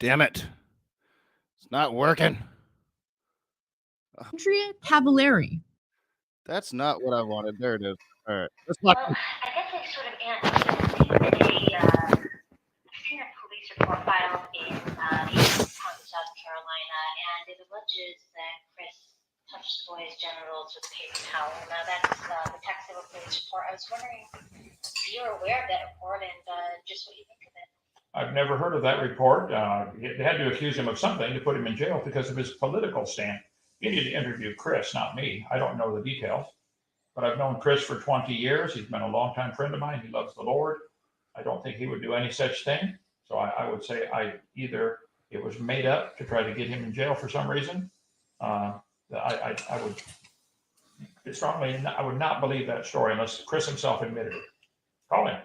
Damn it. It's not working. Andrea Cavallari. That's not what I wanted. There it is. All right. Well, I guess I sort of I've seen a police report filed in County, South Carolina, and it alleges that Chris touched the boy's genitals with a paper towel. Now, that's the text of a police report. I was wondering if you're aware of that report and just what you think of it. I've never heard of that report. They had to accuse him of something to put him in jail because of his political stand. You need to interview Chris, not me. I don't know the details, but I've known Chris for 20 years. He's been a longtime friend of mine. He loves the Lord. I don't think he would do any such thing. So I would say either it was made up to try to get him in jail for some reason. I would not believe that story unless Chris himself admitted it. Call him.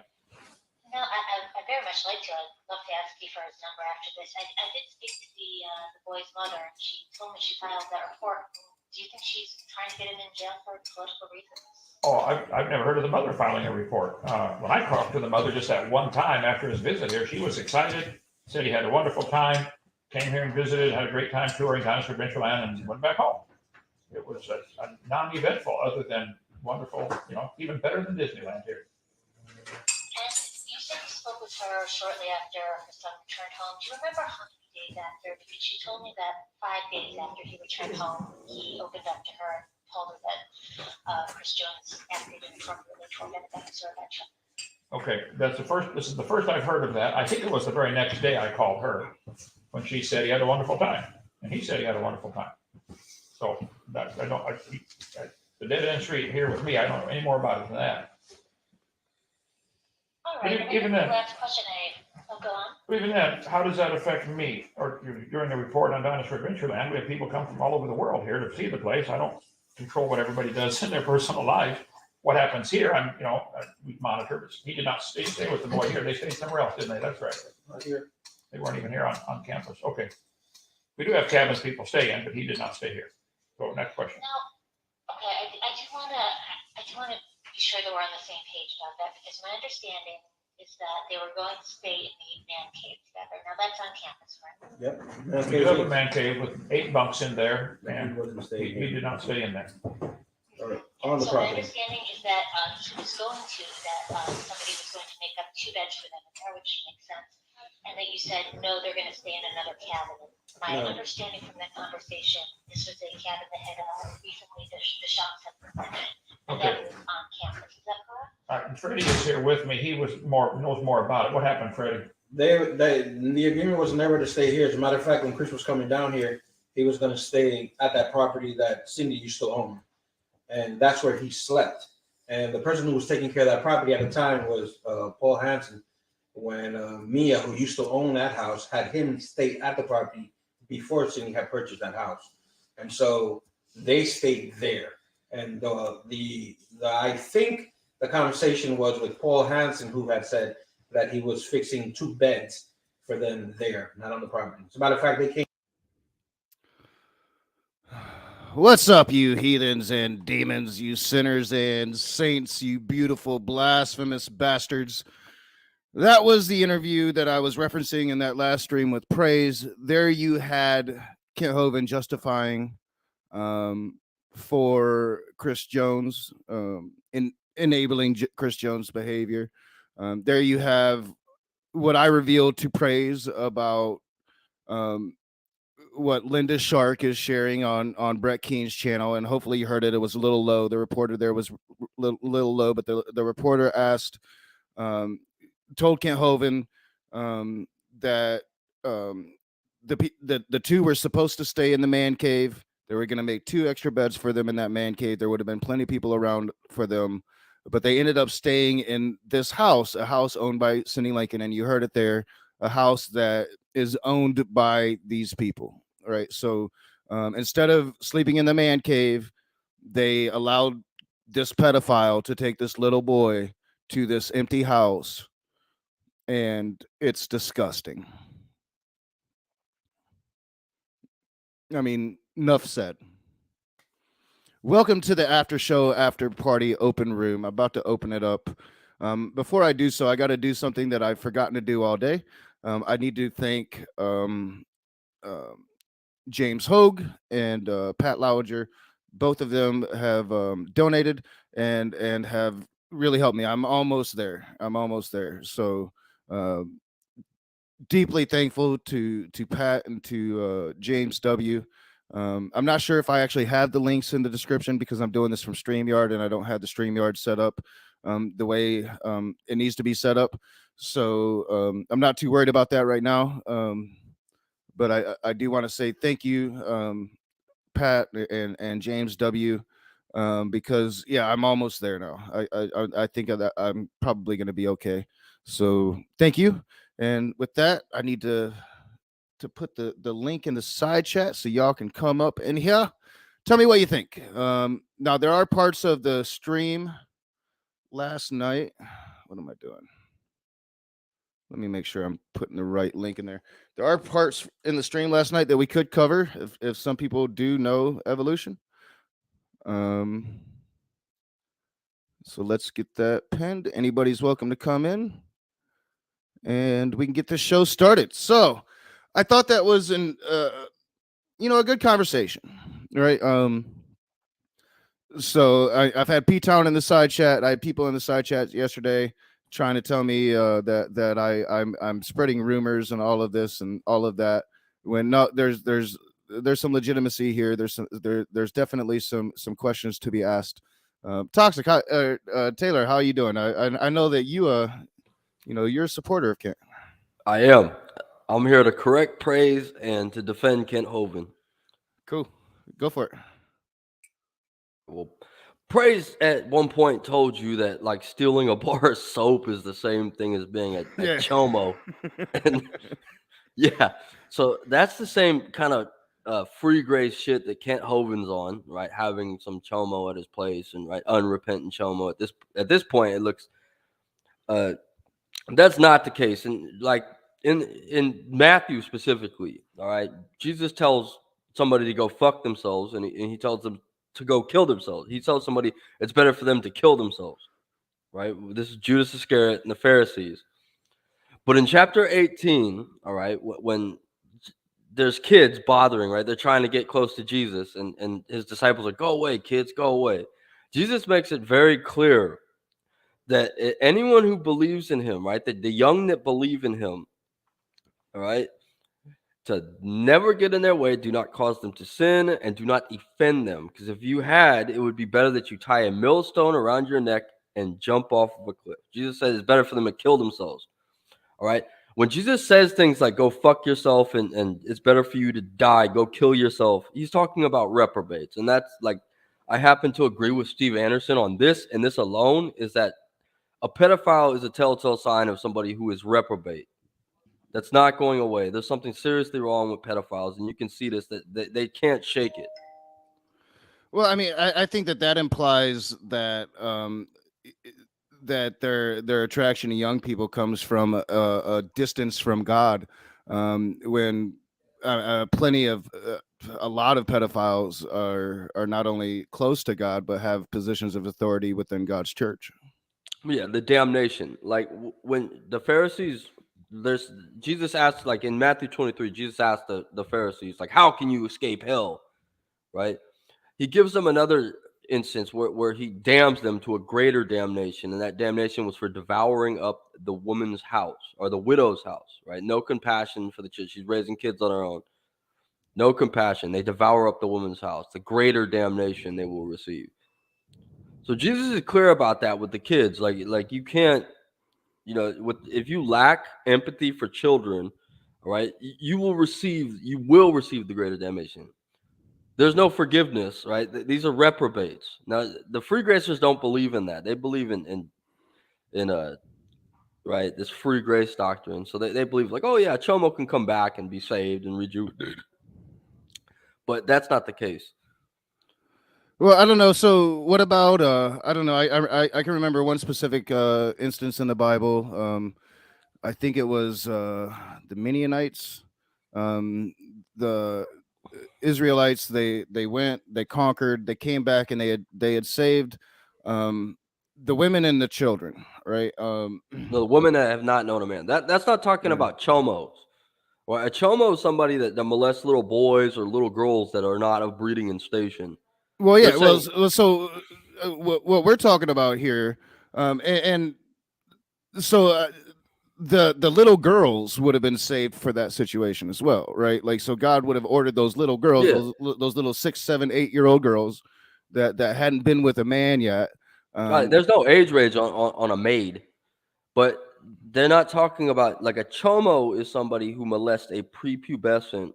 No, I very much like to. I'd love to ask you for his number after this. I did speak to the boy's mother, and she told me she filed that report. Do you think she's trying to get him in jail for political reasons? Oh, I've never heard of the mother filing a report. When I talked to the mother just that one time after his visit here, she was excited, said he had a wonderful time, came here and visited, had a great time touring Dinosaur Adventureland, and went back home. It was a non-eventful, other than wonderful, even better than Disneyland here. And you said you spoke with her shortly after her son returned home. Do you remember how many days after? Because she told me that 5 days after he returned home, he opened up to her, told her that Chris Jones acted inappropriately toward the Dinosaur Adventure. Okay, this is the first I've heard of that. I think it was the very next day I called her when she said he had a wonderful time, and he said he had a wonderful time. So the dead end street here with me, I don't know any more about it than that. All right. Even the last question go on. Even then, how does that affect me? Or during the report on Dinosaur Adventureland, we have people come from all over the world here to see the place. I don't control what everybody does in their personal life. What happens here, we monitor. But he did not stay with the boy here. They stayed somewhere else, didn't they? That's right. Not here. They weren't even here on campus. Okay. We do have cabins people stay in, but he did not stay here. So next question. Now, okay, I do want to be sure that we're on the same page about that, because my understanding is that they were going to stay in the man cave together. Now that's on campus, right? Yep. We do have a man cave with 8 bunks in there, and he did not stay in there. All right. On the so property. My understanding is that he was going to, somebody was going to make up 2 beds for them in there, which makes sense. And that you said, no, they're going to stay in another cabin. My understanding from that conversation, this was a cabin that had recently the shops had been rented. And that was on campus. Is that correct? Freddie is here with me. He knows more about it. What happened, Freddie? The agreement was never to stay here. As a matter of fact, when Chris was coming down here, he was going to stay at that property that Cindy used to own. And that's where he slept. And the person who was taking care of that property at the time was Paul Hansen. When Mia, who used to own that house, had him stay at the property before Cindy had purchased that house. And so they stayed there. And I think the conversation was with Paul Hansen, who had said that he was fixing 2 beds for them there, not on the property. As a matter of fact, they came. What's up, you heathens and demons, you sinners and saints, you beautiful blasphemous bastards? That was the interview that I was referencing in that last stream with Praise. There you had Kent Hovind justifying for Chris Jones, in enabling Chris Jones' behavior. There you have what I revealed to Praise about what Linda Shark is sharing on Brett Keen's channel, and hopefully you heard it. It was a little low. The reporter there was little low, but the reporter told Kent Hovind that the 2 were supposed to stay in the man cave. They were going to make 2 extra beds for them in that man cave. There would have been plenty of people around for them, but they ended up staying in this house, a house owned by Cindy Lincoln, and you heard it there, a house that is owned by these people. All right. So instead of sleeping in the man cave, they allowed this pedophile to take this little boy to this empty house, and it's disgusting. I mean, enough said. Welcome to the after show, after party open room. I'm about to open it up. Before I do so, I got to do something that I've forgotten to do all day. I need to thank James Hogue and Pat Lowinger. Both of them have donated and have really helped me. I'm almost there. So deeply thankful to Pat and to James W. I'm not sure if I actually have the links in the description because I'm doing this from StreamYard and I don't have the StreamYard set up the way it needs to be set up. So I'm not too worried about that right now. But I do want to say thank you, Pat and James W. Because yeah, I'm almost there now. I think that I'm probably going to be okay. So thank you. And with that, I need to put the link in the side chat so y'all can come up in here. Tell me what you think. Now there are parts of the stream last night. What am I doing? Let me make sure I'm putting the right link in there. There are parts in the stream last night that we could cover if some people do know evolution. So let's get that pinned. Anybody's welcome to come in and we can get this show started. So I thought that was a good conversation, right? So I've had P-Town in the side chat. I had people in the side chat yesterday trying to tell me that I'm spreading rumors and all of this and all of that. When no, there's some legitimacy here. There's definitely some questions to be asked. Toxic, Taylor, how are you doing? I know that you're a supporter of Kent. I am. I'm here to correct, praise, and to defend Kent Hovind. Cool, go for it. Well, praise at one point told you that like stealing a bar of soap is the same thing as being a chomo. And yeah, so that's the same kind of free grace shit that Kent Hovind's on, right? Having some chomo at his place and right unrepentant chomo at this point it looks that's not the case. And like in Matthew specifically, all right, Jesus tells somebody to go fuck themselves, and he tells them to go kill themselves. He tells somebody it's better for them to kill themselves, right? This is Judas Iscariot and the Pharisees. But in chapter 18, all right, when there's kids bothering, right? They're trying to get close to Jesus, and his disciples are, go away, kids, go away. Jesus makes it very clear that anyone who believes in him, right, that the young that believe in him, all right, to never get in their way, do not cause them to sin, and do not offend them. Because if you had, it would be better that you tie a millstone around your neck and jump off of a cliff. Jesus said it's better for them to kill themselves. All right. When Jesus says things like go fuck yourself and it's better for you to die, go kill yourself, he's talking about reprobates. And that's like, I happen to agree with Steve Anderson on this, and this alone is that a pedophile is a telltale sign of somebody who is reprobate. That's not going away. There's something seriously wrong with pedophiles, and you can see this, that they can't shake it. Well, I mean, I think that implies that that their attraction to young people comes from a distance from God. When plenty of a lot of pedophiles are not only close to God but have positions of authority within God's church. Yeah, the damnation. Like when the Pharisees, Jesus asked, like in Matthew 23, Jesus asked the Pharisees, like, how can you escape hell? Right? He gives them another instance where he damns them to a greater damnation, and that damnation was for devouring up the woman's house or the widow's house, right? No compassion for the church. She's raising kids on her own. No compassion. They devour up the woman's house. The greater damnation they will receive. So Jesus is clear about that with the kids. Like you can't, if you lack empathy for children, all right, you will receive the greater damnation. There's no forgiveness, right? These are reprobates. Now, the free gracers don't believe in that. They believe in this free grace doctrine. So they believe like, oh yeah, Chomo can come back and be saved and rejuvenated. But that's not the case. Well, I don't know. So what about I don't know. I can remember one specific instance in the Bible. I think it was the Midianites. The Israelites, they went, they conquered, they came back, and they had saved the women and the children, right? The women that have not known a man. That's not talking Yeah. about chomos. Well, a chomo is somebody that molests little boys or little girls that are not of breeding and station. Well, yeah. They're Well, saying- so what we're talking about here, and so the little girls would have been saved for that situation as well, right? Like, so God would have ordered those little girls, Yeah. those little 6, 7, 8-year-old girls that hadn't been with a man yet. Right, there's no age range on a maid, but they're not talking about like a chomo is somebody who molests a prepubescent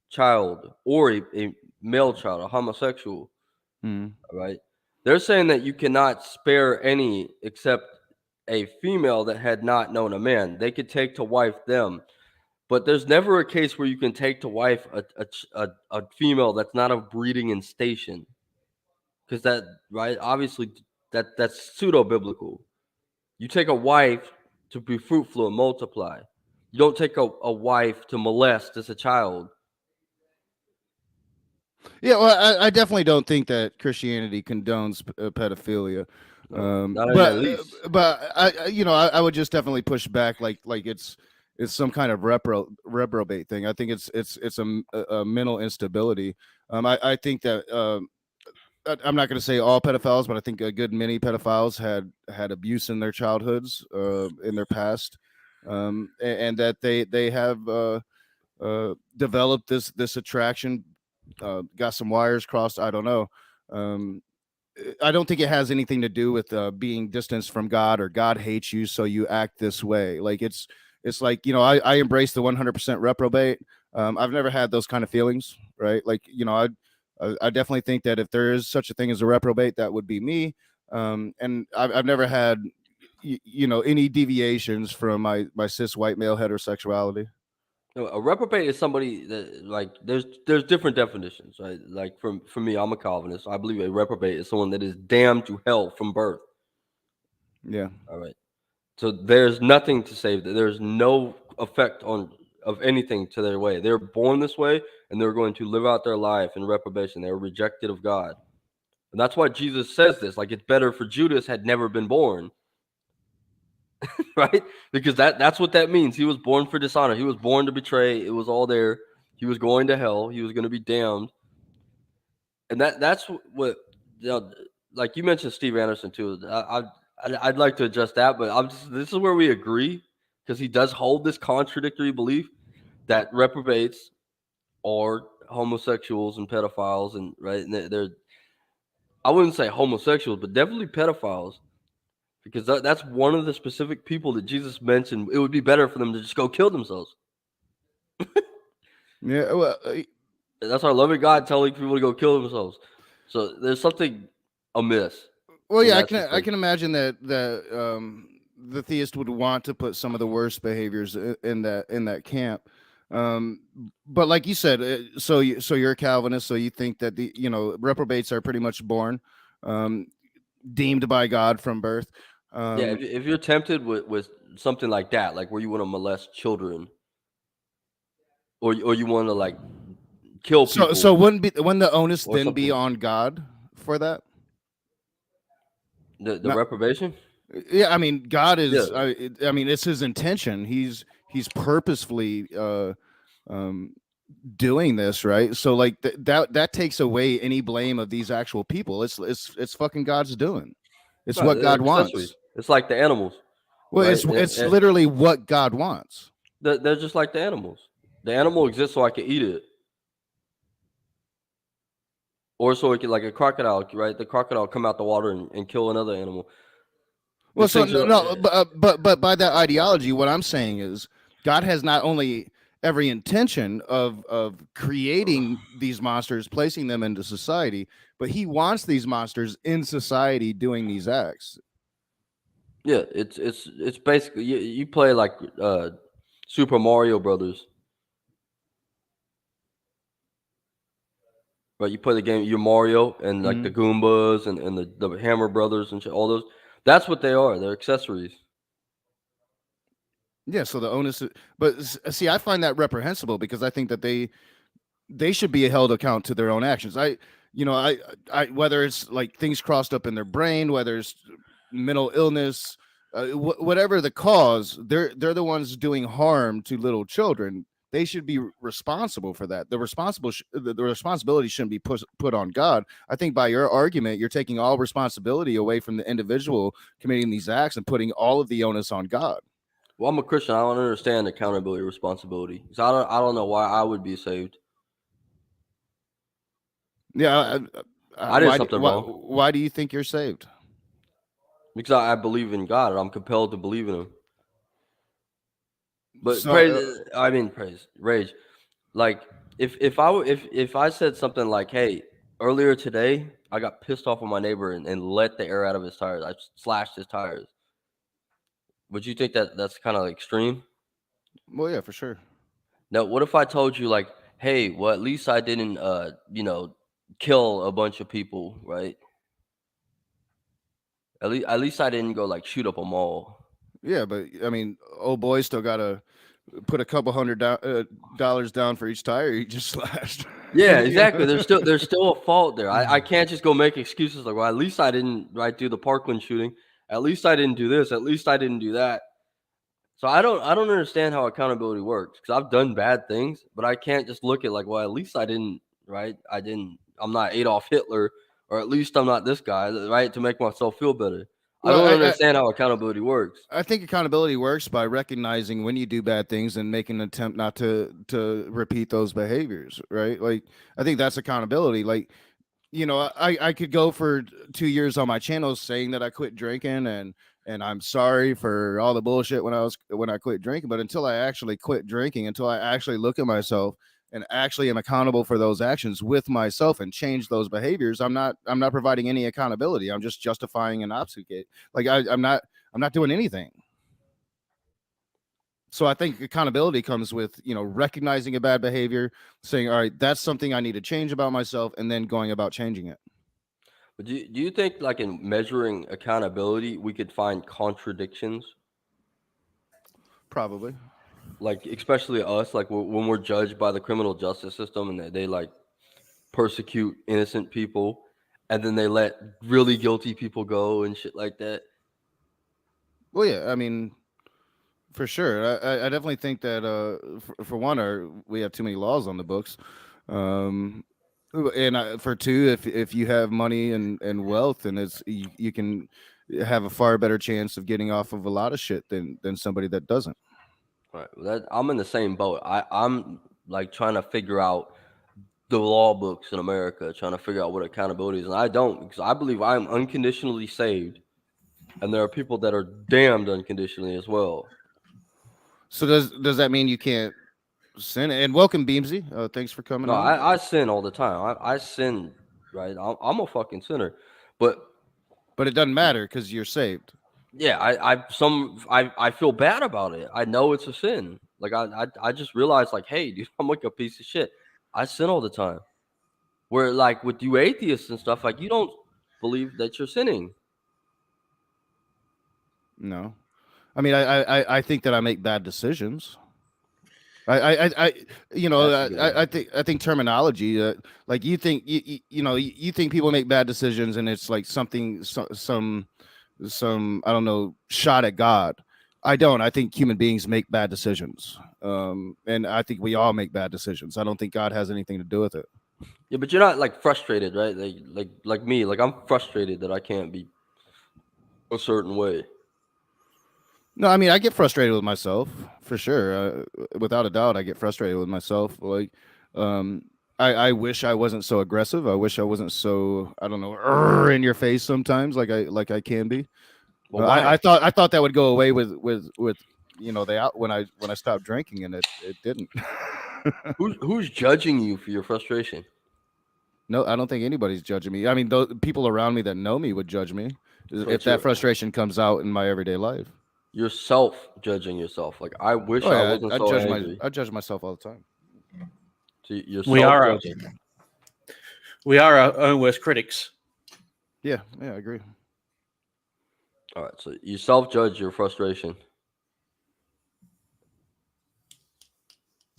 child or a male child, a homosexual. Mhm. Right? They're saying that you cannot spare any except a female that had not known a man. They could take to wife them, but there's never a case where you can take to wife a female that's not of breeding and station, because that right obviously that's pseudo biblical. You take a wife to be fruitful and multiply. You don't take a wife to molest as a child. Yeah, well, I definitely don't think that Christianity condones pedophilia. Not in But that least. I would just definitely push back, like it's some kind of reprobate thing. I think it's a mental instability. I think that I'm not going to say all pedophiles, but I think a good many pedophiles had abuse in their childhoods, in their past, and that they have developed this attraction, got some wires crossed. I don't know. I don't think it has anything to do with being distanced from God, or God hates you, so you act this way. Like it's like, I embrace the 100% reprobate. I've never had those kind of feelings, right? Like, I definitely think that if there is such a thing as a reprobate, that would be me. And I've never had, any deviations from my cis white male heterosexuality. No, a reprobate is somebody that like there's different definitions, right? Like for me, I'm a Calvinist. I believe a reprobate is someone that is damned to hell from birth. Yeah. All right. So there's nothing to save them. There's no effect of anything to their way. They're born this way, and they're going to live out their life in reprobation. They're rejected of God. And that's why Jesus says this. Like, it's better for Judas had never been born. Right? Because that's what that means. He was born for dishonor. He was born to betray. It was all there. He was going to hell. He was going to be damned. And that's what, like you mentioned Steve Anderson too. I'd like to address that, but this is where we agree, because he does hold this contradictory belief that reprobates are homosexuals and pedophiles, and right, and they're I wouldn't say homosexuals, but definitely pedophiles, because that's one of the specific people that Jesus mentioned. It would be better for them to just go kill themselves. Yeah. Well, That's our loving God telling people to go kill themselves. So there's something amiss. Well, And yeah, that's the I thing. can imagine that the theist would want to put some of the worst behaviors in that camp. But like you said, so you're a Calvinist, so you think that the reprobates are pretty much born, deemed by God from birth. Yeah, if you're tempted with something like that, like where you want to molest children, or you want to like kill people. So wouldn't the onus Or then be something. on God for that? The Not- reprobation. Yeah, I mean, God is. Yeah. I mean, it's his intention. He's purposefully doing this, right? So like that takes away any blame of these actual people. It's fucking God's doing. It's Right, what they're God wants. accessories. It's like the animals. Well, right? it's literally what God wants. They're just like the animals. The animal exists so I can eat it, or so it can, like a crocodile, right? The crocodile come out the water and kill another animal. Well, These so things are- no, but by that ideology, what I'm saying is God has not only every intention of creating these monsters, placing them into society, but he wants these monsters in society doing these acts. Yeah, it's basically you play like Super Mario Brothers, right? You play the game, you're Mario, and like the Goombas and the Hammer Brothers and shit, all those. That's what they are. They're accessories. Yeah, so the onus, but see, I find that reprehensible, because I think that they should be held account to their own actions. I whether it's like things crossed up in their brain, whether it's mental illness, whatever the cause, they're the ones doing harm to little children. They should be responsible for that. The responsibility shouldn't be put on God. I think by your argument, you're taking all responsibility away from the individual committing these acts and putting all of the onus on God. Well, I'm a Christian. I don't understand accountability, responsibility. So I don't know why I would be saved. Yeah, I did why, something why, wrong. why do you think you're saved? Because I believe in God and I'm compelled to believe in Him. But So, praise, rage. Like if I said something like, "Hey, earlier today I got pissed off with my neighbor and let the air out of his tires. I slashed his tires." Would you think that that's kind of extreme? well, yeah, for sure. Now, what if I told you like, "Hey, well, at least I didn't, kill a bunch of people, right? At least I didn't go like shoot up a mall." Yeah, but I mean, old boy still gotta put a couple $100 down for each tire he just slashed. Yeah, You exactly. know? There's still a fault there. I can't just go make excuses like, well, at least I didn't do the Parkland shooting. At least I didn't do this. At least I didn't do that. So I don't understand how accountability works because I've done bad things, but I can't just look at like, well, at least I didn't, right? I'm not Adolf Hitler, or at least I'm not this guy, right? To make myself feel better. I Well, don't understand how accountability works. I think accountability works by recognizing when you do bad things and making an attempt not to repeat those behaviors, right? Like, I think that's accountability. Like, I could go for 2 years on my channel saying that I quit drinking and I'm sorry for all the bullshit when I quit drinking, but until I actually quit drinking, until I actually look at myself and actually am accountable for those actions with myself and change those behaviors, I'm not providing any accountability. I'm just justifying and obfuscate. Like I'm not doing anything. So I think accountability comes with, recognizing a bad behavior, saying, all right, that's something I need to change about myself, and then going about changing it. But do you think like in measuring accountability, we could find contradictions? Probably. Like especially us, like when we're judged by the criminal justice system and they like persecute innocent people and then they let really guilty people go and shit like that. Well, yeah, I mean, for sure. I definitely think that for one, we have too many laws on the books. And for two, if you have money and wealth, and you can have a far better chance of getting off of a lot of shit than somebody that doesn't. Right. I'm in the same boat. I'm like trying to figure out the law books in America, trying to figure out what accountability is. And I don't, because I believe I am unconditionally saved. And there are people that are damned unconditionally as well. So does that mean you can't sin? And welcome, Beamsy. Thanks for coming No, on. I sin all the time. I sin, right? I'm a fucking sinner. But it doesn't matter because you're saved. yeah, I feel bad about it. I know it's a sin. Like I just realized like, hey, dude, I'm like a piece of shit. I sin all the time. Where like with you atheists and stuff, like you don't believe that you're sinning. No, I mean, I think that I make bad decisions. I think terminology. Like you think you think people make bad decisions, and it's like something some I don't know shot at God. I don't. I think human beings make bad decisions, and I think we all make bad decisions. I don't think God has anything to do with it. Yeah, but you're not like frustrated, right? Like me. Like I'm frustrated that I can't be a certain way. No, I mean, I get frustrated with myself for sure. Without a doubt, I get frustrated with myself. Like, I wish I wasn't so aggressive. I wish I wasn't so, I don't know, in your face sometimes, like I can be. Well, I thought that would go away with they out when I stopped drinking, and it didn't. who's judging you for your frustration? No, I don't think anybody's judging me. I mean, those people around me that know me would judge me So if that frustration comes out in my everyday life. You're self-judging yourself. Like I wish Oh, I yeah, wasn't so angry. I judge myself all the time. So you're We are self-judging. we are our own worst critics. Yeah, I agree. All right, so you self-judge your frustration.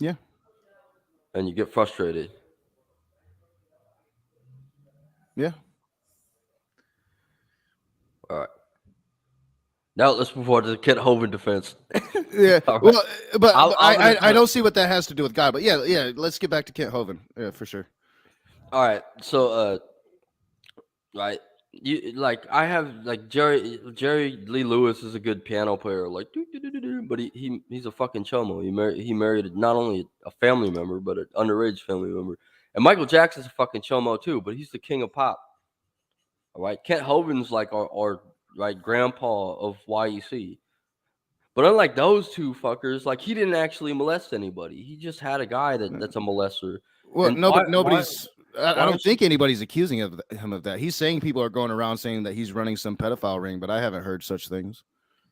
Yeah. And you get frustrated. Yeah. All right. Now let's move on to the Kent Hovind defense. Yeah, All right. well, but I'm gonna I don't see what that has to do with God. But yeah, let's get back to Kent Hovind. Yeah, for sure. All right, so right, you like I have like Jerry Lee Lewis is a good piano player, like but he's a fucking chomo. He married not only a family member but an underage family member, and Michael Jackson's a fucking chomo too, but he's the king of pop. All right, Kent Hovind's like our right grandpa of YEC. But unlike those two fuckers, like he didn't actually molest anybody. He just had a guy that's a molester. Well, And nobody's. I why don't think anybody's accusing him of that. He's saying people are going around saying that he's running some pedophile ring, but I haven't heard such things.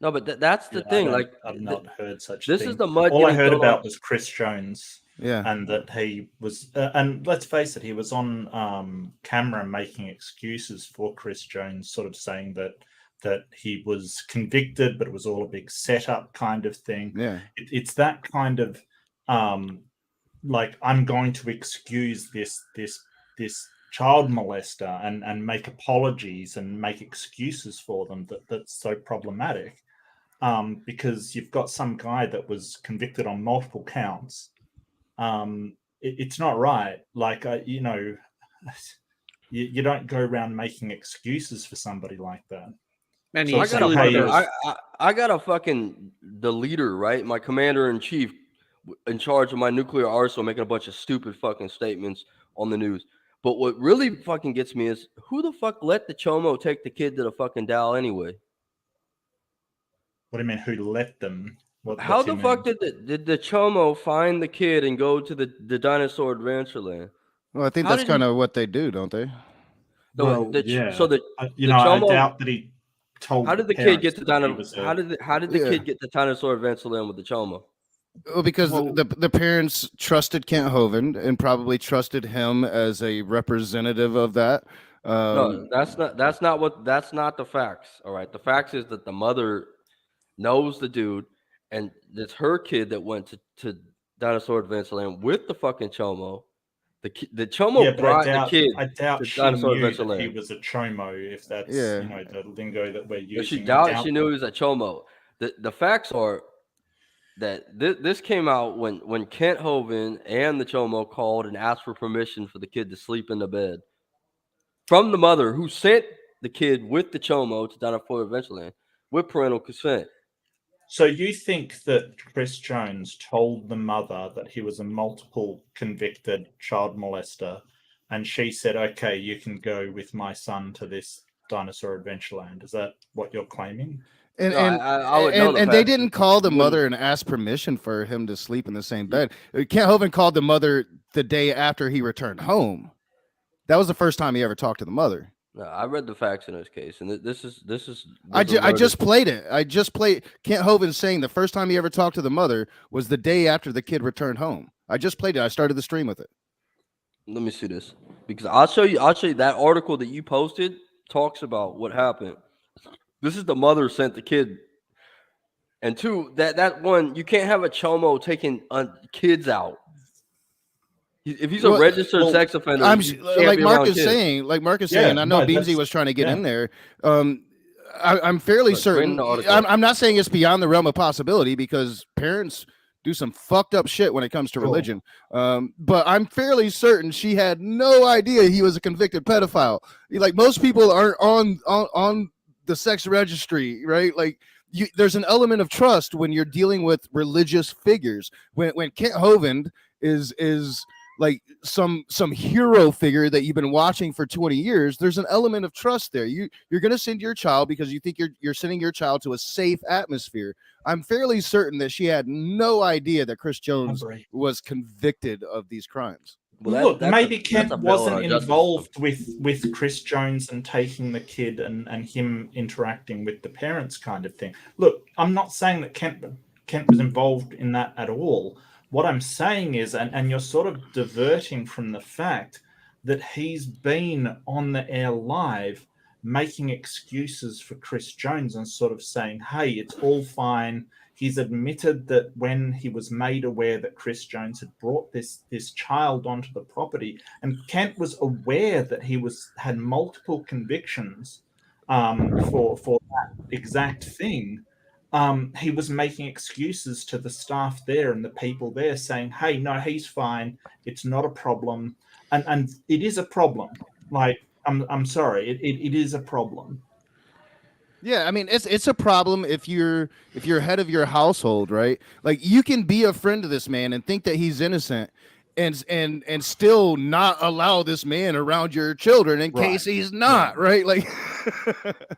No, but that's the thing. Like I've not heard such. this thing. is the mud. All I getting heard thrown about on- was Chris Jones, Yeah, and that he was. And let's face it, he was on camera making excuses for Chris Jones, sort of saying that he was convicted, but it was all a big setup kind of thing. yeah. It's that kind of like I'm going to excuse this child molester and make apologies and make excuses for them that's so problematic, because you've got some guy that was convicted on multiple counts. It's not right. Like you know, you don't go around making excuses for somebody like that. And So he's I still gotta in pay- the- I got a fucking the leader, right? My commander in chief in charge of my nuclear arsenal making a bunch of stupid fucking statements on the news. But what really fucking gets me is who the fuck let the chomo take the kid to the fucking Dow anyway? What do you mean? Who let them? How what's the he fuck mean? did the chomo find the kid and go to the dinosaur Adventureland? Well, I think How that's did he- kind of what they do, don't they? Well, So yeah. the You the know, I chomo- doubt that he told. how did the kid parents get to that he dinosaur? was a- How did the Yeah. kid get to dinosaur Adventureland with the chomo? Well, because Well- the parents trusted Kent Hovind and probably trusted him as a representative of that. No, that's not the facts. All right. The facts is that the mother knows the dude, and it's her kid that went to Dinosaur Adventureland with the fucking chomo. The chomo Yeah, but brought the kid. I doubt to she Dinosaur knew that Adventureland. he was a chomo. If that's Yeah. you know the lingo that we're If using. she she knew he was a chomo. The facts are that this came out when Kent Hovind and the chomo called and asked for permission for the kid to sleep in the bed from the mother who sent the kid with the chomo to Dinosaur Adventureland with parental consent. So you think that Chris Jones told the mother that he was a multiple convicted child molester, and she said, "Okay, you can go with my son to this Dinosaur Adventureland." Is that what you're claiming? And No, I would know the and they facts. didn't call the You mother wouldn't- and ask permission for him to sleep in the same bed. Kent Hovind called the mother the day after he returned home. That was the first time he ever talked to the mother. No, I read the facts in this case, and this is. I was a just murder. played it. I just played Kent Hovind saying the first time he ever talked to the mother was the day after the kid returned home. I just played it. I started the stream with it. Let me see this because I'll show you that article that you posted talks about what happened. This is the mother sent the kid, and two that one you can't have a chomo taking kids out. If he's a Well, registered sex offender, I'm you can't like be Mark around is kids. saying. Like Mark is Yeah, saying. I know no, Beamsy that's- was trying to get yeah. in there. I'm fairly Look, bring certain. the article. I'm not saying it's beyond the realm of possibility because parents do some fucked up shit when it comes to Cool. religion. But I'm fairly certain she had no idea he was a convicted pedophile. Like most people aren't on the sex registry, right? Like there's an element of trust when you're dealing with religious figures. When Kent Hovind is like some hero figure that you've been watching for 20 years, there's an element of trust there. You're going to send your child because you think you're sending your child to a safe atmosphere. I'm fairly certain that she had no idea that Chris Jones was convicted of these crimes. Well, Look, that's maybe a Kent bill wasn't on our justice involved with Chris Jones and taking the kid and him interacting with the parents kind of thing. Look, I'm not saying that Kent was involved in that at all. What I'm saying is, and you're sort of diverting from the fact that he's been on the air live making excuses for Chris Jones and sort of saying, hey, it's all fine. He's admitted that when he was made aware that Chris Jones had brought this child onto the property, and Kent was aware that he had multiple convictions for that exact thing. He was making excuses to the staff there and the people there, saying, "Hey, no, he's fine. It's not a problem," and it is a problem. Like, I'm sorry, it is a problem. Yeah, I mean it's a problem if you're head of your household, right? Like you can be a friend to this man and think that he's innocent and still not allow this man around your children in Right. case he's not, right? Like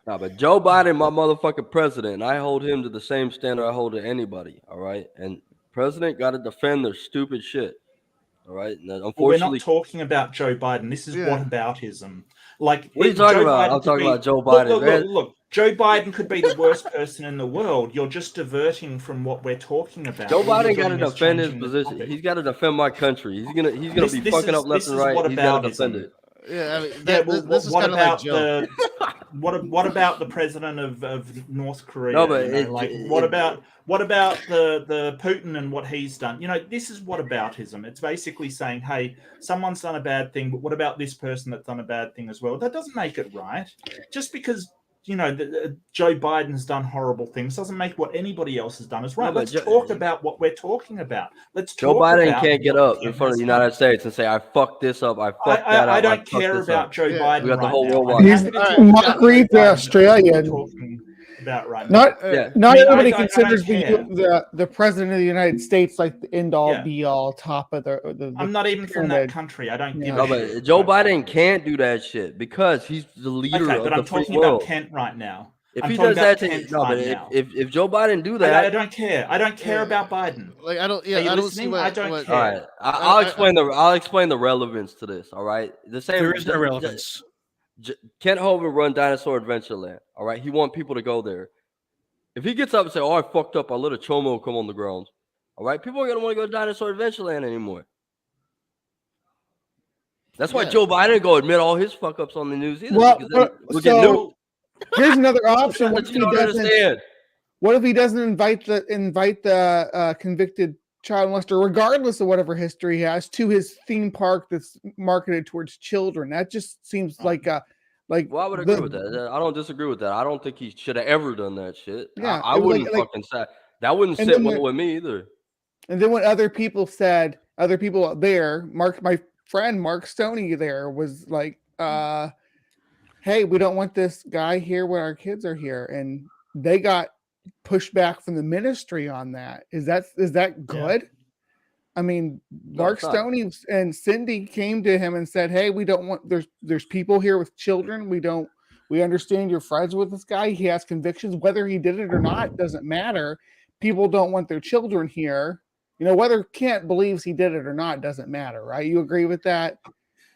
Nah, but Joe Biden, my motherfucking president, and I hold him to the same standard I hold to anybody. All right, and president got to defend their stupid shit. All right, and Well, we're unfortunately, not talking about Joe Biden. This is Yeah. whataboutism. Like, what are you talking about? I'm talking about Joe Biden, man. Look, Joe Biden could be the worst person in the world. You're just diverting from what we're talking about. Joe All you're Biden got to doing is defend his changing the position. topic. He's got to defend my country. He's gonna This be fucking up left this and is right. He's got to defend whataboutism. it. yeah, I mean Yeah, well, this is what kind of like about Joe. what about the president of North Korea? No, but you know, what about the Putin and what he's done? You know, this is whataboutism. It's basically saying, hey, someone's done a bad thing, but what about this person that's done a bad thing as well? That doesn't make it right. Just because Joe Biden's done horrible things doesn't make what anybody else has done as right. No, but Let's talk about what we're talking about. Let's Joe talk Biden about can't get what up in Kim front of has the done. United States and say, "I fucked this up. I fucked that up. I don't fucked care this about up." Joe Yeah. Biden We got the right whole now. world I'm watching. happy to All right. talk Mark about Reed, Joe the Biden. Australian. That's what we're talking about right now. Not Yeah. not I mean, everybody I don't considers care. the president of the United States like the end all Yeah. be all top of the I'm not even from that pyramid. country. I don't give Yeah. a No, shit. but Joe about Biden that. can't do that shit because he's the leader Okay, of but the I'm free talking world. about Kent right now. If I'm he talking does about that, Kent no, but right now. if Joe Biden do I that, don't care. I don't care Yeah. about Biden. Like I don't Are you I don't see listening? what I don't what care. all right, I- I'll explain the relevance to this. All right, the same. There is no relevance. Kent Hovind run Dinosaur Adventureland. All right, he want people to go there. If he gets up and say, "Oh, I fucked up. I let a chomo come on the grounds," all right, people are gonna want to go to Dinosaur Adventureland anymore. That's why Yeah. Joe Biden go admit all his fuck ups on the news either. Well, Because then we'll get so- nuked. Here's another option. What That if you he don't doesn't? understand. What if he doesn't invite the convicted child molester, regardless of whatever history he has, to his theme park that's marketed towards children? That just seems like Well, I would agree with that. I don't disagree with that. I don't think he should have ever done that shit. Yeah, I it was wouldn't like- fucking say that. Wouldn't And sit then well the- with me either. And then when other people out there, my friend Mark Stoney there was like, hey, we don't want this guy here when our kids are here. And they got pushback from the ministry on that. Is that good? I mean, No, Mark it's not. Stoney and Cindy came to him and said, hey, we don't want there's people here with children. We understand you're friends with this guy. He has convictions. Whether he did it or not doesn't matter. People don't want their children here. Whether Kent believes he did it or not doesn't matter, right? You agree with that?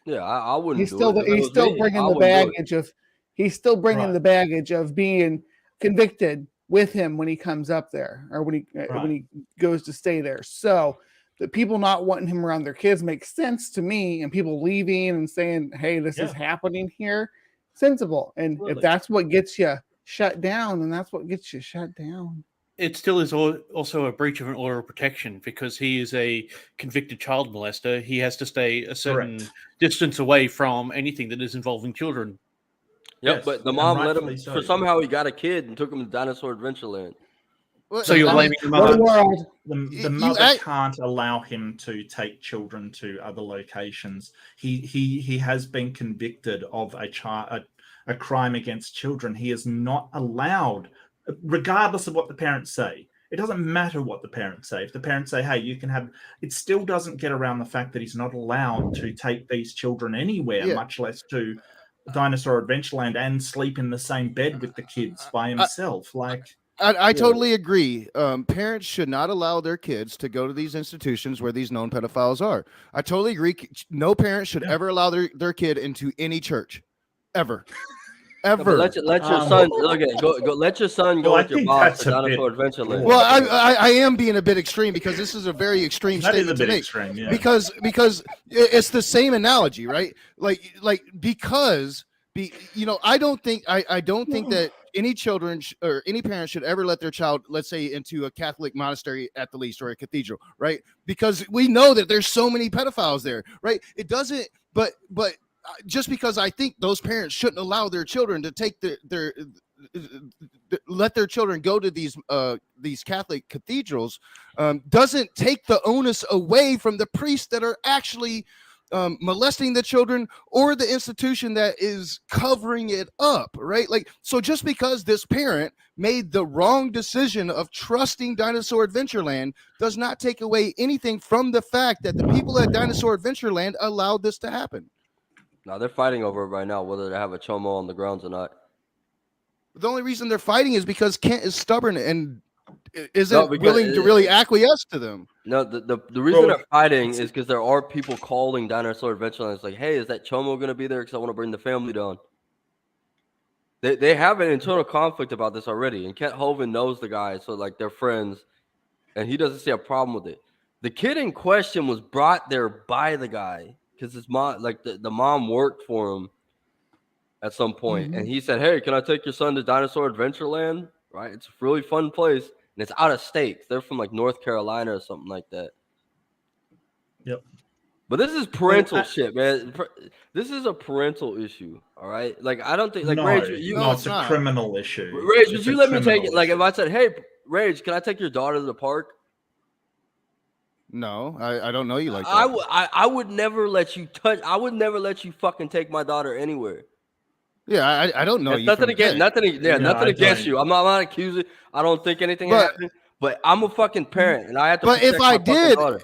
Yeah, I wouldn't. He's do still it. If it he's was still me, bringing I the wouldn't do it. baggage of he's still bringing Right. the baggage of being convicted with him when he comes up there or when he goes to stay there. So the people not wanting him around their kids makes sense to me, and people leaving and saying, "Hey, this is happening here," sensible. And if Absolutely. that's what gets you shut down, then that's what gets you shut down. It still is also a breach of an order of protection because he is a convicted child molester. He has to stay a certain distance away from anything that is involving children. Yep, Yes, but the and mom let him. rightfully so. For somehow he got a kid and took him to Dinosaur Adventureland. Well, So you're I mean, blaming the What a mother. world! The You mother act- can't allow him to take children to other locations. He has been convicted of a crime against children. He is not allowed, regardless of what the parents say. It doesn't matter what the parents say. If the parents say, "Hey, you can have," it still doesn't get around the fact that he's not allowed to take these children anywhere, Yeah. much less to Dinosaur Adventureland and sleep in the same bed with the kids by himself. I totally agree. Parents should not allow their kids to go to these institutions where these known pedophiles are. I totally agree. No parent should ever allow their kid into any church, ever, No, but ever. let your son look at go. Let your son go Well, I with your think boss that's to a bit- Dinosaur Adventureland. Well, I am being a bit extreme because this is a very extreme that is a statement to bit make. extreme, yeah. Because it's the same analogy, right? I don't think that any children or any parent should ever let their child, let's say, into a Catholic monastery at the least or a cathedral, right? Because we know that there's so many pedophiles there, right? It doesn't, but just because I think those parents shouldn't allow their children to take let their children go to these Catholic cathedrals, doesn't take the onus away from the priests that are actually molesting the children or the institution that is covering it up, right? Like, so just because this parent made the wrong decision of trusting Dinosaur Adventureland does not take away anything from the fact that the people at Dinosaur Adventureland allowed this to happen. Now they're fighting over it right now, whether they have a chomo on the grounds or not. The only reason they're fighting is because Kent is stubborn and isn't because willing to really acquiesce to them. No, the reason Bro, they're fighting is because there are people calling Dinosaur Adventureland. It's like, hey, is that chomo going to be there? Because I want to bring the family down. They have an internal conflict about this already, and Kent Hovind knows the guy, so like they're friends, and he doesn't see a problem with it. The kid in question was brought there by the guy because his mom, like the mom, worked for him at some point, and he said, "Hey, can I take your son to Dinosaur Adventureland? Right, it's a really fun place, and it's out of state. They're from like North Carolina or something like that." Yep. But this is parental shit, man. This is a parental issue, all right? Like, I don't think, like, no, Rage, no, it's a criminal issue. Rage, would It's you a let me take it? criminal Like, if issue. I said, hey, Rage, can I take your daughter to the park? No, I don't know you like that. I would never let you touch. I would never let you fucking take my daughter anywhere. Yeah, I don't know That's you. nothing from against, Kent. nothing. Yeah, No, nothing I against don't. you. I'm not accusing. I don't think anything But- happened. But I'm a fucking parent, and I have to. But if protect I my fucking did, daughter.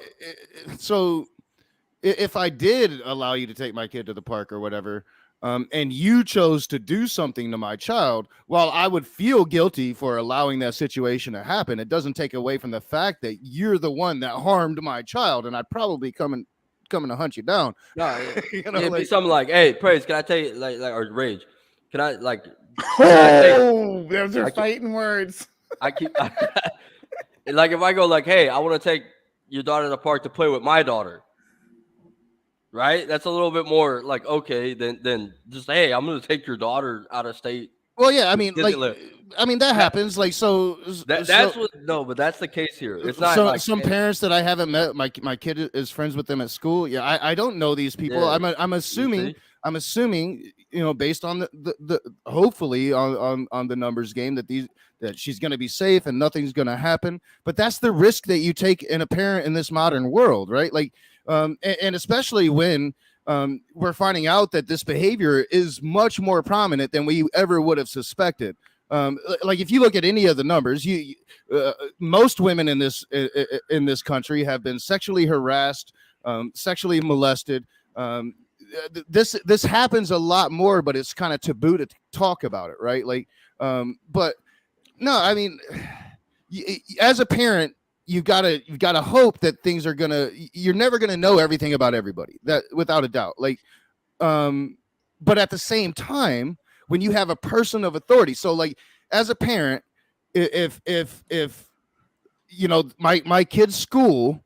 so if I did allow you to take my kid to the park or whatever, and you chose to do something to my child, while I would feel guilty for allowing that situation to happen, it doesn't take away from the fact that you're the one that harmed my child, and I'd probably coming to hunt you down. No, You know, it'd be like- something like, "Hey, Praise, can I tell you like or Rage? Can I like?" Oh, those I are can- fighting words. I keep like if I go like, "Hey, I want to take your daughter to the park to play with my daughter," right? That's a little bit more like okay than just hey, I'm going to take your daughter out of state. Well, yeah, I mean, like, Disneyland. that happens. Like, so That's what no, but that's the case here. It's not so like some parents that I haven't met. My kid is friends with them at school. Yeah, I don't know these people. Yeah, I'm assuming. see? I'm assuming, based on the hopefully on the numbers game that she's going to be safe and nothing's going to happen. But that's the risk that you take in a parent in this modern world, right? Like, and especially when we're finding out that this behavior is much more prominent than we ever would have suspected. Like if you look at any of the numbers, most women in this country have been sexually harassed, sexually molested. This happens a lot more, but it's kind of taboo to talk about it, right? Like, but no, I mean, as a parent, you've got to hope that things are you're never gonna know everything about everybody, that without a doubt. Like, but at the same time, when you have a person of authority, so like as a parent, if my kid's school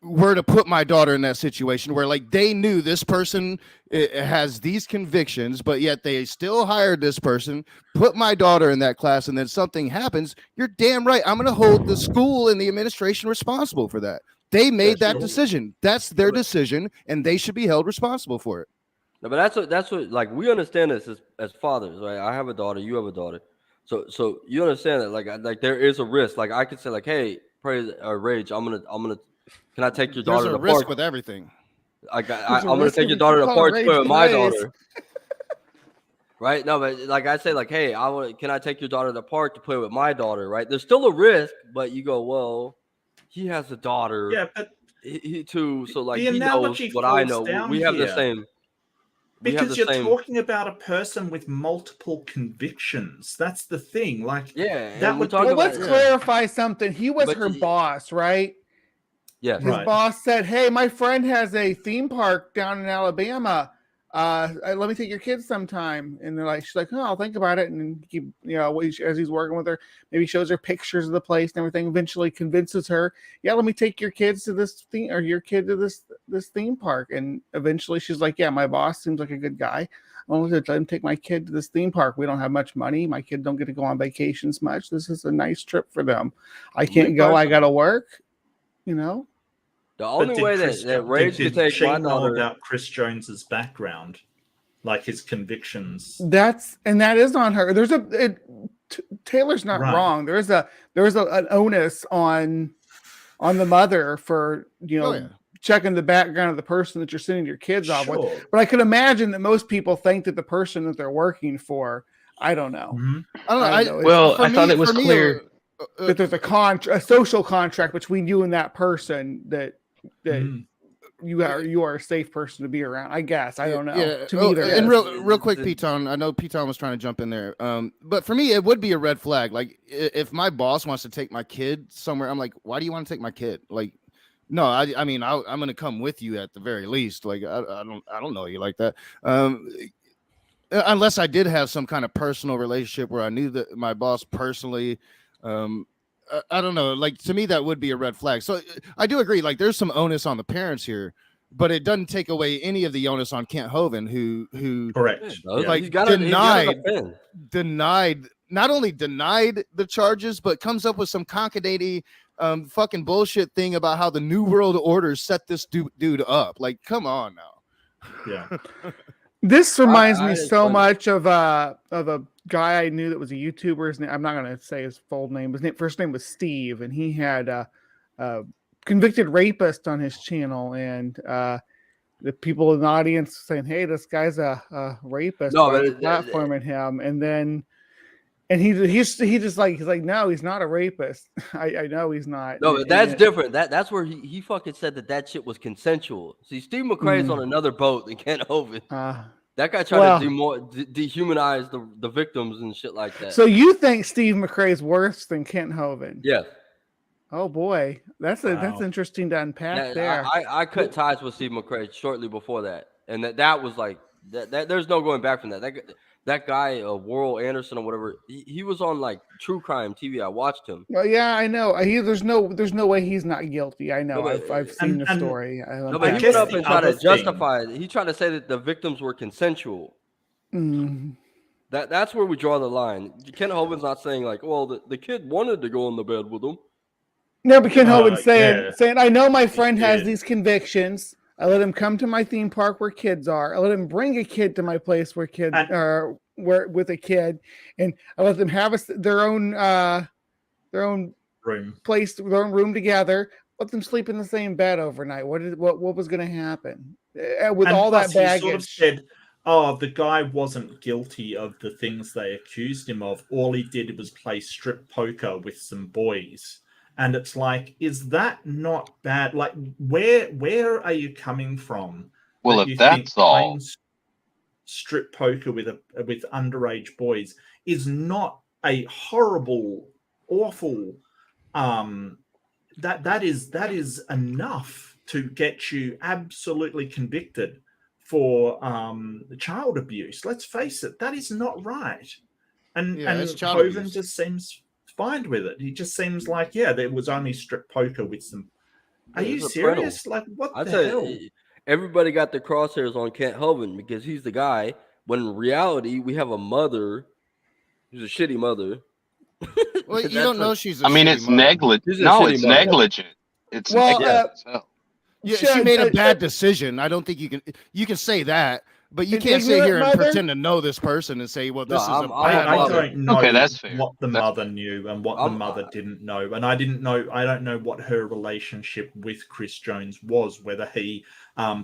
were to put my daughter in that situation where like they knew this person has these convictions, but yet they still hired this person, put my daughter in that class, and then something happens, you're damn right. I'm going to hold the school and the administration responsible for that. They made that decision. That's their decision, and they should be held responsible for it. No, but that's what like we understand this as fathers, right? I have a daughter, you have a daughter, so you understand that like there is a risk. Like I could say like, hey, Praise or Rage, I'm gonna. Can I take your daughter There's to a the risk park? with everything. I'm going to take your daughter to the park to play with my daughter. Right? No, but like I say, like, hey, can I take your daughter to the park to play with my daughter? Right? There's still a risk, but you go, well, he has a daughter. Yeah, but he too. So like the he knows analogy what I falls know. down We have the here. same. We have because the you're same. talking about a person with multiple convictions. That's the thing. Like, Yeah, that and would we're talking Well, about let's clarify something. He was But her you- boss, right? Yeah. His Right. boss said, "Hey, my friend has a theme park down in Alabama. Let me take your kids sometime." And they're like, she's like, "Oh, I'll think about it." And he, as he's working with her, maybe shows her pictures of the place and everything. Eventually, convinces her, "Yeah, let me take your kids to this theme, or your kid to this theme park." And eventually, she's like, "Yeah, my boss seems like a good guy. I'm going to let him take my kid to this theme park. We don't have much money. My kid don't get to go on vacations much. This is a nice trip for them. I can't go. I got to work." The But only did way Chris that Jo- Rage did could take she my know daughter. about Chris Jones's background, like his convictions? That is on her. Taylor's not Right. wrong. There's an onus on the mother for Oh, yeah. checking the background of the person that you're sending your kids off with. Sure. But I could imagine that most people think that the person that they're working for, I don't know. Mhm. I don't know. I don't know. Well, for I thought it was for me, clear. That there's a social contract between you and that person that Mm. you are a safe person to be around. I guess. I don't know. Yeah. To me, there and is. real quick, P-Town, I know P-Town was trying to jump in there. But for me, it would be a red flag. Like if my boss wants to take my kid somewhere, I'm like, why do you want to take my kid? Like, no, I mean, I'm going to come with you at the very least. Like, I don't know you like that. Unless I did have some kind of personal relationship where I knew that my boss personally. I don't know. Like, to me, that would be a red flag. So I do agree. Like, there's some onus on the parents here, but it doesn't take away any of the onus on Kent Hovind, who Correct. Yeah, Yeah. like, he's gotta denied- defend. not only denied the charges, but comes up with some conkadady fucking bullshit thing about how the New World Order set this dude up. Like, come on now. Yeah. This reminds I me just so find- much of a guy I knew that was a YouTuber. His name, I'm not going to say his full name. First name was Steve, and he had a convicted rapist on his channel, and the people in the audience saying, "Hey, this guy's a rapist." No, why are but you platforming him, and he's like, no, he's not a rapist. I know he's not. No, And- but that's and- different. That's where he fucking said that shit was consensual. See, Steve McRae's Mhm. on another boat than Kent Hovind. That guy tried well- to dehumanize the victims and shit like that. So you think Steve McRae's worse than Kent Hovind? yeah, Oh boy, that's Wow. interesting to unpack there. I cut ties with Steve McRae shortly before that, and that was like that. There's no going back from that. That guy, Worrell Anderson or whatever, he was on like True Crime TV. I watched him. Well, yeah, I know. There's no way he's not guilty. I know. No, but- I've seen the and- story. No, but he guess went up the and tried to other thing- justify it. He tried to say that the victims were consensual. Mm. That's where we draw the line. Ken Hovind's not saying like, well, the kid wanted to go in the bed with him. No, but Ken Hovind saying, yeah. I know my friend has did. these convictions. I let him come to my theme park where kids are. I let him bring a kid to my place where kids And- are with a kid, and I let them have their own Room. place, their own room together. Let them sleep in the same bed overnight. What was going to happen with And all that plus he baggage? sort of said, "Oh, the guy wasn't guilty of the things they accused him of. All he did was play strip poker with some boys." And it's like, is that not bad? Like, where are you coming from? Well, that if you that's think all, playing strip poker with underage boys is not a horrible, awful. That is enough to get you absolutely convicted for child abuse. Let's face it, that is not right. And Yeah, and it's child Hovind abuse. just seems fine with it. He just seems like, yeah, there was only strip poker with some. Are Yeah, you it's a parental. serious? Like, what I the tell hell? you, everybody got the crosshairs on Kent Hovind because he's the guy. When in reality, we have a mother who's a shitty mother. Well, you That's don't know a- she's. I mean, shitty it's mother. negligent. She's a No, shitty it's mother. negligent. It's Well, negligent as hell. Yeah, she Should- made a bad decision. I don't think you can say that, but you An can't sit ignorant here and mother? pretend to know this person and say, well, this No, is a I'm- bad I mother. don't know Okay, that's fair. what the That's mother knew and what the I'm- mother didn't know. And I don't know what her relationship with Chris Jones was, whether he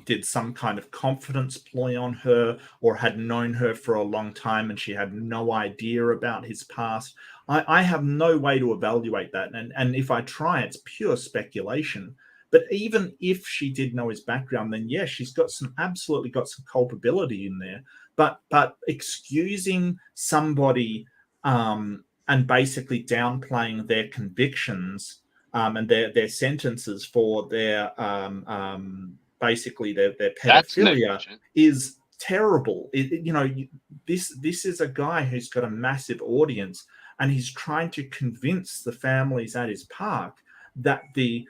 did some kind of confidence ploy on her or had known her for a long time and she had no idea about his past. I have no way to evaluate that. And if I try, it's pure speculation. But even if she did know his background, then yes, she's absolutely got some culpability in there. But excusing somebody and basically downplaying their convictions and their sentences for their basically their That's pedophilia negligent. is terrible. This is a guy who's got a massive audience, and he's trying to convince the families at his park that the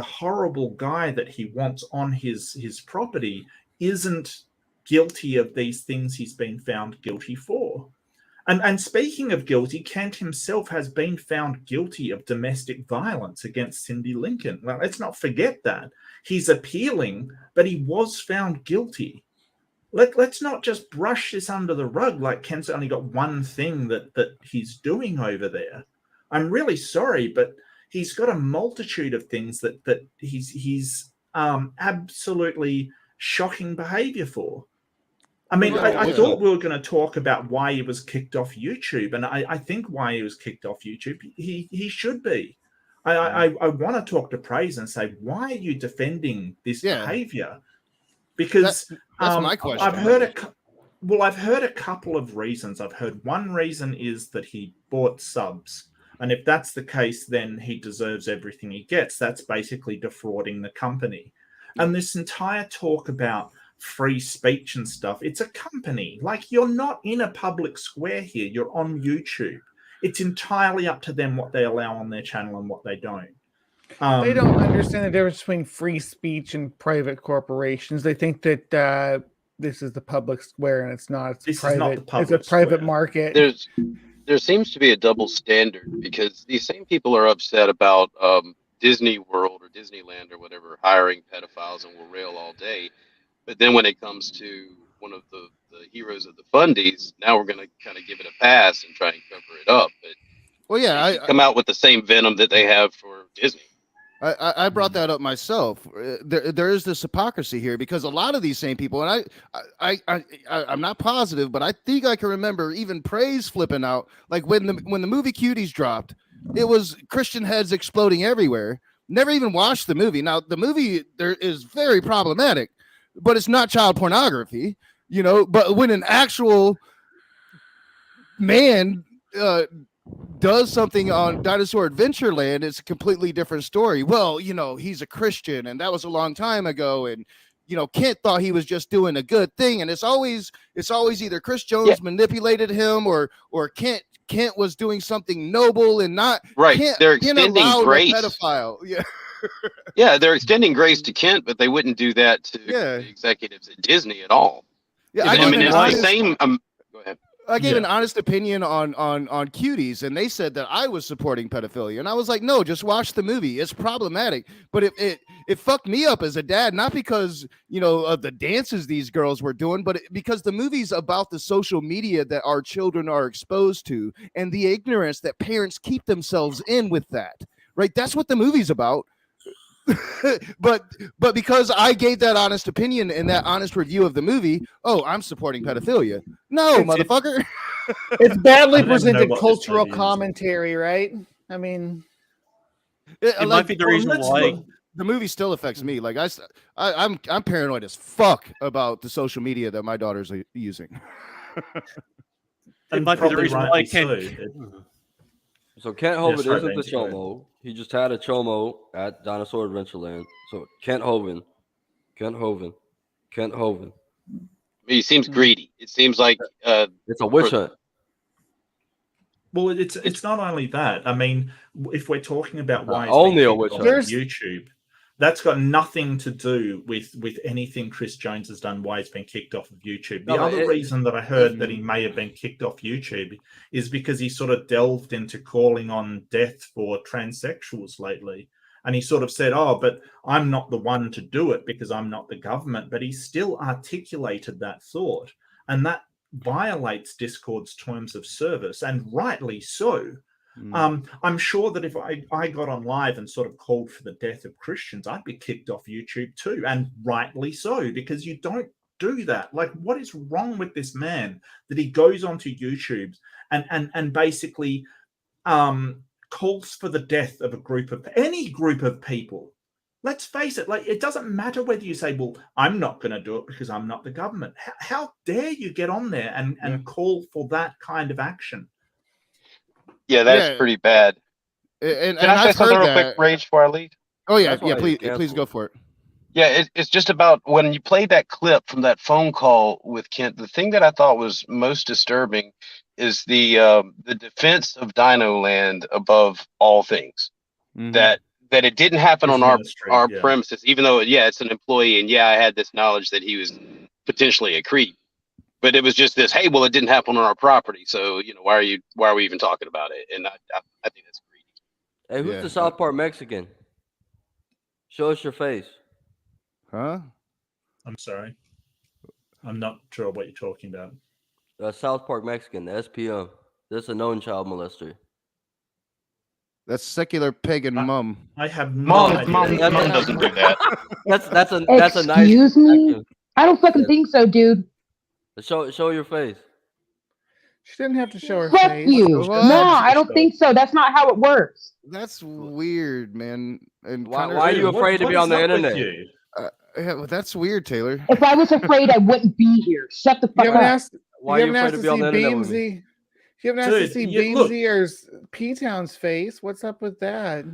horrible guy that he wants on his property isn't guilty of these things he's been found guilty for. And speaking of guilty, Kent himself has been found guilty of domestic violence against Cindy Lincoln. Well, let's not forget that. He's appealing, but he was found guilty. Let's not just brush this under the rug like Kent's only got one thing that he's doing over there. I'm really sorry, but he's got a multitude of things that he's absolutely shocking behavior for. I mean, Yeah, I yeah. thought we were going to talk about why he was kicked off YouTube, and I think why he was kicked off YouTube, he should be. I want to talk to Praise and say, why are you defending this Yeah. behavior? Because That's my question. I've heard a couple of reasons. I've heard one reason is that he bought subs, and if that's the case, then he deserves everything he gets. That's basically defrauding the company. And this entire talk about free speech and stuff, it's a company. Like, you're not in a public square here. You're on YouTube. It's entirely up to them what they allow on their channel and what they don't. They don't understand the difference between free speech and private corporations. They think that this is the public square and it's not. This private. is not the public It's a private square. market. There seems to be a double standard because these same people are upset about Disney World or Disneyland or whatever hiring pedophiles and will rail all day. But then when it comes to one of the heroes of the fundies, now we're going to kind of give it a pass and try and cover it up. But Well, yeah, they come out with the same venom that they have for Disney. I brought that up myself. There is this hypocrisy here because a lot of these same people, and I'm not positive, but I think I can remember even Praise flipping out. Like when the movie Cuties dropped, it was Christian heads exploding everywhere. Never even watched the movie. Now the movie there is very problematic, but it's not child pornography, you know. But when an actual man does something on Dinosaur Adventureland, it's a completely different story. Well, you know, he's a Christian and that was a long time ago, and you know, Kent thought he was just doing a good thing, and it's always either Chris Jones manipulated him or Kent was doing something noble and not Right. Kent, They're Kent extending allowed a grace. pedophile. Yeah. Yeah, they're extending grace to Kent, but they wouldn't do that to the executives at Disney at all. Yeah, I mean, gave it's an the same. Go ahead. I gave an honest opinion on Cuties, and they said that I was supporting pedophilia, and I was like, no, just watch the movie. It's problematic, but it fucked me up as a dad, not because, you know, of the dances these girls were doing, but because the movie's about the social media that our children are exposed to and the ignorance that parents keep themselves in with that. Right? That's what the movie's about. but because I gave that honest opinion and that honest review of the movie, I'm supporting pedophilia. No, motherfucker. It's badly I don't know presented what this cultural movie is. commentary, right? I mean, It might be the reason why. The movie still affects me. Like I'm paranoid as fuck about the social media that my daughters are using. It might be the reason why Kent. So Kent Hovind sorry, isn't the Nancy, go ahead. Chomo. He just had a Chomo at Dinosaur Adventureland. So Kent Hovind. He seems greedy. It seems like It's a witch hunt. Well, it's not only that. I mean, if we're talking about why only a it's witch been hunt. kicked off YouTube, that's got nothing to do with anything Chris Jones has done. Why he's been kicked off of YouTube. The No, other reason that I heard that he may have been kicked off YouTube is because he sort of delved into calling on death for transsexuals lately. And he sort of said, but I'm not the one to do it because I'm not the government. But he still articulated that thought. And that violates Discord's terms of service, and rightly so. I'm sure that if I got on live and sort of called for the death of Christians, I'd be kicked off YouTube too, and rightly so, because you don't do that. Like, what is wrong with this man that he goes onto YouTube and basically calls for the death of any group of people? Let's face it, like, it doesn't matter whether you say, well, I'm not going to do it because I'm not the government. How dare you get on there and call for that kind of action? yeah, that's pretty bad. And Can I say I've something heard real quick, Rage, before I leave? Oh yeah, That's why please he's go canceled. for it. Yeah, it's just about when you played that clip from that phone call with Kent. The thing that I thought was most disturbing is the defense of Dino Land above all things. Mhm. That it didn't happen His on our ministry, yeah. premises, even though it's an employee, and I had this knowledge that he was potentially a creep. But it was just this, hey, well, it didn't happen on our property, so why are we even talking about it? And I think that's greedy. Hey, who's Yeah. the South Park Mexican? Show us your face. Huh? I'm sorry. I'm not sure what you're talking about. South Park Mexican, the SPM. That's a known child molester. That's secular pagan mum. I have no idea. Mom doesn't do that. That's a nice. Excuse me? active- I don't fucking think so, dude. Show your face. She didn't have to show her Fuck face. you. What? No, I don't think so. That's not how it works. That's weird, man. And Why kinda- are you What- afraid to what be is on the up with internet? you? Yeah, well, that's weird, Taylor. If I was afraid, I wouldn't be here. Shut the You fuck haven't up. asked. Why you are you haven't afraid asked to be on the internet with me? Beamsy. You haven't asked to Dude, see look. Beamsy or P-Town's face. What's up with that?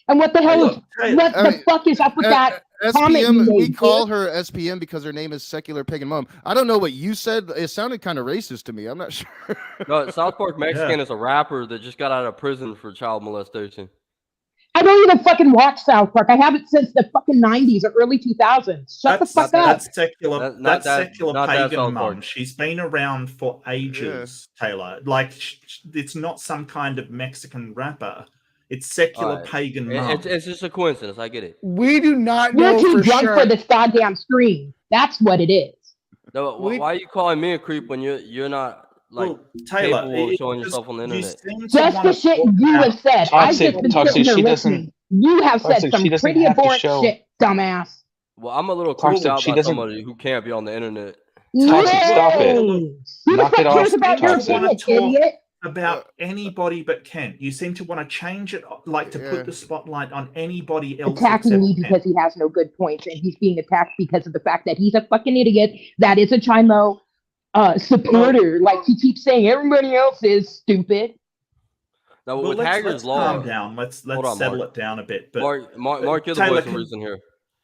And what the hell? Look, hey, What I the mean, fuck is up with that? comment you SPM, we made, call dude. her SPM because her name is secular pagan mom. I don't know what you said. It sounded kind of racist to me. I'm not sure. No, South Park Mexican is a rapper that just got out of prison for child molestation. I don't even fucking watch South Park. I haven't since the fucking 90s or early 2000s. Shut the fuck up. That's secular. Not That's that- secular not that pagan South mum. Park. She's been around for ages, Taylor. Like it's not some kind of Mexican rapper. It's secular Alright. pagan mum. It's just a coincidence. I get it. We do not know You're too for drunk sure. for this goddamn screen. That's what it is. No, why are you calling me a creep when you're not like Well, Taylor, capable of showing because yourself on the you internet? seem to Just wanna the shit talk you about- have said. I've just been Toxic, sitting here she doesn't- listening. You have said Toxic, some she doesn't pretty have to abhorrent show- shit, dumbass. Well, I'm a little Toxic, creeped out she by doesn't- somebody who can't be on the internet. Toxic, stop it. Yay! Who the Knock fuck it off, cares about your Toxic. shit, idiot? about anybody but Kent. You seem to want to change it, like to Yeah. put the spotlight on anybody else. Attacking except me Kent. because he has no good points, and he's being attacked because of the fact that he's a fucking idiot. That is a Chimo supporter. Like he keeps saying, everybody else is stupid. Now, Well, with let's Hager's law, calm down. Let's Hold on, settle Mark. it down a bit. But Mark, you're the Taylor, voice of can- reason here.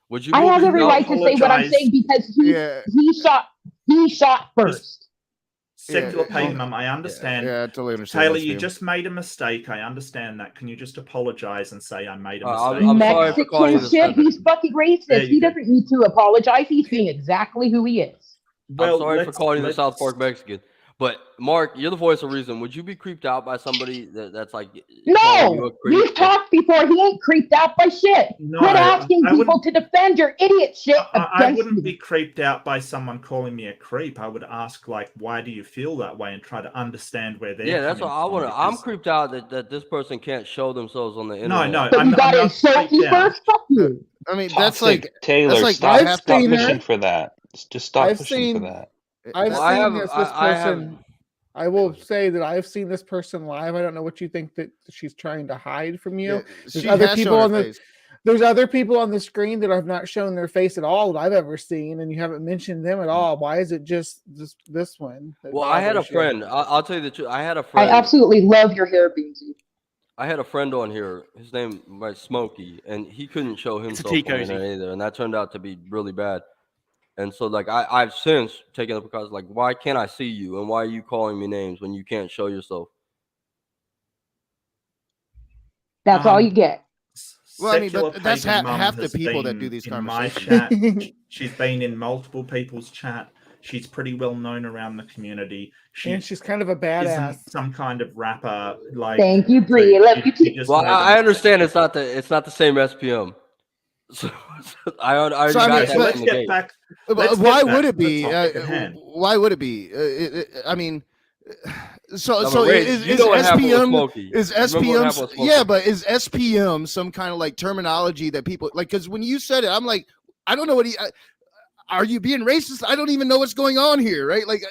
Would you? I be have every creeped out- right to say what I'm apologize. saying because Yeah. he shot first. secular Yeah, pagan mum, I understand. Yeah, I totally understand. Taylor, that, you Steve. just made a mistake. I understand that. Can you just apologize and say I made a I'm mistake? sorry for calling you Mexican this shit. senator. He's fucking There racist. you He go. doesn't need to apologize. He's being exactly who he is. I'm sorry for let's- calling you the let's- South Park Mexican. But Mark, you're the voice of reason. Would you be creeped out by somebody that's like calling you No, a creep? you've talked before. He ain't creeped out by shit. No, Quit asking I people to defend your idiot shit I against wouldn't me. be creeped out by someone calling me a creep. I would ask, like, why do you feel that way, and try to understand where they're. Yeah, that's what coming I want to. from, I'm because- creeped out that this person can't show themselves on the No, internet. no, But I'm, you got I'm to not insult creeped me out. first. Fuck you. I mean, that's Toxic. like Taylor. that's like stop, I've stop seen pushing her. for that. Just stop I've pushing seen- for that. I've Well, I seen have- this I have- person. I will say that I've seen this person live. I don't know what you think that she's trying to hide from you. yeah, There's she other has people shown on her the- face. There's other people on the screen that have not shown their face at all that I've ever seen, and you haven't mentioned them at all. Why is it just this one? that Well, I had a bothers you? friend. I'll tell you the truth. I had a I friend. absolutely love your hair, Beansy. I had a friend on here. His name was Smokey, and he couldn't show a himself tea on the cozy. internet either, and that turned out to be really bad. And so, like, I've since taken up because, like, why can't I see you, and why are you calling me names when you can't show yourself? That's all you get. Well, I mean, Secular but that's pagan mum half the has people that been do these in my conversations. chat. She's been in multiple people's chat. She's pretty well known around the community. She And she's kind of a badass. isn't some kind of rapper. Like, Thank you, Bree. I love you too. just Well, made a I understand mistake. it's not the same SPM. So I already So, I got mean, that So but- let's from the get gate. back. But Let's why get would back it to the be? topic at hand. Why would it be? I mean, so No, so but wait, is you know what happened with SPM Smokey. is Remember what SPM happened with Smokey? yeah, but is SPM some kind of like terminology that people like? Because when you said it, I'm like, I don't know what are you being racist? I don't even know what's going on here, right? Like,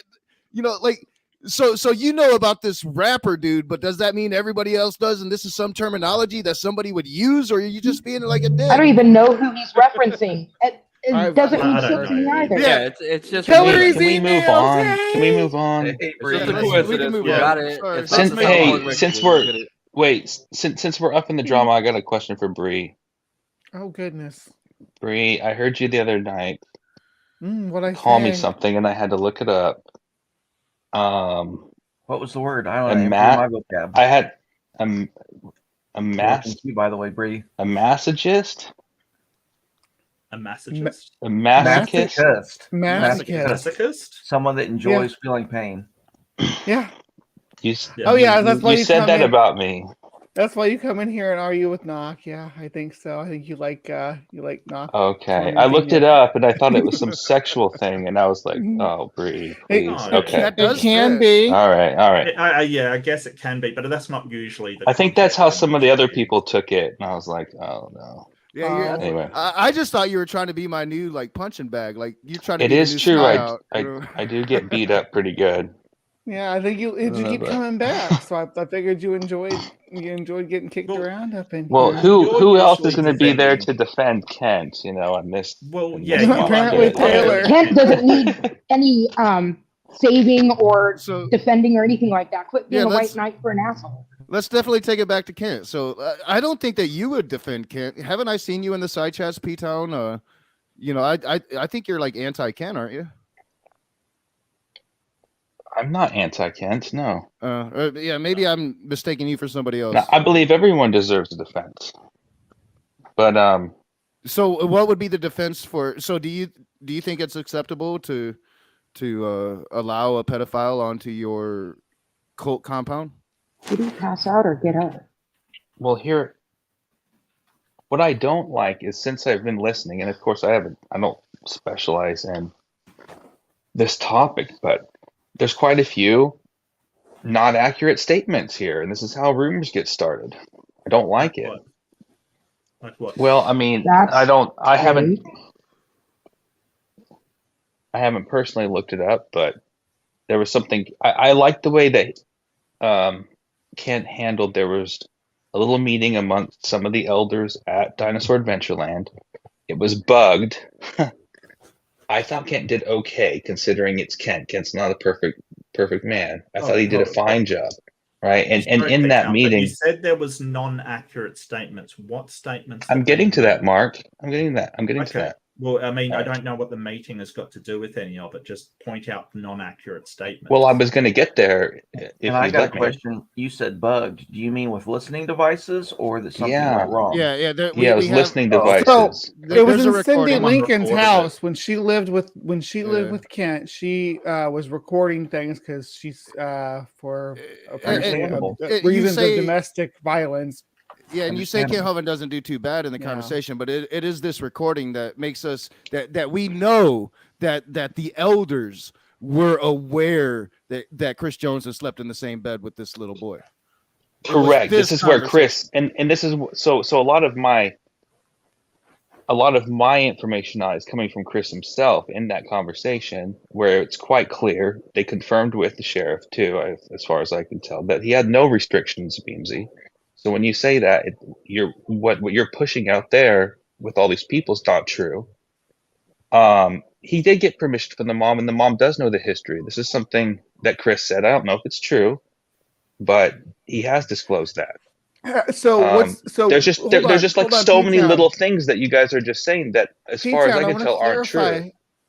like. So you know about this rapper dude, but does that mean everybody else does? And this is some terminology that somebody would use, or are you just being like a dick? I don't even know who he's referencing. It doesn't I mean don't shit to me know. either. Yeah, it's just Hillary- Can we move on? Can we move on? It's just a We can coincidence. move We on. got it. Sorry. It's not Since the South Park hey, Mexican, since we we're get it. wait, since we're up in the drama, I got a question for Bree. Oh goodness. Bree, I heard you the other night What I call me say? something, and I had to look it up. What was the word? I A don't know. ma- My vocab. I had a Welcome mass to you, by the way, Bree. a massagist. A masochist? A masochist? Masochist. Masochist? Someone that enjoys feeling pain. Yeah. Oh, yeah, that's why you you said come that in. about me. That's why you come in here and argue with Knock. Yeah, I think so. I think you like Knock. Okay, I looked it up and I thought it was some sexual thing, and I was like, "Oh, Bree, please." No, Okay, That does It can fit. be. all right. Yeah, I guess it can be, but that's not usually the I think that's how context in some of which the other it is. people took it, and I was like, "Oh no." Yeah, you're, Anyway, I just thought you were trying to be my new like punching bag. Like you're trying to it be the is new true. Sky Out, I do get beat up pretty good. Yeah, I think you keep but- coming back. So I figured you enjoyed getting kicked around up in Well, here. who else usually is going to be there defending- to defend Kent? You know, on this. Well, in yeah, this you topic. Apparently are Taylor. Kent doesn't need any saving or So defending or anything like that. Quit being Yeah, a white let's- knight for an asshole. let's definitely take it back to Kent. So I don't think that you would defend Kent. Haven't I seen you in the side chats, P Town? You know, I think you're like anti-Kent, aren't you? I'm not anti-Kent. No. Yeah, maybe I'm mistaking you for somebody else. No, I believe everyone deserves a defense. But So what would be the defense for? So do you think it's acceptable to allow a pedophile onto your cult compound? Did he pass out or get up? well, here, what I don't like is since I've been listening, and of course I don't specialize in this topic, but there's quite a few not accurate statements here, and this is how rumors get started. I don't like it. Like what? Well, I mean, That's I haven't personally looked it up, but there was something I liked the way that Kent handled. There was a little meeting amongst some of the elders at Dinosaur Adventureland. It was bugged. I thought Kent did okay considering it's Kent. Kent's not a perfect man. I thought he did a fine job, right? And Sorry, in that Peter, but meeting, you said there was non-accurate statements. What statements? I'm did getting they to that, make? Mark. I'm getting to Okay. that. Well, I mean, I Alright. don't know what the meeting has got to do with any of it. Just point out non-accurate statements. Well, I was going to get there if And I you'd got a let me. question. You said bugged. Do you mean with listening devices or that something Yeah. went wrong? Yeah. Yeah, it we was have- listening Oh, okay. devices. It was there's a in Cindy recording. Lincoln's recorded it. house when she lived with Yeah. Kent. She was recording things because she's for apparently Understandable. You reasons say- of domestic violence. Yeah, and you say Kent Understandable. Hovind doesn't do too bad in the Yeah. conversation, but it is this recording that makes us that we know that the elders were aware that Chris Jones has slept in the same bed with this little boy. It was Correct. This is where conversation. Chris and this is so a lot of my information now is coming from Chris himself in that conversation where it's quite clear. They confirmed with the sheriff too, as far as I can tell, that he had no restrictions, Beamsy. So when you say that, what you're pushing out there with all these people is not true. He did get permission from the mom, and the mom does know the history. This is something that Chris said. I don't know if it's true, but he has disclosed that. So There's just hold there's on, just like hold on, so many P-Town. little things that you guys are just saying that, as far as I can wanna tell, aren't true. clarify.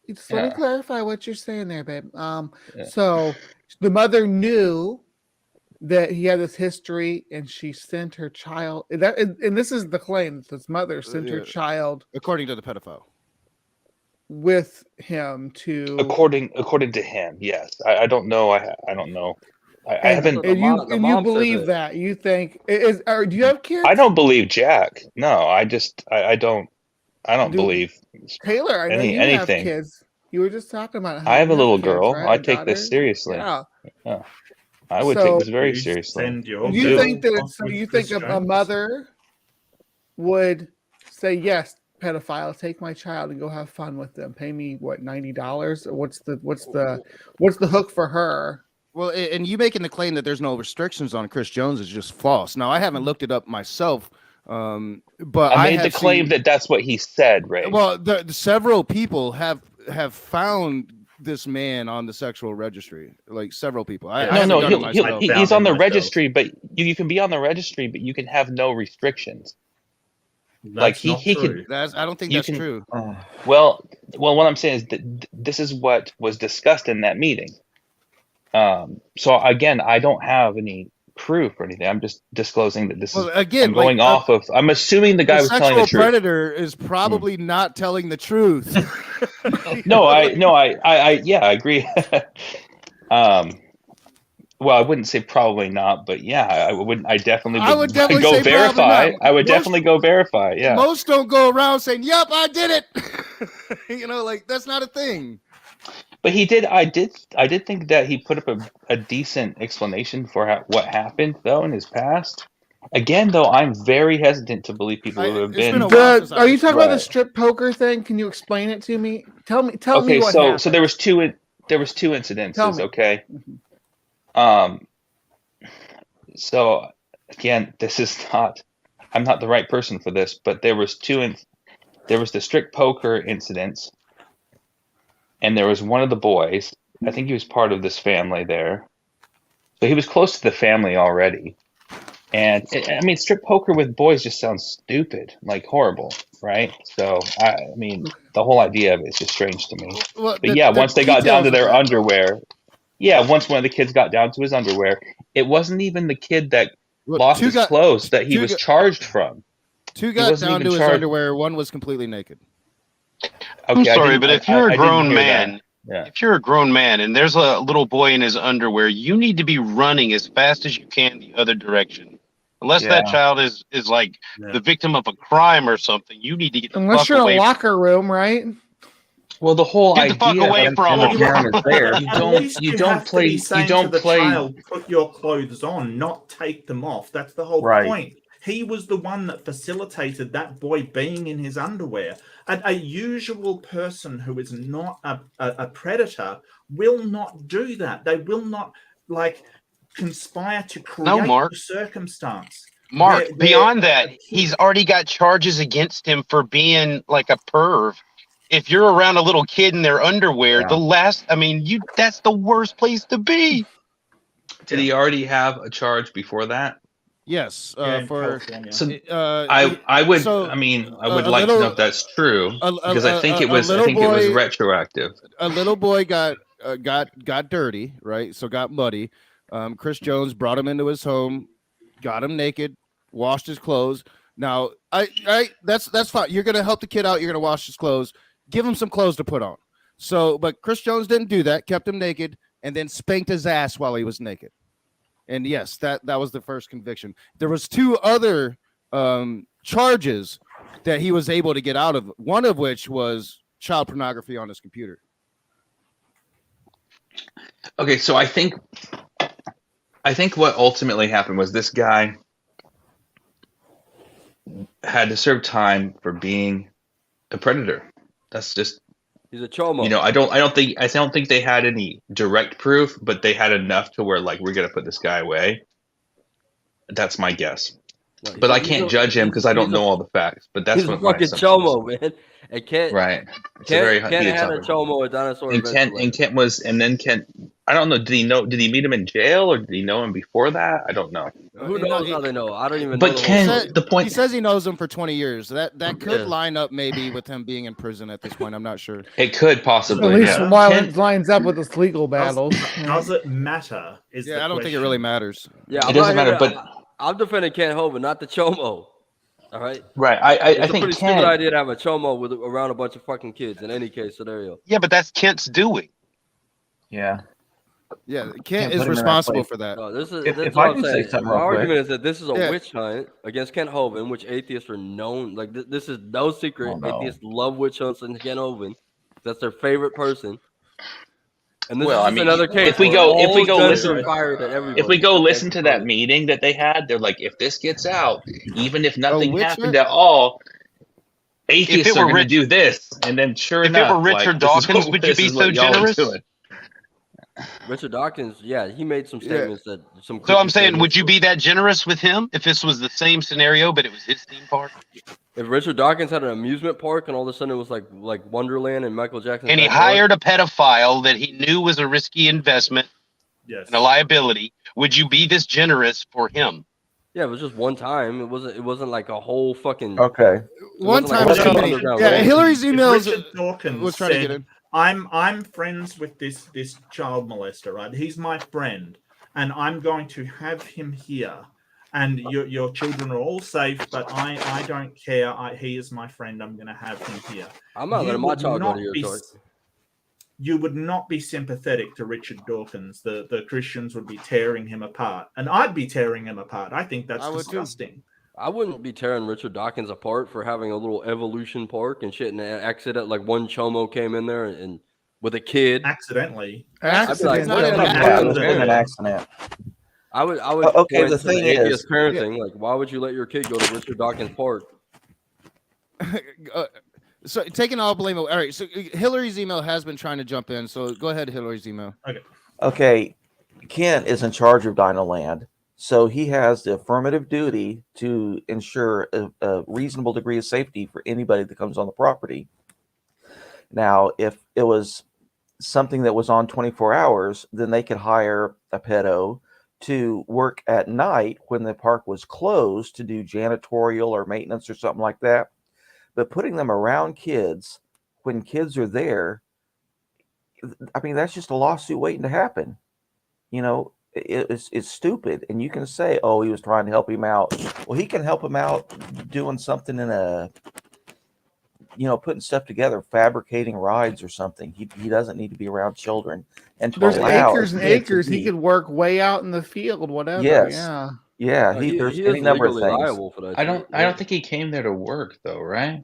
Just let me Yeah. clarify what you're saying there, babe. Yeah. So the mother knew that he had this history, and she sent her child. And this is the claim that this mother sent her Yeah. child According to the pedophile. with him to. According to him, yes. I don't know. I don't know. I And, haven't. and you the and mom you said believe that. that you think is. Or do you have kids? I don't believe Jack. No, I don't Do- believe. Taylor, I know you have anything. kids. You were just talking about. How I have you a little kids, girl. right? I A take this daughter? seriously. Yeah. I would So- take this very You seriously. send your Do you girl think that off so with you Chris think a Jones? mother would say, yes, pedophile, take my child and go have fun with them, pay me what, $90? Or what's the hook for her? Well, and you making the claim that there's no restrictions on Chris Jones is just false. Now, I haven't looked it up myself, but I made the have claim seen- that that's what he said, Ray. Well, several people have found this man on the sexual registry, like several people. I haven't no, done it myself. he's on the myself. registry, but you can be on the registry, but you can have no restrictions. Like, That's he- not he could- true. I don't think You that's can- true. Well, what I'm saying is that this is what was discussed in that meeting. So again, I don't have any proof or anything. I'm just disclosing that this Well, is. again, I'm going off of. I'm assuming the guy the was telling sexual the truth. predator is probably not telling the truth. Yeah, I agree. Well, I wouldn't say probably not, but yeah, I would definitely would definitely go say probably verify. not. I would Most- definitely go verify. Yeah. Most don't go around saying, "Yep, I did it." Like that's not a thing. But he did. I did think that he put up a decent explanation for what happened though in his past. Again, though, I'm very hesitant to believe people who have it's been been. a while since Are you talking about the Right. strip poker thing? Can you explain it to me? Tell me Okay, what so happened. so there was two incidences. Tell me. Okay. So again, this is not. I'm not the right person for this, but there was there was the strict poker incidents, and there was one of the boys. I think he was part of this family there, so he was close to the family already. And I mean, strip poker with boys just sounds stupid, like horrible, right? So I mean, the whole idea of it is just strange to me. Well, But yeah, once they got down to their underwear, once one of the kids got down to his underwear, it wasn't even the kid that lost his clothes that he was charged from. Two He got wasn't down even to his charged- underwear. One was completely naked. I'm Okay, I sorry, didn't- but if I- you're I a didn't grown hear that. man, Yeah. if you're a grown man and there's a little boy in his underwear, you need to be running as fast as you can the other direction. Unless that Yeah. child is like the victim of a crime or something, you need to get the Unless fuck you're in away. a locker room, right? Well, the whole Get the fuck idea away of from putting him. down is there. You At don't. least You have don't to play. be You saying don't to the play. child, put your clothes on, not take them off. That's the whole Right. point. He was the one that facilitated that boy being in his underwear. A usual person who is not a predator will not do that. They will not conspire to create Mark. the circumstance. Mark, Where- beyond where- that, he's already got charges against him for being like a perv. If you're around a little kid in their underwear, Yeah. that's the worst place to be. Did he already have a charge before that? Yes, Yeah, in for California. So he- I would. so, I mean, I a would like to little- know if that's true because I think it a was. I little think it was boy- retroactive. a little boy got dirty, right? So got muddy. Chris Jones brought him into his home, got him naked, washed his clothes. Now, that's fine. You're gonna help the kid out. You're gonna wash his clothes. Give him some clothes to put on. So, but Chris Jones didn't do that. Kept him naked and then spanked his ass while he was naked. And yes, that was the first conviction. There was two other charges that he was able to get out of. One of which was child pornography on his computer. Okay, so I think what ultimately happened was this guy had to serve time for being a predator. That's just, He's a chomo. I don't think they had any direct proof, but they had enough to where we're gonna put this guy away. That's my guess. No, But I he's can't a- judge him because I don't he's know a- all the facts. But that's He's a what my fucking assumption is. chomo, man. And Kent, Right. It's a very Kent heated had a topic. chomo at Dinosaur And Adventure Land. Kent was, and then Kent. I don't know. Did he meet him in jail or did he know him before that? I don't know. Who knows how they know? I don't even But know. the Ken- whole Said- the point- he says he knows him for 20 years. That could Yeah. line up maybe with him being in prison at this point. I'm not sure. It could At possibly. least Yeah. while Ken- it lines up with his legal battles. Does it matter? Is Yeah, the I don't think it question. really matters. Yeah, It I'm doesn't not here matter, to- but- I'm defending Kent Hovind, not the chomo. All right. Right. It's I a think pretty stupid Ken. idea to have a chomo with around a bunch of fucking kids in any case scenario. Yeah, but that's Kent's doing. Yeah. Yeah, Can't Kent put is him in that responsible place. for that. No, this is If that's I what I'm can say saying. something My real quick. argument is that this is a Yeah. witch hunt against Kent Hovind, which atheists are known. Like this is no secret. Oh, no. Atheists love witch hunts and Kent Hovind. That's their favorite person. And this Well, is I just mean, another case. if we where go all guns listen- are fired at everybody. If we go listen That's to that funny. meeting that they had, they're like, if this gets out, even if nothing witch happened hunt? at all, atheists were are going to Rich- do this. And then sure if it enough, were Richard this is Dawkins, what- would you this be is what so y'all are generous? doing. Richard Dawkins, yeah, he made some statements that some. So I'm creepy saying, statements. would you be that generous with him if this was the same scenario, but it was his theme park? If Richard Dawkins had an amusement park and all of a sudden it was like Wonderland and Michael Jackson, And he hired a pedophile that he knew was a risky investment Yes. and a liability, would you be this generous for him? Yeah, it was just one time. It wasn't like a whole fucking. Okay. One wasn't like time a was too fucking many. underground Yeah, raid. Hillary's If emails Richard Dawkins was trying to get said, in. I'm friends with this child molester, right? He's my friend, and I'm going to have him here, and your children are all safe, but I don't care. He is my friend. I'm going to have him here. I'm not letting my child go to your church. You would not be sympathetic to Richard Dawkins. The Christians would be tearing him apart, and I'd be tearing him apart. I think that's disgusting. I wouldn't be tearing Richard Dawkins apart for having a little evolution park and shit, and an accident like one chomo came in there and with a kid accidentally. Accident. An accident. I would. Okay, point the to thing atheist is- parenting. Like, why would you let your kid go to Richard Dawkins Park? So taking all blame. All right. So Hillary's email has been trying to jump in. So go ahead, Hillary's email. Okay, Kent is in charge of Dinoland, so he has the affirmative duty to ensure a reasonable degree of safety for anybody that comes on the property. Now, if it was something that was on 24 hours, then they could hire a pedo to work at night when the park was closed to do janitorial or maintenance or something like that. But putting them around kids when kids are there, I mean, that's just a lawsuit waiting to happen. You know, it's stupid. And you can say, oh, he was trying to help him out. Well, he can help him out doing something in a, you know, putting stuff together, fabricating rides or something. He doesn't need to be around children. And to There's allow acres and a kid to acres. He be- could work way out in the field, whatever. Yes. Yeah. Yeah, No, there's he any is number of legally things. liable for that. I shit. don't think he came there to work though, right?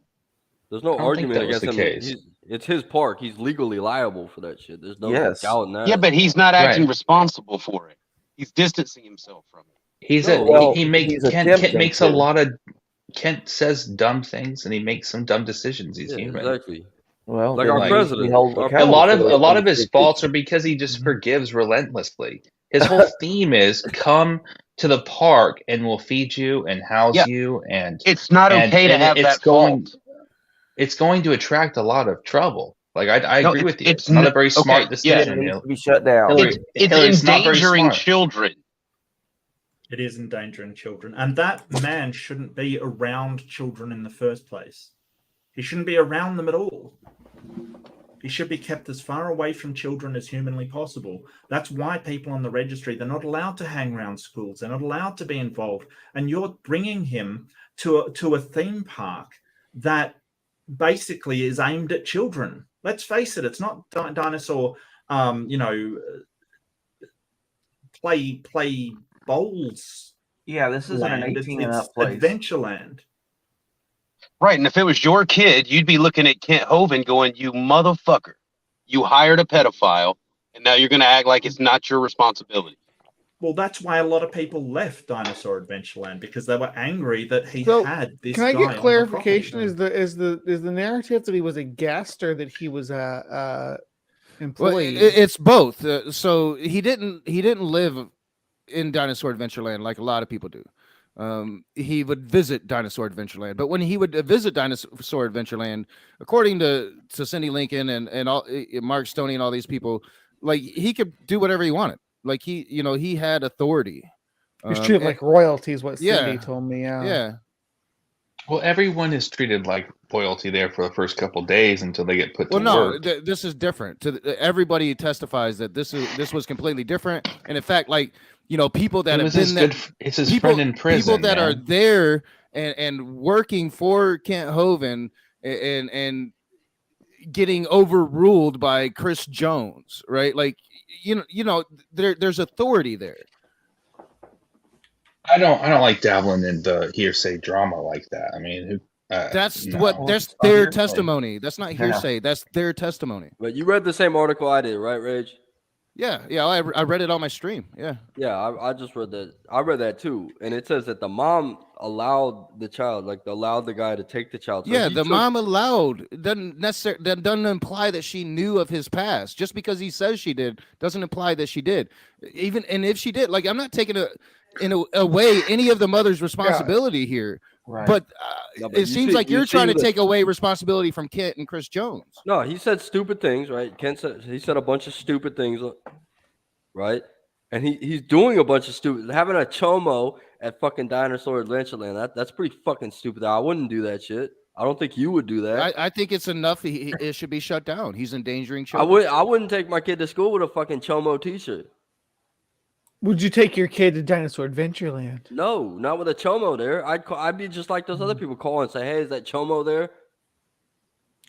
There's no I don't think argument that was against the him. case. It's his park. He's legally liable for that shit. There's no Yes. doubt in that. Yeah, but he's not acting Right. responsible for it. He's distancing himself from it. He's No, a well, he makes he's Kent attempting makes a to. lot of Kent says dumb things and he makes some dumb decisions. He's Yeah, human. exactly. Well, Like then our he- he president. held Our- A accountable lot for of those a lot of things. his faults are because he just forgives relentlessly. His whole theme is come to the park and we'll feed you and house Yeah. you and It's not okay to have it's that going fault. it's going to attract a lot of trouble. Like I No, agree it's- with you. it's It's not a n- very smart okay, It yeah. decision. needs Hil- to be shut down. Hillary, It's Hillary, it's not very endangering smart. children. It is endangering children, and that man shouldn't be around children in the first place. He shouldn't be around them at all. He should be kept as far away from children as humanly possible. That's why people on the registry, they're not allowed to hang around schools. They're not allowed to be involved. And you're bringing him to a theme park that basically is aimed at children. Let's face it, it's not dinosaur, play bowls. Yeah, this isn't an Land. 18 and It's up place. Adventureland. Right, and if it was your kid, you'd be looking at Kent Hovind going, you motherfucker. You hired a pedophile, and now you're going to act like it's not your responsibility. Well, that's why a lot of people left Dinosaur Adventureland, because they were angry that he So, had this. Can I guy get on the clarification? property. Is the narrative that he was a guest or that he was a Well, employee? it's both. So he didn't live in Dinosaur Adventureland like a lot of people do. He would visit Dinosaur Adventureland, but when he would visit Dinosaur Adventureland, according to Cindy Lincoln and all Mark Stoney and all these people, like he could do whatever he wanted. Like he had authority. He's treated like royalty, is what Cindy yeah. told me. Yeah. Yeah. Well, everyone is treated like royalty there for the first couple days until they get put Well, to no, work. this is different. Everybody testifies that this was completely different, and in fact, like people that It have was his been there, good. It's his friend in prison. people that are man. there and working for Kent Hovind and getting overruled by Chris Jones, right? Like there's authority there. I don't like dabbling in the hearsay drama like that. I mean, who? That's no. what that's It's not their hearsay. testimony. That's not hearsay. That's their testimony. But you read the same article I did, right, Rage? Yeah, I read it on my stream. Yeah. Yeah, I just read that. I read that too, and it says that the mom allowed the child, allowed the guy to take the child. So Yeah, he the took- mom allowed that doesn't imply that she knew of his past. Just because he says she did doesn't imply that she did. Even and if she did, like I'm not taking away any of the mother's responsibility here, Right. but No, but it you seems see- like you you're trying see to the- take away responsibility from Kent and Chris Jones. No, he said stupid things, right? Ken said he said a bunch of stupid things, right? And he's doing a bunch of stupid, having a chomo at fucking Dinosaur Adventureland. That's pretty fucking stupid. I wouldn't do that shit. I don't think you would do that. I think it's enough. It should be shut down. He's endangering children. I wouldn't take my kid to school with a fucking chomo t-shirt. Would you take your kid to Dinosaur Adventureland? No, not with a chomo there. I'd be just like those other people call and say, "Hey, is that chomo there?"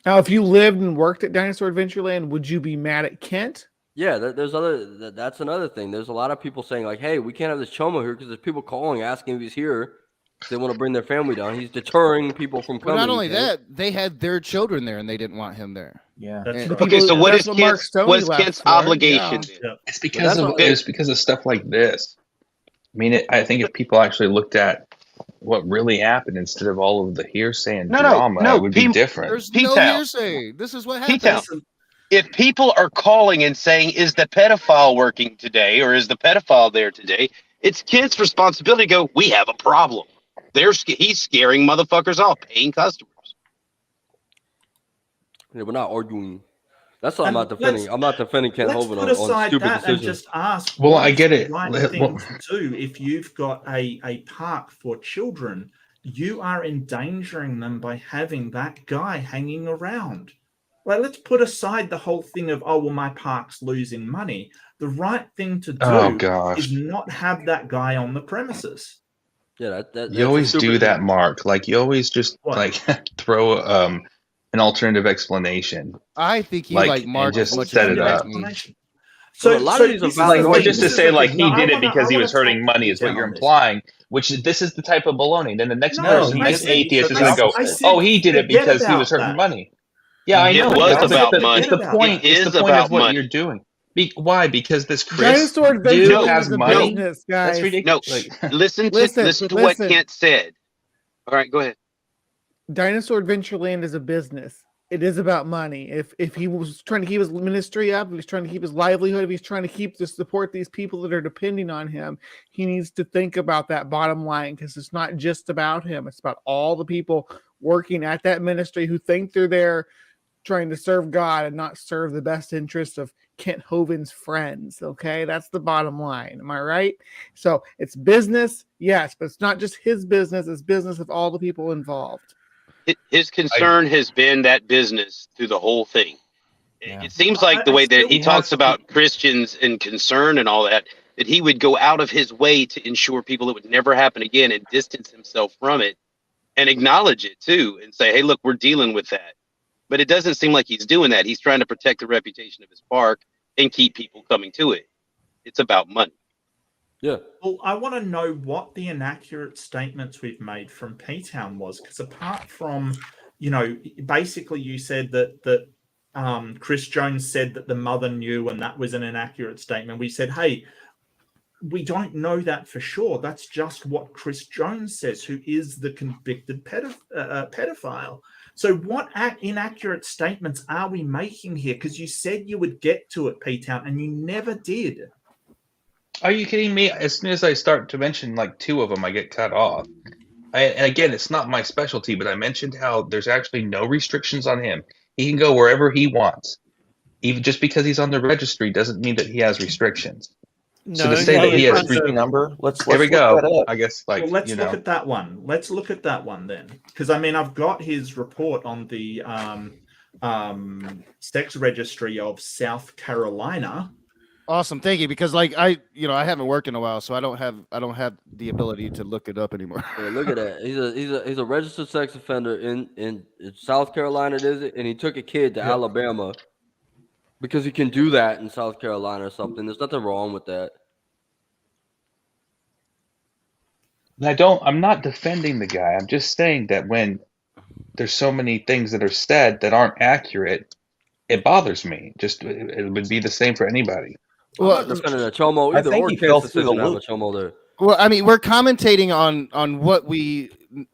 Now, if you lived and worked at Dinosaur Adventureland, would you be mad at Kent? Yeah, that's another thing. There's a lot of people saying like, "Hey, we can't have this chomo here because there's people calling asking if he's here. They want to bring their family down. He's deterring people from But coming." not only okay? that, they had their children there and they didn't want him there. Yeah. That's And- The Okay, people- so what that's is Mark Kent's, Stoney what's left Kent's for, obligation yeah. then? It's because that's of what- it's because of stuff like this. I mean, I think if people actually looked at what really happened instead of all of the hearsay and No, drama, no, it would be people- different. There's P-Town. no hearsay. This is what happened. P-Town. If people are calling and saying, "Is the pedophile working today?" or "Is the pedophile there today?" it's Kent's responsibility to go, "We have a problem. He's scaring motherfuckers off, paying customers." Yeah, we're not arguing. That's what I'm And not defending. I'm not defending Kent Let's Hovind put on aside stupid that and decisions. just ask. Well, what I is get the it. Right Let- thing well- to do if you've got a park for children, you are endangering them by having that guy hanging around. Like, let's put aside the whole thing of, oh well, my park's losing money. The right thing to do Oh gosh. is not have that guy on the premises. Yeah, that's You a always stupid do thing. that, Mark. Like you always just What? like throw an alternative explanation. I think you Like, like and Mark just as much set as it you up. like me. So a lot of these are this is valid the arguments. Or thing, just to this is say the like thing. he No, did I it because he wanna was hurting take money is what detail you're on this. implying, which this is the type of baloney. Then the next No, person, I next said- atheist is I going to go, said- "Oh, he did it forget because he was about hurting that. money." Yeah, I It know. was That's about the, money. It's the Forget point. It It's is the point about of what money. you're doing. Why? Because this Chris Dinosaur dude Adventureland has is a money. business, That's guys. ridiculous. No, Like, listen to Listen, what listen. Kent said. All right, go ahead. Dinosaur Adventureland is a business. It is about money. If he was trying to keep his ministry up, if he's trying to keep his livelihood, if he's trying to support these people that are depending on him, he needs to think about that bottom line, because it's not just about him. It's about all the people working at that ministry who think they're there trying to serve God and not serve the best interest of Kent Hovind's friends. Okay, that's the bottom line. Am I right? So it's business, yes, but it's not just his business. It's business of all the people involved. His concern has been that business through the whole thing. Yeah. It seems like the way that he still talks have- about Christians and concern and all that, that he would go out of his way to ensure people it would never happen again and distance himself from it and acknowledge it too and say, "Hey, look, we're dealing with that." But it doesn't seem like he's doing that. He's trying to protect the reputation of his park and keep people coming to it. It's about money. Yeah. Well, I want to know what the inaccurate statements we've made from P-Town was, because apart from, basically you said that Chris Jones said that the mother knew, and that was an inaccurate statement. We said, hey, we don't know that for sure. That's just what Chris Jones says, who is the convicted pedophile. So what inaccurate statements are we making here? Because you said you would get to it, P-Town, and you never did. are you kidding me? As soon as I start to mention like two of them, I get cut off. And again, it's not my specialty, but I mentioned how there's actually no restrictions on him. He can go wherever he wants. Even just because he's on the registry doesn't mean that he has restrictions. So to say Yeah, that he the has registry number. Let's There we look that go. up. I guess like Well, let's you look know. at that one. Let's look at that one then, because I mean, I've got his report on the sex registry of South Carolina. Awesome, thank you. Because like I haven't worked in a while, so I don't have the ability to look it up anymore. Yeah, look at that. He's a registered sex offender in South Carolina, is it? And he took a kid to Alabama because he can do that in South Carolina or something. There's nothing wrong with that. And I'm not defending the guy. I'm just saying that when there's so many things that are said that aren't accurate, it bothers me. Just it would be the same for anybody. I'm Well, not defending a chomo I either, think or he Kent's fell through the decision to have a loop. chomo there. Well, I mean, we're commentating on what we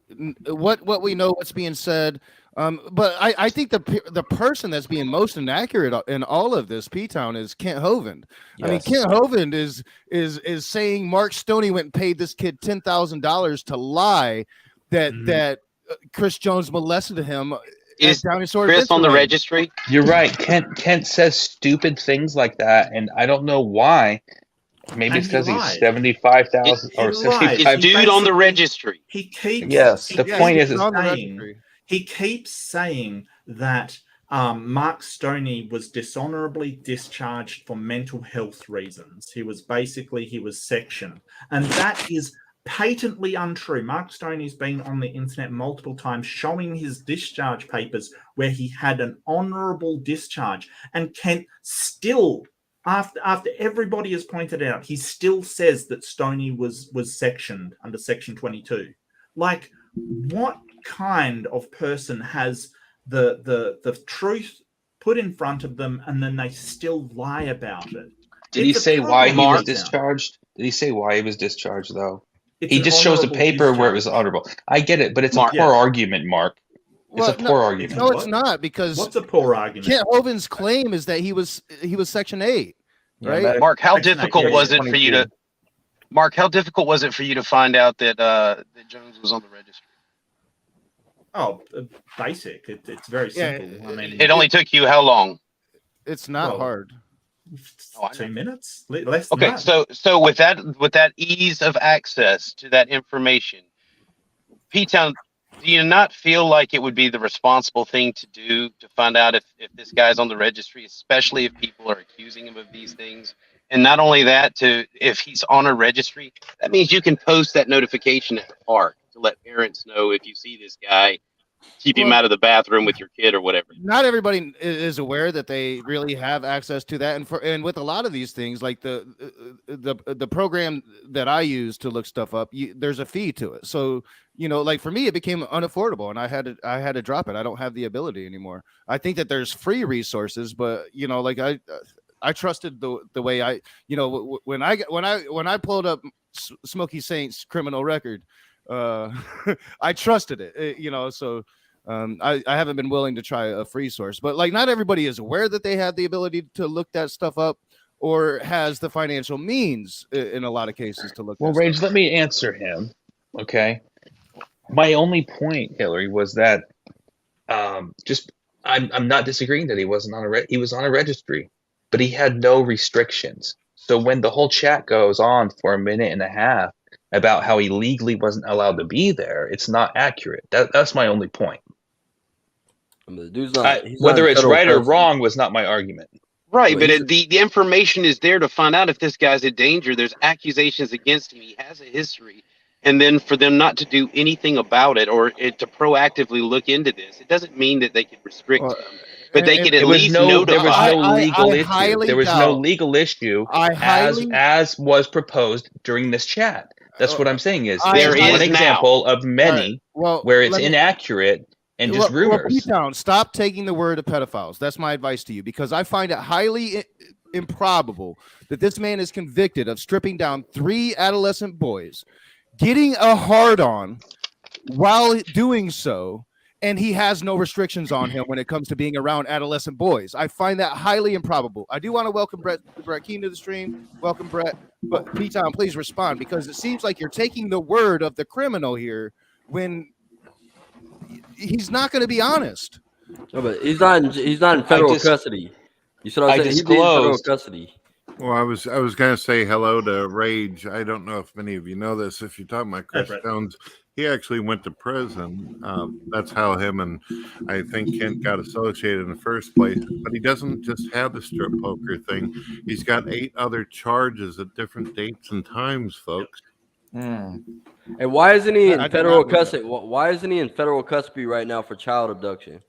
know, what's being said. But I think the person that's being most inaccurate in all of this, P-Town, is Kent Hovind. I mean, Yes. Kent Hovind is saying Mark Stoney went and paid this kid $10,000 to lie that Chris Jones molested him. Is at Dinosaur Chris on the Adventureland. registry? You're right. Kent says stupid things like that, and I don't know why. Maybe And it's he because he's lied. 75,000 or He lied. 75. Is dude on the registry? He keeps Yes. he The keeps point is He's on the saying- registry. he keeps saying that Mark Stoney was dishonorably discharged for mental health reasons. He was sectioned, and that is patently untrue. Mark Stoney's been on the internet multiple times showing his discharge papers where he had an honorable discharge, and Kent still, after everybody has pointed out, he still says that Stoney was sectioned under Section 22. Like, what kind of person has the truth put in front of them and then they still lie about it? Did he say why he was discharged? Did he say why he was discharged, though? He just shows the paper where it was honorable. I get it, but it's a poor argument, Mark. It's a poor argument. No, it's not, because what's a poor argument? Kent Hovind's claim is that he was Section 8, right? Mark, how difficult was it for you to? Mark, how difficult was it for you to find out that that Jones was on the registry? Oh, basic. It's very simple. I mean, it only took you how long? It's not hard. 2 minutes, less than okay, that. so with that ease of access to that information, P-Town, do you not feel like it would be the responsible thing to do to find out if this guy's on the registry, especially if people are accusing him of these things? And not only that, if he's on a registry, that means you can post that notification at the park to let parents know if you see this guy, keep him out of the bathroom with your kid or whatever. Not everybody is aware that they really have access to that, and with a lot of these things, like the program that I use to look stuff up, there's a fee to it. So like for me, it became unaffordable, and I had to drop it. I don't have the ability anymore. I think that there's free resources, but like I trusted the way I when I pulled up Smokey Saint's criminal record, I trusted it, so I haven't been willing to try a free source, but like not everybody is aware that they have the ability to look that stuff up or has the financial means in a lot of cases to look. Well, Rage, let me answer him. Okay. My only point, Hillary, was that I'm not disagreeing that he wasn't he was on a registry, but he had no restrictions. So when the whole chat goes on for a minute and a half about how he legally wasn't allowed to be there, it's not accurate. That's my only point. I mean, the dude's not, whether it's right or wrong was not my argument. Right, but the information is there to find out if this guy's a danger. There's accusations against him. He has a history. And then for them not to do anything about it or to proactively look into this, it doesn't mean that they could restrict him. But they could at least notify. There was no legal issue as was proposed during this chat. That's what I'm saying is there is one example of many where it's inaccurate and just rumors. Stop taking the word of pedophiles. That's my advice to you, because I find it highly improbable that this man is convicted of stripping down 3 adolescent boys, getting a hard-on while doing so, and he has no restrictions on him when it comes to being around adolescent boys. I find that highly improbable. I do want to welcome Brett Keane to the stream. Welcome, Brett. But P-Town, please respond, because it seems like you're taking the word of the criminal here when he's not going to be honest. No, but he's not in federal custody. You said he's in federal custody. Well, I was going to say hello to Rage. I don't know if many of you know this. If you're talking about Chris Jones, he actually went to prison. That's how him and I think Kent got associated in the first place. But he doesn't just have the strip poker thing. He's got 8 other charges at different dates and times, folks. And why isn't he in federal custody? Why isn't he in federal custody right now for child abduction?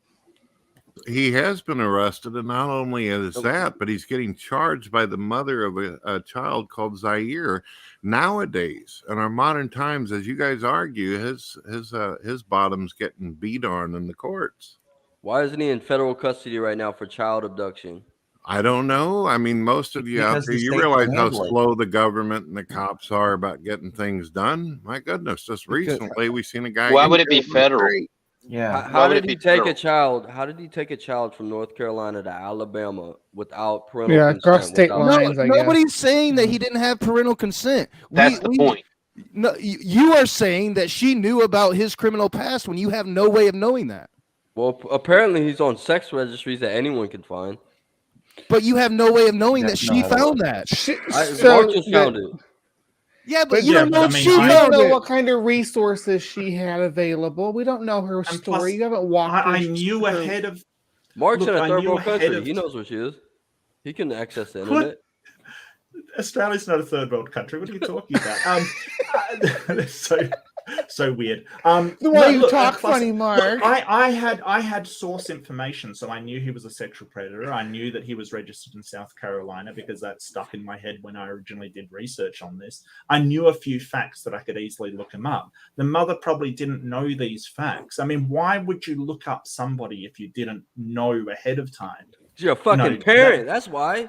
He has been arrested, and not only is that, but he's getting charged by the mother of a child called Zaire. Nowadays, in our modern times, as you guys argue, his bottom's getting beat on in the courts. Why isn't he in federal custody right now for child abduction? I don't know. I mean, most of you out there, you realize how slow the government and the cops are about getting things done. My goodness, just recently we seen a guy. Why would it be federal? Yeah. How did he take a child? How did he take a child from North Carolina to Alabama without parental consent? Across state lines. Nobody's saying that he didn't have parental consent. That's the point. No, you are saying that she knew about his criminal past when you have no way of knowing that. Well, apparently he's on sex registries that anyone can find. But you have no way of knowing that she found that. Mark just found it. Yeah, but you don't know if she we found don't know it. what kind of resources she had available. We don't know her story. You haven't walked. I knew ahead of Mark's Look, in a I third knew world ahead country. of He knows where she is. He can access the What? internet. Australia's not a third world country. What are you talking about? So weird. The way you talk funny, Mark. I had source information, so I knew he was a sexual predator. I knew that he was registered in South Carolina because that stuck in my head when I originally did research on this. I knew a few facts that I could easily look him up. The mother probably didn't know these facts. I mean, why would you look up somebody if you didn't know ahead of time? You're a fucking parent. That's why.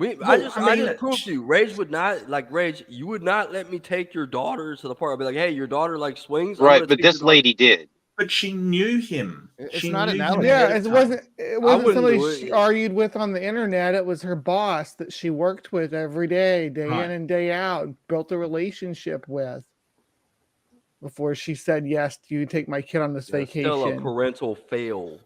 I just proved to you. Rage would not Rage. You would not let me take your daughter to the park. I'd be like, hey, your daughter likes swings. Right, but this lady did. But she knew him. It's not an allergy. Yeah, it wasn't somebody do it. she argued with on the internet. It was her boss that she worked with every day, day in and day out, built a relationship with before she said yes to you take my kid on this vacation. Still a parental fail.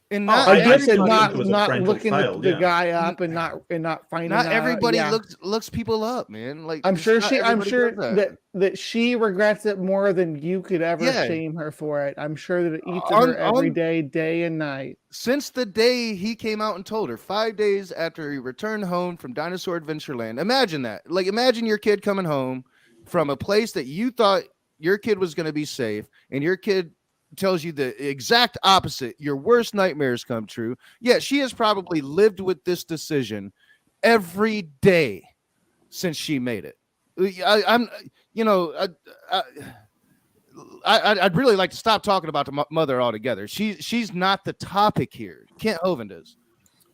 And not I said everybody- not looking the guy up and not finding not out. everybody Yeah. looks people up, man. Like I'm sure not I'm everybody sure does that she regrets it more than you could ever Yeah. shame her for it. I'm sure that it eats at her every day, day and night. Since the day he came out and told her, 5 days after he returned home from Dinosaur Adventureland. Imagine that. Like, imagine your kid coming home from a place that you thought your kid was going to be safe, and your kid tells you the exact opposite. Your worst nightmares come true. Yeah, she has probably lived with this decision every day since she made it. I'd really like to stop talking about the mother altogether. She's not the topic here. Kent Hovind is.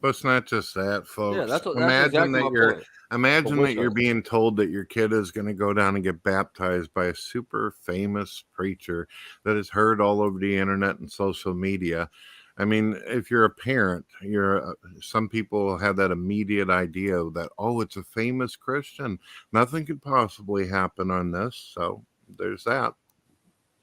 But it's not just that, folks. Yeah, that's imagine exactly that my you're point. imagine But that you're being told that your kid is going to go down and get baptized by a super famous preacher that is heard all over the internet and social media. I mean, if you're a parent, some people have that immediate idea that, oh, it's a famous Christian. Nothing could possibly happen on this. So there's that.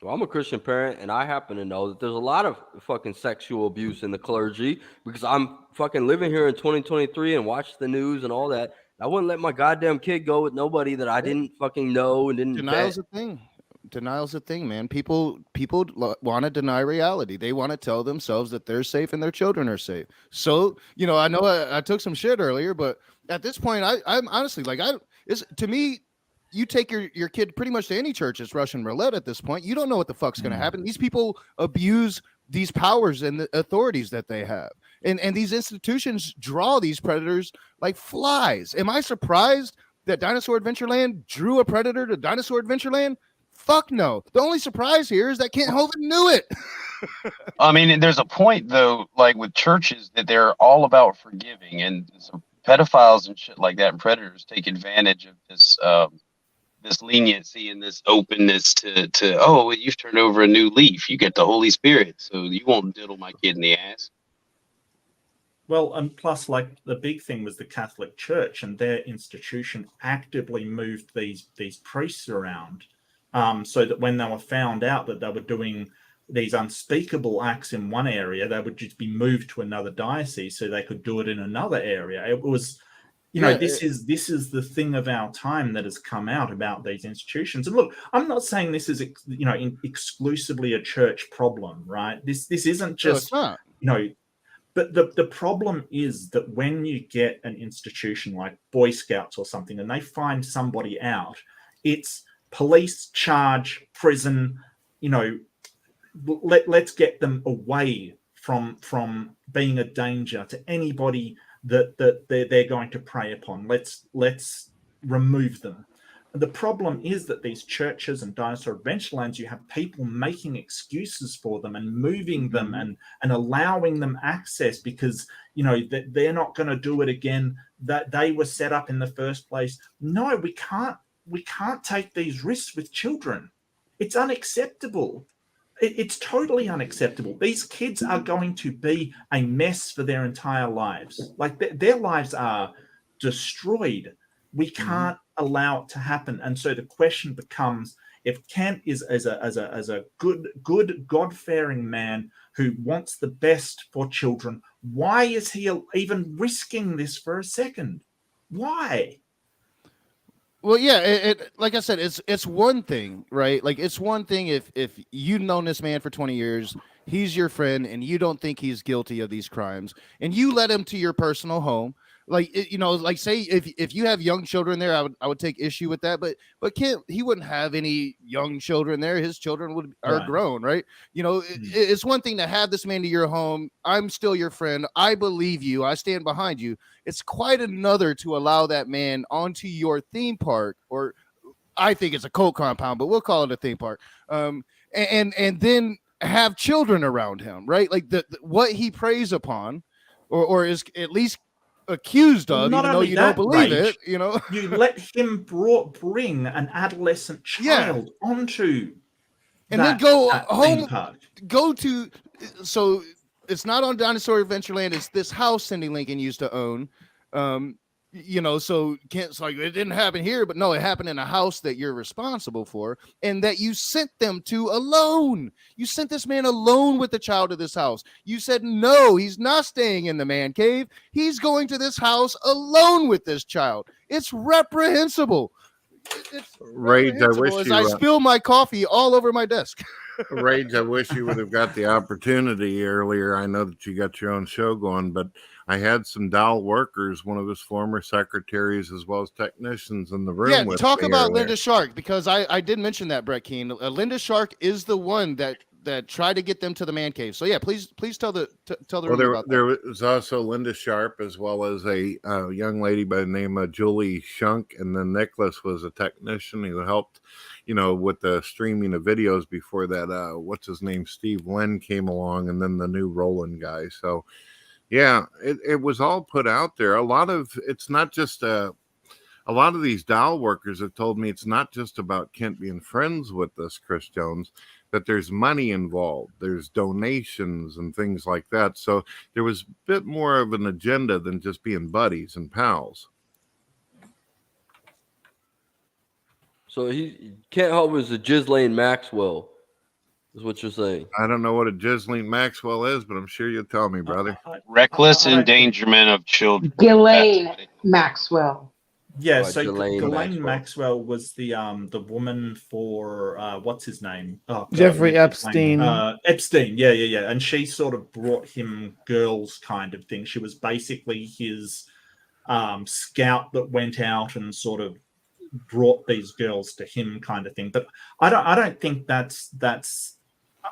Well, I'm a Christian parent, and I happen to know that there's a lot of fucking sexual abuse in the clergy because I'm fucking living here in 2023 and watch the news and all that. I wouldn't let my goddamn kid go with nobody that I didn't fucking know and didn't. Denial's vet. a thing. Denial's a thing, man. People want to deny reality. They want to tell themselves that they're safe and their children are safe. So, I know I took some shit earlier, but at this point, I'm honestly like, to me, you take your kid pretty much to any church, it's Russian roulette at this point. You don't know what the fuck's going to happen. These people abuse these powers and the authorities that they have. And these institutions draw these predators like flies. Am I surprised that Dinosaur Adventureland drew a predator to Dinosaur Adventureland? Fuck no. The only surprise here is that Kent Hovind knew it. I mean, there's a point though, like with churches, that they're all about forgiving, and so pedophiles and shit like that and predators take advantage of this this leniency and this openness to oh, you've turned over a new leaf. You get the Holy Spirit, so you won't diddle my kid in the ass. Well, and plus, like, the big thing was the Catholic Church and their institution actively moved these priests around, so that when they were found out that they were doing these unspeakable acts in one area, they would just be moved to another diocese so they could do it in another area. It was, this is the thing of our time that has come out about these institutions. And look, I'm not saying this is exclusively a church problem, right? This isn't just But the problem is that when you get an institution like Boy Scouts or something and they find somebody out, it's police, charge, prison, let's get them away from being a danger to anybody that they're going to prey upon. Let's remove them. The problem is that these churches and Dinosaur Adventurelands, you have people making excuses for them and moving them and allowing them access because, that they're not going to do it again, that they were set up in the first place. No, we can't take these risks with children. It's unacceptable. It's totally unacceptable. These kids are going to be a mess for their entire lives. Like their lives are destroyed. We can't allow it to happen. And so the question becomes, if Kent is as a good God-fearing man who wants the best for children, why is he even risking this for a second? Why? Well, yeah, it like I said, it's one thing, right? Like, it's one thing if you've known this man for 20 years, he's your friend and you don't think he's guilty of these crimes, and you let him to your personal home, like like say if you have young children there, I would take issue with that, but Kent, he wouldn't have any young children there. His children are Right. grown, right? It's one thing to have this man to your home. I'm still your friend. I believe you. I stand behind you. It's quite another to allow that man onto your theme park, or I think it's a cult compound, but we'll call it a theme park. And then have children around him, right? Like the what he preys upon, or is at least accused of, Not even though only you that, don't believe Rage, it. You let him bring an adolescent child onto And then go that home, theme park. so it's not on Dinosaur Adventureland. It's this house Cindy Lincoln used to own. So Kent's like, it didn't happen here, but no, it happened in a house that you're responsible for, and that you sent them to alone. You sent this man alone with the child to this house. You said, no, he's not staying in the man cave. He's going to this house alone with this child. It's reprehensible. It's Rage, I wish as you I spill my coffee all over my desk. Rage, I wish you would have got the opportunity earlier. I know that you got your own show going, but I had some Doll workers, one of his former secretaries, as well as technicians in the room. Yeah, with talk me about earlier. Linda Shark, because I did mention that, Brett Keane. Linda Shark is the one that tried to get them to the man cave. So yeah, please tell the room about that. There was also Linda Sharp, as well as a young lady by the name of Julie Shunk, and then Nicholas was a technician who helped, with the streaming of videos before that. What's his name? Steve Lynn came along, and then the new Roland guy. So yeah, it was all put out there. It's not just a lot of these Doll workers have told me it's not just about Kent being friends with this Chris Jones, that there's money involved, there's donations and things like that. So there was a bit more of an agenda than just being buddies and pals. So Kent Hovind is a Ghislaine Maxwell, is what you're saying. I don't know what a Ghislaine Maxwell is, but I'm sure you'll tell me, brother. Reckless endangerment of children. Ghislaine Maxwell. Yeah, Right, so Ghislaine Ghislaine Maxwell. Maxwell was the woman for what's his name? Oh, God, Jeffrey what's his name? Epstein. Epstein, yeah. And she sort of brought him girls kind of thing. She was basically his scout that went out and sort of brought these girls to him kind of thing. But I don't think that's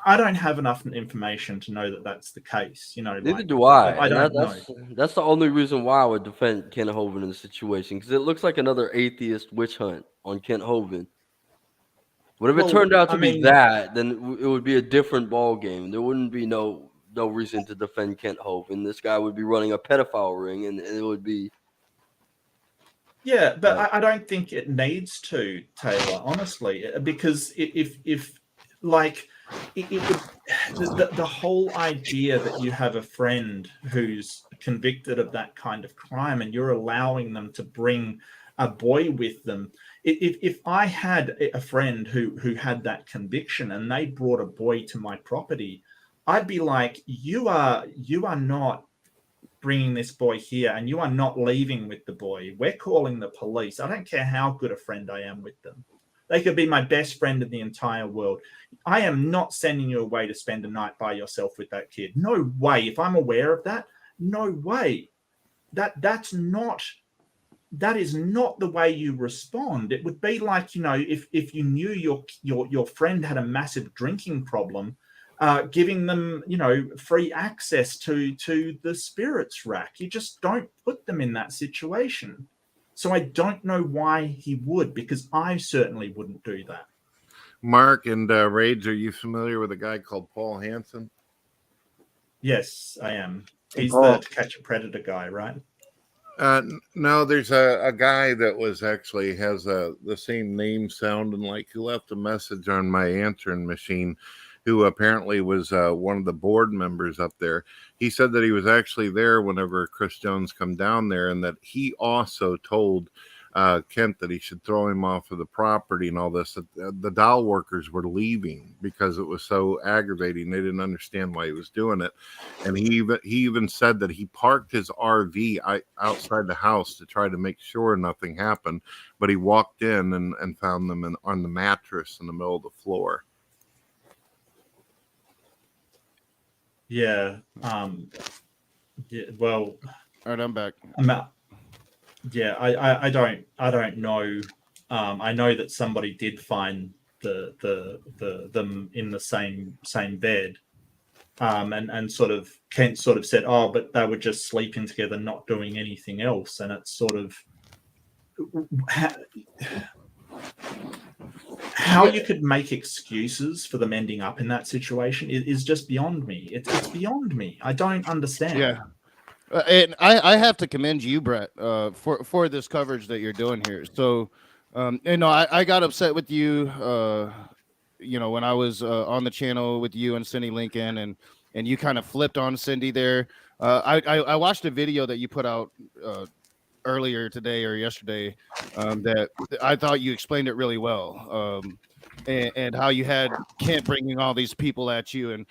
I don't have enough information to know that that's the case. Neither do I. I And don't know. that's the only reason why I would defend Kent Hovind in the situation, because it looks like another atheist witch hunt on Kent Hovind. But if it Well, turned out to I be mean- that, then it would be a different ball game. There wouldn't be no reason to defend Kent Hovind. This guy would be running a pedophile ring, and it would be. Yeah, but I don't think it needs to, Taylor, honestly, because if like it would, the whole idea that you have a friend who's convicted of that kind of crime and you're allowing them to bring a boy with them. If I had a friend who had that conviction and they brought a boy to my property, I'd be like, you are not bringing this boy here, and you are not leaving with the boy. We're calling the police. I don't care how good a friend I am with them. They could be my best friend in the entire world. I am not sending you away to spend a night by yourself with that kid. No way. If I'm aware of that, no way. That is not the way you respond. It would be like, if you knew your friend had a massive drinking problem, giving them, free access to the spirits rack. You just don't put them in that situation. So I don't know why he would, because I certainly wouldn't do that. Mark and Rage, are you familiar with a guy called Paul Hansen? Yes, I am. He's Paul- the To Catch a Predator guy, right? No, there's a guy that was actually has the same name sounding like, who left a message on my answering machine, who apparently was one of the board members up there. He said that he was actually there whenever Chris Jones come down there, and that he also told Kent that he should throw him off of the property and all this. The Doll workers were leaving because it was so aggravating. They didn't understand why he was doing it. And he even said that he parked his RV outside the house to try to make sure nothing happened. But he walked in and found them on the mattress in the middle of the floor. Yeah. Yeah. Well. All right, I'm back. Yeah. I don't know. I know that somebody did find them in the same bed. And sort of Kent sort of said, "Oh, but they were just sleeping together, not doing anything else." And it's sort of how you could make excuses for them ending up in that situation is just beyond me. It's beyond me. I don't understand. Yeah. And I have to commend you, Brett, for this coverage that you're doing here. So, I got upset with you, when I was on the channel with you and Cindy Lincoln, and you kind of flipped on Cindy there. I watched a video that you put out earlier today or yesterday that I thought you explained it really well, and how you had Kent bringing all these people at you,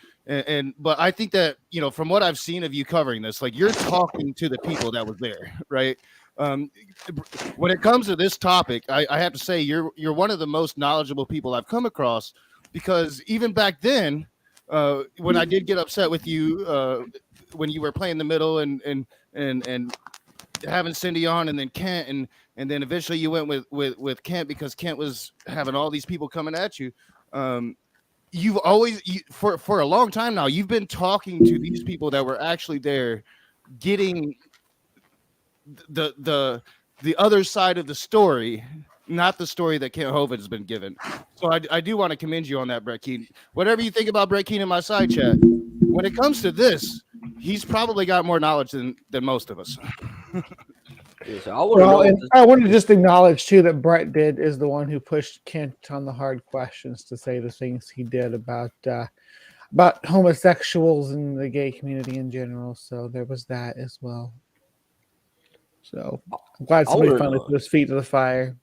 but I think that from what I've seen of you covering this, like you're talking to the people that was there, right? When it comes to this topic, I have to say you're one of the most knowledgeable people I've come across, because even back then, when I did get upset with you when you were playing the middle and having Cindy on, and then Kent, and then eventually you went with Kent because Kent was having all these people coming at you. You've always for a long time now, you've been talking to these people that were actually there, getting the other side of the story, not the story that Kent Hovind has been given. So I do want to commend you on that, Brett Keane. Whatever you think about Brett Keane in my side chat, when it comes to this, he's probably got more knowledge than most of us. I want to just acknowledge too that Brett is the one who pushed Kent on the hard questions to say the things he did about homosexuals and the gay community in general. So there was that as well. So I'm glad somebody finally put his feet to the fire.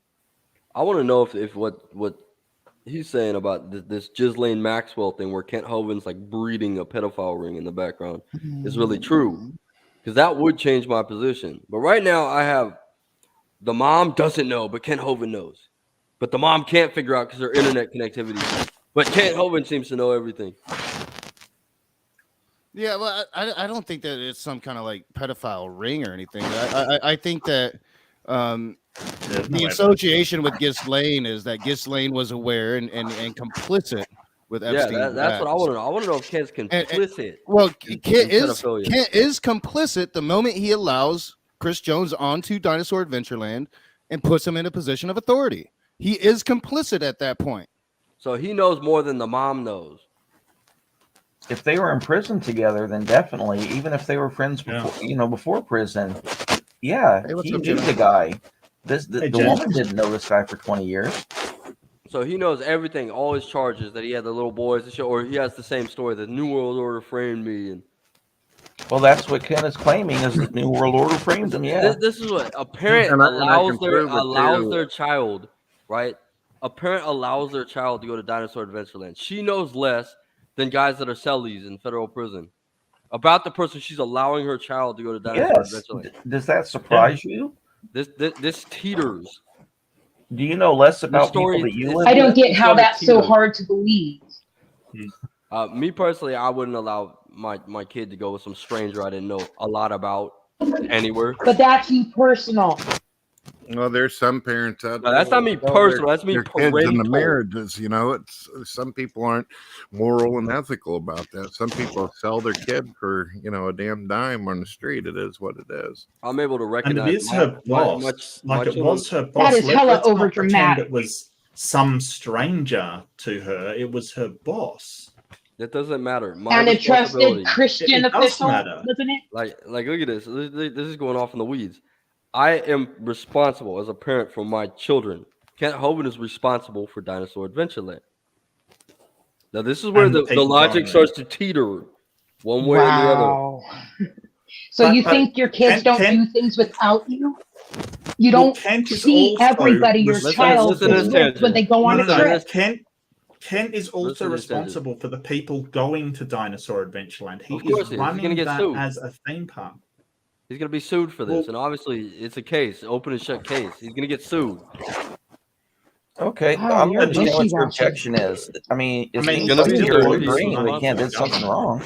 I want to know if what he's saying about this Ghislaine Maxwell thing, where Kent Hovind's like breeding a pedophile ring in the background, is really true. Because that would change my position. But right now, I have the mom doesn't know, but Kent Hovind knows. But the mom can't figure out because her internet connectivity. But Kent Hovind seems to know everything. Yeah, well, I don't think that it's some kind of like pedophile ring or anything. I think that the association with Ghislaine is that Ghislaine was aware and complicit with Epstein. Yeah, that's what I want to know. I want to know if Kent's complicit. Kent is complicit the moment he allows Chris Jones onto Dinosaur Adventureland and puts him in a position of authority. He is complicit at that point. So he knows more than the mom knows. If they were in prison together, then definitely. Even if they were friends before, before prison, he knew the guy. The woman didn't know this guy for 20 years. So he knows everything, all his charges, that he had the little boys and shit, or he has the same story that New World Order framed me. And well, that's what Ken is claiming, is that New World Order framed him. Yeah, this is what a parent allows their child, right? A parent allows their child to go to Dinosaur Adventureland. She knows less than guys that are cellies in federal prison about the person she's allowing her child to go to Dinosaur Adventureland. Does that surprise you? This teeters. Do you know less about people that you live with? I don't get how that's so hard to believe. Me personally, I wouldn't allow my kid to go with some stranger I didn't know a lot about anywhere. But that's you personal. Well, there's some parents out there. No, that's not me personal. That's me parental. Kids in the marriages, it's some people aren't moral and ethical about that. Some people sell their kid for a damn dime on the street. It is what it is. I'm able to recognize. And it is her boss. It was her boss. That is hella overdramatic. It was some stranger to her. It was her boss. That doesn't matter. And a trusted Christian official, doesn't it? Like look at this. This is going off in the weeds. I am responsible as a parent for my children. Kent Hovind is responsible for Dinosaur Adventureland. Now, this is where the logic starts to teeter one way or the other. So you think your kids don't do things without you? You don't see everybody your child is when they go on a trip. Kent is also responsible for the people going to Dinosaur Adventureland. He is running that as a theme park. He's going to be sued for this, and obviously it's a case, open and shut case. He's going to get sued. Okay, I'm going to understand what your objection is. I mean, is he agreeing that Kent did something wrong?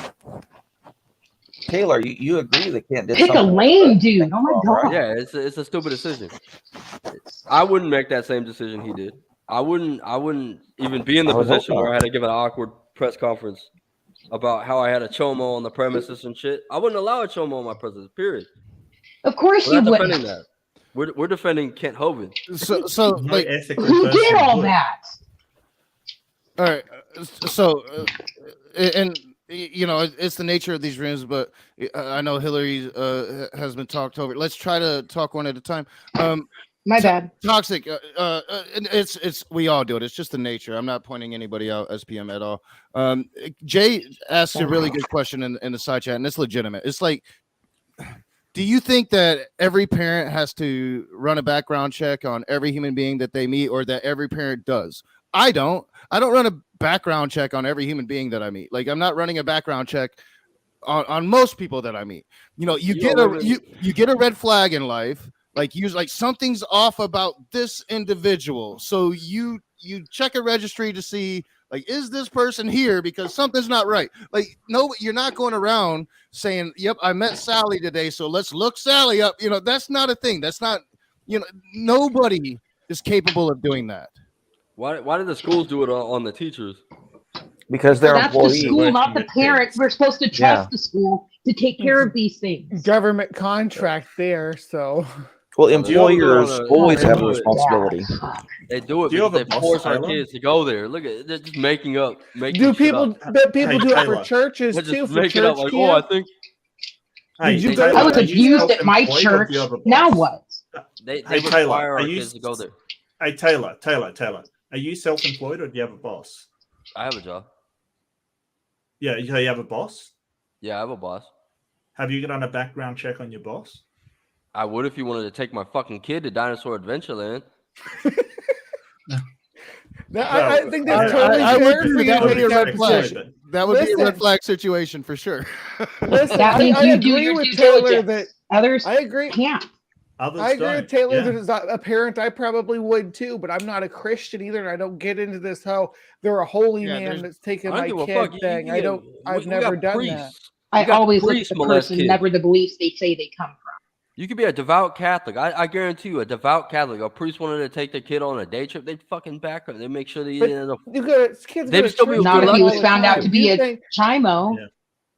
Taylor, you agree that Kent did Pick a something lane, dude. Oh my wrong, god. right? Yeah, it's a stupid decision. I wouldn't make that same decision he did. I wouldn't even be in the I would hope position where not. I had to give an awkward press conference about how I had a chomo on the premises and shit. I wouldn't allow a chomo on my premises, period. Of course We're you not wouldn't. defending that. We're defending Kent Hovind. So No like, ethical Who did person all would. that? all right. So, and you know, it's the nature of these rooms, but I know Hillary has been talked over. Let's try to talk one at a time. My bad. Toxic. And it's we all do it. It's just the nature. I'm not pointing anybody out, SPM, at all. Jay asked a really good question in the side chat, and it's legitimate. It's like, do you think that every parent has to run a background check on every human being that they meet, or that every parent does? I don't run a background check on every human being that I meet. Like, I'm not running a background check on most people that I meet. You know, you get a red flag in life. Like, something's off about this individual. So you check a registry to see, like, is this person here, because something's not right. Like, no, you're not going around saying, yep, I met Sally today, so let's look Sally up. You know, that's not a thing. That's not, you know, nobody is capable of doing that. Why did the schools do it on the teachers? Because they're That's the employees. school, not the parents. We're supposed to trust the school to take care of these things. Government contract there, so. Well, Do you ever go employers on always have a do it. responsibility. They do it Do you because have a they boss, force our Tyler? kids to go there. Look at they're just making Do shit people? up. But people Hey, do it for Taylor. churches They're too. just For making up church like, oh, I camp. think Hey, Did you Taylor, guys- I was are you abused at my self-employed or church. do you have a boss? Now what? they Hey, Taylor, require our are you kids to go there. Hey, Taylor, are you self-employed or do you have a boss? I have a job. Yeah, you have a boss. Yeah, I have a boss. Have you done a background check on your boss? I would if you wanted to take my fucking kid to Dinosaur Adventureland. I think that's totally I would fair do for you that. to Would be make a that red flag. decision. That would be a red Listen. flag situation for sure. Listen, That means I you do agree your with due Taylor diligence. that Others I agree. can't. Others I agree don't. with Taylor Yeah. that as a parent, I probably would too, but I'm not a Christian either, and I don't get into this how they're a holy Yeah, man there's- that's taking I don't my give a kid fuck. You thing. can I get- don't. I've we never got done priests. that. I You got always look at priests the molest person, kids. never the beliefs they say they come from. You could be a devout Catholic. I guarantee you, a devout Catholic, a priest wanted to take their kid on a day trip, they'd fucking back her. They make sure they But end up. You go to kids. They'd go to still be church Not if camp he all was the found out time. to Do you be a think- chimo. Yeah.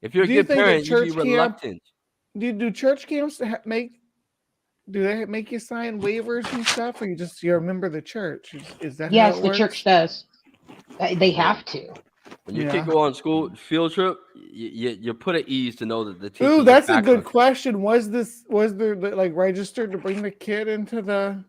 If you're a Do you good think that parent, you'd be church camp- reluctant. Do church camps do they make you sign waivers and stuff, or you're a member of the church? Is that Yes, how it the works? church does. They have to. When your Yeah. kid go on school field trip, you're put at ease to know that the teacher. Ooh, that's a good question. Was there like registered to bring the kid into the,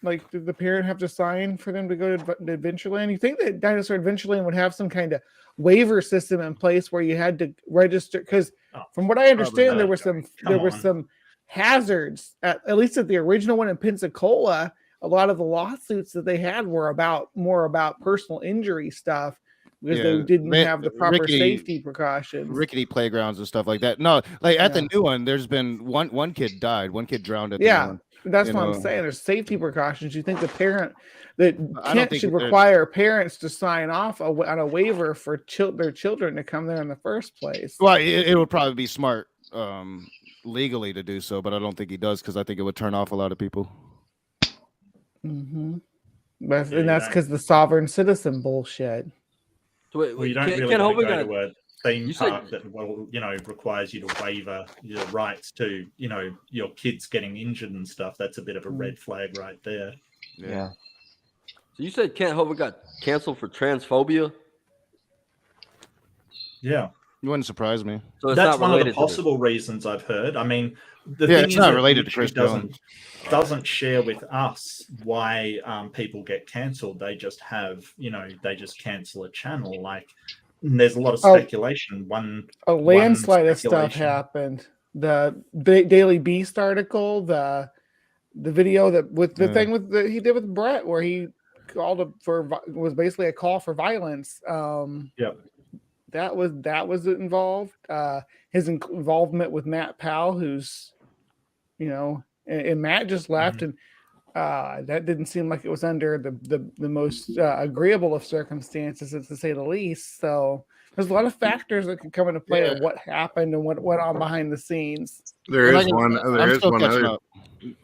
like, did the parent have to sign for them to go to Adventureland? You think that Dinosaur Adventureland would have some kind of waiver system in place where you had to register? Because Oh, from what I understand, there not, were Joey. some Come on. hazards at least at the original one in Pensacola. A lot of the lawsuits that they had were more about personal injury stuff because Yeah, they didn't have the proper rickety- safety precautions. Rickety playgrounds and stuff like that. No, like at the Yeah. new one, there's been one kid died. One kid drowned at the new Yeah, one. that's you what know. I'm saying. There's safety precautions. You think the parent that I don't Kent think should that there's- require parents to sign off on a waiver for their children to come there in the first place? Well, it would probably be smart legally to do so, but I don't think he does because I think it would turn off a lot of people. Mm-hmm. Yeah, And you that's don't- because the sovereign citizen bullshit. So wait, Well, you don't Ken really Hovind want to got- go to a theme You said- park that requires you to waiver your rights to your kids getting injured and stuff. That's a bit of a red flag right there. Yeah. So you said Kent Hovind got canceled for transphobia? Yeah. It wouldn't surprise me. So it's That's not one of the related to this. possible reasons I've heard. I mean, the Yeah, thing it's is not that related to YouTube Chris doesn't share with us why people get cancelled. They just they just cancel a channel. Like, and there's a lot of Oh. speculation. A landslide of stuff speculation. happened. The Daily Beast article, the video that with the Yeah. thing with he did with Brett, where he called was basically a call for violence. Yep. That was involved. His involvement with Matt Powell, who's, and Matt just left, and that didn't seem like it was under the most agreeable of circumstances, to say the least. So there's a lot of factors that can come into play of what happened and what went on behind the scenes. There And is like, one. I'm There is still one catching other. up.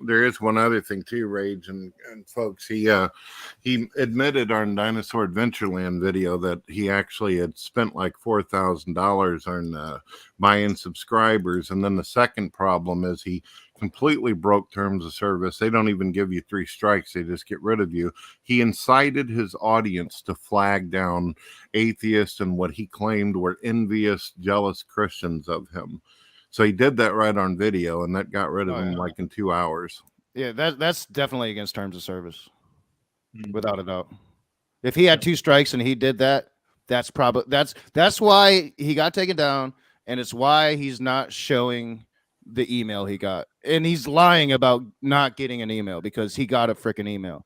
There is one other thing too, Rage and folks. He admitted on Dinosaur Adventureland video that he actually had spent like $4,000 on buying subscribers, and then the second problem is he completely broke terms of service. They don't even give you 3 strikes; they just get rid of you. He incited his audience to flag down atheists and what he claimed were envious, jealous Christians of him. So he did that right on video, and that got rid of him like in 2 hours. Yeah, that's definitely against terms of service, without a doubt. If he had 2 strikes and he did that, that's probably that's why he got taken down, and it's why he's not showing the email he got, and he's lying about not getting an email because he got a freaking email.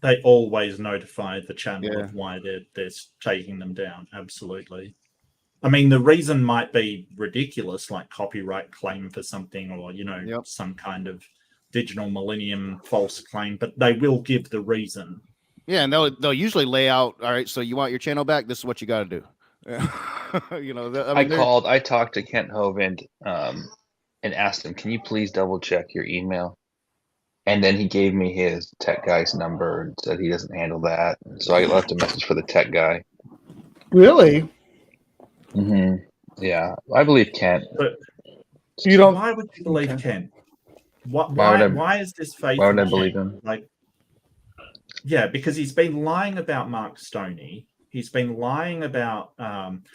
They always notify the channel of why they're taking them down. Absolutely. I mean, the reason might be ridiculous, like copyright claim for something, or some kind of digital millennium false claim, but they will give the reason. Yeah, and they'll usually lay out. All right, so you want your channel back? This is what you got to do. I talked to Kent Hovind and asked him, "Can you please double check your email?" And then he gave me his tech guy's number and said he doesn't handle that. So I left a message for the tech guy. Really? Yeah, I believe Kent. But you don't. Why would you believe Kent? Why is this faith? Why would I in believe Kent? him? Like, yeah, because he's been lying about Mark Stoney. He's been lying about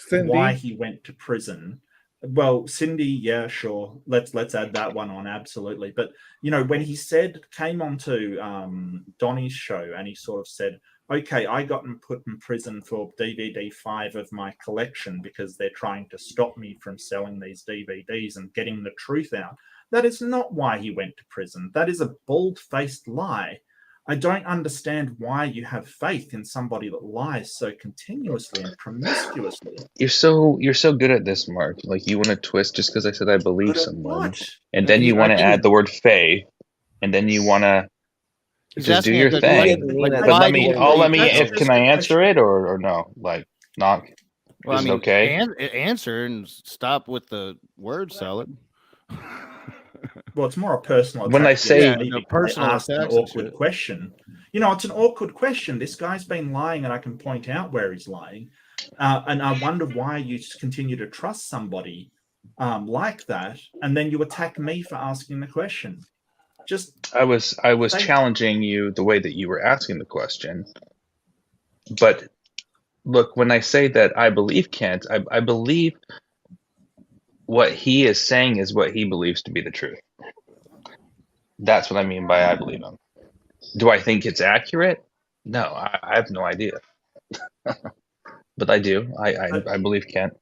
why he went to prison. Well, Cindy, yeah, sure. Let's add that one on, absolutely. But when he came onto Donnie's show and he sort of said, "Okay, I got put in prison for DVD 5 of my collection because they're trying to stop me from selling these DVDs and getting the truth out." That is not why he went to prison. That is a bald-faced lie. I don't understand why you have faith in somebody that lies so continuously and promiscuously. You're so good at this, Mark. Like, you want to twist just because I said I believe someone, and then you want to add the word faith, and then you want to just do your thing. Can I answer it or no? Like, not. Well, is it okay? Answer and stop with the word salad. Well, it's more a personal attack. When I say personal ask an awkward question, it's an awkward question. This guy's been lying, and I can point out where he's lying, and I wonder why you continue to trust somebody like that, and then you attack me for asking the question. I was challenging you the way that you were asking the question, but look, when I say that I believe Kent, I believe what he is saying is what he believes to be the truth. That's what I mean by I believe him. Do I think it's accurate? No, I have no idea. But I do. I believe Kent.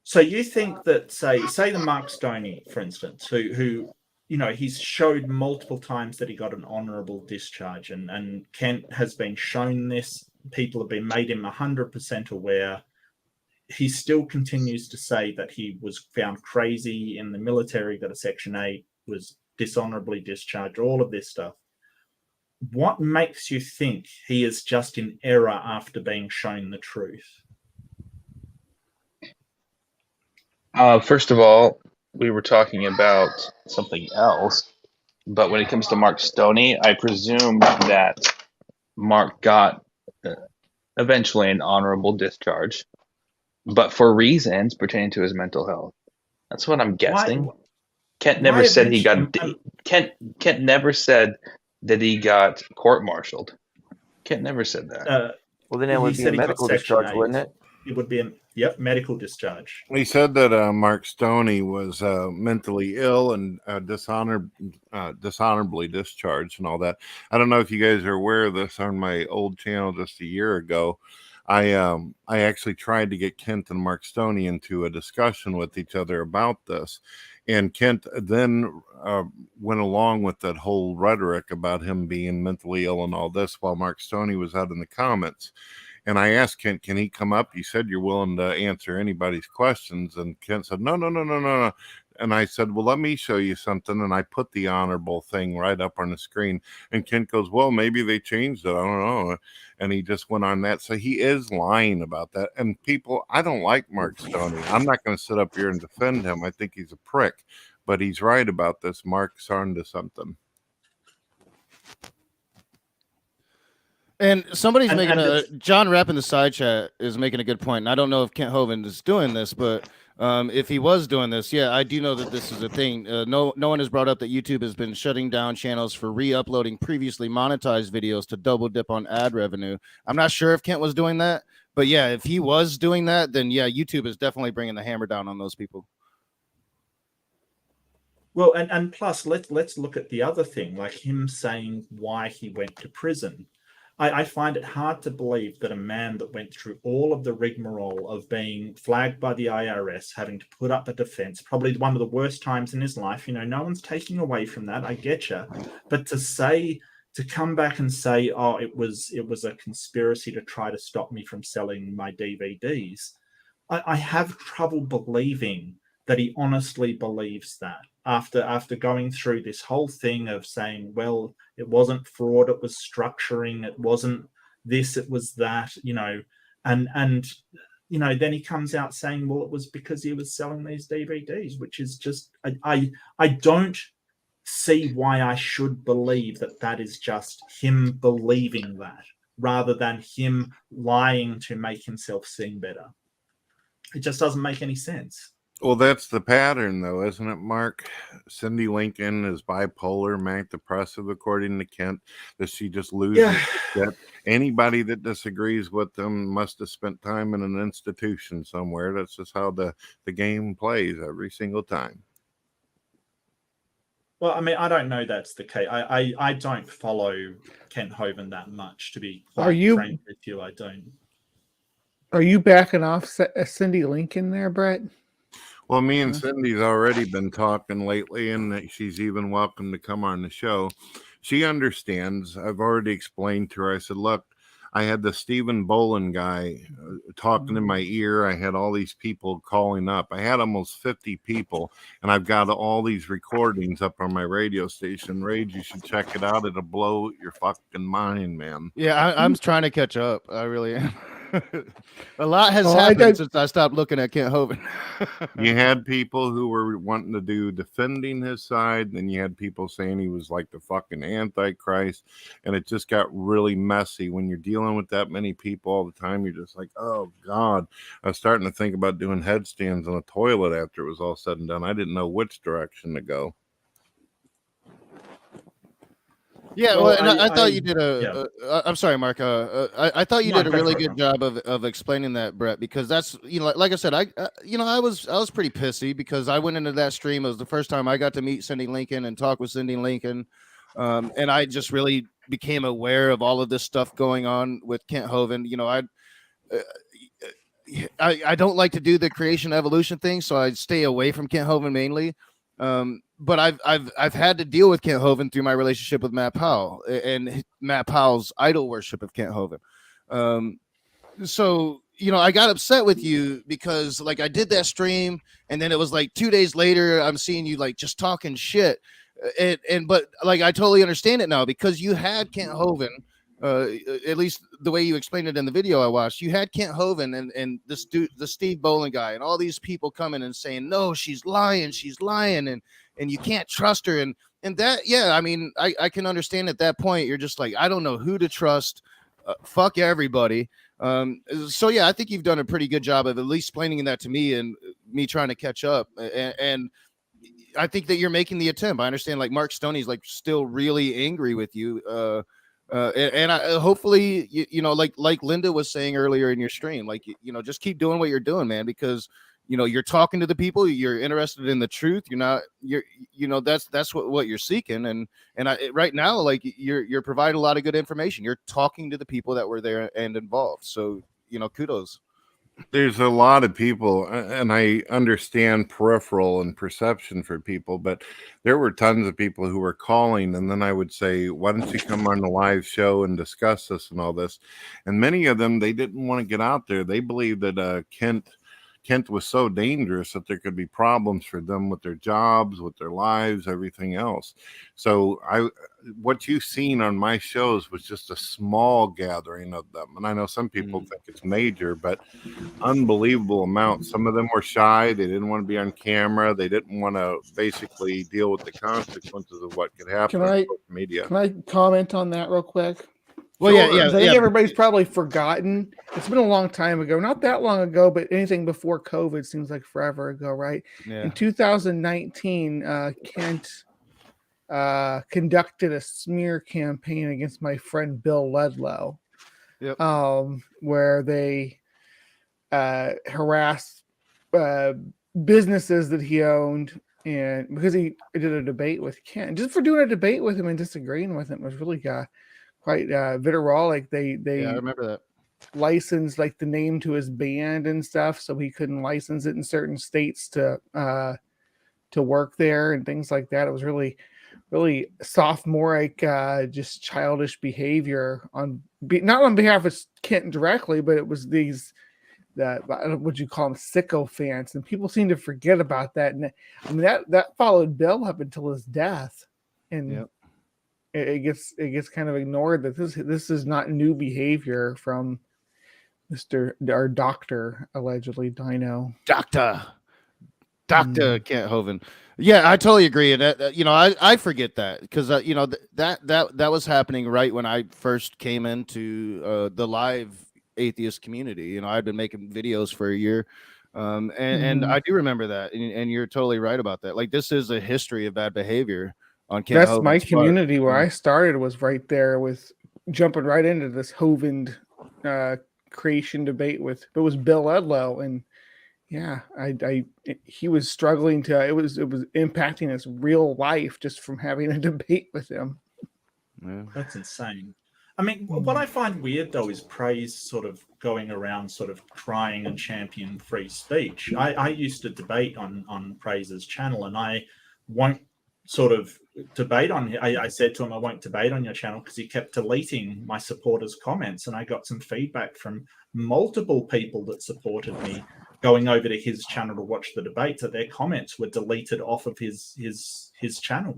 So you think that, say the Mark Stoney, for instance, who he's showed multiple times that he got an honorable discharge, and Kent has been shown this. People have been made him 100% aware. He still continues to say that he was found crazy in the military, got a Section 8, was dishonorably discharged, all of this stuff. What makes you think he is just in error after being shown the truth? First of all, we were talking about something else, but when it comes to Mark Stoney, I presume that Mark got eventually an honorable discharge, but for reasons pertaining to his mental health. That's what I'm guessing. Kent never said he got. Kent never said that he got court-martialed. Kent never said that. Well, then it would be a medical discharge, wouldn't it? It would be medical discharge. He said that Mark Stoney was mentally ill and dishonorably discharged and all that. I don't know if you guys are aware of this. On my old channel just a year ago, I actually tried to get Kent and Mark Stoney into a discussion with each other about this. And Kent then went along with that whole rhetoric about him being mentally ill and all this while Mark Stoney was out in the comments. And I asked Kent, can he come up? You said you're willing to answer anybody's questions. And Kent said, no. And I said, well, let me show you something. And I put the honorable thing right up on the screen. And Kent goes, well, maybe they changed it. I don't know. And he just went on that. So he is lying about that. And people, I don't like Mark Stoney. I'm not going to sit up here and defend him. I think he's a prick. But he's right about this. Mark's on to something. And somebody's And- making and a it's- John Rapp in the side chat is making a good point. And I don't know if Kent Hovind is doing this, but if he was doing this, yeah, I do know that this is a thing. No one has brought up that YouTube has been shutting down channels for re-uploading previously monetized videos to double dip on ad revenue. I'm not sure if Kent was doing that, but yeah, if he was doing that, then yeah, YouTube is definitely bringing the hammer down on those people. Well, and plus, let's look at the other thing, like him saying why he went to prison. I find it hard to believe that a man that went through all of the rigmarole of being flagged by the IRS, having to put up a defense, probably one of the worst times in his life, no one's taking away from that. I get you. But to come back and say, oh, it was a conspiracy to try to stop me from selling my DVDs, I have trouble believing that he honestly believes that after going through this whole thing of saying, well, it wasn't fraud, it was structuring, it wasn't this, it was that, and then he comes out saying, well, it was because he was selling these DVDs, which is just, I don't see why I should believe that is just him believing that rather than him lying to make himself seem better. It just doesn't make any sense. Well, that's the pattern, though, isn't it, Mark? Cindy Lincoln is bipolar, manic depressive, according to Kent. That she just loses shit. Anybody that disagrees with them must have spent time in an institution somewhere. That's just how the game plays every single time. Well, I mean, I don't know that's the case. I don't follow Kent Hovind that much, to be quite frank with you. I don't. Are you backing off Cindy Lincoln there, Brett? Well, me and Cindy's already been talking lately, and that she's even welcome to come on the show. She understands. I've already explained to her. I said, look, I had the Stephen Bolin guy talking in my ear. I had all these people calling up. I had almost 50 people, and I've got all these recordings up on my radio station. Rage, you should check it out. It'll blow your fucking mind, man. Yeah, I'm trying to catch up. I really am. A lot has happened since I stopped looking at Kent Hovind. You had people who were wanting to do defending his side, and you had people saying he was like the fucking Antichrist, and it just got really messy. When you're dealing with that many people all the time, you're just like, oh God. I was starting to think about doing headstands on a toilet after it was all said and done. I didn't know which direction to go. Yeah, well, and I thought you did I'm sorry, Mark. I thought you did a really good job of explaining that, Brett, because that's like I said, I was pretty pissy because I went into that stream. It was the first time I got to meet Cindy Lincoln and talk with Cindy Lincoln, and I just really became aware of all of this stuff going on with Kent Hovind. I don't like to do the creation evolution thing, so I stay away from Kent Hovind mainly. But I've had to deal with Kent Hovind through my relationship with Matt Powell and Matt Powell's idol worship of Kent Hovind. So I got upset with you because like I did that stream, and then it was like 2 days later I'm seeing you like just talking shit, but like I totally understand it now because you had Kent Hovind. At least the way you explained it in the video I watched, you had Kent Hovind and this dude, the Steve Bolin guy, and all these people coming and saying, no, she's lying, and you can't trust her. And that, yeah, I mean, I can understand at that point, you're just like, I don't know who to trust. Fuck everybody. So yeah, I think you've done a pretty good job of at least explaining that to me and me trying to catch up. And I think that you're making the attempt. I understand like Mark Stoney's like still really angry with you. And I hopefully like Linda was saying earlier in your stream, like just keep doing what you're doing, man, because you're talking to the people, you're interested in the truth, that's what you're seeking, and right now like you're providing a lot of good information. You're talking to the people that were there and involved, so kudos. There's a lot of people, and I understand peripheral and perception for people, but there were tons of people who were calling, and then I would say, why don't you come on the live show and discuss this and all this? And many of them, they didn't want to get out there. They believed that Kent Kent was so dangerous that there could be problems for them with their jobs, with their lives, everything else. So what you've seen on my shows was just a small gathering of them. And I know some people think it's major, but unbelievable amount. Some of them were shy. They didn't want to be on camera. They didn't want to basically deal with the consequences of what could happen on social media. Can I comment on that real quick? Well, yeah. I think everybody's probably forgotten. It's been a long time ago, not that long ago, but anything before COVID seems like forever ago, right? Yeah. In 2019, Kent conducted a smear campaign against my friend Bill Ludlow, where they harassed businesses that he owned, and because he did a debate with Kent, just for doing a debate with him and disagreeing with him was really quite vitriolic. They I remember that. licensed like the name to his band and stuff, so he couldn't license it in certain states to work there and things like that. It was really sophomoric, just childish behavior not on behalf of Kent directly, but it was these what you call them, sycophants, and people seem to forget about that. And I mean that followed Bill up until his death, and it gets kind of ignored that this is not new behavior from Dr. allegedly Dino. Dr. Kent Hovind. Yeah, I totally agree. And I forget that because that was happening right when I first came into the live atheist community. I'd been making videos for a year. And I do remember that. And you're totally right about that. Like, this is a history of bad behavior on Kent That's Hovind's my part. community where I started, was right there with jumping right into this Hovind creation debate with, it was Bill Ludlow, and he was struggling it was impacting his real life just from having a debate with him. Yeah. That's insane. I mean, what I find weird though is Praise sort of going around sort of trying and champion free speech. I used to debate on Praise's channel, and I won't sort of debate on. I said to him, I won't debate on your channel, because he kept deleting my supporters' comments, and I got some feedback from multiple people that supported me going over to his channel to watch the debate, that their comments were deleted off of his channel.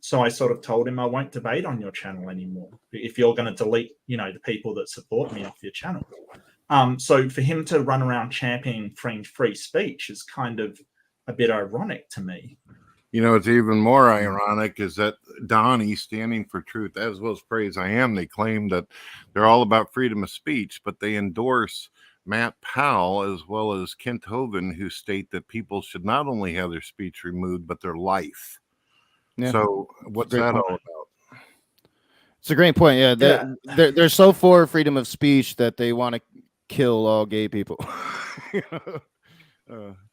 So I sort of told him, I won't debate on your channel anymore if you're going to delete, the people that support me off your channel. So for him to run around championing free speech is kind of a bit ironic to me. It's even more ironic is that Donnie, Standing for Truth, as well as Praise I Am, they claim that they're all about freedom of speech, but they endorse Matt Powell as well as Kent Hovind, who state that people should not only have their speech removed, but their life. Yeah. So what's that all about? It's a great point. Yeah, they're so for freedom of speech that they want to kill all gay people.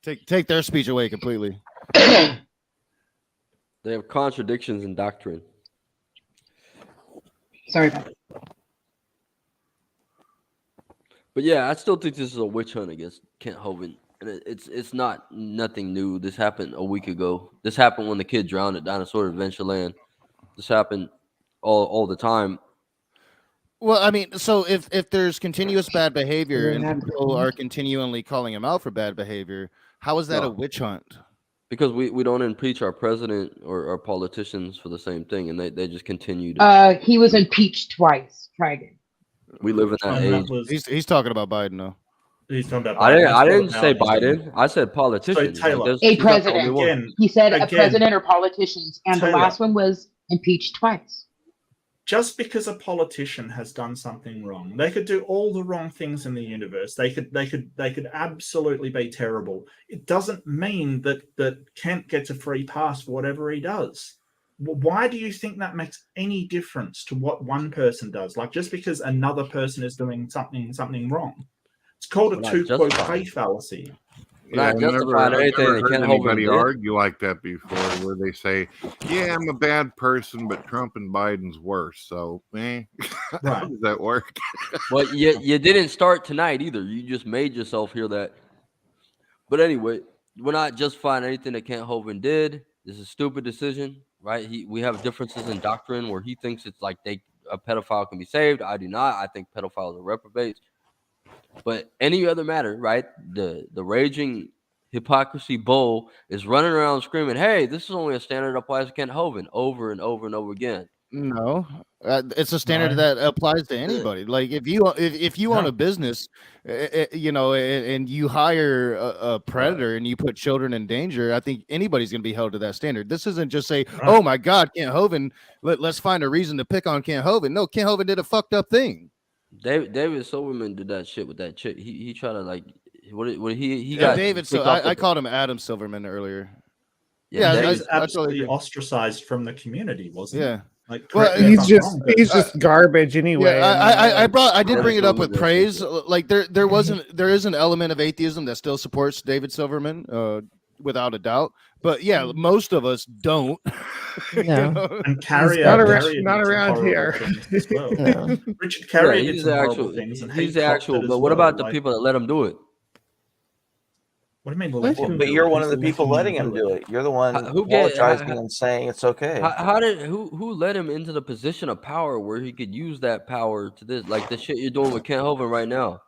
Take their speech away completely. They have contradictions in doctrine. Sorry about that. But yeah, I still think this is a witch hunt against Kent Hovind. And it's not nothing new. This happened a week ago. This happened when the kid drowned at Dinosaur Adventureland. This happened all the time. Well, I mean, so if there's continuous bad behavior and people are continually calling him out for bad behavior, how is that a witch hunt? Because we don't impeach our president or our politicians for the same thing, and they just continue to. He was impeached twice. Try again. We live in that age. He's talking about Biden, though. He's talking about Biden. Biden. I didn't say Biden. I said politicians. So, Taylor, a president. again, he said a president or politicians, and Taylor, the last one was impeached twice. Just because a politician has done something wrong, they could do all the wrong things in the universe. They could absolutely be terrible. It doesn't mean that Kent gets a free pass for whatever he does. Why do you think that makes any difference to what one person does? Like, just because another person is doing something wrong, it's called a two-quote fallacy. Yeah, I've never heard anybody argue like that before, where they say, "Yeah, I'm a bad person, but Trump and Biden's worse." So, how does that work? Well, you didn't start tonight either. You just made yourself hear that. But anyway, we're not justifying anything that Kent Hovind did. This is a stupid decision, right? We have differences in doctrine where he thinks it's like a pedophile can be saved. I do not. I think pedophiles are reprobates. But any other matter, right? The raging hypocrisy bull is running around screaming, "Hey, this is only a standard that applies to Kent Hovind," over and over and over again. No, it's a standard No. that applies to anybody. Like if you own No. a business, you know, and you hire a predator and you put children in danger, I think anybody's going to be held to that standard. This isn't just say, Right. "Oh my God, Kent Hovind, let's find a reason to pick on Kent Hovind." No, Kent Hovind did a fucked up thing. David Silverman did that shit with that chick. He tried to like what he Yeah, got David. So kicked off I called him Adam Silverman earlier. Yeah, He David- was I totally absolutely agree. ostracized from the community, wasn't he? Yeah. Like, Well, correct me if I'm wrong, but- he's just garbage anyway. Yeah, I did Yeah, bring it up Silverman with praise. Like there is an element of atheism that still supports David Silverman, without a doubt. But yeah, most of us don't. You No. know? And Carrier, Not around- Carrier did not some around horrible here. things as well. No. Richard Carrier Yeah, did he's some the horrible actual. things, and He's he the copped actual. it as But what well, about the like- people that let him do it? What do you mean? What? let Well, him but do you're it? one of Who's the people letting him do it. You're the one Who apologizing and saying it's okay. How did who led him into the position of power where he could use that power to this, like the shit you're doing with Kent Hovind right now?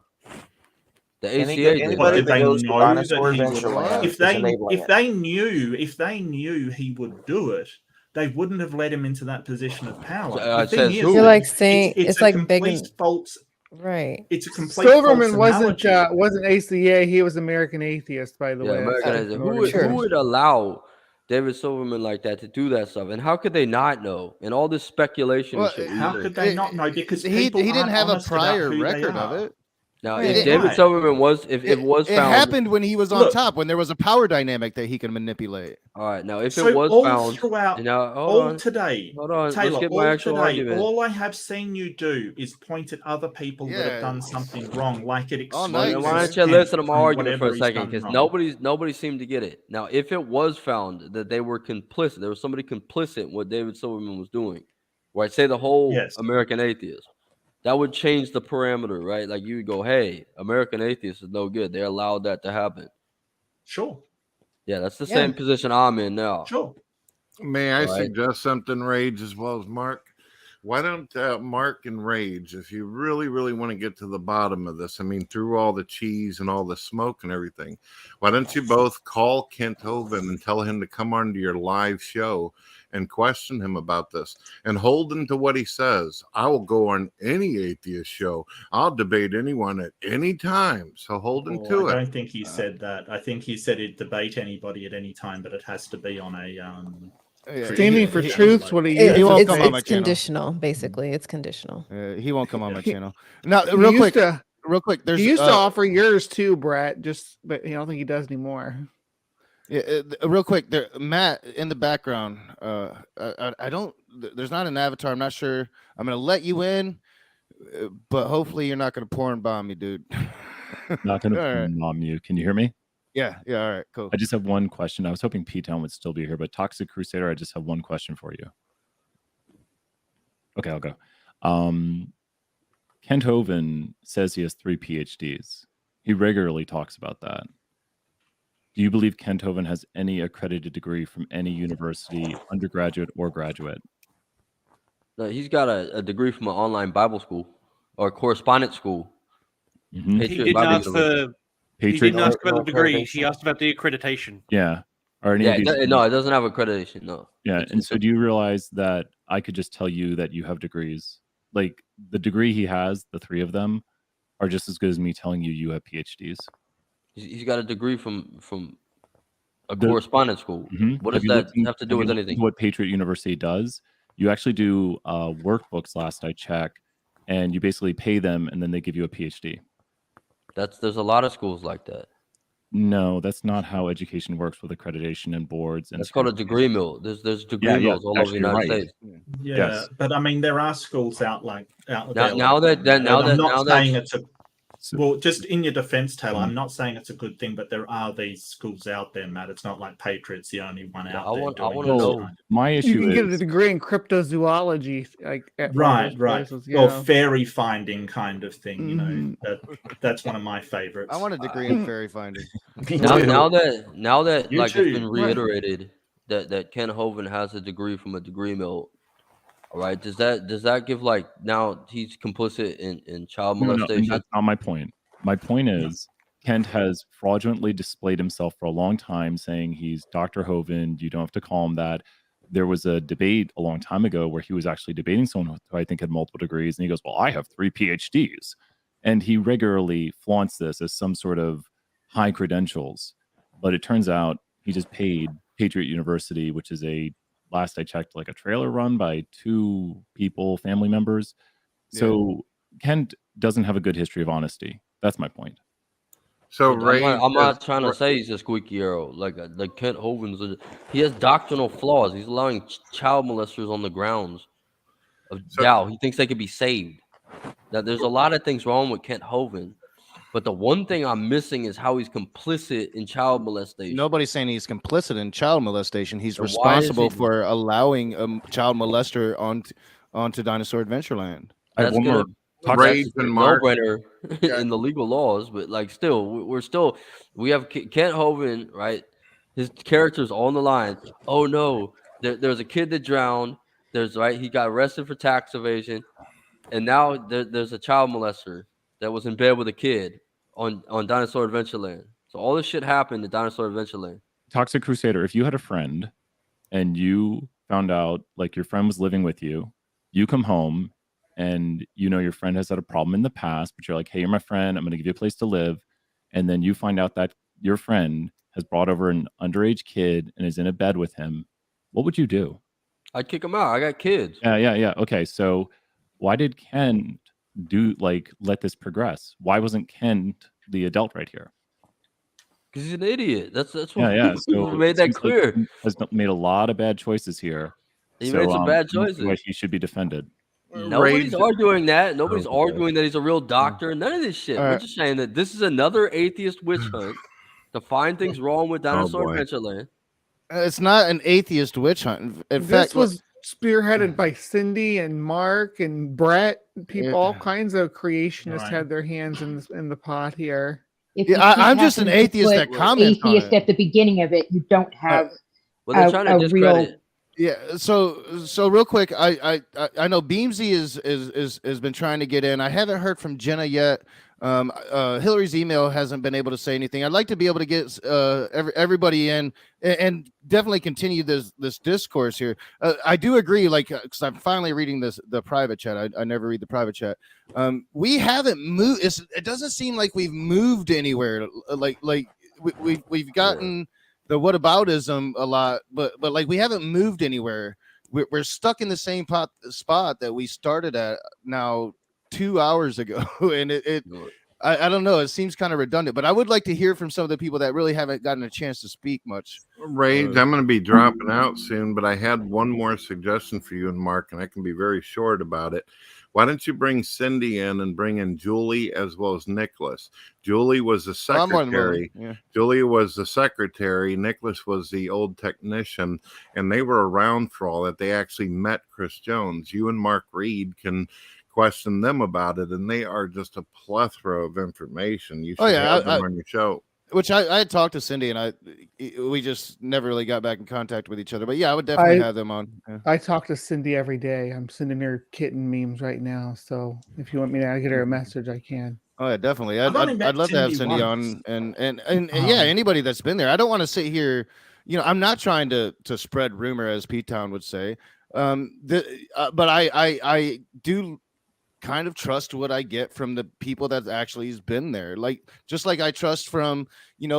The ACA did, anybody right? Did that they goes to know Dinosaur that he would? Adventureland If is they enabling it. if they knew he would do it, they wouldn't have led him into that position of power. So, The it thing says is, who? You're like saying it's it's a like complete begging, false. right? It's a complete Silverman false analogy. wasn't ACA. He was American Atheist, by the Yeah, way. American That's Atheist. an Who organization. would allow David Silverman like that to do that stuff? And how could they not know? And all this speculation Well, and shit. How could they not know? Because he people didn't aren't have a honest about prior who they record of are. it. Now, Right. if David Right. Silverman was, if it was It found, happened when he was on Look. top, when there was a power dynamic that he could manipulate. all right. Now, if So it was all found, throughout, now hold all on, today, hold on. Taylor, Let's get all my actual today, argument. all I have seen you do is point at other people that Yeah. have done something wrong, like it All excuses night, Now, why don't you Kent listen to my from argument for whatever a he's second? done Because wrong. nobody seemed to get it. Now, if it was found that they were complicit, there was somebody complicit in what David Silverman was doing, right? Say the whole Yes. American Atheist, that would change the parameter, right? Like you would go, "Hey, American Atheist is no good. They allowed that to happen." Sure, Yeah, that's the Yeah. same position I'm in now. sure. May I Right. suggest something, Rage, as well as Mark? Why don't Mark and Rage, if you really, really want to get to the bottom of this, I mean, through all the cheese and all the smoke and everything, why don't you both call Kent Hovind and tell him to come onto your live show and question him about this and hold him to what he says? I will go on any atheist show. I'll debate anyone at any time. So hold him to I it. don't think he said that. I think he said he'd debate anybody at any time, but it has to be on a Yeah, Standing for he- truth's what he It- is. won't it's come on my channel. conditional, basically. It's conditional. He won't come on my channel. Now, He real used quick, to- There's he used to offer yours too, Brett. Just, but I don't think he does anymore. Yeah, real quick, there, Matt in the background. I don't. There's not an avatar. I'm not sure. I'm gonna let you in, but hopefully you're not gonna porn bomb me, dude. Not going All to right. mom you. Can you hear me? Yeah. All right. Cool. I just have one question. I was hoping P-Town would still be here, but Toxic Crusader, I just have one question for you. Okay, I'll go. Kent Hovind says he has 3 PhDs. He regularly talks about that. Do you believe Kent Hovind has any accredited degree from any university, undergraduate or graduate? No, he's got a degree from an online Bible school or correspondence school. Mhm. Patriot He didn't Bible ask University. He Patriot. didn't ask about no the degree. accreditation. He asked about the accreditation. Yeah. Are any Yeah, of these? no, it doesn't have accreditation. No. Yeah, and so do you realize that I could just tell you that you have degrees? Like the degree he has, the 3 of them, are just as good as me telling you you have PhDs. He's got a degree from a The- correspondence school. Mhm. What Have does you that looked in- have to do have with you looked into anything? What Patriot University does? You actually do workbooks. Last I checked, and you basically pay them, and then they give you a PhD. There's a lot of schools like that. No, that's not how education works with accreditation and boards. And That's called a degree mill. There's degree Yeah, mills all over the actually, you're United right. States. Yeah, Yes. but I mean, there are schools out there. Now like that- now I'm that- not now that- saying it's a So- well, just in your defense, Taylor, Mhm. I'm not saying it's a good thing, but there are these schools out there, Matt. It's not like Patriot's the only one Yeah, out I there. want- I doing wanna this know- kind of- My You issue can get a is degree in cryptozoology, like at one of Right, those right. places, Or yeah. fairy finding kind of thing. You know, Mhm. that's one of my favorites. I want a degree in fairy finding. Now that You like too. it's been Right. reiterated that Ken Hovind has a degree from a degree mill. All right, does that give like now he's complicit in child no, and molestation? that's not my point. My point is, Kent has fraudulently displayed himself for a long time, saying he's Dr. Hovind. You don't have to call him that. There was a debate a long time ago where he was actually debating someone who I think had multiple degrees, and he goes, "Well, I have 3 PhDs," and he regularly flaunts this as some sort of high credentials. But it turns out he just paid Patriot University, which is last I checked, like a trailer run by 2 people, family members. So Kent doesn't have a good history of honesty. That's my point. So I'm not trying to say he's a squeaky arrow. Like Kent Hovind's, he has doctrinal flaws. He's allowing child molesters on the grounds of doubt. He thinks they could be saved. That there's a lot of things wrong with Kent Hovind, but the one thing I'm missing is how he's complicit in child molestation. Nobody's saying he's complicit in child molestation. He's So why is responsible he- for allowing a child molester onto Dinosaur Adventureland. That's one gonna more. Rage that's a and Mark. no-brainer in the legal laws, but like we have Kent Hovind, right? His character's on the line. Oh no, there's a kid that drowned. He got arrested for tax evasion, and now there's a child molester that was in bed with a kid on Dinosaur Adventureland. So all this shit happened at Dinosaur Adventureland. Toxic Crusader, if you had a friend and you found out like your friend was living with you, you come home and you know your friend has had a problem in the past, but you're like, hey, you're my friend, I'm going to give you a place to live. And then you find out that your friend has brought over an underage kid and is in a bed with him. What would you do? I'd kick him out. I got kids. Yeah. Okay, so why did Ken let this progress? Why wasn't Kent the adult right here? Because he's an idiot. That's what Yeah. we So made it that seems like clear. he has made a lot of bad choices here. He made some bad choices. He should be defended. Nobody's arguing that. Nobody's Oh, okay. arguing that he's a real doctor. None of this shit. All We're right. just saying that this is another atheist witch hunt to find things wrong with Dinosaur boy. Adventureland. It's not an atheist witch hunt. In This fact, was spearheaded by Cindy and Mark and Brett. People, Yeah. all kinds of creationists Right. had their hands in the pot here. If Yeah, you keep I'm just an having to atheist put that comments on atheist it. at the beginning of it, you don't have Well, they're a- trying to a real- discredit. Yeah. So real quick, I know Beamsy has been trying to get in. I haven't heard from Jenna yet. Hillary's email hasn't been able to say anything. I'd like to be able to get everybody in and definitely continue this discourse here. I do agree, because I'm finally reading the private chat. I never read the private chat. We haven't moved. It doesn't seem like we've moved anywhere. We've gotten the whataboutism a lot, but like we haven't moved anywhere. We're stuck in the same spot that we started at now 2 hours ago, and I don't know. It seems kind of redundant, but I would like to hear from some of the people that really haven't gotten a chance to speak much. Rage, I'm going to be dropping out soon, but I had one more suggestion for you and Mark, and I can be very short about it. Why don't you bring Cindy in and bring in Julie as well as Nicholas? Julie was the I'm more than secretary. willing, yeah. Julie was the secretary. Nicholas was the old technician, and they were around for all that. They actually met Chris Jones. You and Mark Reed can question them about it, and they are just a plethora of information. You should have them on your show. Which I had talked to Cindy, and we just never really got back in contact with each other. But yeah, I would definitely have them on. Yeah. I talk to Cindy every day. I'm sending her kitten memes right now. So if you want me to get her a message, I can. Oh yeah, definitely. I've only I'd met love to have Cindy Cindy once. on, and yeah, anybody that's been there. I don't want to sit here. I'm not trying to spread rumor, as Pete Town would say. But I do kind of trust what I get from the people that actually has been there. Just like I trust from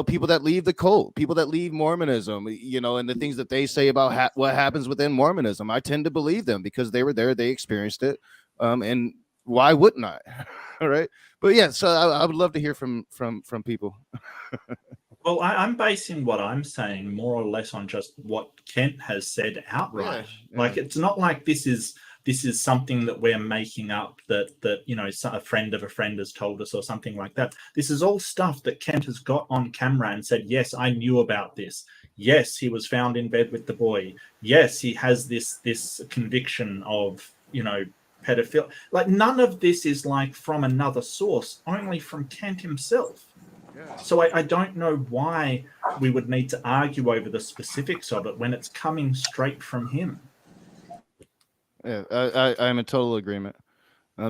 people that leave the cult, people that leave Mormonism, and the things that they say about what happens within Mormonism. I tend to believe them because they were there, they experienced it, and why wouldn't I? All right, but yeah, so I would love to hear from people. Well, I'm basing what I'm saying more or less on just what Kent has said outright. Yeah. Like, it's not like this is something that we're making up that a friend of a friend has told us or something like that. This is all stuff that Kent has got on camera and said, yes, I knew about this. Yes, he was found in bed with the boy. Yes, he has this conviction of, pedophilia. Like, none of this is like from another source, only from Kent himself. So I don't know why we would need to argue over the specifics of it when it's coming straight from him. Yeah, I'm in total agreement.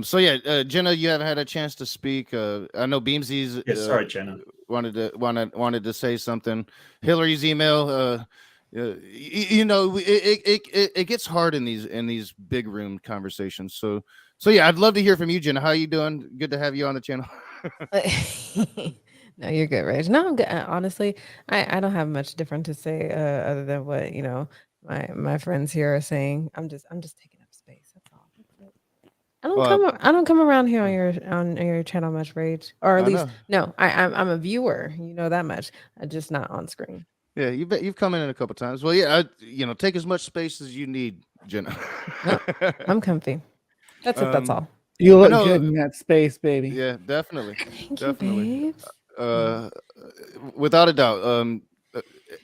So yeah, Jenna, you haven't had a chance to speak. I know Beamsy's Yeah, sorry, Jenna. wanted to say something. Hillary's email. You know, it gets hard in these big room conversations. So yeah, I'd love to hear from you, Jenna. How you doing? Good to have you on the channel. No, you're good, Rage. No, I'm good. Honestly, I don't have much different to say other than what my friends here are saying. I'm just taking up space. That's all. That's it. I don't come around here on your channel much, Rage. Or at I least know. no, I'm a viewer. You know that much. I'm just not on screen. Yeah, you've come in a couple times. Well, yeah, take as much space as you need, Jenna. No, I'm comfy. That's it. That's all. You look good in that space, baby. Yeah, definitely. Thank Definitely. you, babes. Without a doubt.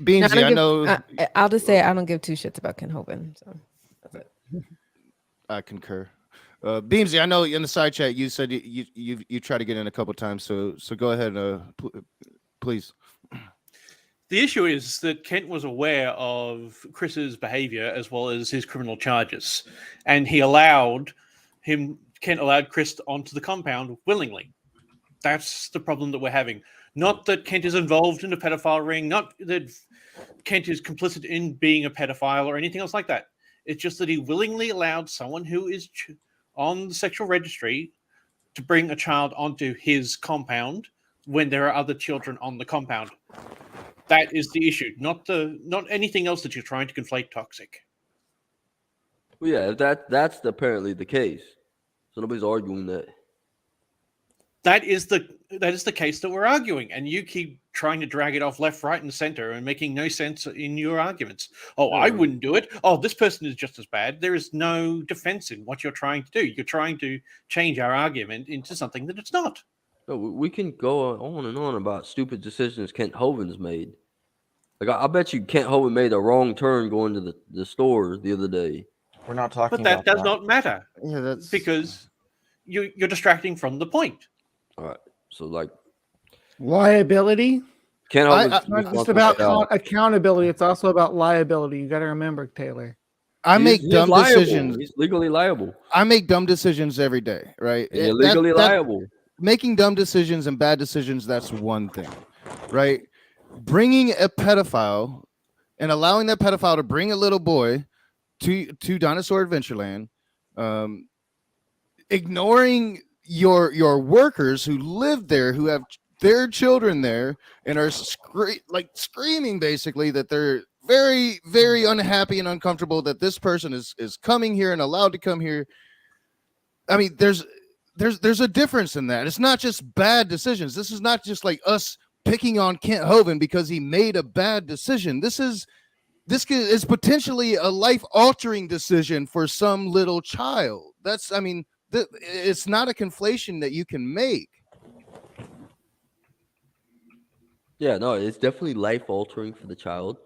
Beansy, I know. I'll just say I don't give two shits about Ken Hovind. So that's it. I concur. Beamsy, I know in the side chat you said you tried to get in a couple times, so go ahead, please. The issue is that Kent was aware of Chris's behavior as well as his criminal charges, and Kent allowed Chris onto the compound willingly. That's the problem that we're having. Not that Kent is involved in a pedophile ring, not that Kent is complicit in being a pedophile or anything else like that. It's just that he willingly allowed someone who is on the sexual registry to bring a child onto his compound when there are other children on the compound. That is the issue, not anything else that you're trying to conflate toxic. Well, yeah, that's apparently the case. So nobody's arguing that. That is the case that we're arguing, and you keep trying to drag it off left, right, and center, and making no sense in your arguments. Oh, I wouldn't do it. Oh, this person is just as bad. There is no defense in what you're trying to do. You're trying to change our argument into something that it's not. No, we can go on and on about stupid decisions Kent Hovind's made. Like I bet you Kent Hovind made a wrong turn going to the store the other day. We're not talking But that about does not matter. Yeah, that's because you're distracting from the point. All right. So like liability. Kent Hovind's It's not just about accountability. It's also about liability. You got to remember, Taylor. Make dumb decisions. He's legally liable. I make dumb decisions every day, right? And you're legally liable. Making dumb decisions and bad decisions, that's one thing, right? Bringing a pedophile and allowing that pedophile to bring a little boy to Dinosaur Adventureland, ignoring your workers who live there, who have their children there, and are screaming basically that they're very, very unhappy and uncomfortable that this person is coming here and allowed to come here. I mean, there's a difference in that. It's not just bad decisions. This is not just like us picking on Kent Hovind because he made a bad decision. This is potentially a life-altering decision for some little child. It's not a conflation that you can make. Yeah, no, it's definitely life-altering for the child.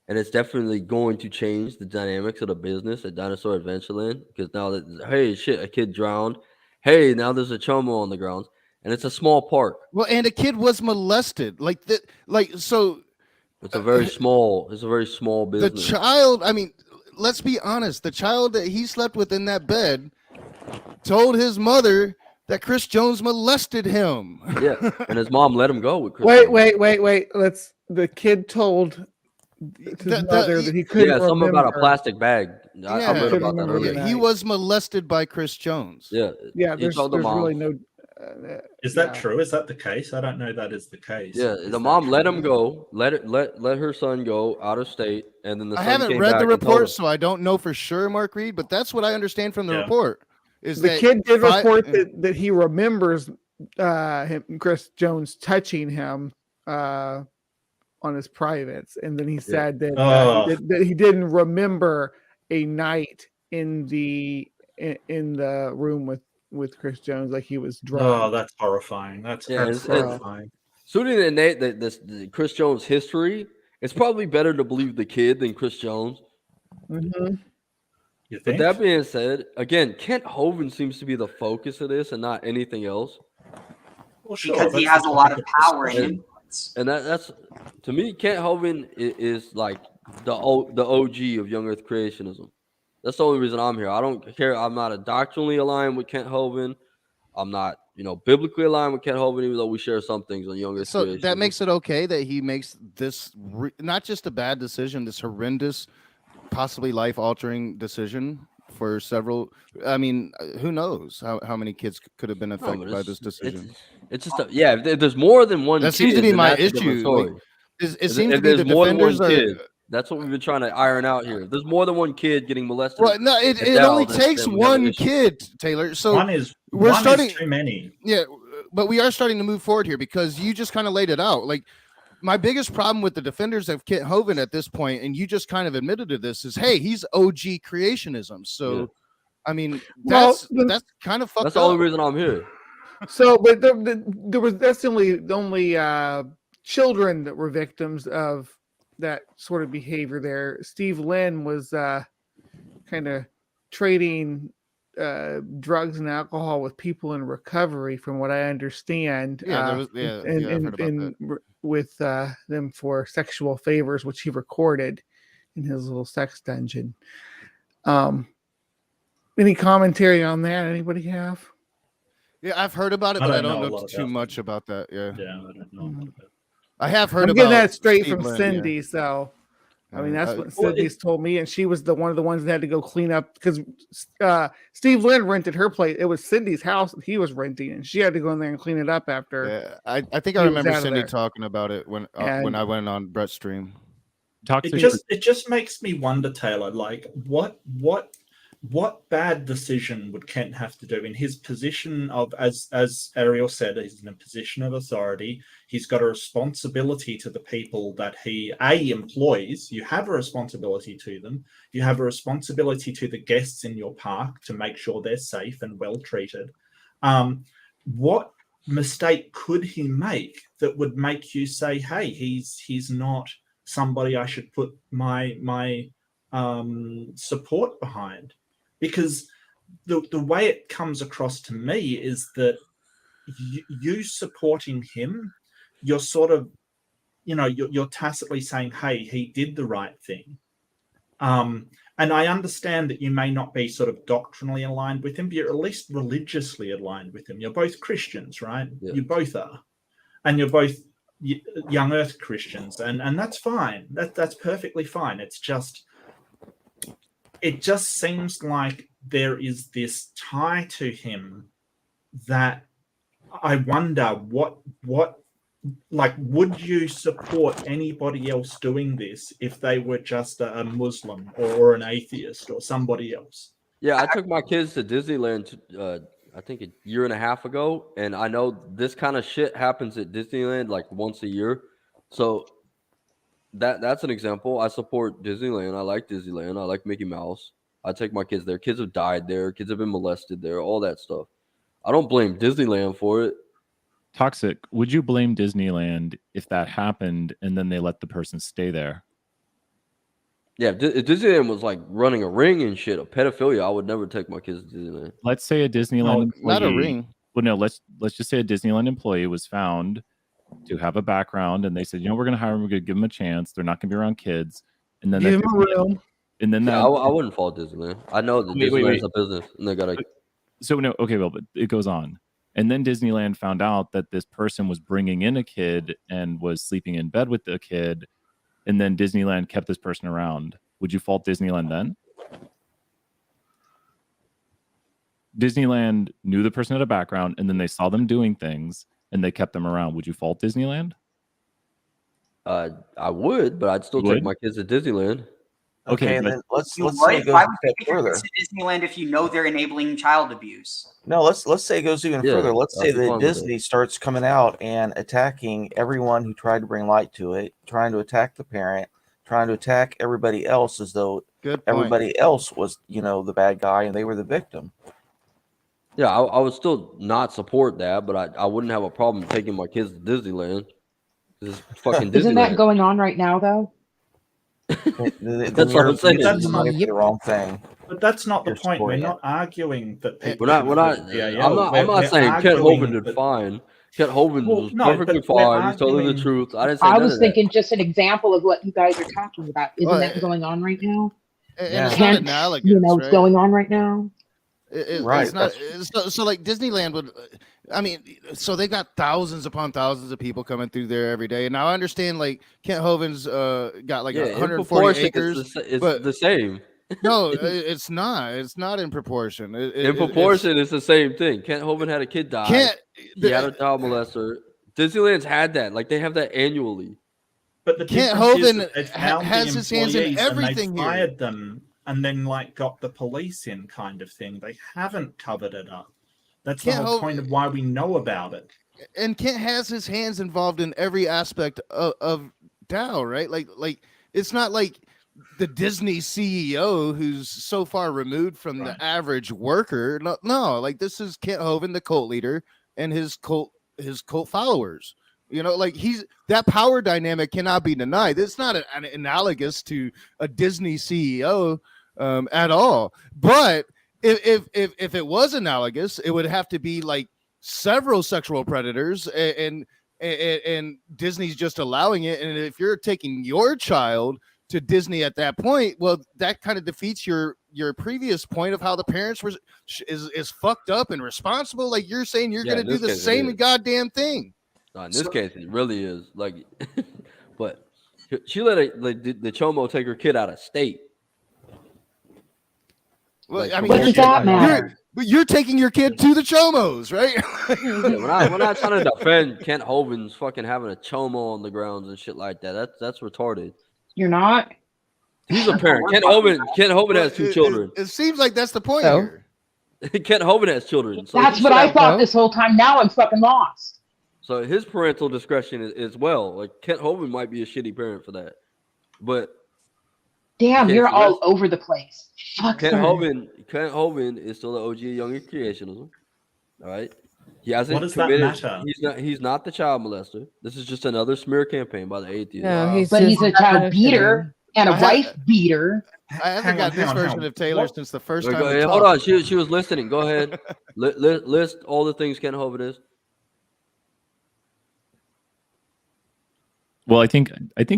And it's definitely going to change the dynamics of the business at Dinosaur Adventureland. Because now that, hey, shit, a kid drowned. Hey, now there's a chomo on the grounds. And it's a small park. Well, and a kid was molested. So it's a very small business. The child, let's be honest, the child that he slept with in that bed told his mother that Chris Jones molested him. Yeah, and his mom let him go with Chris Wait. The kid told his mother that he couldn't remember. Something about a plastic bag. I read about that earlier. He was molested by Chris Jones. Yeah. There's really no. Is that true? Is that the case? I don't know that is the case. Yeah, the mom let him go, let her son go out of state, and then the son I haven't came read back the and told report, him. so I don't know for sure, Mark Reed, but that's what I understand from the report. Is the that kid did report that he remembers Chris Jones touching him on his privates, and then he said that he didn't remember a night in the room with Chris Jones, like he was drunk. Oh, that's horrifying. That's horrifying. Suiting the Chris Jones history, it's probably better to believe the kid than Chris Jones. Mm-hmm. But that being said, again, Kent Hovind seems to be the focus of this and not anything else. Well, sure, because he has a lot of power and influence. And that's to me, Kent Hovind is like the OG of young Earth creationism. That's the only reason I'm here. I don't care. I'm not a doctrinally aligned with Kent Hovind. I'm not, biblically aligned with Kent Hovind, even though we share some things on Young Earth So creation. that makes it okay that he makes this not just a bad decision, this horrendous, possibly life-altering decision for several. I mean, who knows how many kids could have been No, but affected by this decision? It's just if there's more than one. That kid, seems to be then my that's a different issue. story. Like, it If- seems if to be the there's more than one defenders are. kid, that's what we've been trying to iron out here. If there's more than one kid getting molested. Well, no, it endowed, only then takes we have an one issue. kid, Taylor. So one is too many. Yeah, but we are starting to move forward here because you just kind of laid it out. Like, my biggest problem with the defenders of Kent Hovind at this point, and you just kind of admitted to this, is hey, he's OG creationism. So, Yeah. I mean, Well, that's kind of fucked That's the up. only reason I'm here. So, but that's the only children that were victims of that sort of behavior there. Steve Lynn was kind of trading drugs and alcohol with people in recovery, from what I understand. Yeah, there was- I've heard about with them for sexual favors, which he recorded in his little sex dungeon. Any commentary on that? Anybody have? Yeah, I've heard about it, I but I don't don't know a know lot too about much about that. Yeah, I don't know. I have heard I'm about getting that straight Steve from Lynn, Cindy. So, I mean, that's what Well, Cindy's told me, and she was one of the ones that had to go clean up because Steve Lynn rented her place. It was Cindy's house that he was renting, and she had to go in there and clean it up after. Yeah, I think he I was out remember of Cindy there. talking about it when And- I went on Brett's stream. It just makes me wonder, Taylor, like what bad decision would Kent have to do in his position of, as Ariel said, he's in a position of authority. He's got a responsibility to the people that he employs. You have a responsibility to them. You have a responsibility to the guests in your park to make sure they're safe and well treated. What mistake could he make that would make you say, hey, he's not somebody I should put my support behind? Because the way it comes across to me is that you supporting him, you're sort of, you're tacitly saying, hey, he did the right thing. And I understand that you may not be sort of doctrinally aligned with him, but you're at least religiously aligned with him. You're both Christians, right? Yeah. You both are. And you're both young earth Christians. And that's fine. That's perfectly fine. It just seems like there is this tie to him that I wonder what would you support anybody else doing this if they were just a Muslim or an atheist or somebody else? Yeah, I took my kids to Disneyland, I think a year and a half ago, and I know this kind of shit happens at Disneyland like once a year. So that's an example. I support Disneyland. I like Disneyland. I like Mickey Mouse. I take my kids there. Kids have died there. Kids have been molested there. All that stuff. I don't blame Disneyland for it. Toxic. Would you blame Disneyland if that happened and then they let the person stay there? Yeah, if Disneyland was like running a ring and shit, a pedophilia, I would never take my kids to Disneyland. Let's say a Disneyland employee. not a ring. Well, no. Let's just say a Disneyland employee was found to have a background, and they said, we're going to hire him. We're going to give him a chance. They're not going to be around kids, and then Give him a room. And then Yeah, I wouldn't fault Disneyland. I know that Disneyland's a business, and they gotta. So no, okay, well, but it goes on, and then Disneyland found out that this person was bringing in a kid and was sleeping in bed with the kid, and then Disneyland kept this person around. Would you fault Disneyland then? Disneyland knew the person had a background, and then they saw them doing things, and they kept them around. Would you fault Disneyland? I would, but I'd still You take would? my kids to Disneyland. Okay, but- then let's You say would? it goes Why a would step you take your further. kids to Disneyland if you know they're enabling child abuse? No, let's say it goes even Yeah, further. Let's say I'd be that fine with it. Disney starts coming out and attacking everyone who tried to bring light to it, trying to attack the parent, trying to attack everybody else as though Good point. everybody else was, the bad guy and they were the victim. Yeah, I would still not support that, but I wouldn't have a problem taking my kids to Disneyland. It's fucking Disneyland. Isn't that going on right now, though? That's what I'm saying. That's not the wrong thing. But that's not the You're point. We're supporting not arguing that people. We're not. I'm not saying Kent Hovind did fine. Kent Hovind Well, was no, perfectly but we're fine. He's telling the arguing- truth. I didn't say I none was of that. thinking just an example of what you guys are talking about. Isn't Well, that going on right now? And Yeah. it's not Kent, analogous, you know what's right? going on right now. Right. It's not so like Disneyland would. I mean, so they got thousands upon thousands of people coming through there every day. And now I understand like Kent Hovind's got like Yeah, in 140 proportion, acres, it's but the same. no, it's not. It's not in proportion. In proportion, it's the same thing. Kent Hovind had a kid die. Kent. He had a child molester. Disneyland's had that. Like they have that annually. But the Kent difference is Hovind that they've found has the his hands in employees and everything they here. fired them and then like got the police in kind of thing. They haven't covered it up. That's the Kent whole Hovind- point of why we know about it. And Kent has his hands involved in every aspect of Dow, right? Like it's not like the Disney CEO who's so far removed from the average worker. No, like this is Kent Hovind, the cult leader, and his cult followers. You know, like that power dynamic cannot be denied. It's not an analogous to a Disney CEO at all. But if it was analogous, it would have to be like several sexual predators, and Disney's just allowing it. And if you're taking your child to Disney at that point, well, that kind of defeats your previous point of how the parents is fucked up and responsible. Like you're saying, you're Yeah, going in to do this the case it same is. goddamn thing. No, in this case, it really is. Like, but she let the Chomo take her kid out of state. Well, Like, I mean, What does that matter? But you're taking your kid to the Chomos, right? Yeah, we're not trying to defend Kent Hovind's fucking having a Chomo on the grounds and shit like that. That's retarded. You're not. He's a parent. Kent Hovind has two children. It seems like that's the point So? here. Kent Hovind has children. So That's he what should I have- thought this whole time. Now I'm fucking lost. So his parental discretion is as well. Like Kent Hovind might be a shitty parent for that, but Damn, Okay, you're so all that's- over the place. Fuck, Kent sir. Hovind is still the OG of Younger Creationism. All right, he hasn't What does that committed. matter? He's not the child molester. This is just another smear campaign by the atheists. No, he's But he's just a child beater and a I ha- wife beater. I haven't got this version of Taylor since the first Wait, time. we hold talked. on, she was listening. Go ahead, list all the things Kent Hovind is. Well, I think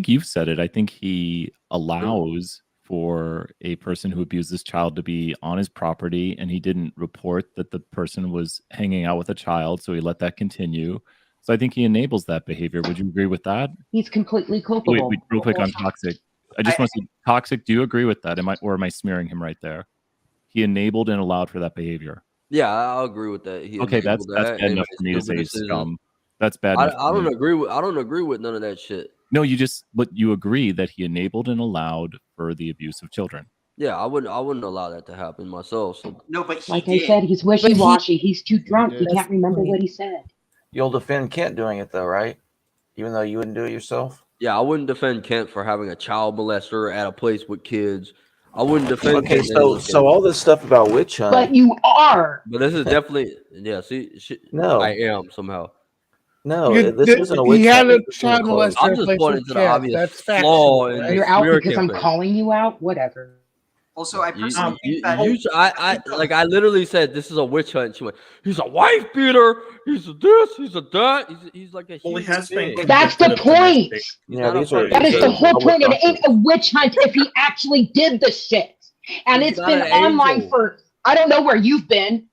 you've said it. I think he allows for a person who abused this child to be on his property, and he didn't report that the person was hanging out with a child, so he let that continue. So I think he enables that behavior. Would you agree with that? He's completely Wait, culpable. real quick on Toxic. I just want to say, Toxic, do you agree with that? Am I smearing him right there? He enabled and allowed for that behavior. Yeah, I'll agree with that. He Okay, that's enabled that bad and enough made for me to say stupid he's decisions. scum. That's bad I enough. for don't me. agree with none of that shit. No, but you agree that he enabled and allowed for the abuse of children. Yeah, I wouldn't allow that to happen myself. So No, but he Like did. I said, he's wishy-washy. He's too drunk. He did. can't remember what he said. You'll defend Kent doing it though, right? Even though you wouldn't do it yourself. yeah, I wouldn't defend Kent for having a child molester at a place with kids. I wouldn't defend Okay, Kent. so all this stuff about witch hunt. But you are. But this is definitely No. I am somehow. No, You- this th- wasn't a he witch had hunt. a This was child a close. molester I'm in just place pointing with to the kids. obvious That's flaw factual, in right? this You're out smear because I'm campaign. calling you out. Whatever. Also, I You, personally you, think that you, I literally said this is a witch hunt. She went, he's a wife beater. He's a this. He's a that. He's like a. Well, he huge has been thing. That's convicted the of domestic- point. He's Yeah, not a these are- fucking- That is these the are whole public point. It ain't documents. a witch hunt if he actually did the shit. And He's it's not been an online angel. for, I don't know where you've been.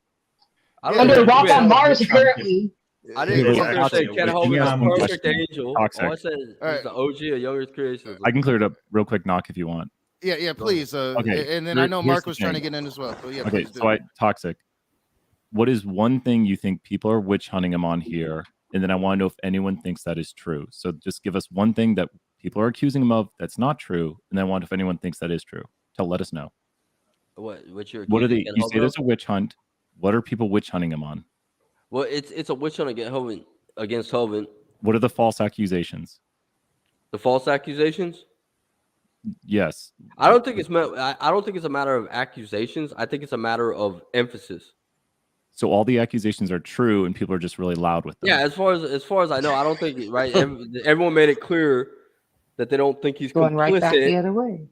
I don't Under know a rock where- on Mars, witch hunt. apparently. I didn't Wait, come there and say Toxic, Ken wait, Hovind give me is one a perfect question. angel. Toxic. All I said is All he's the OG of Younger Creationism. I can clear it up real quick, Knock, if you want. Yeah, please. Okay, And then I know here's Mark the was trying to thing. get in as well. So yeah, Okay, please do. so Toxic. What is one thing you think people are witch hunting him on here? And then I want to know if anyone thinks that is true. So just give us one thing that people are accusing him of that's not true, and then I want if anyone thinks that is true. Let us know. What you're What are accusing they? Ken You say Hovind there's of? a witch hunt. What are people witch hunting him on? Well, it's a witch hunt against Hovind. What are the false accusations? The false accusations. Yes. I don't think it's a matter of accusations. I think it's a matter of emphasis. So all the accusations are true, and people are just really loud with them. Yeah, as far as I know, I don't think right. Everyone made it clear that they don't think he's Going right back the complicit. other way.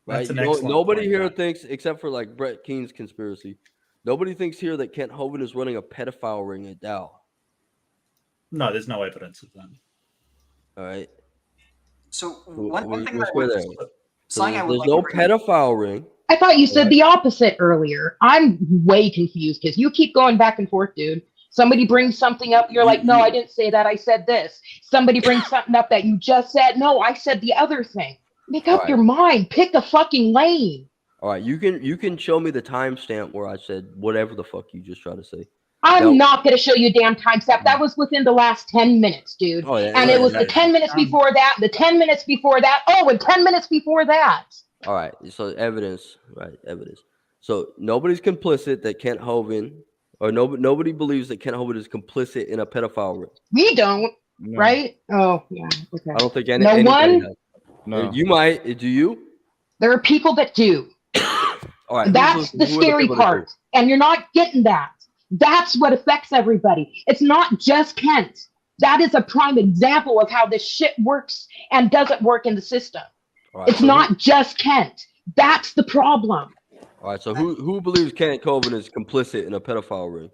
Right? That's an No- excellent nobody point, here Jack. thinks, except for like Brett Keene's conspiracy. Nobody thinks here that Kent Hovind is running a pedophile ring at Dow. No, there's no evidence of that. All right. So We- one thing we'll that square would, that. So Something I would there's like no to bring up. pedophile ring. I thought you said Right. the opposite earlier. I'm way confused because you keep going back and forth, dude. Somebody brings something up, you're like, no, I didn't say that. I said this. Somebody brings something up that you just said. No, I said the other thing. Make up your mind. Pick a fucking lane. All right, you can show me the timestamp where I said whatever the fuck you just tried to say. I'm Now- not going to show you a damn time step. That was within the last 10 minutes, dude. Oh, yeah, And yeah, it was yeah. the 10 minutes before that, the 10 minutes before that. Oh, and 10 minutes before that. All right, so evidence, right? Evidence. So nobody's complicit that Kent Hovind, or nobody believes that Kent Hovind is complicit in a pedophile ring. We don't, right? Oh, yeah. Okay. I don't think No anybody one? does. No. You might. Do you? There are people that do. All right. That's the scary part. And you're not getting that. That's what affects everybody. It's not just Kent. That is a prime example of how this shit works and doesn't work in the system. All right, It's so not just Kent. That's the problem. All right. So who believes Kent Hovind is complicit in a pedophile ring?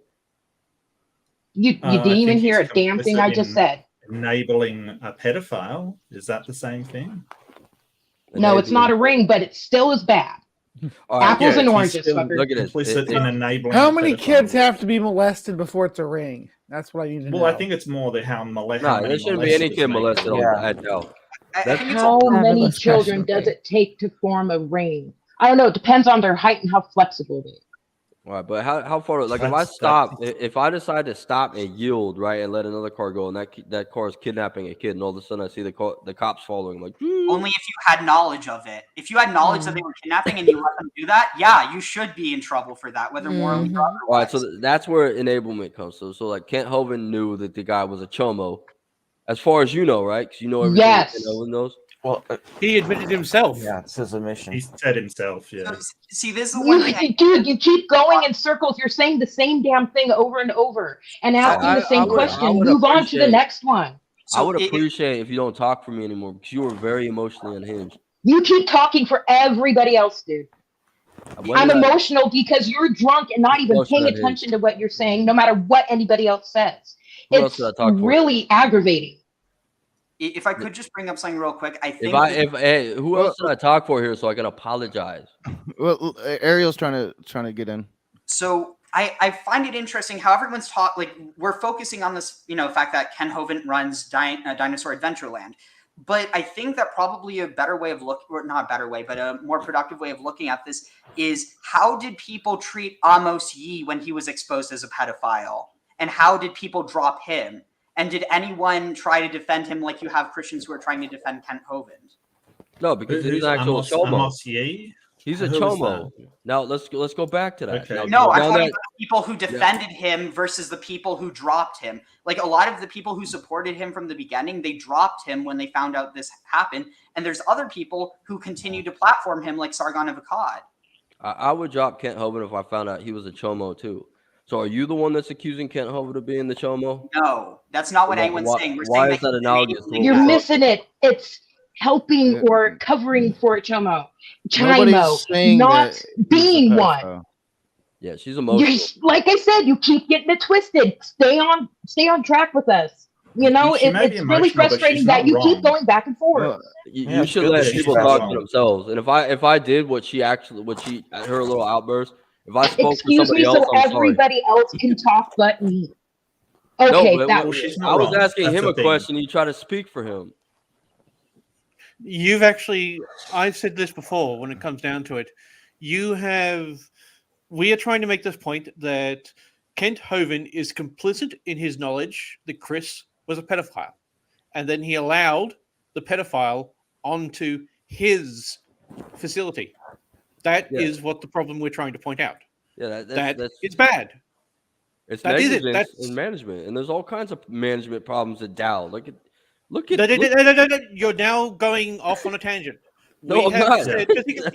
You didn't even hear a damn thing I just said. Enabling a pedophile, is that the same thing? No, it's not a ring, but it still is bad. All right, Apples yeah, and he's oranges, still fucker. Look at this. Complicit in enabling. How a many pedophile. kids have to be molested before it's a ring? That's what I need to know. Well, I think it's more the how molested. Nah, there shouldn't be any kid molested on that. No. I think it's How a, many Fabulous children question. does it take to form a ring? I don't know. It depends on their height and how flexible they are. All right, but how far? Like if I That's- stop, if I decide to stop and yield, right, and let another car go, and that car is kidnapping a kid, and all of a sudden I see the cops following, I'm like, only if you had knowledge of it. If you had knowledge that they were kidnapping and you let them do that, yeah, you should be in trouble for that, whether morally or otherwise. all right, so that's where enablement comes. So like Kent Hovind knew that the guy was a chomo, as far as you know, right? Because you know everything Yes. Kent Hovind knows. Well, He admitted himself. yeah, it's his admission. He said himself, yeah. So, see, this is the one thing. Dude, you keep going in circles. You're saying the same damn thing over and over and asking the same I question. would Move on to the appreciate- next one. I would it- appreciate if you don't talk for me anymore because you were very emotionally unhinged. You keep talking for everybody else, dude. When I'm did I- emotional because you're drunk and not even Emotional paying unhinged. attention to what you're saying, no matter what anybody else says. Who else It's did I talk for? really aggravating. If I could just bring up something real quick, I think Hey, who else did I talk for here so I can apologize? Well, Ariel's trying to get in. so. I find it interesting how everyone's we're focusing on this, fact that Ken Hovind runs Dinosaur Adventureland. But I think that probably a better way of or not a better way, but a more productive way of looking at this is how did people treat Amos Yee when he was exposed as a pedophile? And how did people drop him? And did anyone try to defend him like you have Christians who are trying to defend Kent Hovind? No, because he's Who's an actual Amos- chomo. Amos Yee? He's a Who is chomo. Now let's go back to that. Okay. Now, No, I'm now talking that- about the people who defended him versus the people who dropped him. Like a lot of the people who supported him from the beginning, they dropped him when they found out this happened. And there's other people who continue to platform him, like Sargon of Akkad. I would drop Kent Hovind if I found out he was a chomo too. So are you the one that's accusing Kent Hovind of being the chomo? No, that's not what anyone's saying. We're Why saying is that he's analogous? to what You're we're talking- missing it. It's helping or covering for a chomo. Nobody's Chimo, saying not that he's a being one. pedophile. Yeah, she's emotional. You're, like I said, you keep getting it twisted. Stay on track with us. You know, She may be it's really emotional, but frustrating she's that not you keep wrong. going back and forth. Well, You Yeah, should good let that she's people not talk wrong. for themselves. And if I did her little outburst, if I spoke Excuse for me, somebody so else, I'm sorry. everybody else can talk but me. No, Okay, but that well, she's I not was wrong. asking That's him the a thing. question. You try to speak for him. I've said this before when it comes down to it. We are trying to make this point that Kent Hovind is complicit in his knowledge that Chris was a pedophile. And then he allowed the pedophile onto his facility. That is Yeah. what the problem we're trying to point out. Yeah, That it's bad. It's That is it. negligence That's- in management, and there's all kinds of management problems at Dow. Look at. No, you're now going off on a tangent. No, I'm not.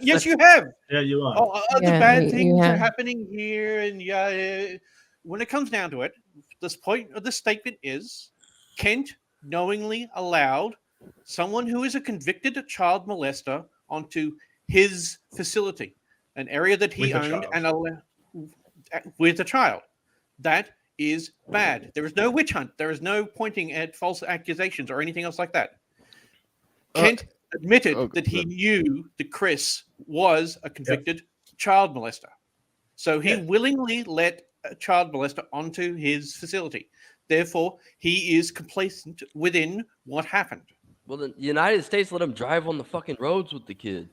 Yes, you have. Yeah, you are. Other Yeah, bad you things are have. happening here, and when it comes down to it, this point of the statement is Kent knowingly allowed someone who is a convicted child molester onto his facility, an area that he With a owned, child. and with a child. That is bad. There is no witch hunt. There is no pointing at false accusations or anything else like that. Kent admitted that he knew that Chris was a convicted child molester. So he willingly let a child molester onto his facility. Therefore, he is complacent within what happened. Well, the United States let him drive on the fucking roads with the kid.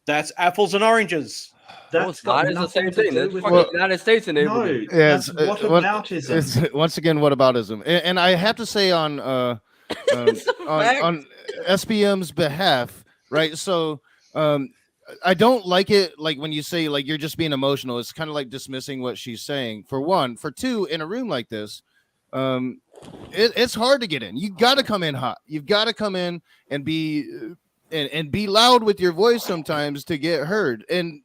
That's apples and oranges. No, it's not. It's the same thing. That's fucking Well, United States enabled it. Yeah, it's, once again whataboutism, and I have to say on SBM's behalf, right? So I don't like it, like when you say like you're just being emotional. It's kind of like dismissing what she's saying. For one, for two, in a room like this, it's hard to get in. You got to come in hot. You've got to come in and be and be loud with your voice sometimes to get heard. And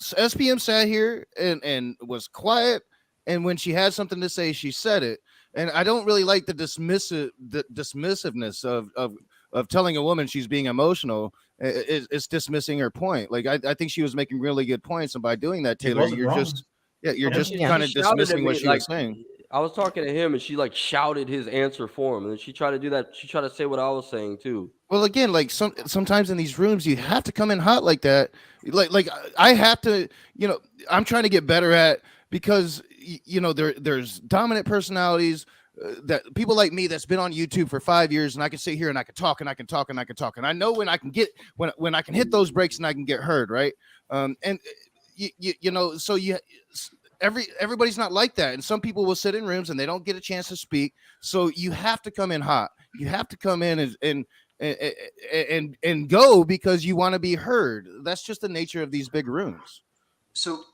SPM sat here and was quiet, and when she had something to say, she said it. And I don't really like the dismissiveness of telling a woman she's being emotional. It's dismissing her point. Like I think she was making really good points, and by doing that, Taylor, you're wrong. just you're just She kind of shouted at dismissing what me, she was saying. I was talking to him, and she like shouted his answer for him, and then she tried to do that. She tried to say what I was saying too. Well, again, like sometimes in these rooms, you have to come in hot like that. Like I have to, I'm trying to get better at, because there's dominant personalities that people like me that's been on YouTube for 5 years, and I can sit here and I can talk and I can talk and I can talk, and I know when I can get when I can hit those breaks and I can get heard, right? Everybody's not like that, and some people will sit in rooms and they don't get a chance to speak. So you have to come in hot. You have to come in and go because you want to be heard. That's just the nature of these big rooms. So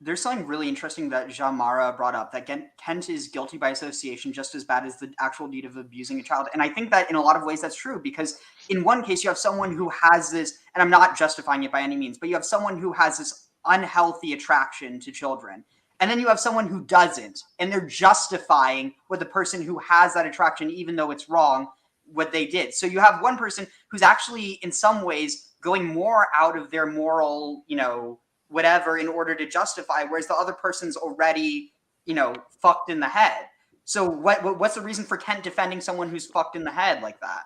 there's something really interesting that Jean Mara brought up, that Kent is guilty by association just as bad as the actual deed of abusing a child. And I think that in a lot of ways that's true, because in one case you have someone who has this, and I'm not justifying it by any means, but you have someone who has this unhealthy attraction to children. And then you have someone who doesn't, and they're justifying with the person who has that attraction, even though it's wrong, what they did. So you have one person who's actually in some ways going more out of their moral, whatever, in order to justify, whereas the other person's already, fucked in the head. So what's the reason for Kent defending someone who's fucked in the head like that?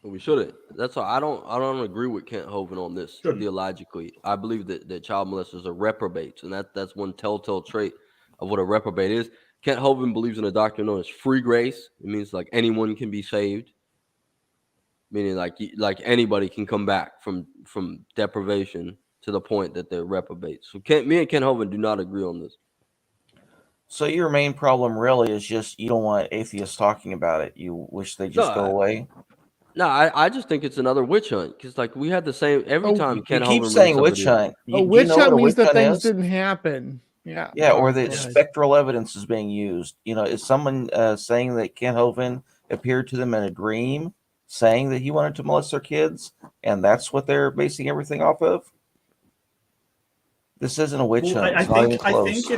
Well, we shouldn't. That's why I don't agree with Kent Hovind on this theologically. I believe that child molesters are reprobates, and that's one telltale trait of what a reprobate is. Kent Hovind believes in a doctrine known as free grace. It means like anyone can be saved, meaning like anybody can come back from deprivation to the point that they're reprobates. So me and Kent Hovind do not agree on this. So your main problem really is just you don't want atheists talking about it. You wish they just go away. No, I just think it's another witch hunt, because like we had the same every time. Kent You keep Hovind saying brings witch somebody hunt. up. A witch hunt what a means witch that hunt things is? didn't happen. Yeah. Yeah, or the Yeah. spectral evidence is being used. Is someone saying that Kent Hovind appeared to them in a dream, saying that he wanted to molest their kids, and that's what they're basing everything off of? This isn't a witch hunt. It's not even close.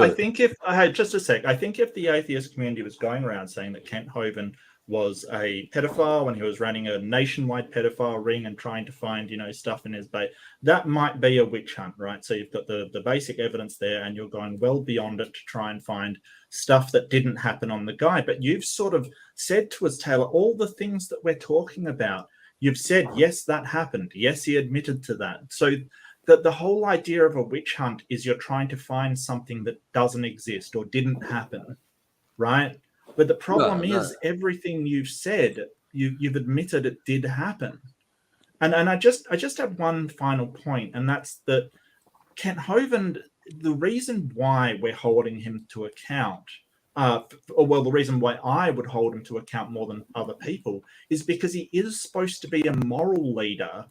I think if just a sec, I think if the atheist community was going around saying that Kent Hovind was a pedophile when he was running a nationwide pedophile ring and trying to find, stuff in his bait, that might be a witch hunt, right? So you've got the basic evidence there, and you're going well beyond it to try and find stuff that didn't happen on the guy. But you've sort of said to us, Taylor, all the things that we're talking about. You've said, yes, that happened. Yes, he admitted to that. So the whole idea of a witch hunt is you're trying to find something that doesn't exist or didn't happen, right? But the problem is everything you've said, you've admitted it did happen. And I just have one final point, and that's that Kent Hovind, the reason why we're holding him to account, the reason why I would hold him to account more than other people is because he is supposed to be a moral leader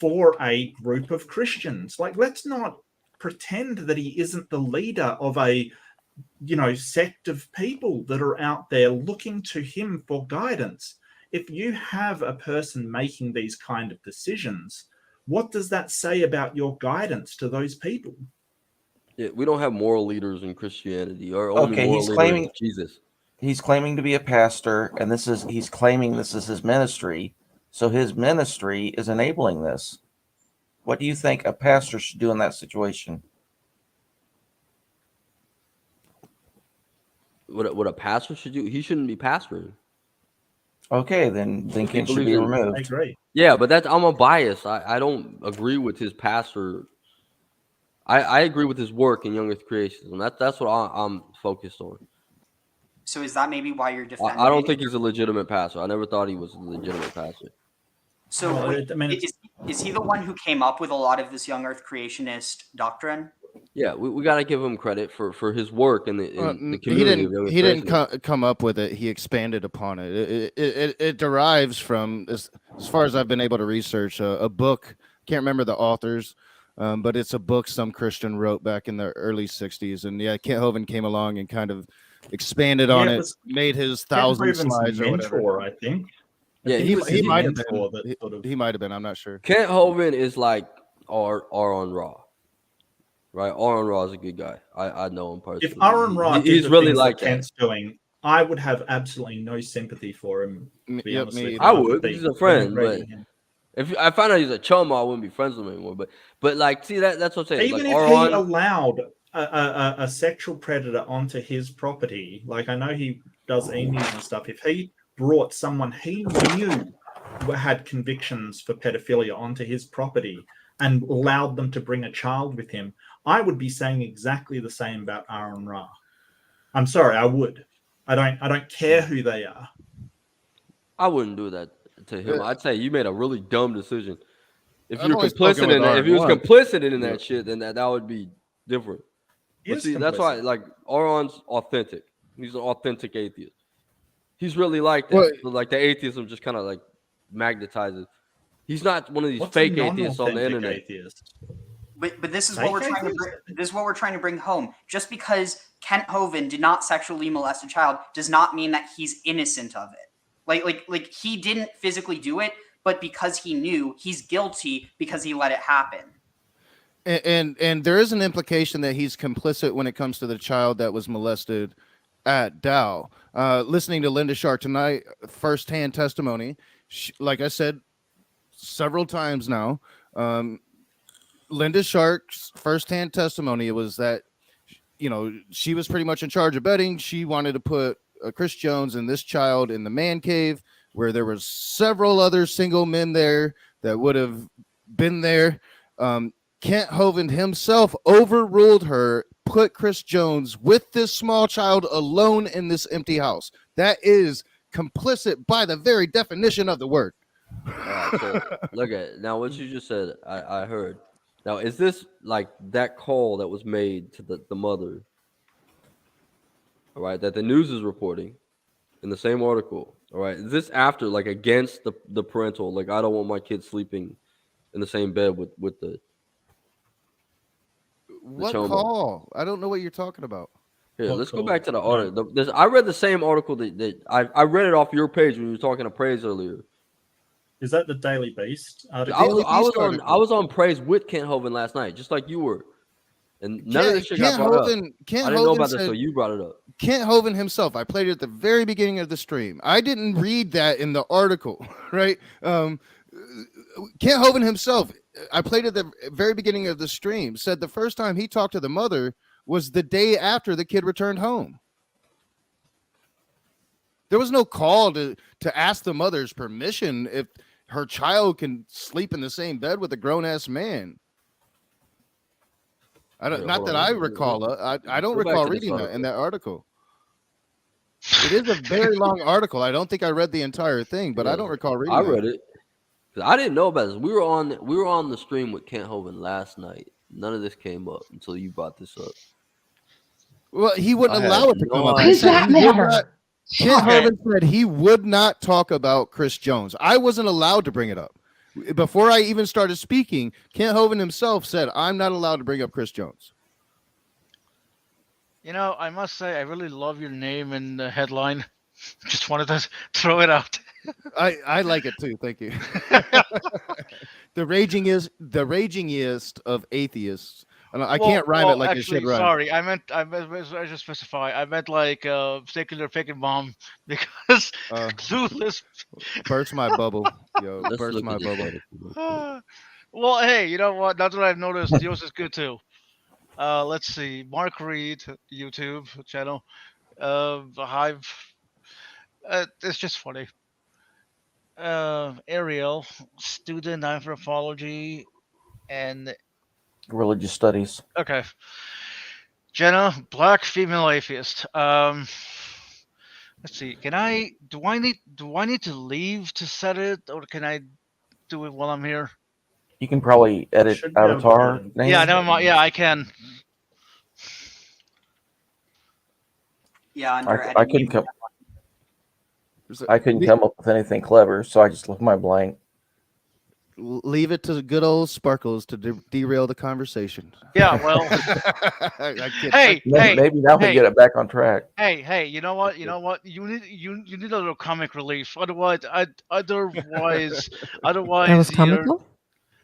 for a group of Christians. Like, let's not pretend that he isn't the leader of a sect of people that are out there looking to him for guidance. If you have a person making these kind of decisions, what does that say about your guidance to those people? Yeah, we don't have moral leaders in Christianity. Or only moral he's leader claiming is Jesus. He's claiming to be a pastor, and he's claiming this is his ministry. So his ministry is enabling this. What do you think a pastor should do in that situation? What a pastor should do? He shouldn't be pastoring. Okay, then He Kent should believes be in- I removed. agree. Yeah, but that's I'm a bias. I don't agree with his pastor. I agree with his work in Young Earth Creationism. That's what I'm focused on. So is that maybe why you're defending? I don't think he's a legitimate pastor. I never thought he was a legitimate pastor. So Well, wait, I mean, is he the one who came up with a lot of this young Earth creationist doctrine? Yeah, we got to give him credit for his work in the He community. of Young Earth didn't. He didn't Creationists. come up with it. He expanded upon it. It derives from, as far as I've been able to research, a book. Can't remember the authors, but it's a book some Christian wrote back in the early '60s. And yeah, Kent Hovind came along and kind of expanded on Yeah, it it, was made his Kent 1,000 Hovind's slides or whatever. mentor, I think. Yeah, he was he his might have mentor been. that sort of- He might have been. I'm not sure. Kent Hovind is like Aaron Ra, right? Aaron Ra is a good guy. I know him personally. If Aaron Ra did he's the really things like that that. Kent's doing, I would have absolutely no sympathy for him. To be Yep, honest me with you. either. I would. Be He's a friend, but denigrating him. if I found out he's a chum, I wouldn't be friends with him anymore. But like, see that's what I'm saying. Even like, if he Aaron, allowed a sexual predator onto his property, like I know he does emails and stuff, if he brought someone he knew had convictions for pedophilia onto his property and allowed them to bring a child with him, I would be saying exactly the same about Aaron Ra. I'm sorry, I would. I don't care who they are. I wouldn't do that to him. I'd say you made a really dumb decision. If I've you're only spoken complicit with in that, if Aaron he was once. complicit in Yeah. that shit, then that would be different. He But is see, that's why complicit. like Aaron's authentic. He's an authentic atheist. He's really like that. Well- So, like the atheism just kind of like magnetizes. He's not one of these What's fake a atheists on the non-authentic internet. atheist? But this is Fake what we're trying to atheist? this is what we're trying to bring home. Just because Kent Hovind did not sexually molest a child does not mean that he's innocent of it. Like he didn't physically do it, but because he knew, he's guilty because he let it happen. And there is an implication that he's complicit when it comes to the child that was molested at Dow. Listening to Linda Shark tonight, firsthand testimony, like I said several times now, Linda Shark's firsthand testimony was that, you know, she was pretty much in charge of betting. She wanted to put Chris Jones and this child in the man cave where there was several other single men there that would have been there. Kent Hovind himself overruled her, put Chris Jones with this small child alone in this empty house. That is complicit by the very definition of the word. All right, so look at it. Now what you just said. I heard. Now is this like that call that was made to the mother? All right, that the news is reporting in the same article. All right, is this after like against the parental? Like I don't want my kids sleeping in the same bed with the What Chomo. call? I don't know what you're talking about. Here, What let's go call? back to the article. I read the same article that I read it off your page when you were talking to Praise earlier. Is that the Daily Beast article? I was on Praise with Kent Hovind last night, just like you were, and none of this shit got brought up. I didn't know about this until you brought it up. Kent Hovind himself, I played it at the very beginning of the stream. I didn't read that in the article, right? Kent Hovind himself, I played at the very beginning of the stream, said the first time he talked to the mother was the day after the kid returned home. There was no call to ask the mother's permission if her child can sleep in the same bed with a grown-ass man. I don't, Here, not hold that on. I recall. I don't Go back recall to this reading that in article. that article. It is a very long article. I don't think I read the entire thing, but I don't recall reading. I read it. 'Cause I didn't know about this. We were on the stream with Kent Hovind last night. None of this came up until you brought this up. Well, he wouldn't I allow had it to no come up. idea. He Does said that he would matter? not- Kent Hovind said he would not talk about Chris Jones. I wasn't allowed to bring it up. Before I even started speaking, Kent Hovind himself said, I'm not allowed to bring up Chris Jones. You know, I must say, I really love your name and the headline. Just wanted to throw it out. I like it too. Thank you. The ragingest of atheists. And I can't rhyme it like actually, it should rhyme. Sorry, I should specify. I meant like secular fucking bomb because clueless. Burst my bubble, yo. Let's Burst look my at this bubble. article. Well, hey, you know what? That's what I've noticed. Yours is good too. Let's see. Mark Reed, YouTube channel. Hive. It's just funny. Ariel, student anthropology, and Religious studies. okay, Jenna, black female atheist. Let's see. Do I need to leave to set it, or can I do it while I'm here? You can probably edit Should be able to avatar edit. name. Yeah, never mind. Yeah, I can. Yeah, under I couldn't editing. come. I couldn't come up with anything clever, so I just left my blank. Leave it to good old Sparkles to derail the conversation. Yeah, well. Hey, Maybe now we get it back on track. Hey, you know what? You need a little comic relief. Otherwise, otherwise, That was comical.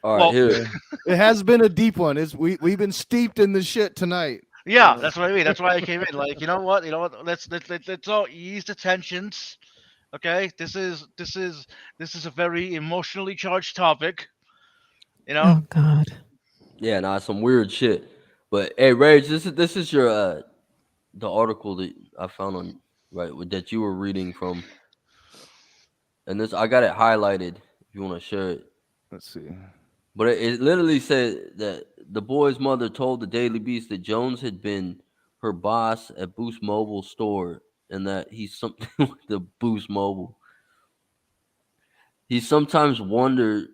All right, Well- here. It has been a deep one. We've been steeped in the shit tonight. Yeah, that's what I mean. That's why I came in. Like, you know what? Let's all ease the tensions. Okay, this is a very emotionally charged topic. You know. Oh God. Yeah, nah, some weird shit. But hey, Rage, this is your the article that I found on that you were reading from, and this I got it highlighted. If you want to share it, let's see. But it literally said that the boy's mother told the Daily Beast that Jones had been her boss at Boost Mobile store, and that he's something with the Boost Mobile. He sometimes volunteered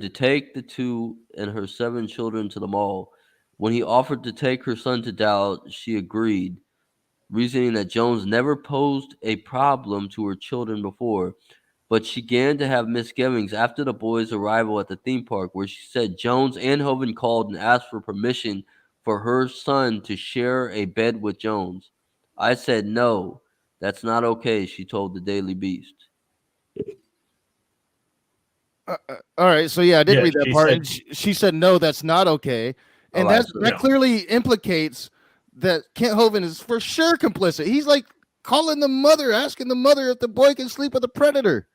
to take the 2 and her 7 children to the mall. When he offered to take her son to Dow, she agreed, reasoning that Jones never posed a problem to her children before. But she began to have misgivings after the boys' arrival at the theme park, where she said Jones and Hovind called and asked for permission for her son to share a bed with Jones. I said no, that's not okay, she told the Daily Beast. All right, so yeah, I did Yeah, read that she part, said- and she said no, that's not okay, and Alright, that clearly implicates that Kent Hovind is for sure complicit. He's like calling the mother, asking the mother if the boy can sleep with a predator.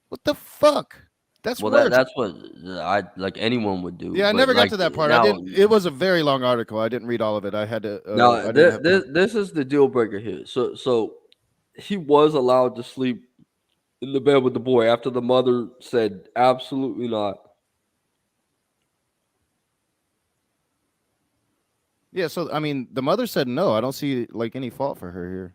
What the fuck? That's worse. That's what I like anyone would do. Yeah, I but, never got like, to that part. now- I didn't. It was a very long article. I didn't read all of it. I had to. Now I didn't have time. this is the deal breaker here. So he was allowed to sleep in the bed with the boy after the mother said absolutely not. Yeah, so I mean, the mother said no. I don't see like any fault for her here.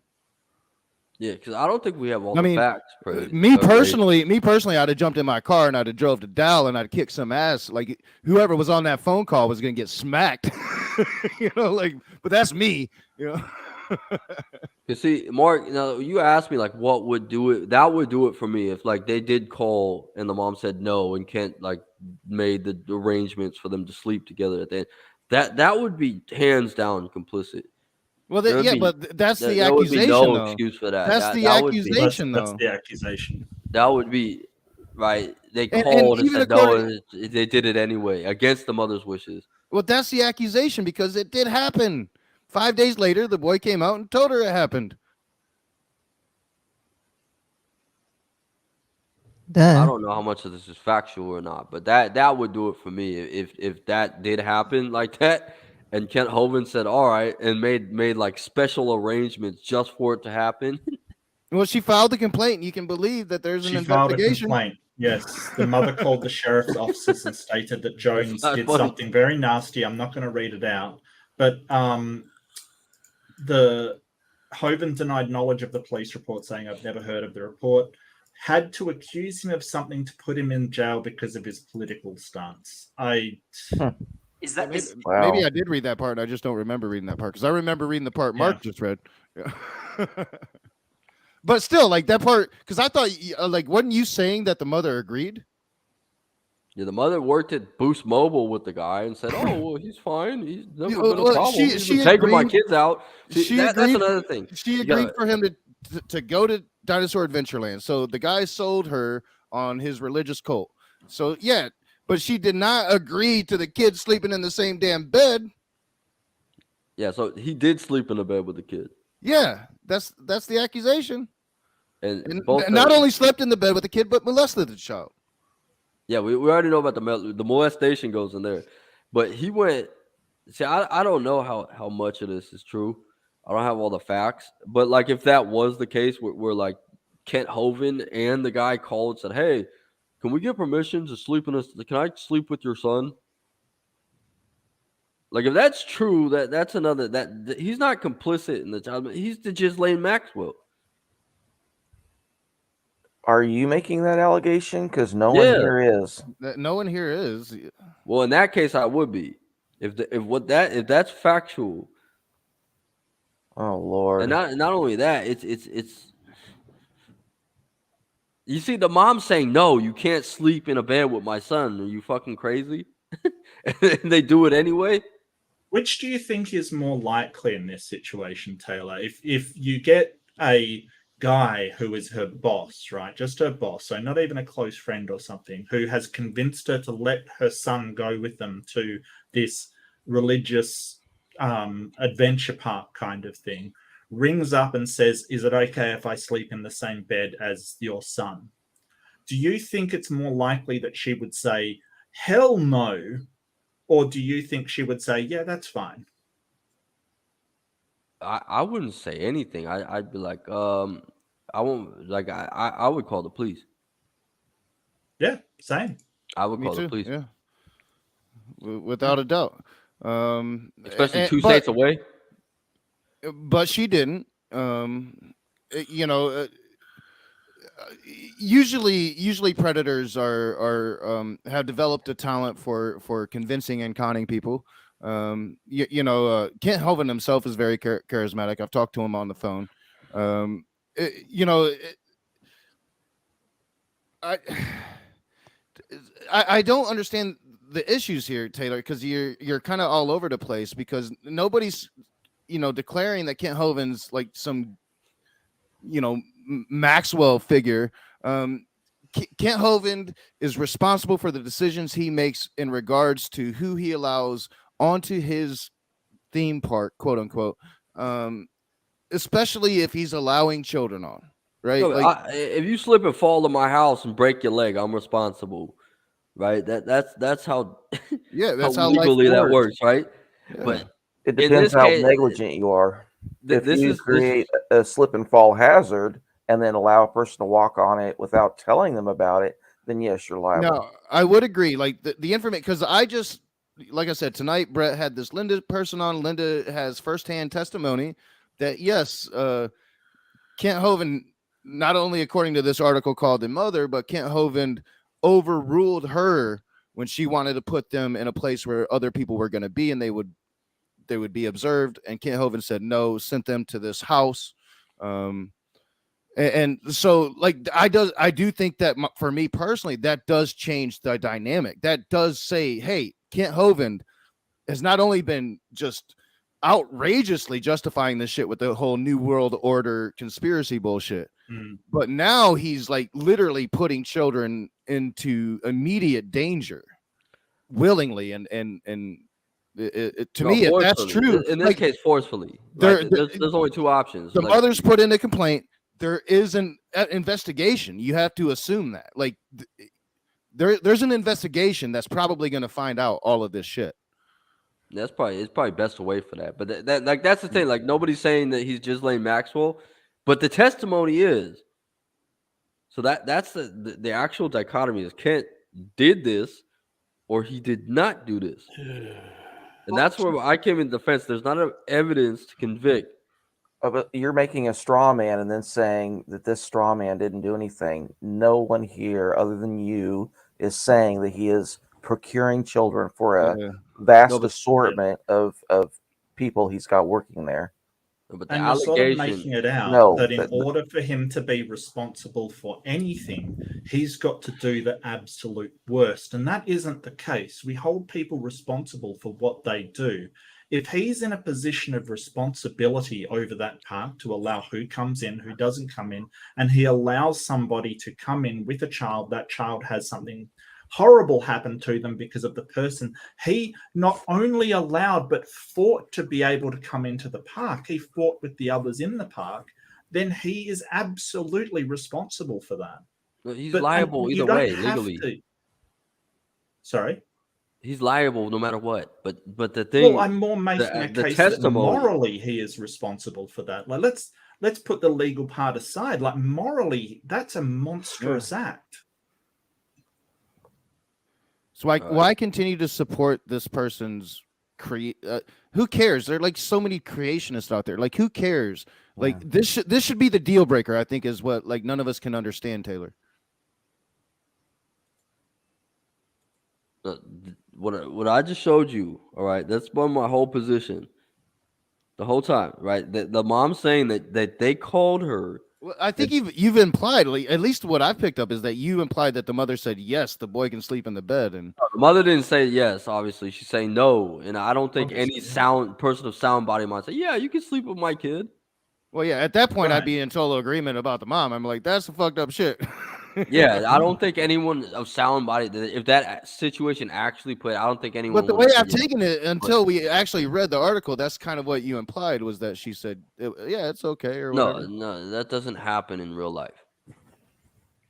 Yeah, because I don't think we have all I the mean, facts. me personally, I'd have jumped in my car and I'd have drove to Dow and I'd kick some ass. Like whoever was on that phone call was gonna get smacked. You know, like, but that's me. You know. You see, Mark, you asked me like what would do it. That would do it for me if like they did call and the mom said no and Kent like made the arrangements for them to sleep together at the end. That would be hands down complicit. Well, There would yeah, be- but that's the there would be accusation. no though. excuse for that. That's the that would be- accusation, That's though. the accusation. That would be right. They And called and, even said no, according- and they did it anyway against the mother's wishes. Well, that's the accusation because it did happen. 5 days later, the boy came out and told her it happened. I don't know how much of this is factual or not, but that would do it for me if that did happen like that, and Kent Hovind said all right and made like special arrangements just for it to happen. Well, she filed the complaint. You can believe that there's an She filed a investigation. complaint. Yes, the mother called the sheriff's offices and stated that Jones That's did funny. something very nasty. I'm not going to read it out, but the Hovind denied knowledge of the police report, saying I've never heard of the report. Had to accuse him of something to put him in jail because of his political stance. Is that is, Maybe I did read that part. And I just don't remember reading that part because I remember reading the part Mark just read. Yeah. But still, like that part, because I thought, like, wasn't you saying that the mother agreed? Yeah, the mother worked at Boost Mobile with the guy and said, "Oh, well, he's fine. He's never Yeah, been a well, problem. she He's been taking my agreed- kids out." She That's agreed- another thing. She You agreed gotta- for him to go to Dinosaur Adventureland. So the guy sold her on his religious cult. So yeah, but she did not agree to the kids sleeping in the same damn bed. Yeah, so he did sleep in the bed with the kid, Yeah, that's the accusation. and And both not the- only slept in the bed with the kid, but molested the child. Yeah, we already know about the molestation goes in there, but he went. See, I don't know how much of this is true. I don't have all the facts, but like if that was the case, where like Kent Hovind and the guy called and said, "Hey, can we get permission to sleep in this? Can I sleep with your son?" Like, if that's true, that's another that he's not complicit in the child. He's the Ghislaine Maxwell. Are you making that allegation? Because no Yeah. one here is. No one here is. Well, in that case, I would be. If that's factual. Oh Lord. And not only that, it's. You see, the mom saying, "No, you can't sleep in a bed with my son. Are you fucking crazy?" And they do it anyway. Which do you think is more likely in this situation, Taylor? If you get a guy who is her boss, right? Just her boss, so not even a close friend or something, who has convinced her to let her son go with them to this religious adventure park kind of thing, rings up and says, "Is it okay if I sleep in the same bed as your son?" Do you think it's more likely that she would say, "Hell no," or do you think she would say, "Yeah, that's fine"? I wouldn't say anything. I'd be like, I won't, like, I would call the police. Yeah, same. I would Me call too. the police. Yeah, without a doubt. Especially and- two but- states away. But she didn't. You know, usually predators are have developed a talent for convincing and conning people. Kent Hovind himself is very charismatic. I've talked to him on the phone. I don't understand the issues here, Taylor, because you're kind of all over the place, because nobody's declaring that Kent Hovind's like some Maxwell figure. Kent Hovind is responsible for the decisions he makes in regards to who he allows onto his theme park, quote unquote, especially if he's allowing children on, right? No, Like, if you slip and fall to my house and break your leg, I'm responsible, right? That's how yeah, that's how legally life that works, right? Yeah. But It in depends this how case, negligent you are. If this you is create a slip and fall hazard and then allow a person to walk on it without telling them about it, then yes, you're liable. No, I would agree. Like the information, because like I said, tonight Brett had this Linda person on. Linda has firsthand testimony that yes, Kent Hovind, not only according to this article called The Mother, but Kent Hovind overruled her when she wanted to put them in a place where other people were going to be, and they would be observed. And Kent Hovind said no, sent them to this house. And so, like, I do think that for me personally, that does change the dynamic. That does say, hey, Kent Hovind has not only been just outrageously justifying this shit with the whole New World Order conspiracy bullshit, but now he's like literally putting children into immediate danger willingly, and to me, if that's forcefully. true, In this like, case, forcefully. there- There's only two options. the Like, mother's put in a complaint. There is an investigation. You have to assume that, like, there's an investigation that's probably going to find out all of this shit. it's probably best to wait for that. But that's the thing. Like, nobody's saying that he's Ghislaine Maxwell, but the testimony is. So that's the actual dichotomy is Kent did this or he did not do this. And that's where I came in defense. There's not enough evidence to convict. But you're making a straw man and then saying that this straw man didn't do anything. No one here other than you is saying that he is procuring children for a vast assortment of people he's got working there. But the And you're sort of making it out that in order for him to be responsible for anything, he's got to do the absolute worst. And that isn't the case. We hold people responsible for what they do. If he's in a position of responsibility over that park to allow who comes in, who doesn't come in, and he allows somebody to come in with a child, that child has something horrible happen to them because of the person he not only allowed but fought to be able to come into the park, he fought with the others in the park, then he is absolutely responsible for that. But he's liable either way, legally. Sorry? He's liable no matter what. But the thing, well, I'm more making a the case that testimony. morally he is responsible for that. Like, let's put the legal part aside. Like morally, that's a monstrous act. So why continue to support this person's who cares? There are like so many creationists out there. Like who cares? Like this should be the deal breaker, I think, is what like none of us can understand, Taylor. What I just showed you, all right, that's been my whole position the whole time, right? The mom saying that they called her. Well, I think you've implied, like, at least what I've picked up is that you implied that the mother said yes, the boy can sleep in the bed, and the mother didn't say yes. Obviously, she's saying no, and I don't think any person of sound body might say, yeah, you can sleep with my kid. Well, yeah, at that point, I'd be in total agreement about the mom. I'm like, that's some fucked up shit. Yeah, I don't think anyone of sound body, if that situation actually played, I don't think anyone. But the way I've taken it until we actually read the article, that's kind of what you implied, was that she said, yeah, it's okay, or whatever. No, that doesn't happen in real life.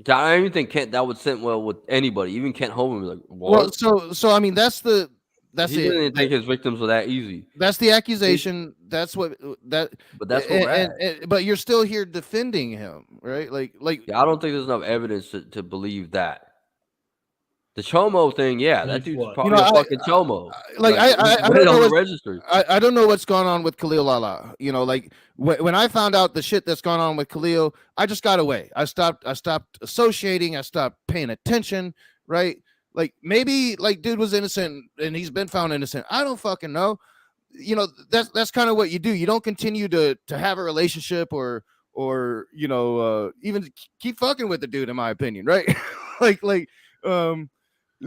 I don't even think that would sit well with anybody. Even Kent Hovind was like, what? Well, so I mean, he didn't think his victims were that easy. That's the accusation. That's what that. But that's what we're at. But you're still here defending him, right? Like. Yeah, I don't think there's enough evidence to believe that. The Chomo thing, yeah, that dude's probably a fucking Chomo. I don't know register. I don't know what's going on with Khalil Lala. You know, like when I found out the shit that's gone on with Khalil, I just got away. I stopped associating. I stopped paying attention. Right. Like maybe like dude was innocent and he's been found innocent. I don't fucking know. You know, that's kind of what you do. You don't continue to have a relationship or you know, even keep fucking with the dude, in my opinion, right?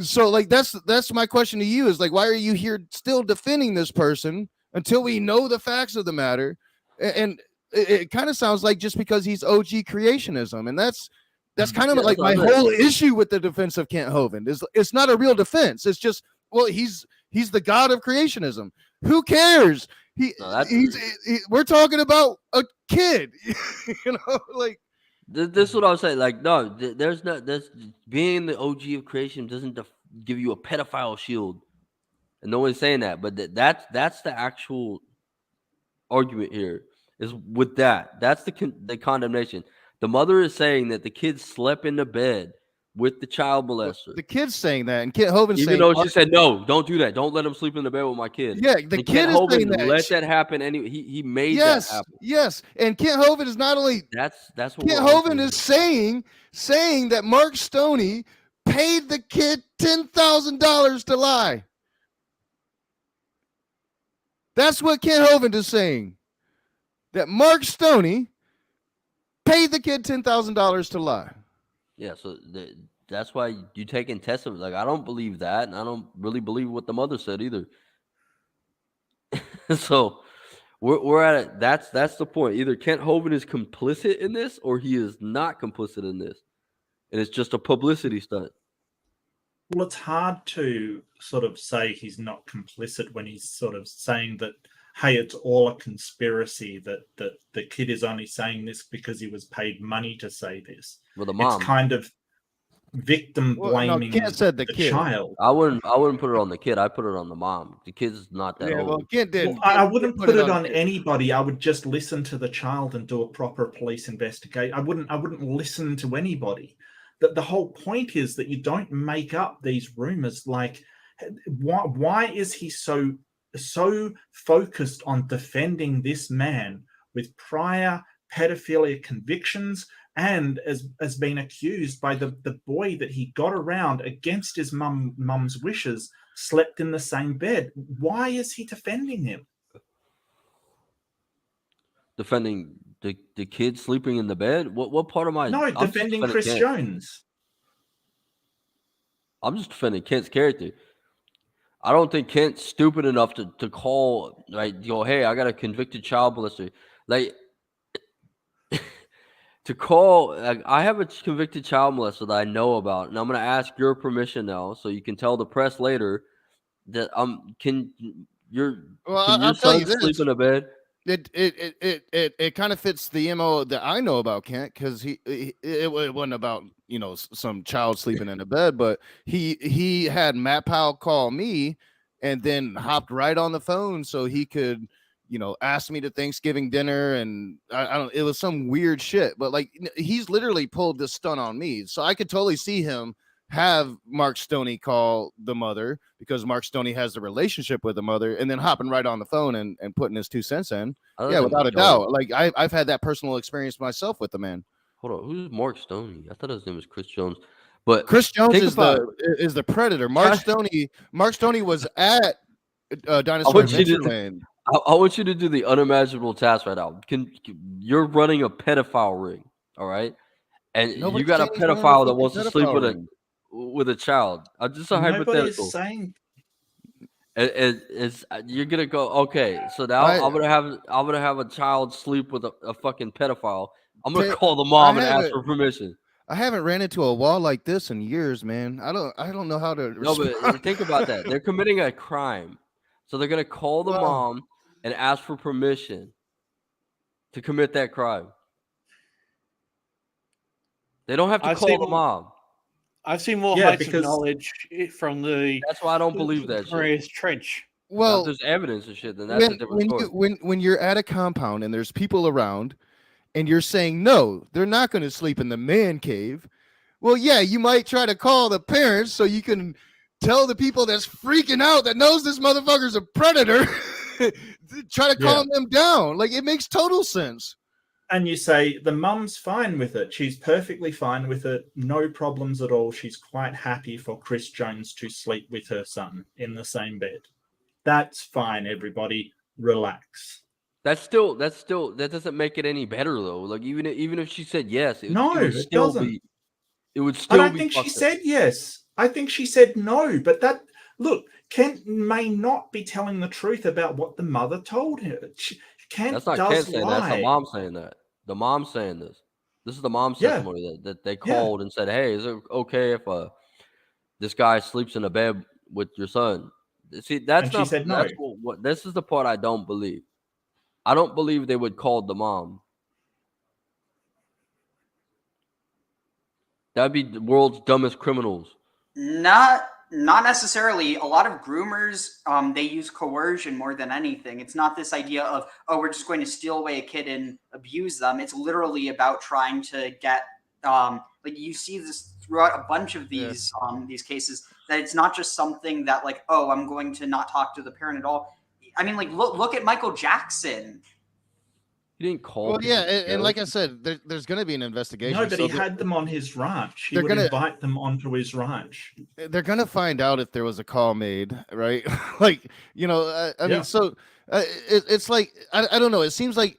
So like that's my question to you is like, why are you here still defending this person until we know the facts of the matter? And it kind of sounds like just because he's OG creationism, and that's kind of like my whole issue with the defense of Kent Hovind is it's not a real defense. It's just, well, he's the god of creationism. Who cares? We're talking about a kid, you know, like. This is what I was saying. Like, no, there's being the OG of creation doesn't give you a pedophile shield, and no one's saying that. But that's the actual argument here. Is with that. That's the condemnation. The mother is saying that the kid slept in the bed with the child molester. The kid's saying that, and Kent Hovind even saying, though she said no, don't do that. Don't let him sleep in the bed with my kid. Yeah, the kid is saying that. Let that happen anyway. He made that happen. Yes, and Kent Hovind is not only that's what Kent Hovind is saying that Mark Stoney paid the kid $10,000 to lie. That's what Kent Hovind is saying. That Mark Stoney paid the kid $10,000 to lie. Yeah, so that's why you taking testimony. Like, I don't believe that, and I don't really believe what the mother said either. So we're at it. That's the point. Either Kent Hovind is complicit in this, or he is not complicit in this, and it's just a publicity stunt. Well, it's hard to sort of say he's not complicit when he's sort of saying that, hey, it's all a conspiracy, that the kid is only saying this because he was paid money to say this. Well, the mom. It's kind of victim blaming Kent said the kid. child. I wouldn't put it on the kid. I put it on the mom. The kid's not that old. Well, Kent did. Well, I wouldn't put it on anybody. I would just listen to the child and do a proper police investigation. I wouldn't listen to anybody. The whole point is that you don't make up these rumors. Like, why is he so focused on defending this man with prior pedophilia convictions and as being accused by the boy that he got around against his mum's wishes, slept in the same bed? Why is he defending him? Defending the kid sleeping in the bed? What part of my... No, defending Chris Jones. I'm just defending Kent's character. I don't think Kent's stupid enough to call, like, go, hey, I got a convicted child molester. Like, to call, like, I have a convicted child molester that I know about, and I'm going to ask your permission now, so you can tell the press later that can your son sleep in a bed? It kind of fits the MO that I know about Kent, because it wasn't about, you know, some child sleeping in a bed, but he had Matt Powell call me and then hopped right on the phone so he could, asked me to Thanksgiving dinner, and I don't. It was some weird shit, but like he's literally pulled this stunt on me, so I could totally see him have Mark Stoney call the mother because Mark Stoney has the relationship with the mother, and then hopping right on the phone and putting his 2 cents in. Yeah, without a doubt. Like I've had that personal experience myself with the man. Hold on, who's Mark Stoney? I thought his name was Chris Jones. But Chris Jones think is about the predator. Mark Stoney was at Dinosaur want you to- Adventureland. I want you to do the unimaginable task right now. You're running a pedophile ring, all right? And Nobody's you got a saying he's running a pedophile that fucking wants to sleep pedophile with a child. Just a Nobody's hypothetical. saying It's you're gonna go okay. So now I'm gonna have a child sleep with a fucking pedophile. I'm gonna call the mom and ask for permission. I haven't ran into a wall like this in years, man. I don't know how to. No, but think about that. They're committing a crime, so they're gonna call the mom and ask for permission to commit that crime. They don't have to call the mom. I've seen more heights of knowledge from the. That's why I don't believe that Marius Trench. Well, if there's evidence and shit, then that's a different story. When you're at a compound and there's people around, and you're saying no, they're not going to sleep in the man cave. Well, yeah, you might try to call the parents so you can tell the people that's freaking out that knows this motherfucker's a predator. Try to calm them down. Like it makes total sense. And you say the mum's fine with it. She's perfectly fine with it. No problems at all. She's quite happy for Chris Jones to sleep with her son in the same bed. That's fine, everybody. Relax. That doesn't make it any better though. Like even if she said yes, it would still doesn't. be. It would still I don't be think she fucked up. said yes. I think she said no. But look, Kent may not be telling the truth about what the mother told her. Kent That's not does Kent saying lie. that. That's the mom saying that. The mom's saying this. This is the mom's testimony that they called and said, "Hey, is it okay if this guy sleeps in a bed with your son?" See, that's And not. she said no. That's what. This is the part I don't believe. I don't believe they would call the mom. That'd be the world's dumbest criminals. Not necessarily. A lot of groomers, they use coercion more than anything. It's not this idea of, oh, we're just going to steal away a kid and abuse them. It's literally about trying to get, like you see this throughout a bunch of these cases, that it's not just something that like, oh, I'm going to not talk to the parent at all. I mean, like look at Michael Jackson. He didn't call. Well, yeah, and like I said, there's going to be an investigation. No, but so he had them on his ranch. He they're would gonna- invite them onto his ranch. They're gonna find out if there was a call made, right? Like, I mean, so it's like I don't know. It seems like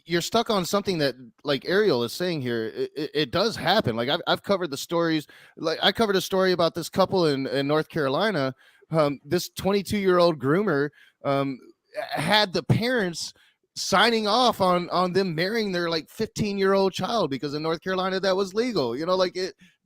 you're stuck on something that, like Ariel is saying here, it does happen. Like I've covered the stories. Like I covered a story about this couple in North Carolina. This 22-year-old groomer had the parents signing off on them marrying their like 15-year-old child because in North Carolina that was legal.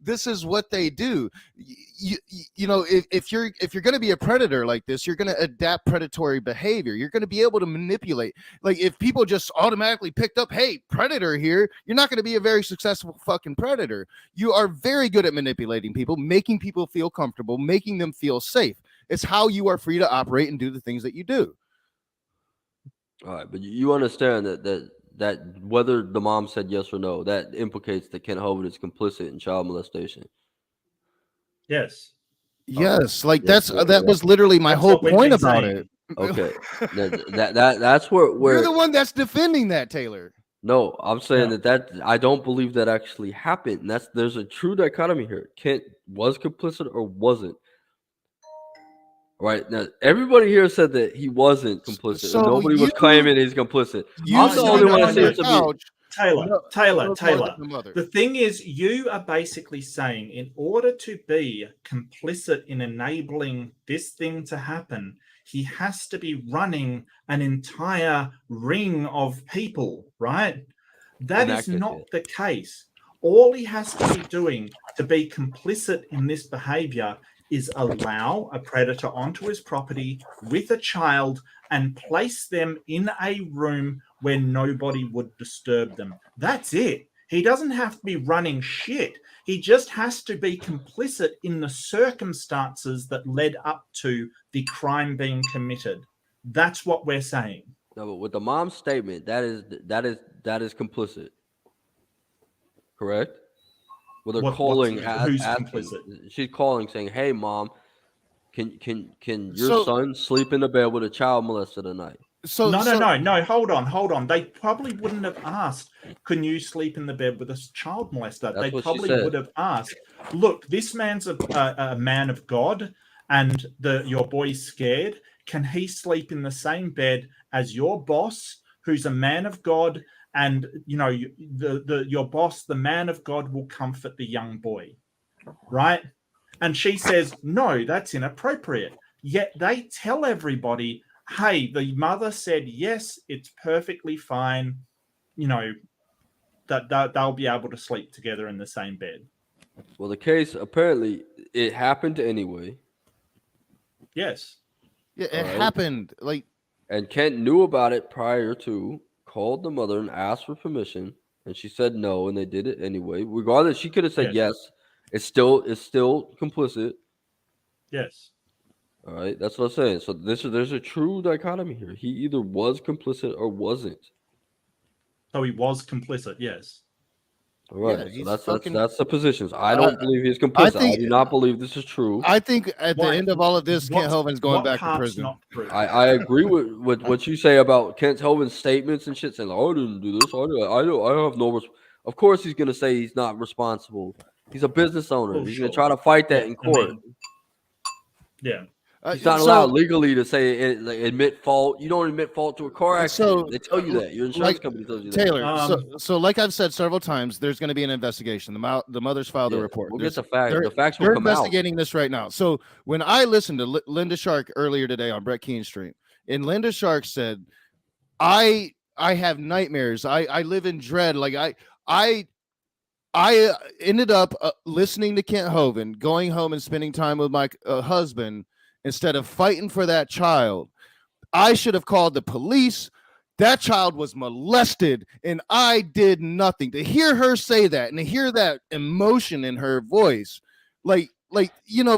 This is what they do. If you're going to be a predator like this, you're going to adapt predatory behavior. You're going to be able to manipulate. Like if people just automatically picked up, hey, predator here, you're not going to be a very successful fucking predator. You are very good at manipulating people, making people feel comfortable, making them feel safe. It's how you are free to operate and do the things that you do. All right, but you understand that whether the mom said yes or no, that implicates that Kent Hovind is complicit in child molestation. Yes. Yes, like that was literally my whole point about it. Okay, that's where You're the one that's defending that, Taylor. No, I'm saying that I don't believe that actually happened. And there's a true dichotomy here. Kent was complicit or wasn't. Right now, everybody here said that he wasn't complicit. So Nobody was claiming he's complicit. You I'm the only one that seems to be. Taylor. The thing is, you are basically saying in order to be complicit in enabling this thing to happen, he has to be running an entire ring of people, right? That is not the case. All he has to be doing to be complicit in this behavior is allow a predator onto his property with a child and place them in a room where nobody would disturb them. That's it. He doesn't have to be running shit. He just has to be complicit in the circumstances that led up to the crime being committed. That's what we're saying. No, but with the mom's statement, that is complicit. Correct? With her calling, who's asking, complicit? she's calling, saying, "Hey, mom, can your son sleep in the bed with a child molester tonight?" No. Hold on. They probably wouldn't have asked, "Can you sleep in the bed with a child molester?" That's They what she probably said. would have asked, "Look, this man's a man of God, and your boy's scared. Can he sleep in the same bed as your boss, who's a man of God? And your boss, the man of God, will comfort the young boy, right?" And she says, "No, that's inappropriate." Yet they tell everybody, "Hey, the mother said yes, it's perfectly fine. That they'll be able to sleep together in the same bed." Well, the case apparently it happened anyway. Yes. Yeah, it happened. Like, and Kent knew about it prior to, called the mother and asked for permission, and she said no, and they did it anyway. Regardless, she could have said yes. It's still complicit. Yes. All right, that's what I'm saying. So there's a true dichotomy here. He either was complicit or wasn't. So he was complicit. Yes. All right, Yeah, so that's the positions. I don't believe he's I complicit. think- I do not believe this is true. I think at the end of all of this, Kent Hovind's going back to prison. I agree with what you say about Kent Hovind's statements and shit, saying, "I didn't do this. I have no." Of course, he's gonna say he's not responsible. He's a business owner. Well, he's gonna sure. try to fight that Yeah, in court. Yeah. He's not allowed legally to say admit fault. You don't admit fault to a car accident. So They tell you that. Your insurance company tells you that. Taylor, so like I've said several times, there's going to be an investigation. The mother's filed a report. We'll get the There's- facts. The facts will They're come out. investigating this right now. So when I listened to Linda Shark earlier today on Brett Keen Street, and Linda Shark said, I have nightmares. I live in dread. Like I ended up listening to Kent Hovind, going home and spending time with my husband instead of fighting for that child. I should have called the police. That child was molested and I did nothing. To hear her say that and to hear that emotion in her voice, like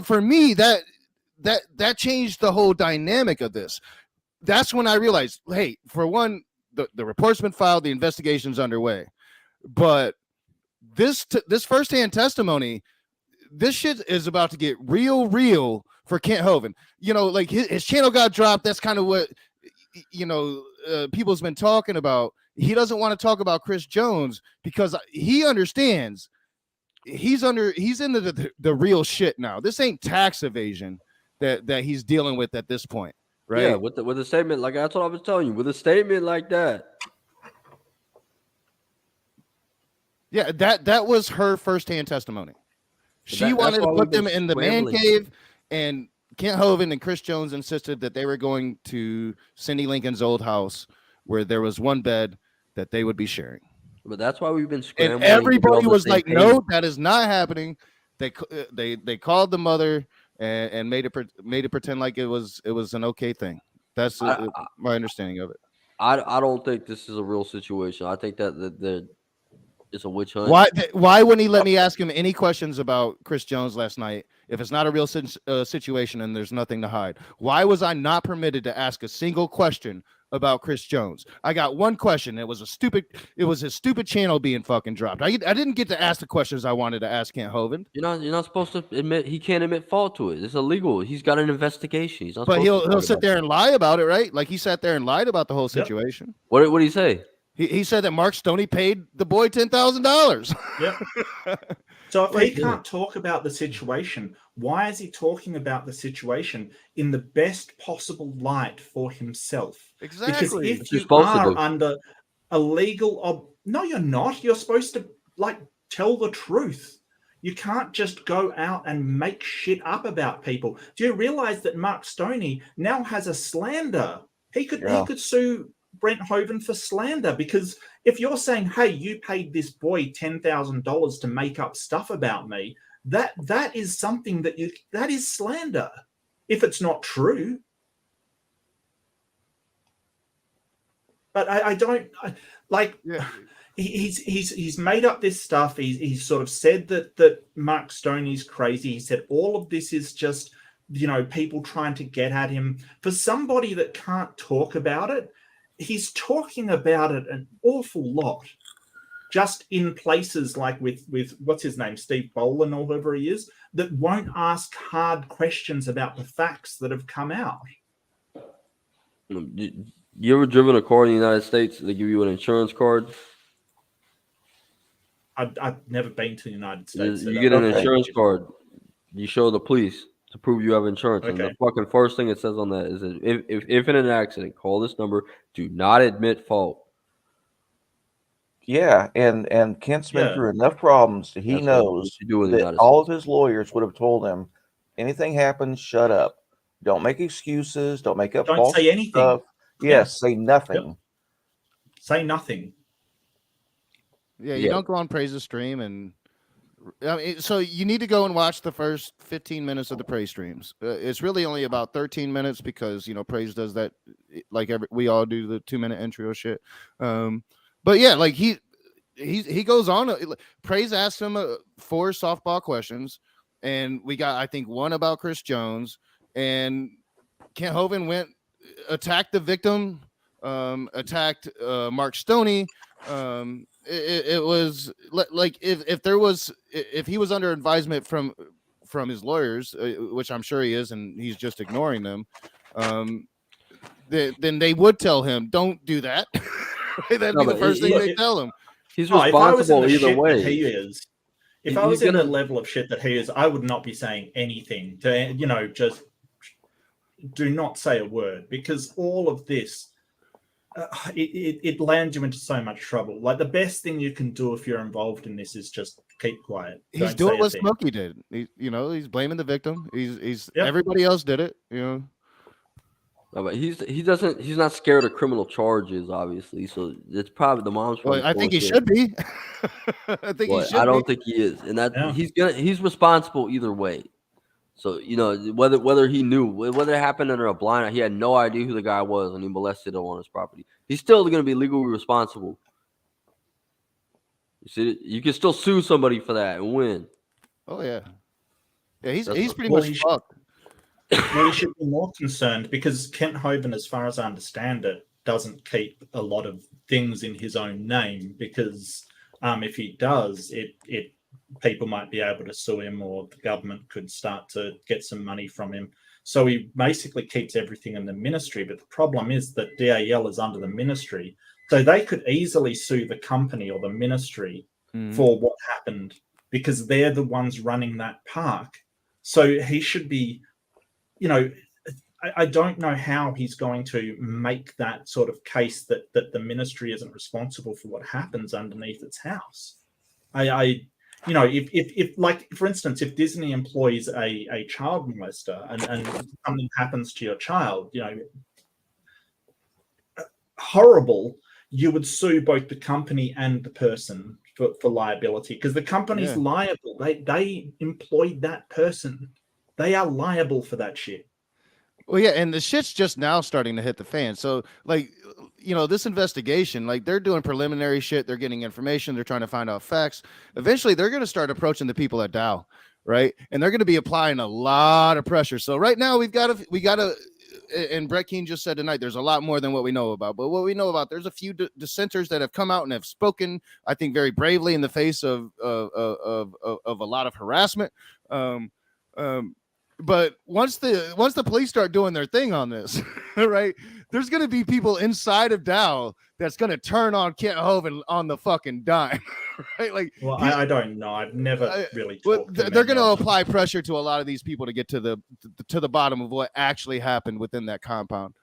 for me, that changed the whole dynamic of this. That's when I realized, hey, for one, the report's been filed, the investigation's underway. But this firsthand testimony, this shit is about to get real for Kent Hovind. Like his channel got dropped. That's kind of what people's been talking about. He doesn't want to talk about Chris Jones because he understands he's into the real shit now. This ain't tax evasion that he's dealing with at this point, right? Yeah, with a statement like that's what I was telling you. With a statement like that, yeah, that was her firsthand testimony. She wanted to put them in the man cave, and Kent Hovind and Chris Jones insisted that they were going to Cindy Lincoln's old house where there was one bed that they would be sharing. But that's why we've been scrambling. And everybody was like, "No, that is not happening." They called the mother and made it pretend like it was an okay thing. That's my understanding of it. I don't think this is a real situation. I think that it's a witch hunt. Why wouldn't he let me ask him any questions about Chris Jones last night if it's not a real situation and there's nothing to hide? Why was I not permitted to ask a single question about Chris Jones? I got one question. It was his stupid channel being fucking dropped. I didn't get to ask the questions I wanted to ask Kent Hovind. You're not supposed to admit. He can't admit fault to it. It's illegal. He's got an investigation. He's not. But supposed to he'll talk sit about there it. and lie about it, right? Like he sat there and lied about the whole situation. What did he say? He said that Mark Stoney paid the boy $10,000. Yep. So if he can't talk about the situation, why is he talking about the situation in the best possible light for himself? Exactly. Because What if you're you supposed to are do. under a legal no, you're not. You're supposed to tell the truth. You can't just go out and make shit up about people. Do you realize that Mark Stoney now has a slander? He could sue Brent Hovind for slander, because if you're saying, "Hey, you paid this boy $10,000 to make up stuff about me," that is something that is slander if it's not true. But I don't like. Yeah. He's made up this stuff. He's sort of said that Mark Stoney's crazy. He said all of this is just people trying to get at him. For somebody that can't talk about it, he's talking about it an awful lot, just in places like with what's his name, Steve Bolin or whoever he is, that won't ask hard questions about the facts that have come out. You ever driven a car in the United States? They give you an insurance card. I've never been to the United States. You get an insurance card. You show the police to prove you have insurance. And the fucking first thing it says on that is that if in an accident, call this number. Do not admit fault. Yeah, and Kent's been through enough problems that he knows that all of his lawyers would have told him, anything happens, shut up. Don't make excuses. Don't make up Don't false say anything. stuff. Yes, say nothing. Yep. Say nothing. Yeah, you don't go on Praise's stream, and I mean, so you need to go and watch the first 15 minutes of the Praise streams. It's really only about 13 minutes because Praise does that like we all do the 2-minute intro shit. But yeah, like he goes on. Praise asked him 4 softball questions, and we got I think 1 about Chris Jones, and Kent Hovind attacked the victim, attacked Mark Stoney. It was like if he was under advisement from his lawyers, which I'm sure he is, and he's just ignoring them, then they would tell him, don't do that. That'd be the first thing they tell him. He's responsible either way. If I was in a level of shit that he is, I would not be saying anything to, just do not say a word, because all of this, it lands you into so much trouble. Like, the best thing you can do if you're involved in this is just keep quiet. He's doing what Smokey did. He's blaming the victim. Everybody else did it. No, but he's not scared of criminal charges, obviously. So it's probably the mom's. Well, I think he should be. I don't think he is, and that he's responsible either way. So whether he knew, whether it happened under a blind eye, he had no idea who the guy was, and he molested him on his property. He's still going to be legally responsible. You see, you can still sue somebody for that and win. Oh yeah, he's pretty much fucked. Well, he should be more concerned because Kent Hovind, as far as I understand it, doesn't keep a lot of things in his own name, because if he does, it people might be able to sue him, or the government could start to get some money from him. So he basically keeps everything in the ministry. But the problem is that DAL is under the ministry, so they could easily sue the company or the ministry for what happened, because they're the ones running that park. So he should be. I don't know how he's going to make that sort of case that the ministry isn't responsible for what happens underneath its house. If like, for instance, if Disney employs a child molester and something happens to your child, horrible, you would sue both the company and the person for liability, because the company's liable. They employed that person. They are liable for that shit. Well, yeah, and the shit's just now starting to hit the fan. So, this investigation, they're doing preliminary shit. They're getting information. They're trying to find out facts. Eventually, they're going to start approaching the people at Dow, right? And they're going to be applying a lot of pressure. So right now, we got to, and Brett Keane just said tonight, there's a lot more than what we know about. But what we know about, there's a few dissenters that have come out and have spoken, I think, very bravely in the face of a lot of harassment. But once the police start doing their thing on this, right, there's going to be people inside of Dow that's going to turn on Kent Hovind on the fucking dime, right? I don't know. I've never really. They're going to apply pressure to a lot of these people to get to the bottom of what actually happened within that compound.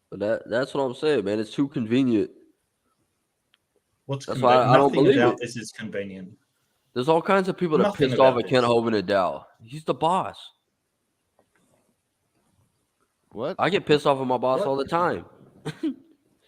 But that's what I'm saying, man. It's too convenient. That's why I don't believe it. This is convenient. There's all kinds of people that are pissed off at Kent Hovind and Dow. He's the boss. What? I get pissed off at my boss all the time.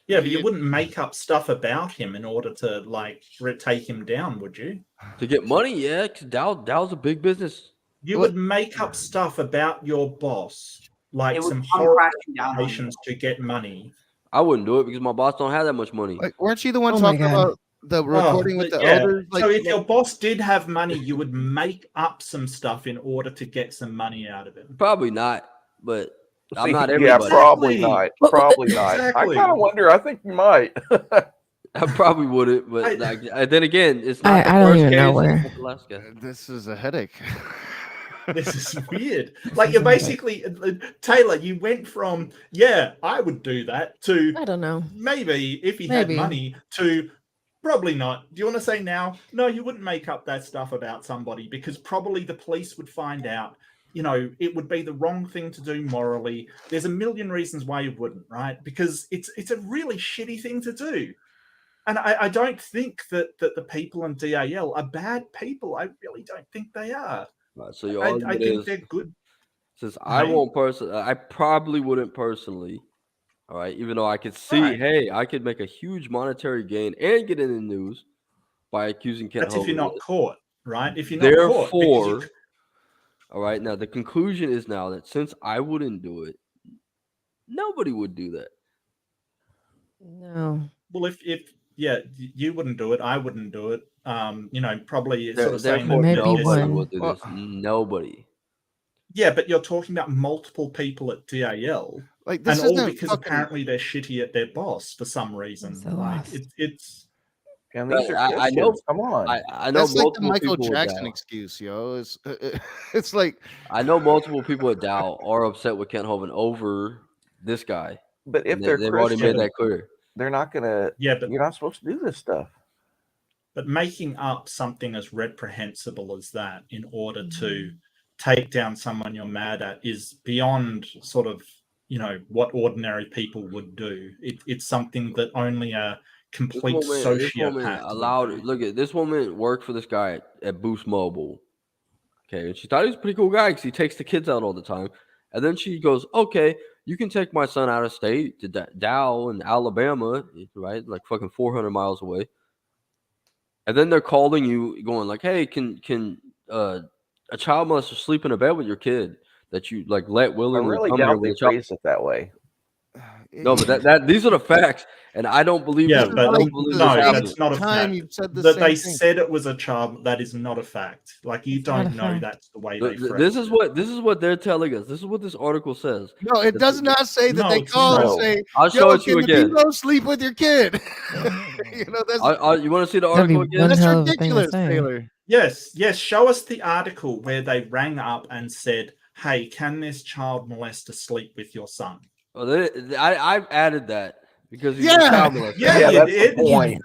Yeah, but you wouldn't make up stuff about him in order to take him down, would you? To get money, yeah, because Dow's a big business. You would make up stuff about your boss, like some horrible accusations to get money. I wouldn't do it because my boss don't have that much money. Weren't you the one talking about the recording with the elders? So if your boss did have money, you would make up some stuff in order to get some money out of him. Probably not, but I'm See, not yeah, everybody. probably Exactly. not. Probably not. I Exactly. kind of wonder. I think you might. I probably wouldn't, but like, then again, it's not the I don't first even case. know It's where. not the last guy. This is a headache. This is weird. Like you're basically Taylor. You went from I would do that to I don't know. maybe if he had Maybe. money to probably not. Do you want to say now? No, you wouldn't make up that stuff about somebody because probably the police would find out. You know, it would be the wrong thing to do morally. There's a million reasons why you wouldn't, right? Because it's a really shitty thing to do. And I don't think that the people in DAL are bad people. I really don't think they are. Right, so your I argument think is, they're good. since I Hey? won't personally, I probably wouldn't personally. All right, even though I could see, Right. hey, I could make a huge monetary gain and get in the news by accusing Kent That's if you're Hovind. not caught, right? If you're not caught. because Therefore, you- all right, now the conclusion is now that since I wouldn't do it, nobody would do that. No. Well, if you wouldn't do it, I wouldn't do it. Probably sort of saying Therefore, that Maybe nobody one. will do this. Nobody. Yeah, but you're talking about multiple people at DAL, Like and this all isn't because fucking- apparently they're shitty at their boss for some reason. so Like lost. it's And these But are I know, Christians. Come on. I know That's like the multiple Michael people at Jackson Dow. excuse, yo. It's it's like I know multiple people at Dow are upset with Kent Hovind over this guy. But if And they're they've already made Christian, that clear. they're not gonna. but You're not supposed to do this stuff. But making up something as reprehensible as that in order to take down someone you're mad at is beyond sort of, what ordinary people would do. It's something that only a complete This sociopath woman would allowed. do. Look at this woman worked for this guy at Boost Mobile. Okay, and she thought he was a pretty cool guy because he takes the kids out all the time. And then she goes, "Okay, you can take my son out of state to Dow in Alabama, right? Like fucking 400 miles away." And then they're calling you, going like, "Hey, can a child molester sleep in a bed with your kid that you like let I willingly really come here doubt with they a child?" phrase it that way. No, but that these are the facts, and I don't believe. Yeah, this. but I don't believe no, this happened. that's not a time fact. you've said the That same they thing. said it was a child. That is not a fact. Like you not a don't know fact. that's the way Th- they th- phrase This is what they're telling us. This is what this article says. No, it does not say that No, they it's call not. and say, I'll show "Yo, it to you can the again. people sleep with your kid?" That's You want to see the That'd be article again? one that's hell of a thing to ridiculous, say. Taylor. Yes. Show us the article where they rang up and said, "Hey, can this child molester sleep with your son?" Oh, I've added that because he's a Yeah. child molester. Yeah, you that's did. the point.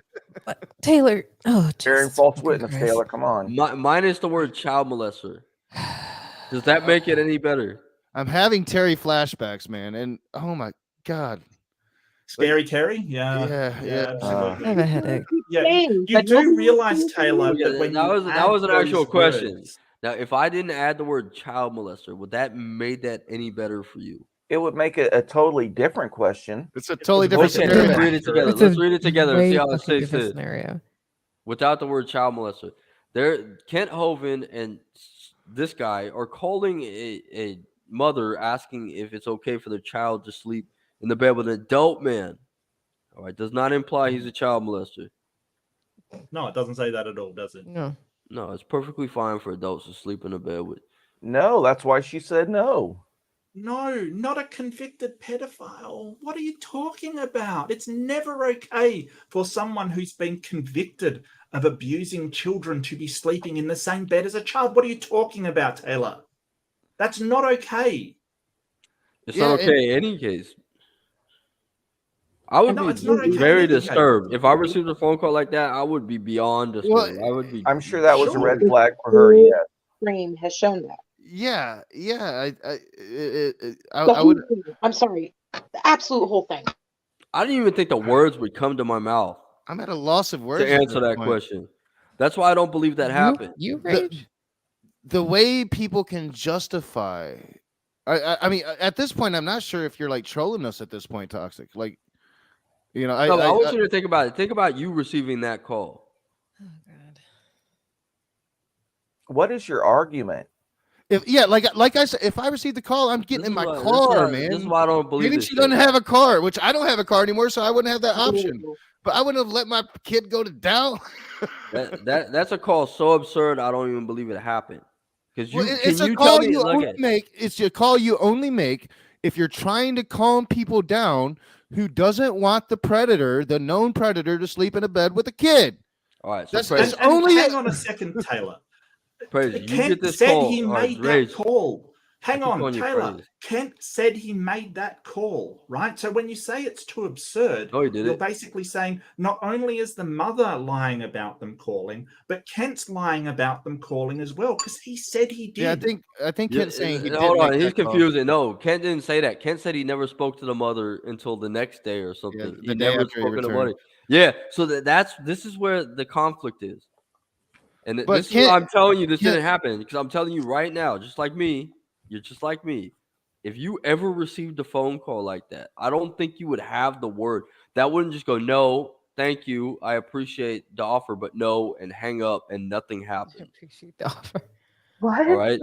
Taylor. Oh, Bearing Jesus false fucking witness, Christ. Taylor. Come on. Minus the word child molester. Does that make it any better? I'm having Terry flashbacks, man, and oh my god, Scary Terry? Yeah. yeah. I Absolutely. have a headache. Yeah. Thing, You but do nobody realize, wants to Taylor, Yeah, that when that you was add an actual those question. words- Now, if I didn't add the word child molester, would that made that any better for you? It would make it a totally different question. It's a totally was different okay, Okay, let's scenario. read it together. It's Let's a read it together and see way how it fucking stays. different scenario. Without the word child molester. There, Kent Hovind and this guy are calling a mother asking if it's okay for their child to sleep in the bed with an adult man. All right, does not imply he's a child molester. No, it doesn't say that at all, does it? No. No, it's perfectly fine for adults to sleep in a bed with. No, that's why she said no. No, not a convicted pedophile. What are you talking about? It's never okay for someone who's been convicted of abusing children to be sleeping in the same bed as a child. What are you talking about, Taylor? That's not okay. It's Yeah, not okay in any case. I would No, be it's not okay in very any case. disturbed. If I received a phone call like that, I would be beyond disturbed. Well, I would be. I'm sure that was a Sure. red flag for her. Yes. Frame has shown that. Yeah. The I whole would. thing, I'm sorry, the absolute whole thing. I didn't even think the words would come to my mouth I'm at a loss of words to at answer this that point. question. That's why I don't believe that happened. You rage? The way people can justify. I mean, at this point, I'm not sure if you're like trolling us at this point, Toxic. Like, you know, No, I want you to think about it. Think about you receiving that call. Oh God. What is your argument? like I said, if I receive the call, I'm getting This in is my why- car, this is man. why I don't believe Maybe this she doesn't shit. have a car, which I don't have a car anymore, so I wouldn't have that option. But I wouldn't have let my kid go to Dow. That's a call so absurd. I don't even believe it happened. Because Well, it's a call you only make. It's a call you only make if you're trying to calm people down who doesn't want the predator, the known predator, to sleep in a bed with a kid. All right, so That's Praise, And only hang on a second, Taylor. Praise, you Kent get this said call. he All right, made Rage, that call. Hang keep on, on your Taylor. Praise. Kent said he made that call, right? So when you say it's too absurd, No, he did you're it. basically saying not only is the mother lying about them calling, but Kent's lying about them calling as well, because he said he did. Yeah, I think Yeah, Kent's saying he did hold on, make he's that call. confusing. No, Kent didn't say that. Kent said he never spoke to the mother until the next day or something. the he day never after he spoke to the returned. mother. Yeah, so this is where the conflict is. And But this is what I'm telling you, this Kent- didn't happen because I'm telling you right now, just like me, you're just like me. If you ever received a phone call like that, I don't think you would have the word. That wouldn't just go, no, thank you, I appreciate the offer, but no, and hang up and nothing happened. Appreciate the offer. What? All right?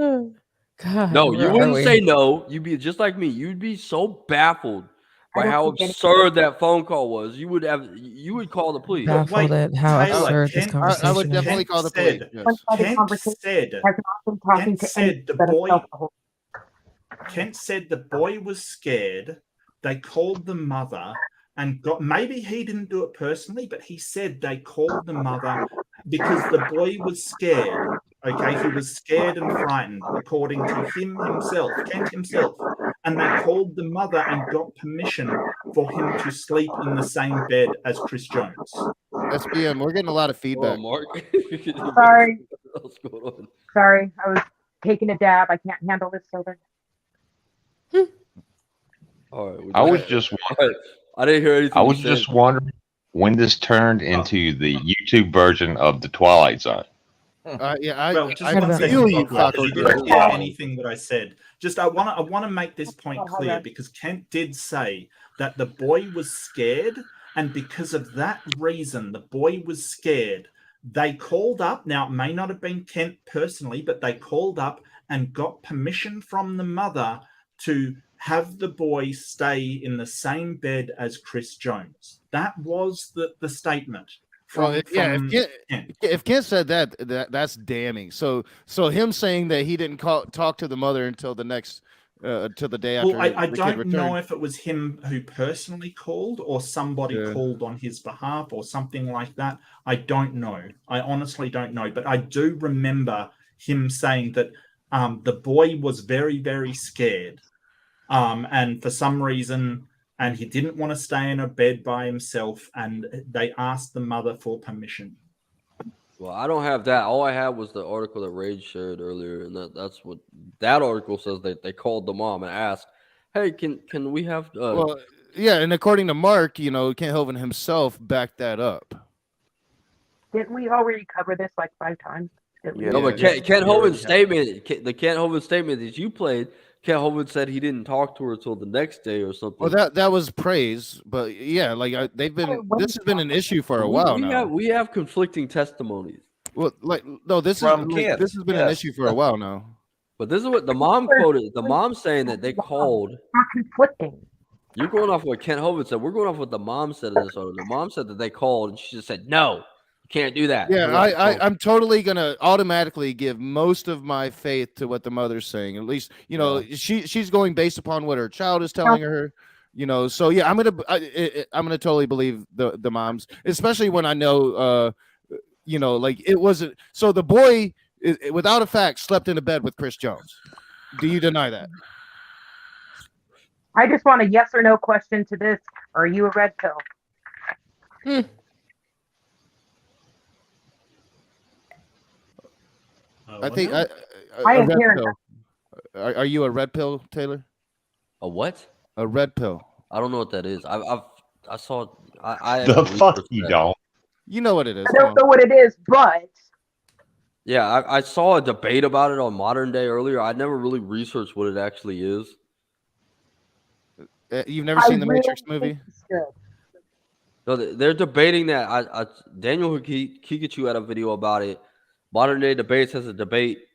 God, No, where you are wouldn't we? say no. You'd be just like me. You'd be so baffled by don't how think any- absurd that phone call was. You would call the police. Baffled at how Taylor, absurd this Kent- conversation I would is. definitely Kent call the police. said- Yes. One-sided Kent conversation said, has not been talking Kent to said anyone the but boy. himself the whole Kent said the boy was scared. They called the mother and got. Maybe he didn't do it personally, but he said they called the mother because the boy was scared. Okay, he was scared and frightened, according to him himself, Kent himself. And they called the mother and got permission for him to sleep in the same bed as Chris Jones. SBM, we're getting a lot of Oh, feedback. Mark. Sorry. What's going on? Sorry, I was taking a dab. I can't handle this sober. All right, I was just all right. I didn't hear anything. I you was said. just wondering when this turned into the YouTube version of the Twilight Zone. Yeah, Well, just I one second, feel you, Buckley, 'cause Paco. you didn't hear anything that I said. Just I want to make this point clear because Kent did say that the boy was scared, and because of that reason, the boy was scared. They called up. Now, it may not have been Kent personally, but they called up and got permission from the mother to have the boy stay in the same bed as Chris Jones. That was the statement. Well, From if Kent said that's damning. So him saying that he didn't talk to the mother until the next till the day after. Well, I the kid don't know returned. if it was him who personally called or somebody called on his behalf or something like that. I don't know. I honestly don't know. But I do remember him saying that the boy was very, very scared. And for some reason, and he didn't want to stay in a bed by himself, and they asked the mother for permission. Well, I don't have that. All I had was the article that Rage shared earlier, and that's what that article says. That they called the mom and asked, "Hey, can we have?" Well, yeah, and according to Mark, Kent Hovind himself backed that up. Didn't we already cover this like 5 times? No, but Kent Hovind's statement, the Kent Hovind statement that you played, Kent Hovind said he didn't talk to her till the next day or something. Well, that was praise, but yeah, like they've been. This has been an issue for a while now. We have conflicting testimonies. Well, like no, this has been an issue for a while now. But this is what the mom quoted. The mom saying that they called. Not conflicting. You're going off what Kent Hovind said. We're going off what the mom said in this article. The mom said that they called, and she just said, "No, you can't do that." Yeah, I'm totally gonna automatically give most of my faith to what the mother's saying. At least, she's going based upon what her child is telling her. So yeah, I'm gonna totally believe the moms, especially when I know, like it wasn't. So the boy, without a fact, slept in a bed with Chris Jones. Do you deny that? I just want a yes or no question to this. Are you a red pill? I think I a am red hearing pill. Are you a red pill, Taylor? A what? A red pill. I don't know what that is. I saw. The fuck you don't. You know what it is. I don't know what it is, but Yeah, I saw a debate about it on Modern Day earlier. I never really researched what it actually is. You've never seen the Matrix movie? No, they're debating that. Daniel Kikachu had a video about it. Modern Day Debates has a debate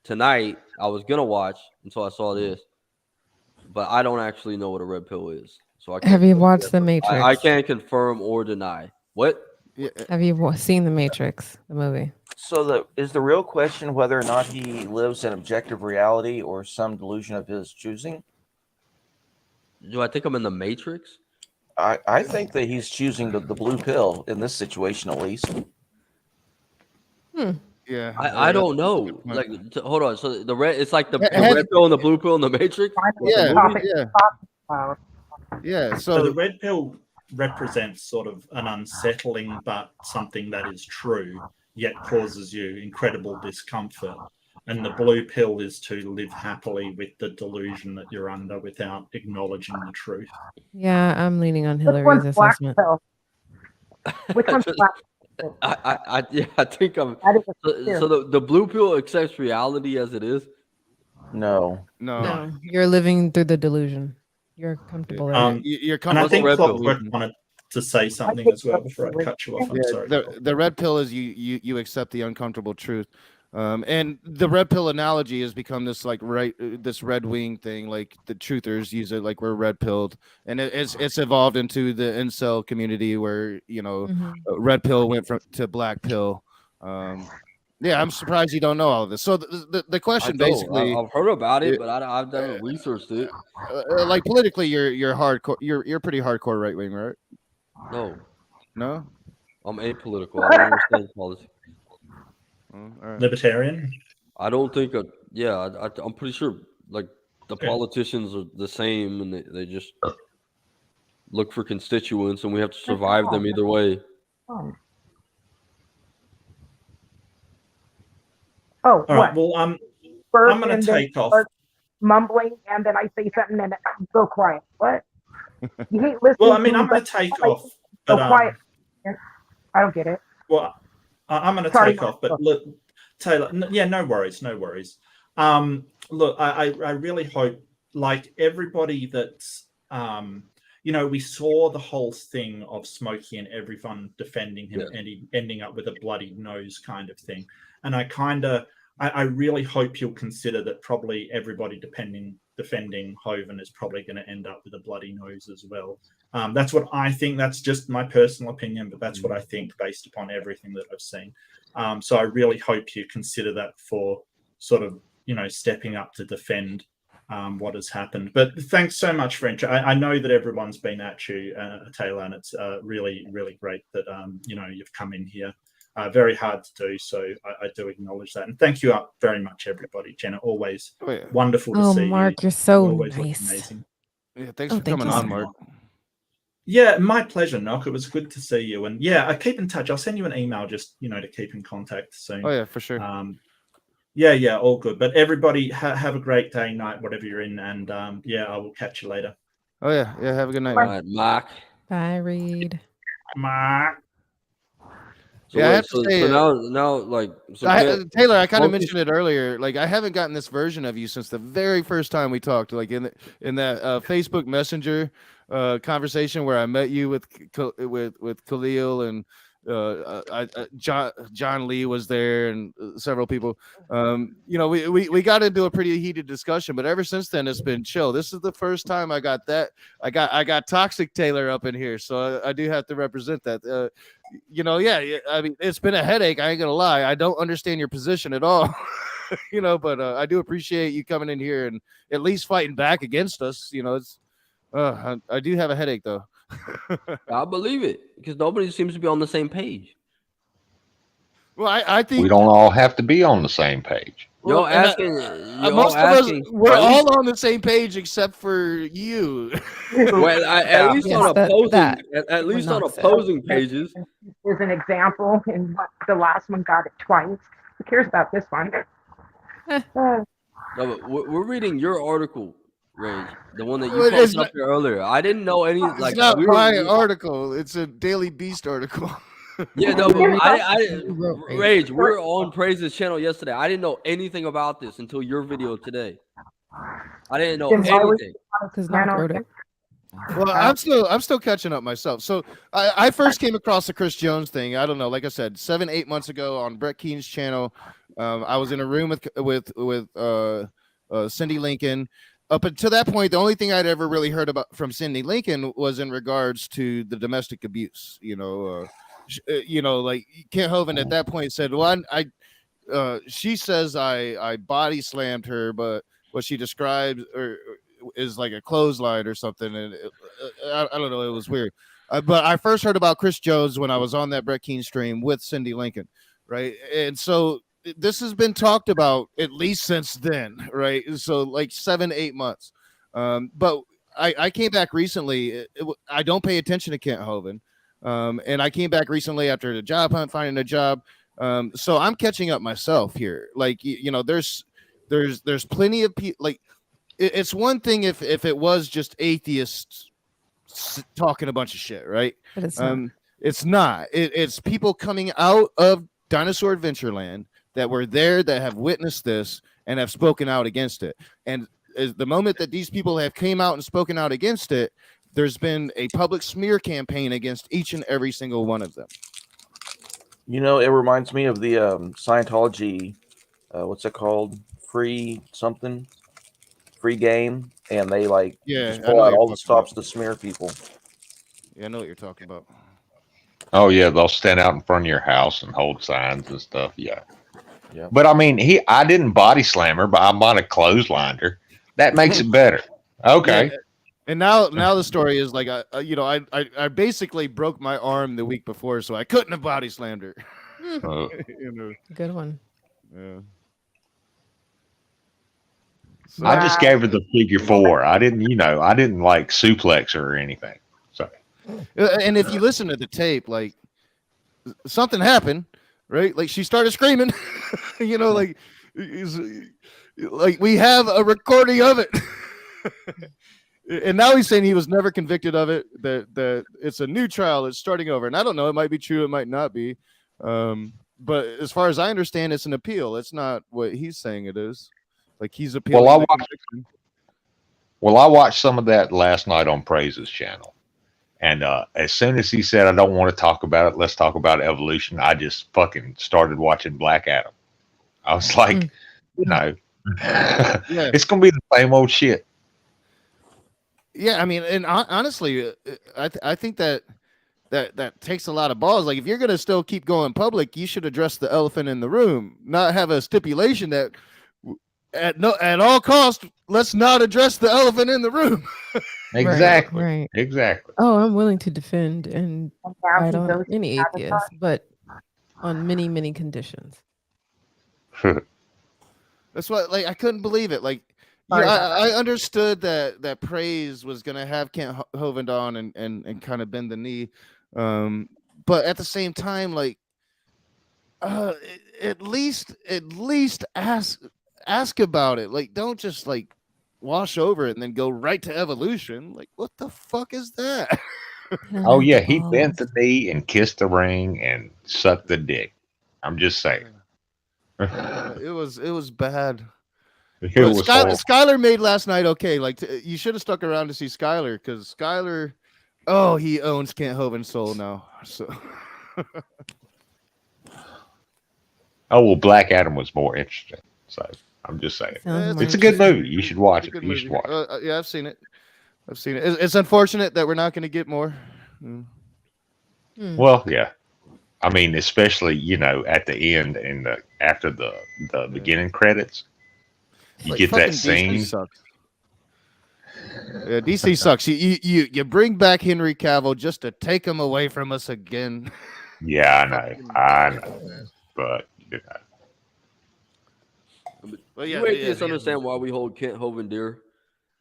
tonight. I was gonna watch until I saw this, but I don't actually know what a red pill is. So I can't Have you watched The Matrix? I can't confirm or deny. What? Have you seen The Matrix, the movie? So is the real question whether or not he lives in objective reality or some delusion of his choosing? Do I think I'm in the Matrix? I think that he's choosing the blue pill in this situation, at least. Yeah, I that's don't a know. good point. Like, hold on. So the red, it's like the Had- red pill and the blue pill in the Matrix. Yeah, Movie? yeah. So the So red pill represents sort of an unsettling but something that is true, yet causes you incredible discomfort. And the blue pill is to live happily with the delusion that you're under without acknowledging the truth. Yeah, I'm leaning on Which Hillary's one's black assessment. pill? Which one's black? I think I'm. That is So the blue pill accepts reality as it is. No. No, you're living through the delusion. You're comfortable there. you're And I comfortable. think red pill? Clockwork wanted to say something as well before I cut you off. I'm Yeah, sorry. the red pill is you accept the uncomfortable truth, and the red pill analogy has become this like this red wing thing. Like the truthers use it like we're red pilled, and it's evolved into the incel community where red pill went to black pill. Yeah, I'm surprised you don't know all of this. So the question basically, I've heard about it, but I've never researched it. like politically, you're hardcore. You're pretty hardcore right wing, right? No. I'm apolitical. I don't understand politics. All right. Libertarian? I don't think. I'm pretty sure. Like the politicians are the same, and they just look for constituents, and we have to survive them either way. Oh, All right. Well, I'm going to take off. Mumbling, and then I say something, and go quiet. What? You hate listening. Well, I mean, to I'm me, going but to take like, off. Go But, quiet. I don't get it. Well, I'm going to Sorry, take off. But look, Taylor, yeah, no worries. Look, I really hope, like everybody that's, we saw the whole thing of Smokey and everyone defending him and he ending up with a bloody nose kind of thing. And I really hope you'll consider that probably everybody defending Hovind is probably going to end up with a bloody nose as well. That's what I think. That's just my personal opinion, but that's what I think based upon everything that I've seen. So I really hope you consider that for sort of, stepping up to defend what has happened. But thanks so much for entry. I know that everyone's been at you, Taylor, and it's really, really great that, you've come in here. Very hard to do, so I do acknowledge that. And thank you very much, everybody. Jenna, always wonderful to see you. Mark, you're so always look nice. amazing. Yeah, thanks for coming on, Mark. Yeah, my pleasure, Nock. It was good to see you. And yeah, I keep in touch. I'll send you an email just, to keep in contact soon. Oh, yeah, for sure. Yeah, all good. But everybody have a great day, night, whatever you're in. And I will catch you later. Oh, yeah. Yeah, have a good night. All right, Mark. Bye, Reed. Mark. So Yeah, I wait, have to so say, now, like, Taylor, I kind of focus- mentioned it earlier. Like, I haven't gotten this version of you since the very first time we talked. Like in that Facebook Messenger conversation where I met you with Khalil and John Lee was there and several people. We got into a pretty heated discussion, but ever since then it's been chill. This is the first time I got Toxic Taylor up in here, so I do have to represent that. I mean, it's been a headache. I ain't gonna lie. I don't understand your position at all, but I do appreciate you coming in here and at least fighting back against us. I do have a headache though. I believe it because nobody seems to be on the same page. Well, I think we don't all have to be on the same page. You're Well, and asking. most of us, we're all on the same page except for you. Well, at least Yes, on opposing, at We're least on not saying. opposing pages. Here's an example, and the last one got it twice. Who cares about this one? No, but we're reading your article, Rage, the one that you Well, it's posted up here earlier. I didn't know any. Like, It's not we my were, article. It's a Daily Beast article. Yeah, no, but Rage, we were on Praise's channel yesterday. I didn't know anything about this until your video today. I didn't know anything. Well, I'm still catching up myself. So I first came across the Chris Jones thing. I don't know, like I said, 7-8 months ago on Brett Keen's channel. I was in a room with Cindy Lincoln. Up until that point, the only thing I'd ever really heard about from Cindy Lincoln was in regards to the domestic abuse. Like Kent Hovind at that point said, "Well, she says I body slammed her, but what she described or is like a clothesline or something, and I don't know, it was weird. But I first heard about Chris Jones when I was on that Brett Keane stream with Cindy Lincoln, right? And so this has been talked about at least since then, right? So like 7-8 months. But I came back recently. I don't pay attention to Kent Hovind, and I came back recently after the job hunt, finding a job. So I'm catching up myself here. Like, you know, there's plenty of people. Like, it's one thing if it was just atheists talking a bunch of shit, right? But it's not. It's not. It's people coming out of Dinosaur Adventureland that were there, that have witnessed this and have spoken out against it. And as the moment that these people have came out and spoken out against it, there's been a public smear campaign against each and every single one of them. You know, it reminds me of the Scientology, what's it called? Free something? Free game. And they like just pull out all the stops to smear people. Yeah, I know what you're talking about. Oh yeah, they'll stand out in front of your house and hold signs and stuff. Yeah. Yeah. But I mean, I didn't body slam her, but I might have clotheslined her. That makes it better. Okay. Yeah. And now the story is like, I basically broke my arm the week before, so I couldn't have body slammed her. You know. Good one. Yeah. I just gave her the figure 4. I didn't like suplex her or anything. So. And if you listen to the tape, like something happened, right? Like she started screaming, you know, like we have a recording of it. And now he's saying he was never convicted of it, that it's a new trial, it's starting over. And I don't know, it might be true, it might not be. But as far as I understand, it's an appeal. It's not what he's saying it is. Like he's appealing. Well, I watched some of that last night on Praise's channel. And as soon as he said, I don't want to talk about it, let's talk about evolution, I just fucking started watching Black Adam. I was like, it's going to be the same old shit. Yeah, I mean, and honestly, I think that takes a lot of balls. Like, if you're gonna still keep going public, you should address the elephant in the room, not have a stipulation that at all costs, let's not address the elephant in the room. Exactly. Right. Exactly. Oh, I'm willing to defend and fight on any atheist, but on many, many conditions. That's what, like, I couldn't believe it. Like, yeah, I understood that Praise was gonna have Kent Hovind on and kind of bend the knee, but at the same time, like, at least ask about it. Like, don't just like wash over it and then go right to evolution. Like, what the fuck is that? Oh yeah, he bent the knee and kissed the ring and sucked the dick. I'm just saying. It was bad. Skylar Skylar made last night okay. Like, you should have stuck around to see Skylar, because Skylar, he owns Kent Hovind's soul now. So. Oh well, Black Adam was more interesting. So I'm just saying, it's a good movie. You should watch it. You should watch it. Yeah, I've seen it. It's unfortunate that we're not going to get more. Well, yeah. I mean, especially at the end and after the beginning credits. You Like, get that fucking scene. DC sucks. Yeah, DC sucks. You bring back Henry Cavill just to take him away from us again. Yeah, I know. But Well, yeah, you atheists understand why we hold Kent Hovind dear.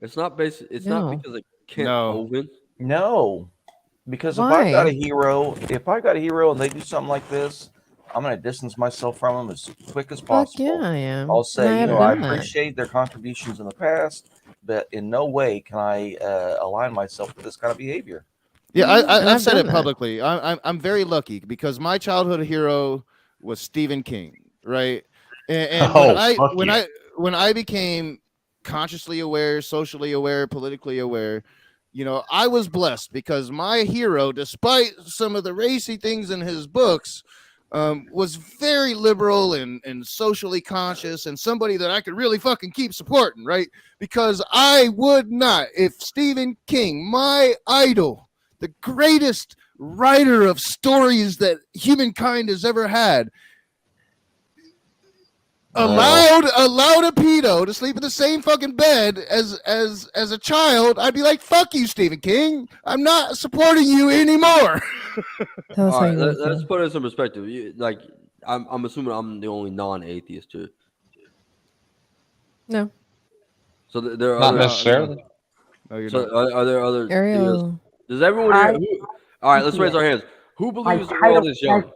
It's not It's No. not because of Kent Hovind. No, because Why? if I got a hero and they do something like this, I'm going to distance myself from them as quick as Fuck possible. yeah, I am. I'll And say, have I done that. appreciate their contributions in the past, but in no way can I align myself with this kind of behavior. Yeah, And I've I've said done it that. publicly. I'm very lucky because my childhood hero was Stephen King, right? And when I became consciously aware, socially aware, politically aware, I was blessed because my hero, despite some of the racy things in his books, was very liberal and socially conscious, and somebody that I could really fucking keep supporting, right? Because I would not, if Stephen King, my idol, the greatest writer of stories that humankind has ever had, allowed a pedo to sleep in the same fucking bed as a child, I'd be like, fuck you, Stephen King. I'm not supporting you anymore. Tell us All how right, you really let's feel. put it in some perspective. Like, I'm assuming I'm the only non-atheist too. No. So there are Not other. necessarily. No, you're So not. are there other theists? Ariel. Does everyone here? All right, let's raise our hands. Who believes the world is young?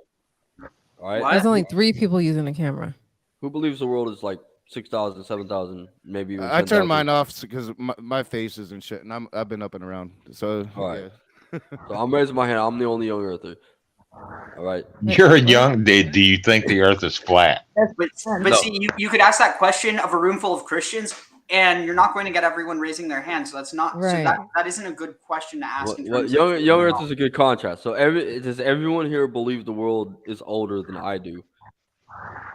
All right. There's only 3 people using the camera. Who believes the world is like 6,000, 7,000, maybe even I 10,000? turned mine off because my face is and shit, and I've been up and around. So All right. yeah. So I'm raising my hand. I'm the only young earther. All right. You're young. Do you think the Earth is flat? But No. see, you could ask that question of a room full of Christians, and you're not going to get everyone raising their hands. So that's not. So Right. that isn't a good question to ask. in Well, terms young of, Earth is a good contrast. So does everyone here believe the world is older than I do?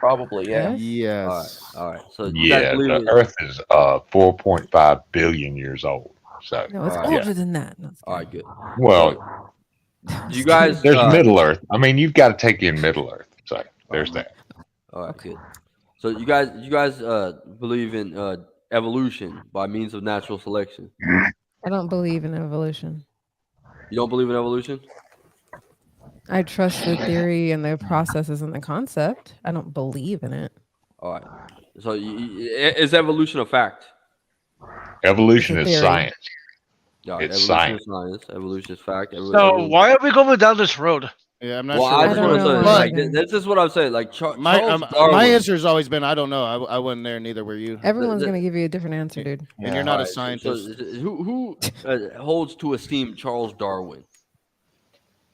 Probably, yeah. Yes. All right. So you guys Yeah, believe the it? Earth is 4.5 billion years old. So No, it's All right. older yeah. than that. No, All right, good. Well, You guys, there's Middle Earth. I mean, you've got to take in Middle Earth. So there's that. All right, good. So you guys believe in evolution by means of natural selection? I don't believe in evolution. You don't believe in evolution? I trust the theory and the processes and the concept. I don't believe in it. All right. So is evolution a fact? Evolution It's a is theory. science. All right, It's evolution science. is science. Evolution is fact. So why are we going down this road? Yeah, I'm not Well, sure. I what just we're want to doing. say, why like, either. this is what I'm saying. Like, Charles my Darwin. answer has always been I don't know. I wasn't there, neither were you. Everyone's going to give you a different answer, dude. And you're not a All right, scientist. So who holds to esteem Charles Darwin?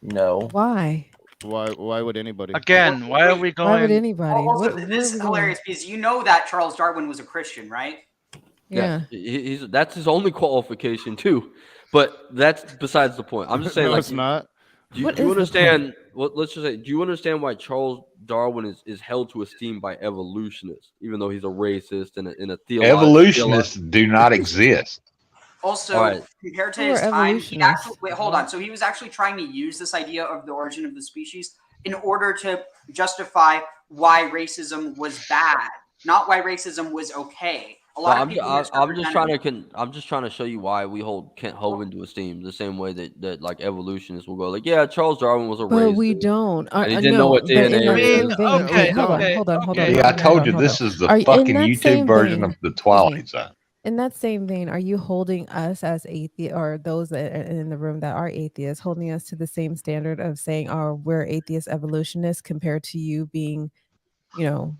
No. Why? Why would anybody? Again, why are we Why would going? anybody? Also, What this are is we doing? hilarious because you know that Charles Darwin was a Christian, right? Yeah. He's that's his only qualification too, but that's besides the point. I'm just saying, No, like, it's not. Do What you is the understand? What let's just say, do you understand why Charles Darwin is held to esteem by evolutionists, even though he's a racist and a theologian? Evolutionists do not exist. Also, All right. compared to Who his are time, he evolutionists? actually, wait, hold on. So he was actually trying to use this idea of the origin of the species in order to justify why racism was bad, not why racism was okay. A lot of people I'm just misrepresent I'm just trying to show you why we hold Kent Hovind to esteem the same way that like evolutionists will go like, yeah, Charles Darwin was a But racist. we don't. And he didn't know No, what but in DNA that is. same vein, okay, wait, hold okay, on. okay. Yeah, I told you hold on. this is the Are you- in fucking that YouTube same version vein- of the Twilight Zone. In that same vein, are you holding us as atheists, or those that are in the room that are atheists, holding us to the same standard of saying, "Oh, we're atheist evolutionists," compared to you being,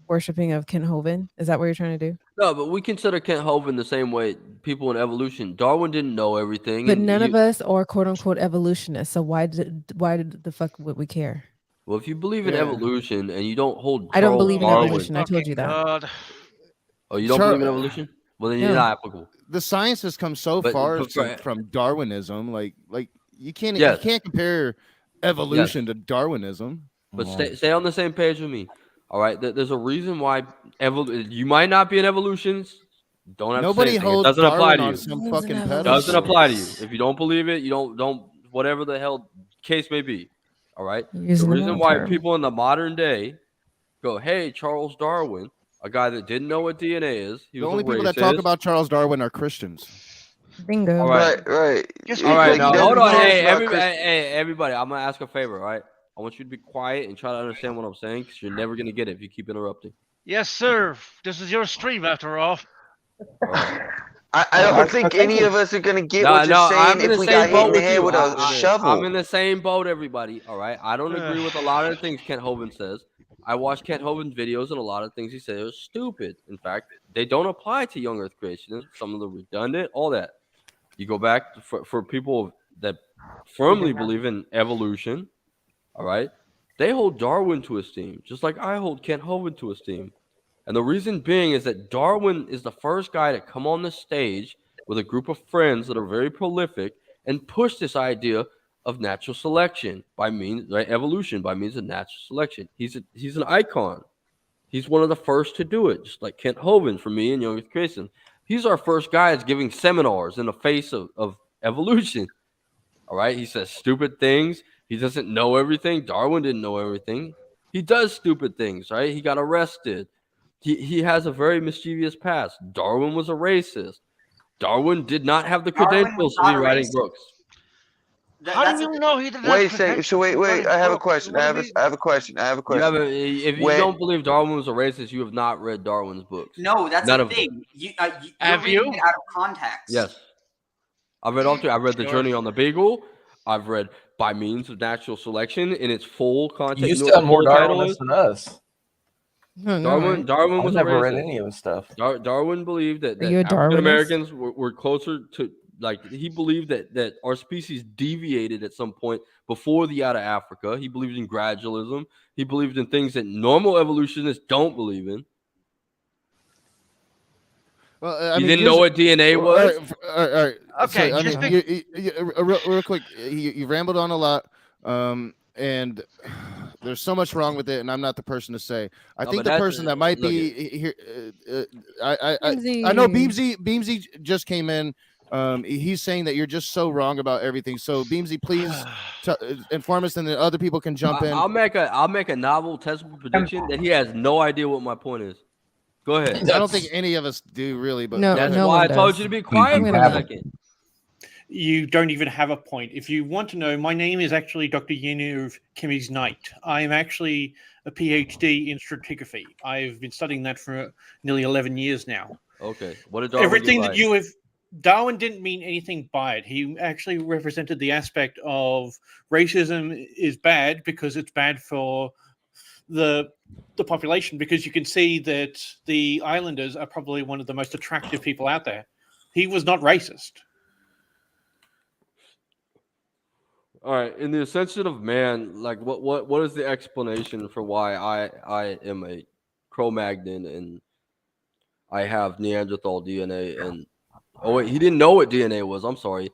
worshiping of Kent Hovind? Is that what you're trying to do? No, but we consider Kent Hovind the same way people in evolution. Darwin didn't know everything. But and none he- of us are quote unquote evolutionists. So why did the fuck would we care? Well, if you believe in Yeah. evolution and you don't hold I don't Charles believe in Darwin- evolution. I told you that. God. Oh, you don't Char- believe in evolution? Well, then you're No. not applicable. The science has come so But- far but- from Darwinism. Like you can't Yes. you can't compare evolution to Darwinism. But stay on the same page with me. All right. There's a reason why you might not be an evolutionist. Don't have Nobody to say anything. It holds doesn't apply to Darwin you. on some fucking It pedestal. doesn't apply to you. If you don't believe it, you don't whatever the hell case may be. All right. You're The using the reason wrong why term. people in the modern day go, "Hey, Charles Darwin, a guy that didn't know what DNA is, he The was only a people that talk racist." about Charles Darwin are Christians. Bingo. All right. Right. All right, Like, now he hold on. doesn't Hey, talk about everybody, Christ- everybody, I'm gonna ask a favor, all right? I want you to be quiet and try to understand what I'm saying, because you're never gonna get it if you keep interrupting. Yes, sir. This is your stream, after all. I don't think any of us are gonna get No, what you're I'm saying in if the we same got hit boat in the with head you. with a shovel. I'm in the same boat, everybody. All right. I don't agree with a lot of the things Kent Hovind says. I watch Kent Hovind videos, and a lot of things he says are stupid. In fact, they don't apply to young Earth creationists. Some of them redundant, all that. You go back for people that firmly believe in evolution. All right. They hold Darwin to esteem, just like I hold Kent Hovind to esteem. And the reason being is that Darwin is the first guy to come on the stage with a group of friends that are very prolific and push this idea of natural selection by means, right, evolution by means of natural selection. He's an icon. He's one of the first to do it, just like Kent Hovind for me and Young Earth Creation. He's our first guy that's giving seminars in the face of evolution. All right, he says stupid things. He doesn't know everything. Darwin didn't know everything. He does stupid things, right? He got arrested. He has a very mischievous past. Darwin was a racist. Darwin did not have the credentials to be writing books. How do you know he didn't Wait a have second. So credentials wait. to I write have a books? question. What I do have you a question. I have a You question. haven't, if you When- don't believe Darwin was a racist, you have not read Darwin's books. No, that's None the of them. thing. You're Have reading you? it out of context. Yes. I've read all three. I've read The Sure. Journey on the Beagle. I've read By Means of Natural Selection in its full content. You know what sound the more full title Darwinist is? than us. Darwin I've was a never read racist. any of his stuff. Darwin believed that, Are you a African Darwinist? Americans were closer to, like, he believed that our species deviated at some point before the out of Africa. He believed in gradualism. He believed in things that normal evolutionists don't believe in. Well, He didn't know what DNA was. All right. Okay, So, I just mean, real quick, you rambled on a lot, and there's so much wrong with it, and I'm not the person to say. I No, think but the that's- person that might look be here, I know Beamsy just came in. He's saying that you're just so wrong about everything. So Beamsy, please inform us, and then other people can jump in. I'll make a novel testable prediction that he has no idea what my point is. Go ahead. I don't think any of us do really, but No, go That's ahead. why I told you to be quiet I'm for gonna- a second. You don't even have a point. If you want to know, my name is actually Dr. Yenu Kemi's Knight. I am actually a PhD in stratigraphy. I've been studying that for nearly 11 years now. Okay. What did Darwin Everything do that you have, Darwin didn't mean anything by it. He actually represented the aspect of racism is bad because it's bad for the population, because you can see that the islanders are probably one of the most attractive people out there. He was not racist. All right, in the ascension of man, like what is the explanation for why I am a Cro-Magnon and I have Neanderthal DNA? And oh wait, he didn't know what DNA was. I'm sorry.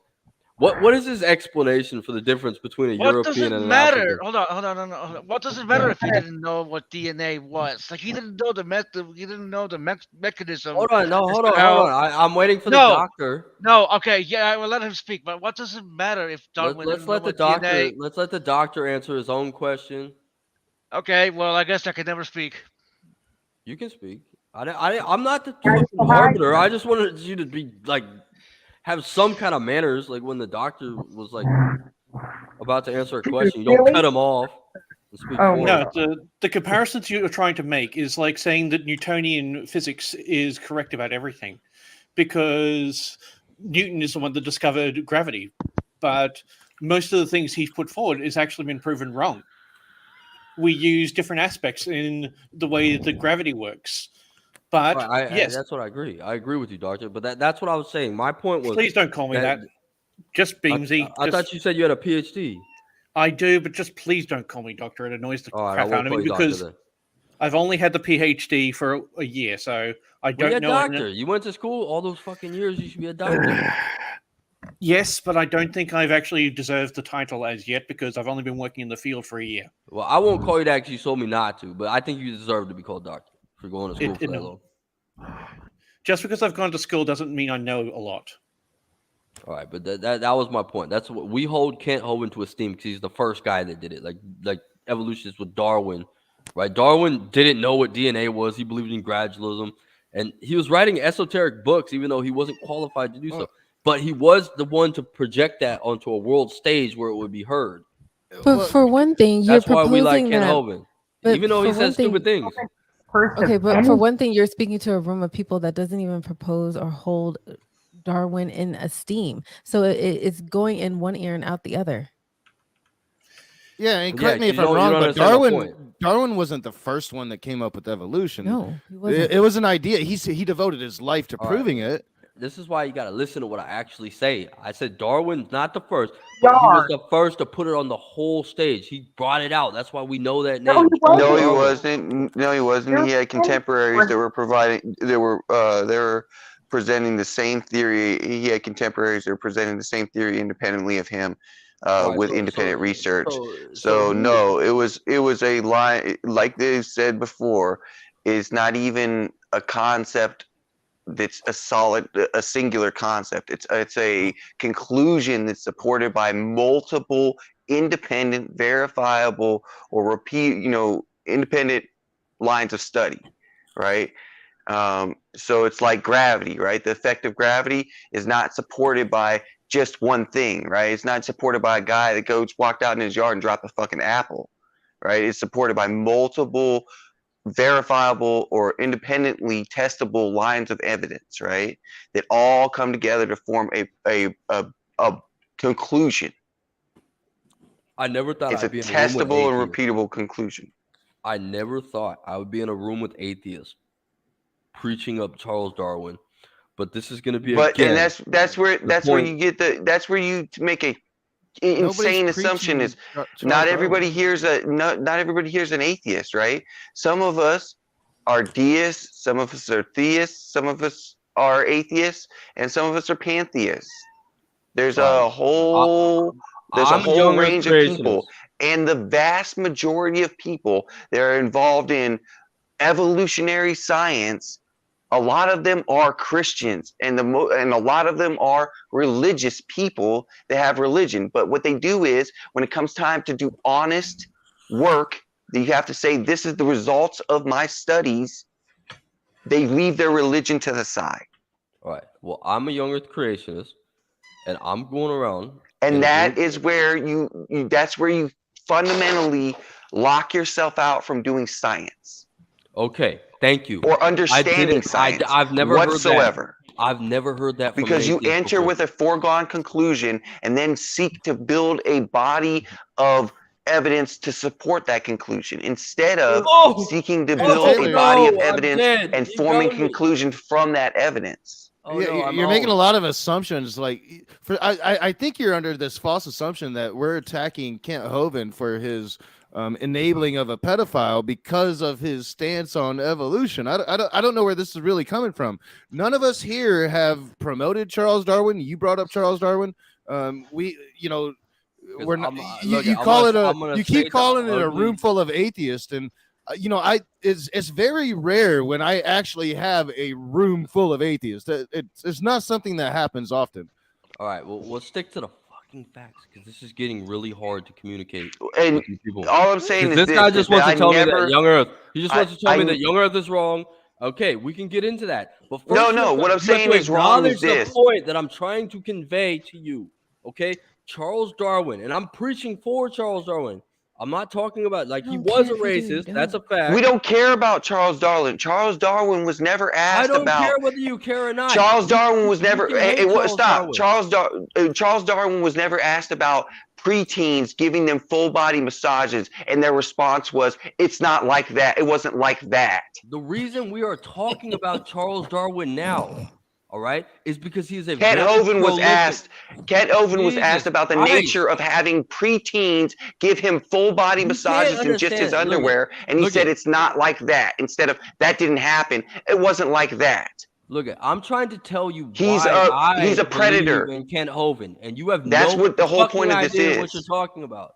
What is his explanation for the difference between a What does European it and an matter? African? Hold on. What does it matter if he didn't know what DNA was? Like he didn't know the mechanism. Hold on, as to hold on. how- I'm waiting for the No, doctor. No, okay, yeah, I will let him speak. But what does it matter if Darwin Let's didn't know let the what doctor. DNA? Let's let the doctor answer his own question. Okay, well, I guess I could never speak. You can speak. I'm not the fucking arbiter. I just wanted you to be like, have some kind of manners. Like when the doctor was like about to answer a question, you don't cut him off and speak for him. No, the comparisons you're trying to make is like saying that Newtonian physics is correct about everything, because Newton is the one that discovered gravity, but most of the things he's put forward has actually been proven wrong. We use different aspects in the way that gravity works. But yes, that's what I agree. I agree with you, doctor. But that's what I was saying. My point was. Please don't call me that. Just Beamsy. I thought you said you had a PhD. I do, but just please don't call me doctor. It annoys the All right, I crap won't out of call me you doctor because then. I've only had the PhD for a year, so I Well, don't you're a know. doctor. You went to school all those fucking years. You should be a doctor. Yes, but I don't think I've actually deserved the title as yet because I've only been working in the field for a year. Well, I won't call you that because you told me not to. But I think you deserve to be called doctor for going to school for that long. Just because I've gone to school doesn't mean I know a lot. All right, but that was my point. That's what we hold Kent Hovind to esteem because he's the first guy that did it. Like evolutionists with Darwin, right? Darwin didn't know what DNA was. He believed in gradualism, and he was writing esoteric books, even though he wasn't qualified to do so. But he was the one to project that onto a world stage where it would be heard. But for one thing, you're That's why we like proposing Kent that. Hovind, but even though he for one says stupid thing- things. Okay, but for one thing, you're speaking to a room of people that doesn't even propose or hold Darwin in esteem. So it's going in one ear and out the other. Yeah, and Yeah, correct me if you I'm don't wrong, but understand my point. Darwin wasn't the first one that came up with evolution. No, he wasn't. It was an idea. He devoted his life to All right. proving it. This is why you got to listen to what I actually say. I said Darwin's not the first, but he was the first to put it on the whole stage. He brought it out. That's why we know that name. No, he wasn't. No, he wasn't. He had contemporaries that were providing. They were presenting the same theory. He had contemporaries that were presenting the same theory independently of him, Right, with so- independent so- research. so So who- no, it was a line. Like they said before, it's not even a concept that's a singular concept. It's a conclusion that's supported by multiple independent, verifiable, or independent lines of study. right? So it's like gravity, right? The effect of gravity is not supported by just one thing, right? It's not supported by a guy that walked out in his yard and dropped a fucking apple, right? It's supported by multiple verifiable or independently testable lines of evidence, right? That all come together to form a conclusion. I never thought It's I'd a be in a room with testable and atheists. repeatable conclusion. I never thought I would be in a room with atheists preaching up Charles Darwin, but this is going to be And that's where point. you get that's where you make a insane assumption is not everybody here's not everybody here's an atheist, right? Some of us are deists, some of us are theists, some of us are atheists, and some of us are pantheists. There's a whole range of people, and the vast majority of people that are involved in evolutionary science, a lot of them are Christians, and a lot of them are religious people that have religion. But what they do is, when it comes time to do honest work, you have to say, this is the results of my studies. They leave their religion to the side. All right. Well, I'm a young Earth creationist, and I'm going around. And that is where that's where you fundamentally lock yourself out from doing science. Okay, thank you. Or understanding science. I've never whatsoever. heard that. I've never heard that from because you atheists enter before. with a foregone conclusion and then seek to build a body of evidence to support that conclusion instead of seeking to build a body of evidence and forming conclusion from that evidence. You're making a lot of assumptions. Like, I think you're under this false assumption that we're attacking Kent Hovind for his enabling of a pedophile because of his stance on evolution. I don't know where this is really coming from. None of us here have promoted Charles Darwin. You brought up Charles Darwin. We're not. You keep calling it a room full of atheists, and it's very rare when I actually have a room full of atheists. It's not something that happens often. All right, well, let's stick to the fucking facts because this is getting really hard to communicate And with these people. all I'm saying is this guy this, just wants that to tell me I that never- young Earth. He just wants to tell me I- that young Earth is wrong. Okay, we can get into that. But first, No, you no, have what to- I'm you have saying to is wrong is acknowledge the this. point that I'm trying to convey to you. Okay, Charles Darwin, and I'm preaching for Charles Darwin. I'm not talking about like he was a racist. That's a fact. We don't care about Charles Darwin. Charles Darwin was never asked I don't about. care whether you care or not. Charles Darwin was You never. can hate Stop. Charles Charles Darwin was never asked about preteens giving them full body massages, and their response was, "It's not like that. It wasn't like that." The reason we are talking about Charles Darwin now, all right, is because he's a Kent very Hovind was prolific- asked. Kent Hovind was Jesus asked about the Christ. nature of having preteens give him full body You massages can't in just his understand. Look underwear, and he look said it. it's not like that. Instead of that didn't happen. It wasn't like that. Look, I'm trying to tell you He's why he's a I predator. believe in Kent Hovind, and you have That's no what the whole fucking point of this idea what is. you're talking about.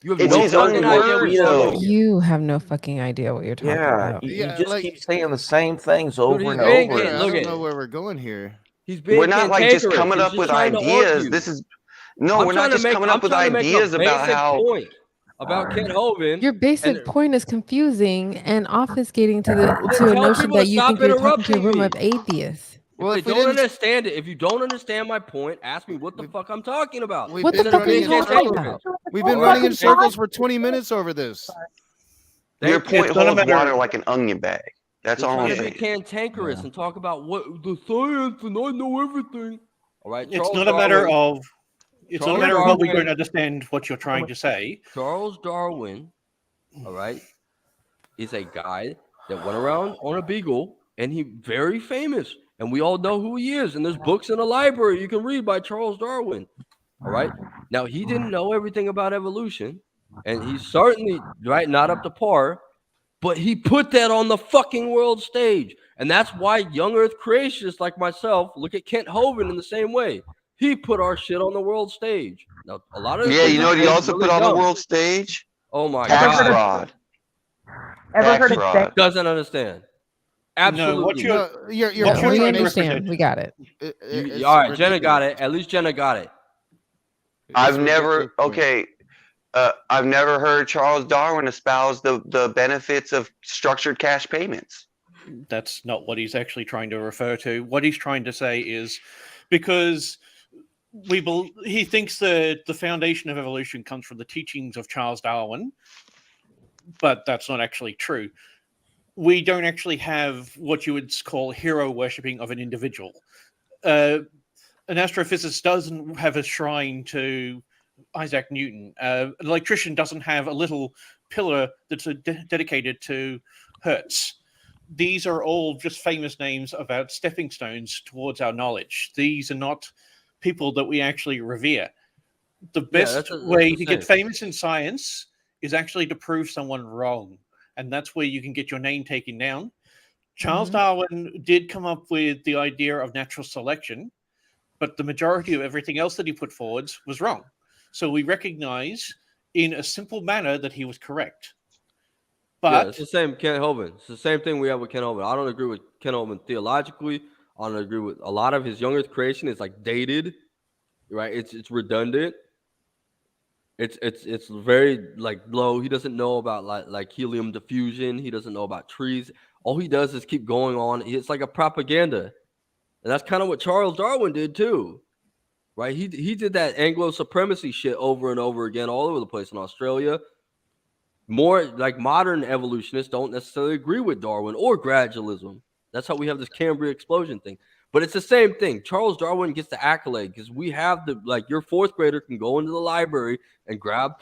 You have It's no his own fucking idea what words, you're though. talking about. You have no fucking idea what you're talking Yeah, about. you just keep saying the same things over he's and being over. Kent- I look don't at know where we're going here. He's being We're not like just cantankerous. coming He's up just with trying to ideas. argue. This is no, I'm we're trying not to just make- coming I'm up with trying to make a ideas about basic how. point about Kent Hovind. Your basic point is confusing and obfuscating to then a tell notion people that to you stop think you're talking to a interrupting room me. of atheists. Well, If if they we don't didn't- understand it, if you don't understand my point, ask me what the fuck I'm talking about. We've What the been fuck are running you in talking circles. about? We've been running in circles for 20 minutes over this. Your point It's not a holds matter- water like an onion bag. That's You're all I'm trying to be saying. cantankerous and talk about what the science and I know everything. All right, It's Charles not a matter Darwin- of. It's not Charles a matter of what we Darwin- don't understand what you're trying to say. Charles Darwin, all right, is a guy that went around on a beagle, and he very famous, and we all know who he is. And there's books in the library you can read by Charles Darwin. All right, now he didn't know everything about evolution, and he's certainly not up to par. But he put that on the fucking world stage, and that's why young Earth creationists like myself look at Kent Hovind in the same way. He put our shit on the world stage. Now, a lot of Yeah, you know what he also put on the world stage? Oh my Tax god! fraud. Ever Tax heard of fraud. Doesn't understand. Absolutely. what you're- You're what you're We trying to understand. represent- We got it. All right, Jenna got it. At least Jenna got it. I've never I've never heard Charles Darwin espouse the benefits of structured cash payments. That's not what he's actually trying to refer to. What he's trying to say is because he thinks that the foundation of evolution comes from the teachings of Charles Darwin, but that's not actually true. We don't actually have what you would call hero worshipping of an individual. An astrophysicist doesn't have a shrine to Isaac Newton. An electrician doesn't have a little pillar that's dedicated to Hertz. These are all just famous names about stepping stones towards our knowledge. These are not people that we actually revere. The best way to get famous in science is actually to prove someone wrong. And that's where you can get your name taken down. Charles Darwin did come up with the idea of natural selection, but the majority of everything else that he put forwards was wrong. So we recognize in a simple manner that he was correct. But it's the same Kent Hovind. It's the same thing we have with Kent Hovind. I don't agree with Kent Hovind theologically. I don't agree with a lot of his young Earth creation. It's like dated, right? It's redundant. It's very like low. He doesn't know about like helium diffusion. He doesn't know about trees. All he does is keep going on. It's like a propaganda, and that's kind of what Charles Darwin did too, right? He did that Anglo supremacy shit over and over again all over the place in Australia. More like modern evolutionists don't necessarily agree with Darwin or gradualism. That's how we have this Cambrian explosion thing. But it's the same thing. Charles Darwin gets the accolade because we have your fourth grader can go into the library and grab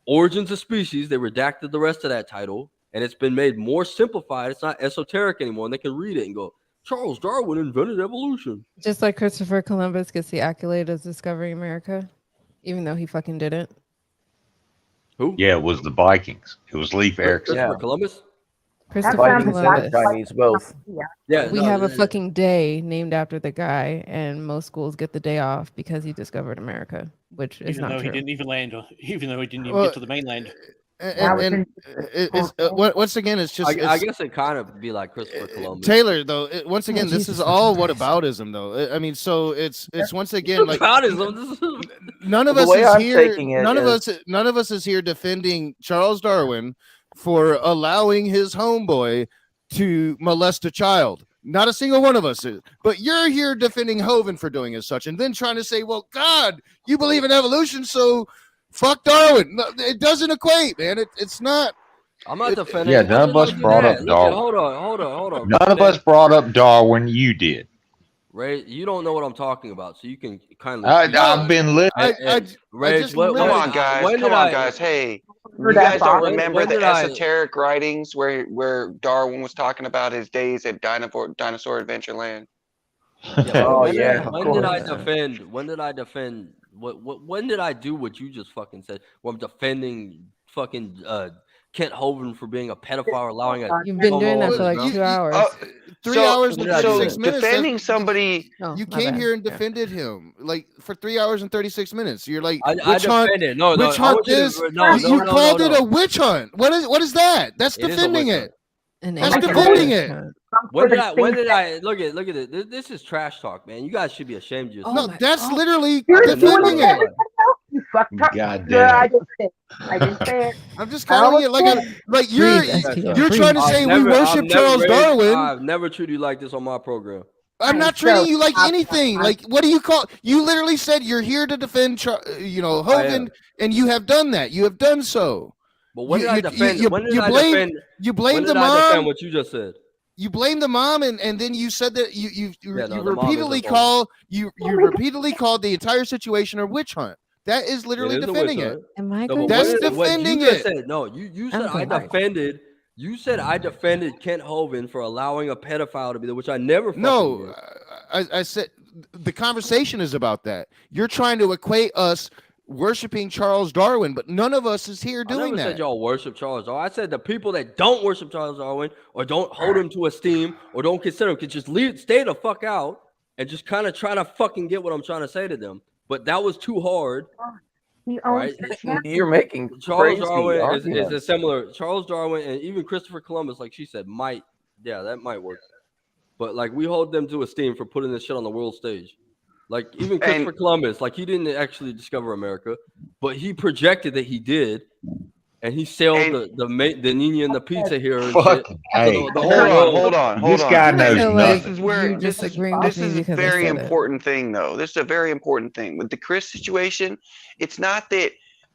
Origins of Species. They redacted the rest of that title, and it's been made more simplified. It's not esoteric anymore, and they can read it and go, Charles Darwin invented evolution. Just like Christopher Columbus gets the accolade as discovering America, even though he fucking didn't. Who? Yeah, it was the Vikings. It was Leif Erikson. Christopher Columbus? Christopher Columbus. Chinese both. Yeah, We have a fucking day named after the guy, and most schools get the day off because he discovered America, which is even not though true. he didn't even land, even though he didn't even Well, get to the mainland. Once again, it's just. I guess it kind of be like Christopher Columbus. Taylor, though, once again, this Jesus is all fucking whataboutism, though. I mean, so it's once again like Whataboutism. none of The us way is I'm here. taking it None of is- us. None of us is here defending Charles Darwin for allowing his homeboy to molest a child. Not a single one of us is. But you're here defending Hovind for doing as such, and then trying to say, "Well, God, you believe in evolution, so fuck Darwin." No, it doesn't equate, man. It's not. I'm not defending. Yeah, Why none did of I us do brought that? up Look, Darwin. Hold on. None of us brought up Darwin. You did. Ray, you don't know what I'm talking about, so you can kindly. I've been listening. Ray, just what- Come literally- on, guys. when Come did on, I- guys. Hey, you Heard that guys don't Bob. remember When the did I- esoteric writings where Darwin was talking about his days at Dinosaur Adventureland? Oh, when yeah, Did, of when did I course. defend? When did I defend? When did I do what you just fucking said? Where I'm defending fucking Kent Hovind for being a pedophile, allowing a. You've been doing that for like You- 2 hours. 3 hours and When did I do 36 that? minutes. defending somebody. Oh, You my came bad. here and Yeah. defended him like for 3 hours and 36 minutes. You're like, I witch hunt. defended. No, Witch I hunt want you to- this. no, You no, called no, it no. a witch hunt. What is that? That's It is a defending witch it. hunt. An That's angry defending witch it. hunt. When did I look at it? This is trash talk, man. You guys should be ashamed of yourself. No, that's literally You're defending doing it. it. You fucked up. God Yeah, damn. I just did. I didn't say it. I'm just calling it like you're Breathe, STO, you're breathe. trying to say we worship Charles Darwin. I've never treated you like this on my program. I'm not So, treating you like anything. Like, what do you call? You literally said you're here to defend, Hovind, and you have done that. You have done so. But when You- did I you- defend? you- when did you I blame- defend? You When blame did the I defend mom. what you just said? You blame the mom, and then you said that you Yeah, no, you the mom is repeatedly the fault. you repeatedly called the entire situation a witch hunt. That is literally It is a defending witch it. hunt. Am I No, going but That's what defending you just it. said, no, you said I'm I going. defended. You said I defended Kent Hovind for allowing a pedophile to be there, which I never. Fucking No, did. I said the conversation is about that. You're trying to equate us worshiping Charles Darwin, but none of us is here I doing never that. said y'all worship Charles Darwin. I said the people that don't worship Charles Darwin or don't hold him to esteem or don't consider him can just stay the fuck out and just kind of try to fucking get what I'm trying to say to them. But that was too hard. He Right? owns the channel. You're making Charles crazy Darwin is arguments. a similar. Charles Darwin and even Christopher Columbus, like she said, that might work. But like we hold them to esteem for putting this shit on the world stage. Like even Christopher Columbus, like he didn't actually discover America, but he projected that he did. And he sold the Nina and the pizza here. And Fuck. shit. Hey, So the whole world. Hold This on. guy knows feel nothing. This is where you this is disagreeing this with me is a because I very said it. important thing, though. This is a very important thing with the Chris situation. It's not that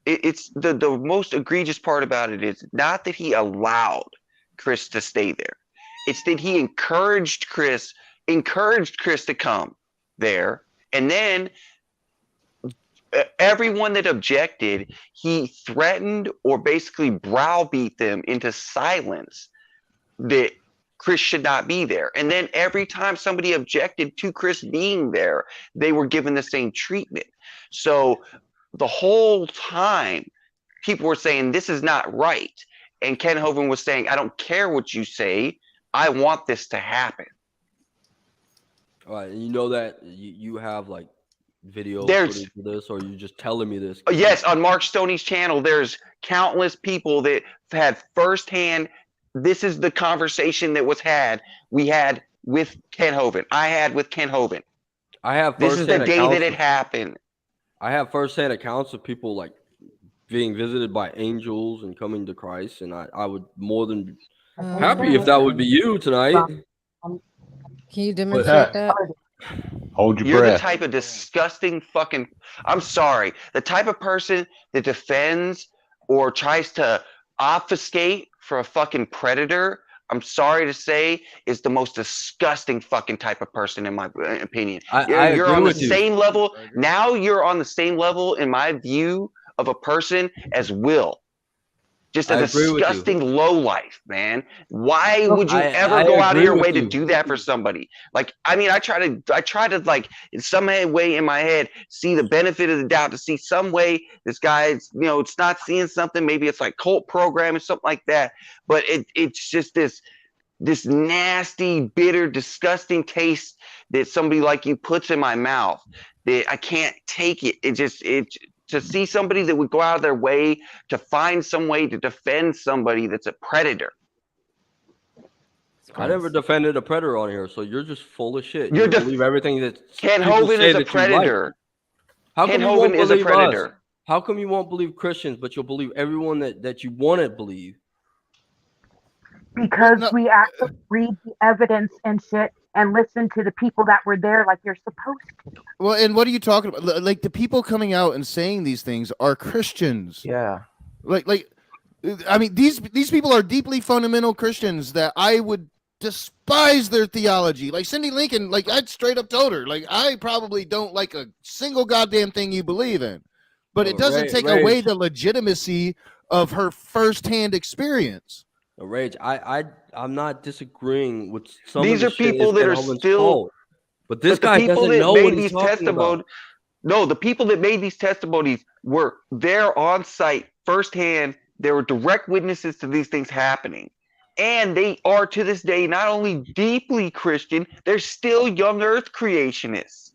it's the most egregious part about it is not that he allowed Chris to stay there. It's that he encouraged Chris to come there, and then everyone that objected, he threatened or basically browbeat them into silence that Chris should not be there. And then every time somebody objected to Chris being there, they were given the same treatment. So the whole time, people were saying, this is not right. And Ken Hovind was saying, I don't care what you say. I want this to happen. All right, and you know that you have like video There's- footage of this, or you just telling me this? Yes, on Mark Stoney's channel, there's countless people that had firsthand. This is the conversation that we had with Ken Hovind. I had with Ken Hovind. I have. This is the firsthand day accounts that it of- happened. I have firsthand accounts of people like being visited by angels and coming to Christ, and I would more than happy if that would be you tonight. Can you demonstrate that? Hold your You're the breath. type of disgusting fucking. I'm sorry. The type of person that defends or tries to obfuscate for a fucking predator, I'm sorry to say, is the most disgusting fucking type of person in my opinion. I You're agree on the with you. same level. Now you're on the same level in my view of a person as Will. Just a I agree with you. disgusting low life, man. Why would you I ever go out of agree your with way to you. do that for somebody? Like, I mean, I try to like in some way in my head see the benefit of the doubt, to see some way this guy's, it's not seeing something. Maybe it's like cult program or something like that. But it's just this nasty, bitter, disgusting taste that somebody like you puts in my mouth that I can't take it. To see somebody that would go out of their way to find some way to defend somebody that's a predator. I never defended a predator on here, so you're just full of shit. You're You believe everything that Ken people Hovind say is a that you like. predator. How Ken come you Hovind won't is a believe us? predator. How come you won't believe Christians, but you'll believe everyone that you want to believe? Because we actually read the evidence and shit and listen to the people that were there like you're supposed to. Well, and what are you talking about? Like the people coming out and saying these things are Christians. Yeah. I mean, these people are deeply fundamental Christians that I would despise their theology. Like Cindy Lincoln, like I straight up told her, like I probably don't like a single goddamn thing you believe in, but it doesn't take away the legitimacy of her firsthand experience. Rage, I'm not disagreeing with some These of are the shit people is that Ken are Hovind's still. fault. But this the guy people doesn't that know made what he's these talking testimonies. about. No, the people that made these testimonies were there on site firsthand. There were direct witnesses to these things happening. And they are to this day not only deeply Christian, they're still young earth creationists.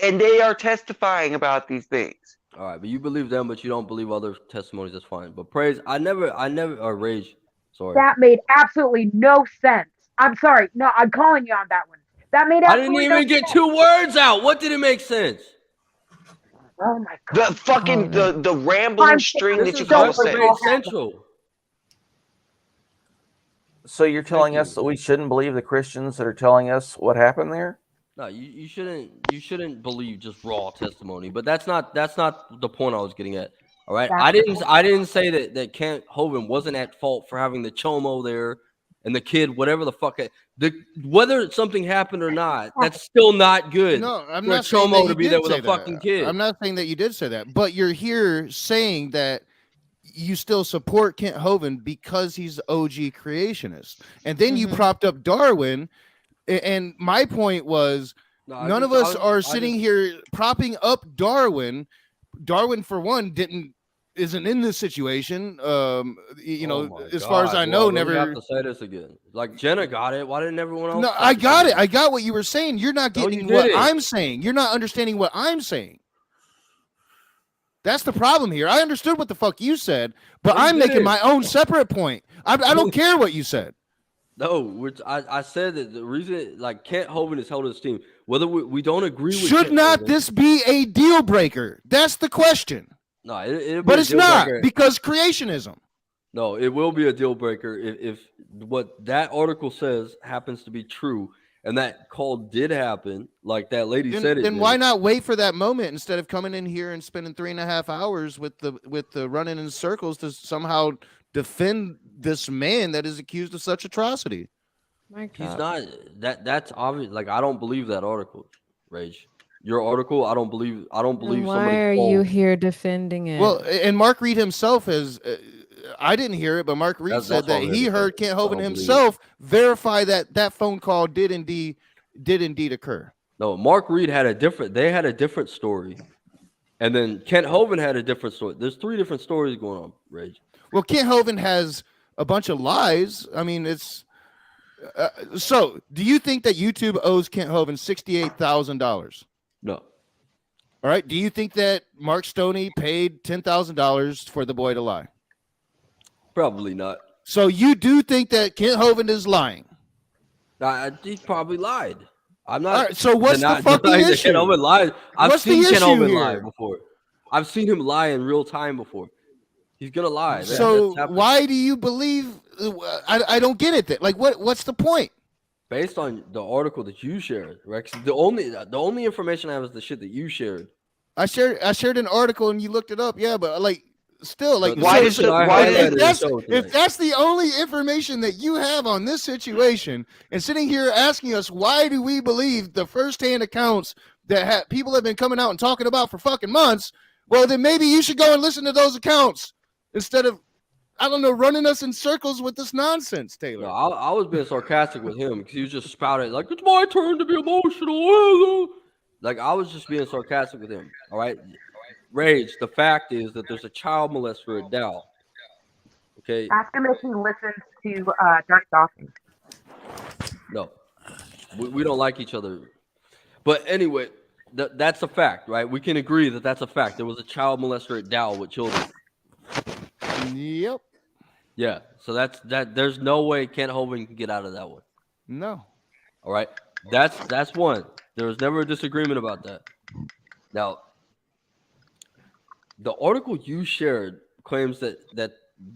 And they are testifying about these things. All right, but you believe them, but you don't believe other testimonies. That's fine. But praise, I never, or rage. Sorry. That made absolutely no sense. I'm sorry. No, I'm calling you on that one. That made I didn't absolutely even no get sense. 2 words out. What did it make sense? Oh my god. The fucking the rambling string that you call a sentence. Central. So you're telling us that we shouldn't believe the Christians that are telling us what happened there? No, you shouldn't believe just raw testimony. But that's not the point I was getting at. All right, I didn't say that Kent Hovind wasn't at fault for having the chomo there and the kid, whatever the fuck. Whether something happened or not, that's still not good. No, I'm for not a saying chomo that to you be did there with say a that. fucking kid. I'm not saying that you did say that, but you're here saying that you still support Kent Hovind because he's OG creationist, and then you propped up Darwin. And my point was, none of us are sitting here propping up Darwin. Darwin, for one, isn't in this situation. As far as I know, never. Have to say this again. Like Jenna got it. Why didn't everyone else? No, I got it. I got what you were saying. You're not No, getting you what didn't. I'm saying. You're not understanding what I'm saying. That's the problem here. I understood what the fuck you said, but No, you I'm making didn't. my own separate point. I don't care what you said. No, I said that the reason, like, Kent Hovind is held in esteem, whether we don't agree with Should Kent not Hovind- this be a deal breaker? That's the question. No, it'll be But a it's deal not breaker. because creationism. No, it will be a deal breaker if what that article says happens to be true, and that call did happen, like that lady said it. Then did. why not wait for that moment instead of coming in here and spending 3.5 hours with the running in circles to somehow defend this man that is accused of such atrocity? My He's God. not that's obvious. Like I don't believe that article, Rage. Your article, I don't believe. I don't Then believe why somebody. are you called. here defending it? Well, and Mark Reed himself has. I didn't hear it, but Mark Reed That's said why that I'm he here to heard defend it. Kent I Hovind don't believe it. himself verify that phone call did indeed occur. No, Mark Reed had a different. They had a different story, and then Kent Hovind had a different story. There's 3 different stories going on, Rage. Well, Kent Hovind has a bunch of lies. I mean, it's so. Do you think that YouTube owes Kent Hovind $68,000? No. All right. Do you think that Mark Stoney paid $10,000 for the boy to lie? Probably not. So you do think that Kent Hovind is lying? He probably lied. I'm not. All right, so what's the denying fucking that issue? Kent Hovind lied. I've What's the seen Kent issue Hovind lie here? before. I've seen him lie in real time before. He's gonna lie. So That's happening. why do you believe? I don't get it. Like what's the point? Based on the article that you shared, Rex, the only information I have is the shit that you shared. I shared an article and you looked it up. Yeah, but like still like Why so- did so you- I if highlighted that's the show if tonight. that's the only information that you have on this situation and sitting here asking us why do we believe the firsthand accounts that people have been coming out and talking about for fucking months, well then maybe you should go and listen to those accounts instead of I don't know running us in circles with this nonsense, Taylor. No, I was being sarcastic with him because he was just spouting like it's my turn to be emotional. Like I was just being sarcastic with him. All right, Rage. The fact is that there's a child molester at Dow. Okay, Ask him if he listens to Dark Dawkins. no, we don't like each other. But anyway, that's a fact, right? We can agree that that's a fact. There was a child molester at Dow with children. Yep. Yeah, so that's that. There's no way Kent Hovind can get out of that one. No. All right, that's one. There was never a disagreement about that. Now, the article you shared claims that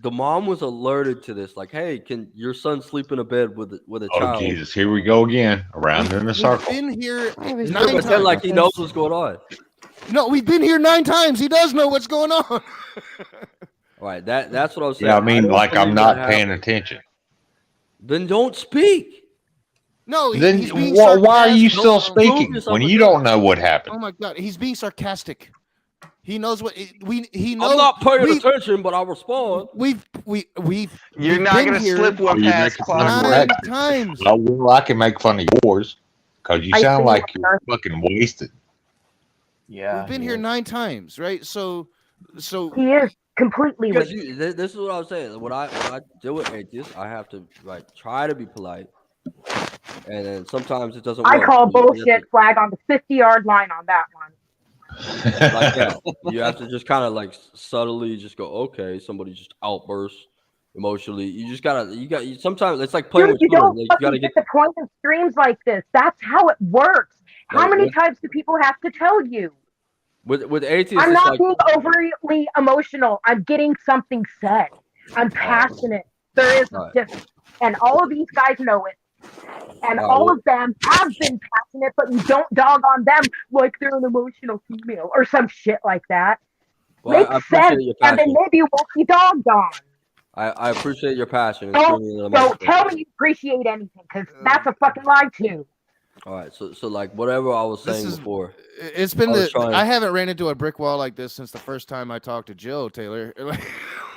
the mom was alerted to this. Like, hey, can your son sleep in a bed with a Oh child? Jesus, here we go again, around in a circle. Been here He's 9 pretend times. like he knows what's going on. No, we've been here 9 times. He does know what's going on. All right, that's what I was saying. Yeah, I mean, don't like I'm believe not that paying happened. attention. Then don't speak. No, Then he's being why are you sarcastic. still speaking when you don't know what happened? Oh my God, he's being sarcastic. He knows what he knows. I'm not paying attention, but I'll respond. We've You're not been gonna here slip one You're past making fun of Clark. my 9 accent. times. Well, I can make fun of yours because you I sound see like what you're fucking wasted. Yeah. We've been here 9 times, right? So He is completely Because with this is what I was saying. When I deal with atheists, I have to try to be polite, and then sometimes it doesn't work. I call You have to- bullshit flag on the 50-yard line on that one. like that. You have to just kind of like subtly just go, okay, somebody just outbursts emotionally. You just gotta, sometimes it's like playing Dude, with you children. don't Like, you fucking gotta get get, the point of streams like this. That's how it works. How Like, many with- times do people have to tell you? with atheists, I'm it's not like, being overly emotional. I'm getting something said. I'm passionate. There is a Alright. difference. And all of these guys know it. And Alright, all well- of them have been passionate, but you don't dog on them like they're an emotional female or some shit like that. well, I Makes appreciate sense. your And then passion. maybe you won't be dogged on. I appreciate your passion. Don't tell me you appreciate anything, because that's a fucking lie too. All right, so like whatever I was saying before. it's been I was trying- I haven't ran into a brick wall like this since the first time I talked to Jill Taylor.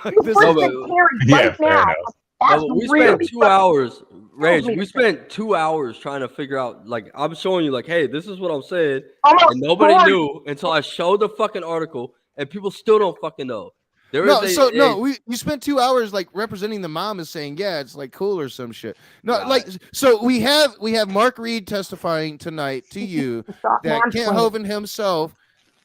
Like, You this worse is- than Terry Yeah, right fair now. enough. That's No, but we really spent 2 fucking- hours, Rage. me We to spent 2 hours trying to figure out. Like, I'm showing you, like, hey, this is what I'm saying, Almost and nobody 40. knew until I showed the fucking article, and people still don't fucking know. There No, is so no, you spent 2 hours like representing the mom as saying, yeah, it's like cool or some shit. No, like so we have Mark Reed testifying tonight to you Stop that Kent mansplaining. Hovind himself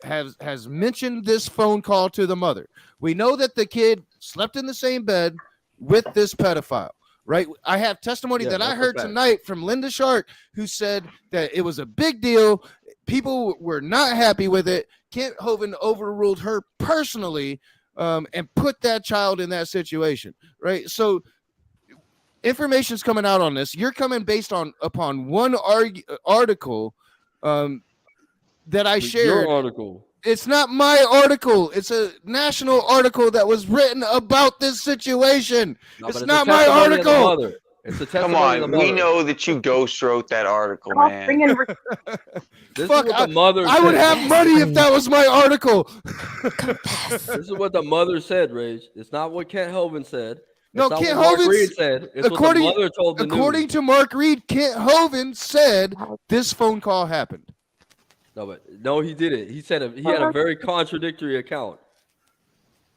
has mentioned this phone call to the mother. We know that the kid slept in the same bed with this pedophile. right? I have testimony Yeah, that I that's a heard fact. tonight from Linda Shark, who said that it was a big deal. People were not happy with it. Kent Hovind overruled her personally and put that child in that situation, right? So information's coming out on this. You're coming based upon one article that I shared. Your article. It's not my article. It's a national article that was written about this situation. No, it's but not a my testimony of the article. mother. It's a Come testimony of on, the we mother. know that you ghost wrote that article, Stop man. bringing This Fuck, is what the mother I would said. have money if that was my article. This is what the mother said, Rage. It's not what Kent Hovind said. No, It's not Kent what Mark Hovind Reed said. It's what the mother told the according news. to Mark Reed, Kent Hovind said this phone call happened. No, he didn't. He said he had a very contradictory account.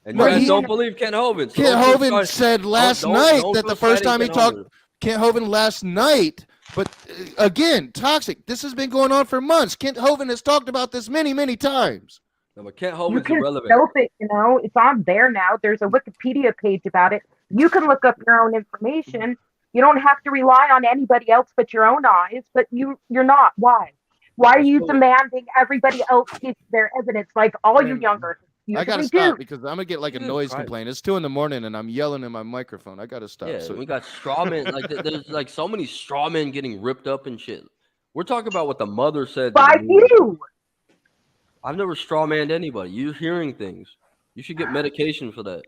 And No, you guys he- don't believe Kent Hovind. So Kent don't go Hovind try- said last don't- night don't that go the first citing time he Kent talked, Hovind. Kent Hovind last night, but again, toxic. This has been going on for months. Kent Hovind has talked about this many, many times. No, but Kent You Hovind's can irrelevant. scope it, it's on there now. There's a Wikipedia page about it. You can look up your own information. You don't have to rely on anybody else but your own eyes, but you're not. Why? Why are you demanding everybody else give their evidence like all you younger? I gotta usually stop do? because I'm gonna get like a Jesus noise Christ. complaint. It's 2 a.m. and I'm yelling in my microphone. I gotta stop. Yeah, So we got straw men. Like there's like so many straw men getting ripped up and shit. We're talking about what the mother said. to By the news. you. I've never straw manned anybody. You're hearing things. You should get medication for that.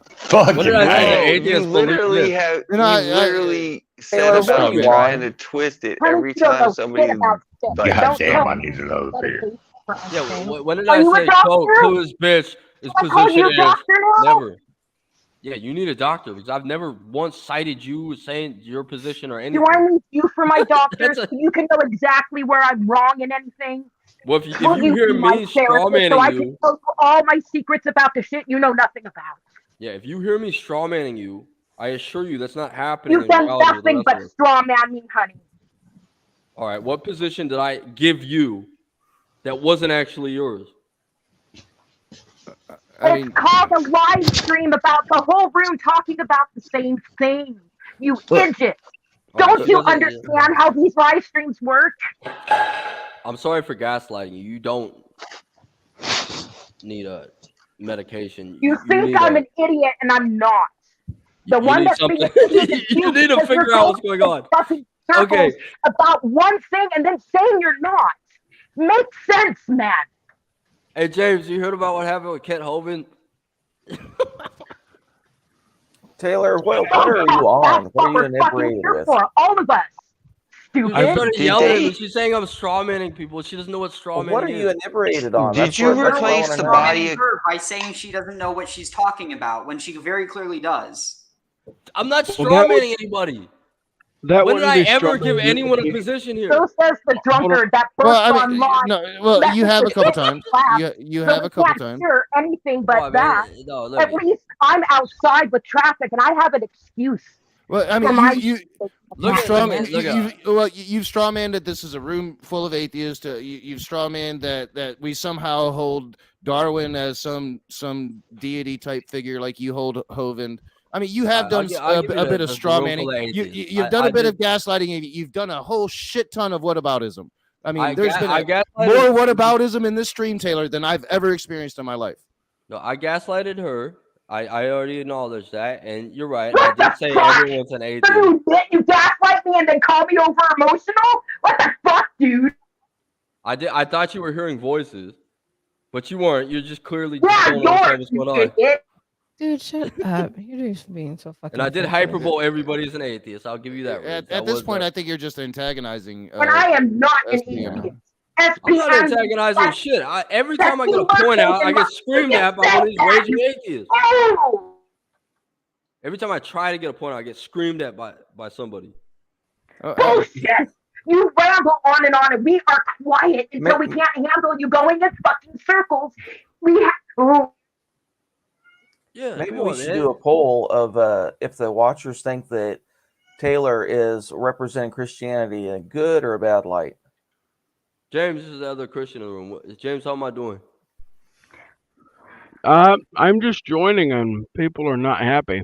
Fuck What you, did I say? man. The You atheist literally believe- have You know, you literally said Taylor, about what me do you trying want? to twist it Honey, every you don't know time shit somebody about shit. like, God Don't damn, tell I me need another beer. medication for Yeah, anything. when did Are I you a say doctor? to his bitch, his I call you position a is doctor now? never. Yeah, you need a doctor because I've never once cited you as saying your position or anything. Do I need you for my doctor That's so you can know exactly where I'm wrong in anything? Well, if Will you hear be my me straw therapist so I manning can you, tell you all my secrets about the shit you know nothing about? yeah, if you hear me straw manning you, I assure you that's not happening You've in done reality with the nothing rest but of us. straw man me, honey. All right, what position did I give you that wasn't actually yours? It's called a live stream about the whole room talking about the same thing. You idiot. All right, Don't so it you doesn't- understand how these live streams work? I'm sorry for gaslighting you. You don't need a medication. You think need I'm a- an idiot and I'm not. The you one need that's being something- accused is you need to because figure you're out what's going on. fucking circles Okay. about one thing and then saying you're not. Makes sense, man. Hey James, you heard about what happened with Kent Hovind? Taylor, what are you on? What are you inebriated Here with? for all of us. Dude, Stupid. she started Did yelling they- and she's saying I'm straw manning people. She doesn't know what straw Well, what are manning you is. inebriated on? Did That's you what- that's what I replace wanna the know. body of Her by saying she doesn't know what she's talking about when she very clearly does. I'm not Well, straw that was- manning anybody. That When did wouldn't I be ever straw give manning. anyone a position here? So says the drunkard that burst Well, I mean, online. no, well, Let you me have a just couple get times. clapped, You so have we a couple can't times. hear anything but Oh, man, that. no, let At me- least I'm outside with traffic and I have an excuse. Well, I for my mean, you Look at- straw look at- look at- you've straw manned that this is a room full of atheists. You've straw manned that we somehow hold Darwin as some deity type figure like you hold Hovind. I mean, you have I'll done gi- I'll give you a bit of the straw room manning. full of You, atheists. you've done I a bit did- of gaslighting. You've done a whole shit ton of whataboutism. I mean, I there's ga- been I a, gaslighted- more whataboutism in this stream, Taylor, than I've ever experienced in my life. No, I gaslighted her. I already acknowledged that, and you're right. What I did the say fuck? everyone's an atheist. Dude, you gaslight me and then call me over emotional? What the fuck, dude? I did. I thought you were hearing voices, but you weren't. You're just clearly Yeah, just don't understand what's you're going on. idiot. Dude, shut up. You're just being so fucking. And I did offensive. hyperbole. Everybody's an atheist. I'll give you that. Rich. At That this was point, that. I think you're just antagonizing. When I am not an SPM. idiot. I'm not SPM. antagonizing shit. Every time I get a That's point out, I taking get my screamed at by one of these freaking raging atheists. Oh! Every time I try to get a point out, I get screamed at by somebody. Bullshit! You ramble on and we are quiet until we can't handle you going in fucking circles. We have. Oh. Yeah, Maybe come we on, should man. do a poll of if the watchers think that Taylor is representing Christianity in a good or a bad light. James, this is the other Christian in the room. James, how am I doing? I'm just joining and people are not happy.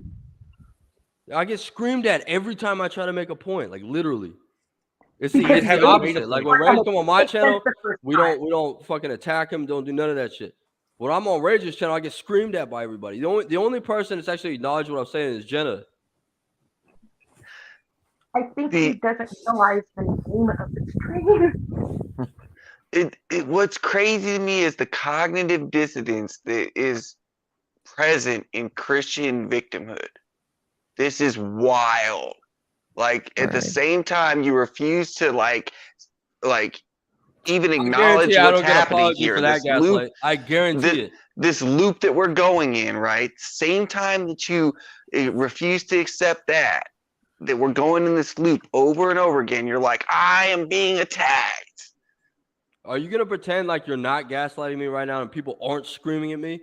I get screamed at every time I try to make a point. Like literally. It's the, Because it's the you haven't made opposite. a Like point. when Rage come on my Makes sense channel, the first we don't fucking attack him. Don't do none of that shit. When I'm on Rage's channel, I get screamed at by everybody. The only person that's actually acknowledged what I'm saying is Jenna. I think he doesn't realize the name of the stream. What's crazy to me is the cognitive dissonance that is present in Christian victimhood. This is wild. Like at the same time, you refuse to like even acknowledge I what's don't get happening apology here. for that, This loop, Gaslight. I guarantee it. this loop that we're going in, right? Same time that you refuse to accept that we're going in this loop over and over again. You're like, I am being attacked. Are you gonna pretend like you're not gaslighting me right now and people aren't screaming at me?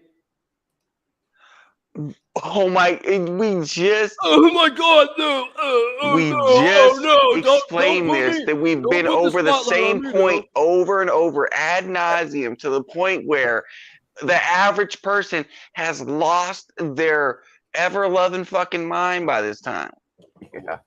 Oh my! We just. Oh my God! No! We just explained this that we've been over the same point over and over ad nauseum to the point where the average person has lost their ever-loving fucking mind by this time. Yeah.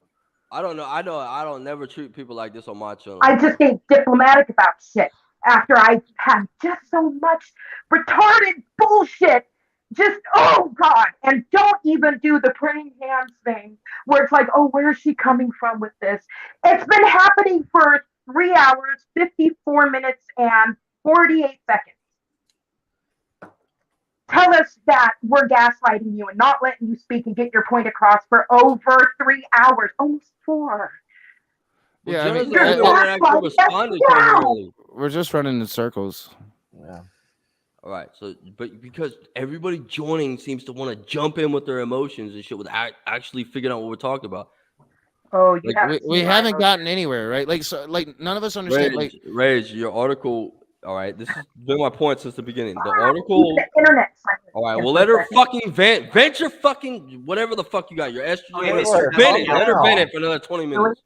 I don't know. I don't never treat people like this on my channel. I just ain't diplomatic about shit after I had just so much retarded bullshit. Just, oh God. And don't even do the praying hands thing where it's like, oh, where is she coming from with this? It's been happening for 3 hours, 54 minutes, and 48 seconds. Tell us that we're gaslighting you and not letting you speak and get your point across for over 3 hours, almost 4. Yeah, I mean, You're gaslighting. we're just running in circles. Yeah. All right, so but because everybody joining seems to want to jump in with their emotions and shit without actually figuring out what we're talking about. Oh, you Like, we haven't gotten anywhere, right? Like, so, like none of us understand. Like, Rage, your article. All right, this has been my point since the beginning. The article. The internet. All right, well, let her fucking vent. Vent your fucking whatever the fuck you got. Your estrogen. Okay, Vent it. Let her vent it for another 20 minutes.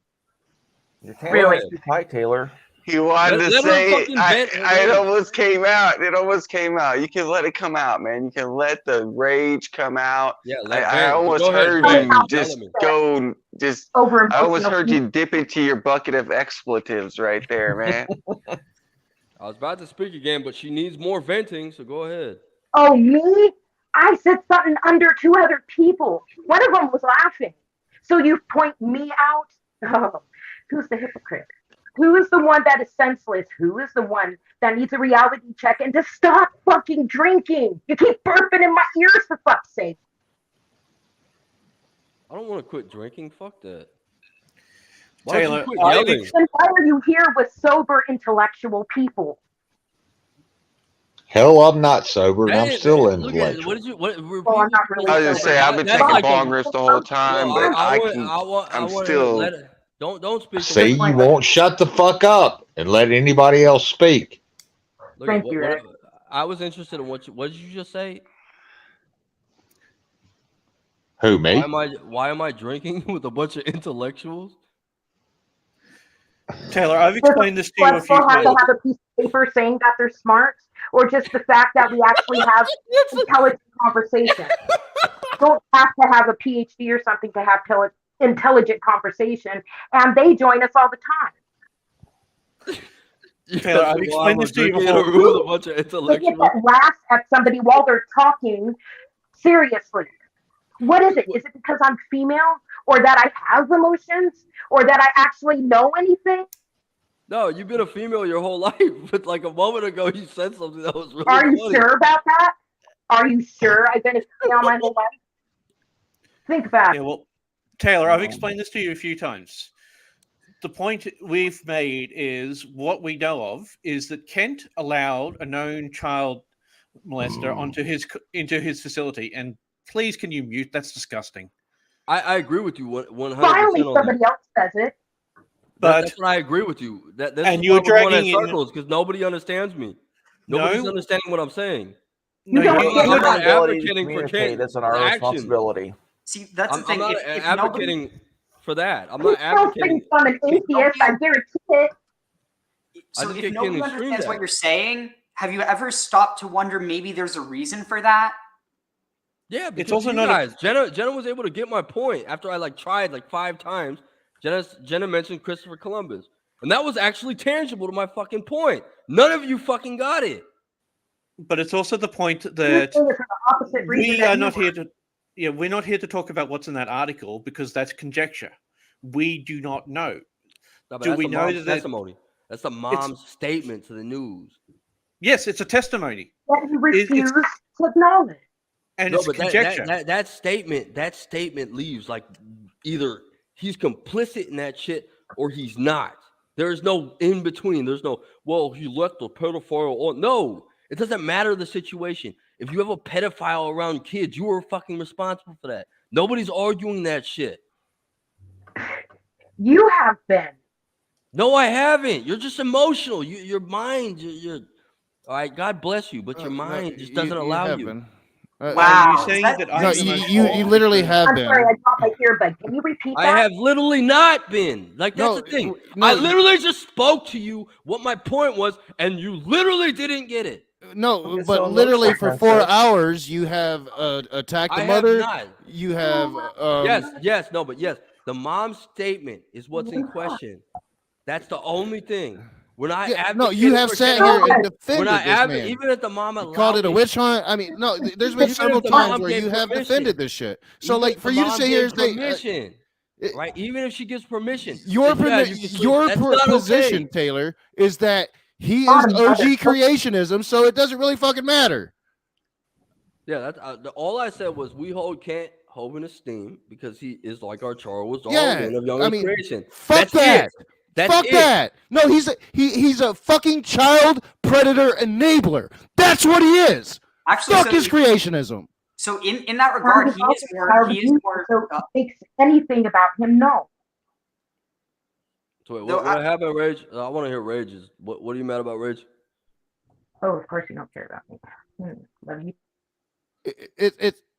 Your camera's too tight, Taylor. He wanted Let to her say fucking vent it almost came out. It almost came out. You can let it come out, man. You can let the rage come out. Yeah, I almost heard you just go, just. I almost heard you dip into your bucket of expletives right there, man. I was about to speak again, but she needs more venting, so go ahead. Oh, me? I said something under 2 other people. One of them was laughing. So you point me out? Oh, who's the hypocrite? Who is the one that is senseless? Who is the one that needs a reality check and to stop fucking drinking? You keep burping in my ears for fuck's sake. I don't want to quit drinking. Fuck that. Taylor, Then why are you here with sober intellectual people? Hell, I'm not sober and I'm still intellectual. What did you? What? I'm not really I was gonna say I've been taking bongers the whole time, but I'm still. Don't speak. See, you won't shut the fuck up and let anybody else speak. Look, Thank you, Rick. I was interested in what did you just say? Who, me? Why am I drinking with a bunch of intellectuals? Taylor, I've explained this to you a few People have times. to have a piece of paper saying that they're smart, or just the fact that we actually have intelligent conversation. Don't have to have a PhD or something to have intelligent conversation, and they join us all the time. Taylor, I've explained this to you Drinking in a before. room with a bunch of They get intellectuals. that laugh at somebody while they're talking seriously. What is it? Is it because I'm female, or that I have emotions, or that I actually know anything? No, you've been a female your whole life, but like a moment ago you said something that was really Are you funny. sure about that? Are you sure I've been a female my whole life? Think back. Yeah, well, Taylor, I've explained this to you a few times. The point we've made is what we know of is that Kent allowed a known child molester into his facility. And please, can you mute? That's disgusting. I agree with you 100%. Finally, on somebody that. else says it. That's what I agree with you. That's and why you're we're going dragging in in- circles because nobody understands me. Nobody's understanding what I'm saying. No, don't your get I'm not ability to advocating for communicate change. is our Action. responsibility. See, that's the I'm thing. not If advocating for that. I'm He's not advocating. from an atheist, I guarantee it. So just if get nobody getting understands screamed what at. you're saying, have you ever stopped to wonder maybe there's a reason for that? Yeah, because It's also you not guys, Jenna was able to get my point after I tried 5 times. Jenna mentioned Christopher Columbus, and that was actually tangible to my fucking point. None of you fucking got it. but it's also the point You're that saying it for the opposite reason we that are you not were. here to. Yeah, we're not here to talk about what's in that article because that's conjecture. We do not know. No, but Do that's we the know mom's that? testimony? That's the mom's statement to the news. Yes, it's a testimony. That you refuse to acknowledge. And No, it's but conjecture. that statement leaves like either he's complicit in that shit or he's not. There is no in between. There's no, well, he let the pedophile on. No, it doesn't matter the situation. If you have a pedophile around kids, you are fucking responsible for that. Nobody's arguing that shit. You have been. No, I haven't. You're just emotional. Your mind, you're all right. God bless you, but your mind just doesn't allow have you. been. Wow. Are you saying that No, I'm the most you literally have I'm been. sorry, I dropped my earbud. Can you repeat I that? have literally not been. Like, that's No, the thing. no, I literally just spoke to you what my point was, and you literally didn't get it. No, so but it literally looks for like 4 that. hours you have attacked the I have mother. not. You have Yes. The mom's statement is what's in question. That's the only thing. We're not no, you have sat here and defended not this man. even if the mom You allowed called it a me- witch hunt. I mean, no, there's been Even if several the times mom where gave you have permission. defended this shit. So, Even like, if for the you to mom sit here gave and say, permission, right? Even if she gives permission, your then, yeah, you can sleep. That's not position, okay. Taylor, is that he is Bottom OG brother. creationism, so it doesn't really fucking matter. Yeah, that's all I said was we hold Kent Hovind in esteem because he is like our Charles Yeah, Darwin of Young I Earth mean, creation. fuck That's that. It. That's Fuck it. that. No, he's a fucking child predator enabler. That's what he is. Actually, Fuck so his creationism. So in that regard, he is more. He is more. So it makes anything about him known. So wait, No, what happened, Rage? I want to hear Rage's. What are you mad about, Rage? Oh, of course you don't care about me. Love you.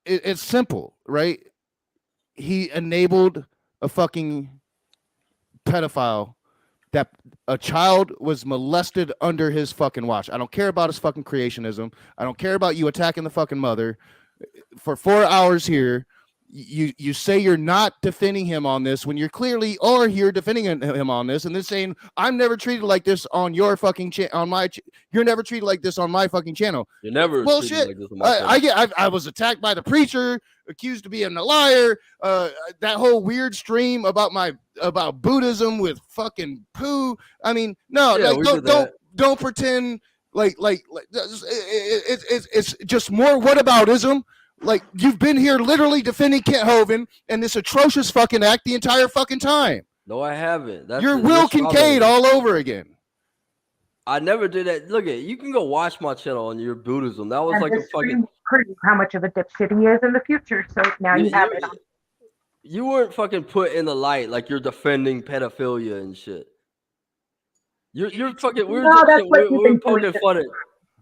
It's simple, right? He enabled a fucking pedophile that a child was molested under his fucking watch. I don't care about his fucking creationism. I don't care about you attacking the fucking mother. For 4 hours here, you say you're not defending him on this when you're clearly are here defending him on this, and then saying I'm never treated like this on your fucking you're never treated like this on my fucking channel. You're never bullshit. treated like this on my channel. I was attacked by the preacher, accused of being a liar. That whole weird stream about Buddhism with fucking poo. I mean, no, Yeah, like we did that. don't pretend like it's just more whataboutism. Like you've been here literally defending Kent Hovind and this atrocious fucking act the entire fucking time. No, I haven't. That's You're the- Will you're Kincaid strawberry. all over again. I never did that. Look at you can go watch my channel on your Buddhism. That was And like a this fucking. screen proves how much of a dipshit he is in the future. So now you have it on. You weren't fucking put in the light like you're defending pedophilia and shit. You're fucking. We were No, just that's what you've we're been poking doing. fun at.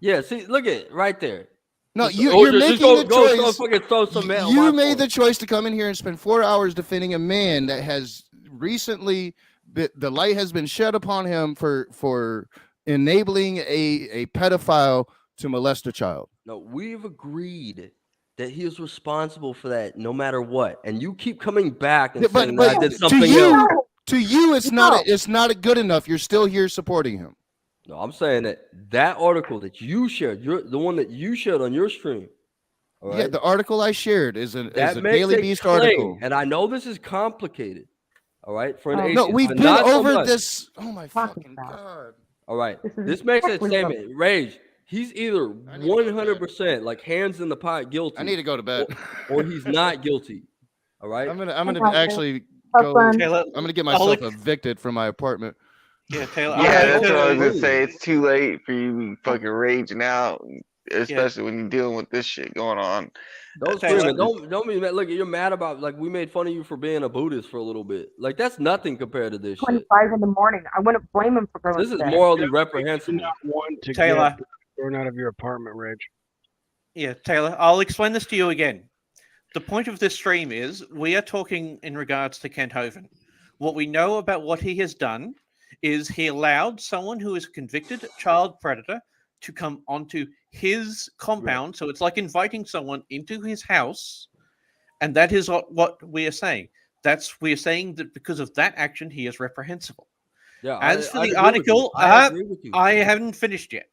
Yeah, see, look at it right there. No, Just- you're just making go, the go choice. fucking throw some man on You my made phone. the choice to come in here and spend 4 hours defending a man that has recently the light has been shed upon him for enabling a pedophile to molest a child. No, we've agreed that he is responsible for that no matter what, and you keep coming back and Yeah, saying that I did to something you, else. to you, it's not good enough. You're still here supporting him. No, I'm saying that article that you shared, the one that you shared on your stream. All right? Yeah, the article I shared is a That makes Daily a Beast claim, article. and I know this is complicated. All right, for an No, atheist, we've but been not so over much. this. Oh my fucking god! All right, This is this makes a exactly statement. Rage. He's either 100% like hands in the pot guilty. I need to go to bed. or he's not guilty. All right. I'm gonna Okay. actually Have go. fun. Taylor, I'm gonna get I'll myself ex- evicted from my apartment. Yeah, Taylor. Yeah, I'll that's what I was tell gonna say. It's too late for you to be fucking raging out, especially when you're dealing with this shit going on. Don't Taylor, scream it. Don't be mad. Look, you're mad about like we made fun of you for being a Buddhist for a little bit. Like that's nothing compared to this shit. 25 in the morning. I wouldn't blame him for going This to is bed. morally reprehensible. One to Taylor. get thrown out of your apartment, Reg. Yeah, Taylor, I'll explain this to you again. The point of this stream is we are talking in regards to Kent Hovind. What we know about what he has done is he allowed someone who is a convicted child predator to come onto his compound. So it's like inviting someone into his house. And that is what we are saying. We are saying that because of that action, he is reprehensible. Yeah. As for I the agree with you. article, I agree with you. I haven't finished yet.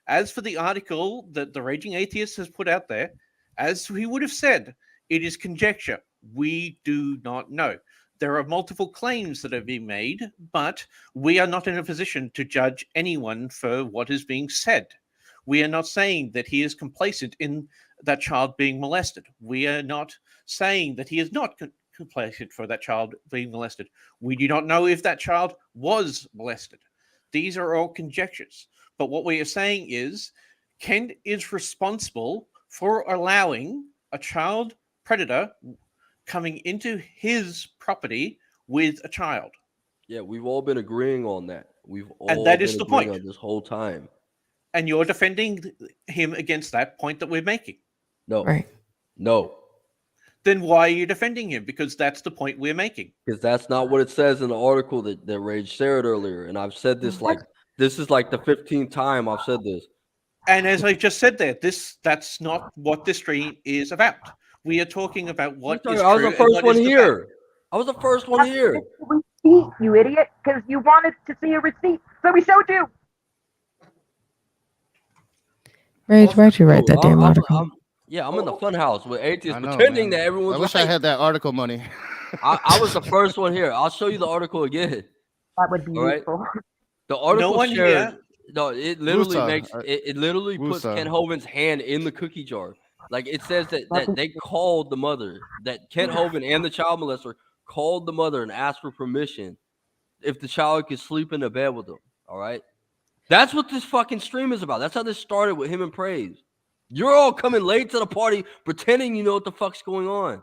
As for the article that the Raging Atheist has put out there, as he would have said, it is conjecture. We do not know. There are multiple claims that have been made, but we are not in a position to judge anyone for what is being said. We are not saying that he is complacent in that child being molested. We are not saying that he is not complacent for that child being molested. We do not know if that child was molested. These are all conjectures. But what we are saying is Kent is responsible for allowing a child predator coming into his property with a child. Yeah, we've all been agreeing on that. We've all And that been is the agreeing point. on this whole time. And you're defending him against that point that we're making. No. Right. No. Then why are you defending him? Because that's the point we're making. Because that's not what it says in the article that Rage shared earlier. And I've said this this is like the 15th time I've said this. And as I just said there, that's not what this stream is about. We are talking about what is I was true the and first what one is the here. fact. I was the first one here. Receipt, you idiot, because you wanted to see a receipt, so we showed you. Rage, why'd you write that damn article? I'm in the fun house with atheists I know, pretending man. that everyone's I wish right. I had that article money. I was the first one here. I'll show you the article again. That would be All right. useful. The article one shared. here- No, it literally Wusa. makes it literally puts Wusa. Kent Hovind hand in the cookie jar. Like it says that they called the mother, that Kent Hovind and the child molester called the mother and asked for permission if the child could sleep in the bed with them. All right. That's what this fucking stream is about. That's how this started with him and Praise. You're all coming late to the party, pretending you know what the fuck's going on.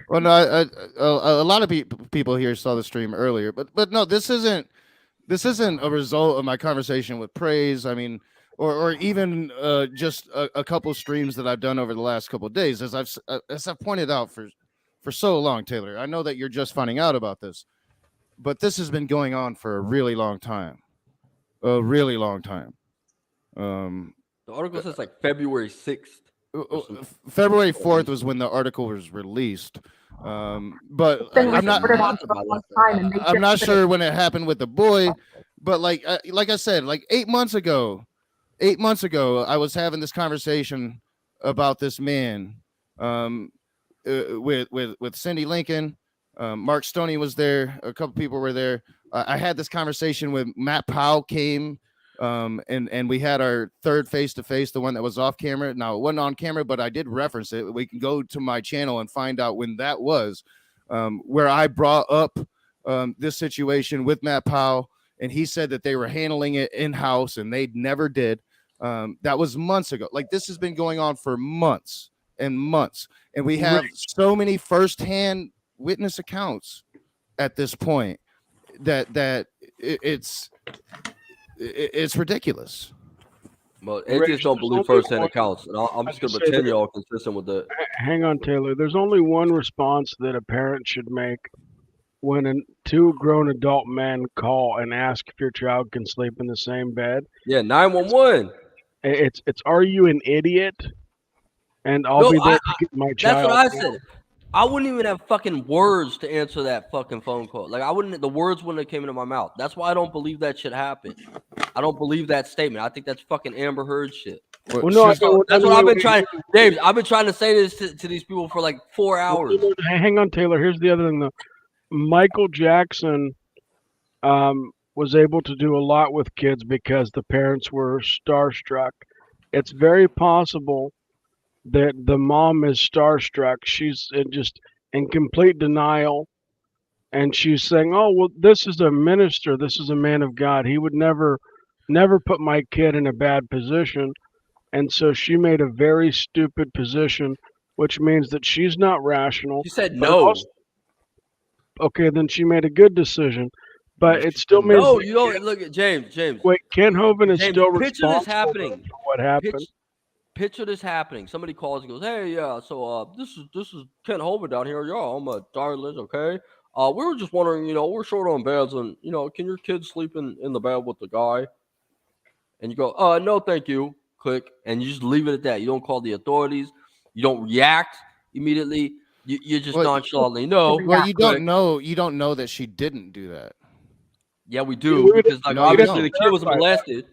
Well, no, a lot of people here saw the stream earlier, but no, this isn't a result of my conversation with Praise. I mean, or even just a couple streams that I've done over the last couple of days, as I've pointed out for so long, Taylor. I know that you're just finding out about this, but this has been going on for a really long time, The article says like February 6th. February 4th was when the article was released. But I'm not sure when it happened with the boy, but like I said, like 8 months ago, I was having this conversation about this man with Cindy Lincoln. Mark Stoney was there. A couple people were there. I had this conversation with Matt Powell came. And we had our third face-to-face, the one that was off camera. Now it wasn't on camera, but I did reference it. We can go to my channel and find out when that was, where I brought up this situation with Matt Powell, and he said that they were handling it in-house and they never did. That was months ago. Like this has been going on for months and months, and we have so many first-hand witness accounts at this point that it's ridiculous. Well, atheists don't believe first-hand accounts, and I'm just going to pretend y'all consistent with that. Hang on, Taylor. There's only one response that a parent should make when two grown adult men call and ask if your child can sleep in the same bed. Yeah, 911. It's are you an idiot? And I'll be there to get my child. That's what I said. I wouldn't even have fucking words to answer that fucking phone call. Like the words wouldn't have came into my mouth. That's why I don't believe that shit happened. I don't believe that statement. I think that's fucking Amber Heard shit. Well, no, that's what I've been trying. James, I've been trying to say this to these people for like 4 hours. Hang on, Taylor. Here's the other thing, though. Michael Jackson was able to do a lot with kids because the parents were starstruck. It's very possible that the mom is starstruck. She's just in complete denial. And she's saying, oh, well, this is a minister. This is a man of God. He would never put my kid in a bad position. And so she made a very stupid position, which means that she's not rational. She said no. Okay, then she made a good decision. But it still means... No, you don't. Look at James. Wait, Kent Hovind is still picture this responsible happening. for what happened. Picture this happening. Somebody calls and goes, "Hey, yeah, so this is Kent Hovind down here. Yeah, I'm a Darlin, okay? We were just wondering, we're short on beds, and can your kids sleep in the bed with the guy?" and you go, no, thank you, click, and you just leave it at that. You don't call the authorities. You don't react immediately. You just nonchalantly no. Well, you click. don't know that she didn't do that. Yeah, we do, because like No, you obviously don't. the kid was molested.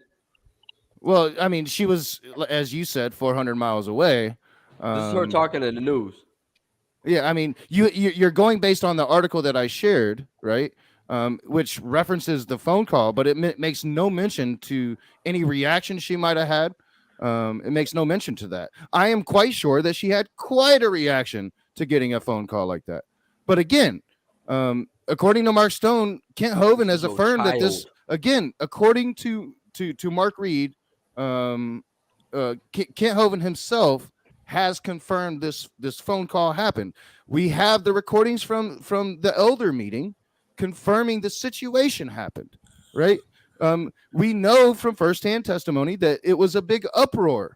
Well, I mean, she was, as you said, 400 miles away. This is her talking in the news. Yeah, I mean, you're going based on the article that I shared, right? Which references the phone call, but it makes no mention to any reaction she might have had. It makes no mention to that. I am quite sure that she had quite a reaction to getting a phone call like that. But again, according to Mark Stone, Kent Hovind has affirmed that this, again, according to Mark Reed, Kent Hovind himself has confirmed this phone call happened. We have the recordings from the elder meeting confirming the situation happened, right? We know from firsthand testimony that it was a big uproar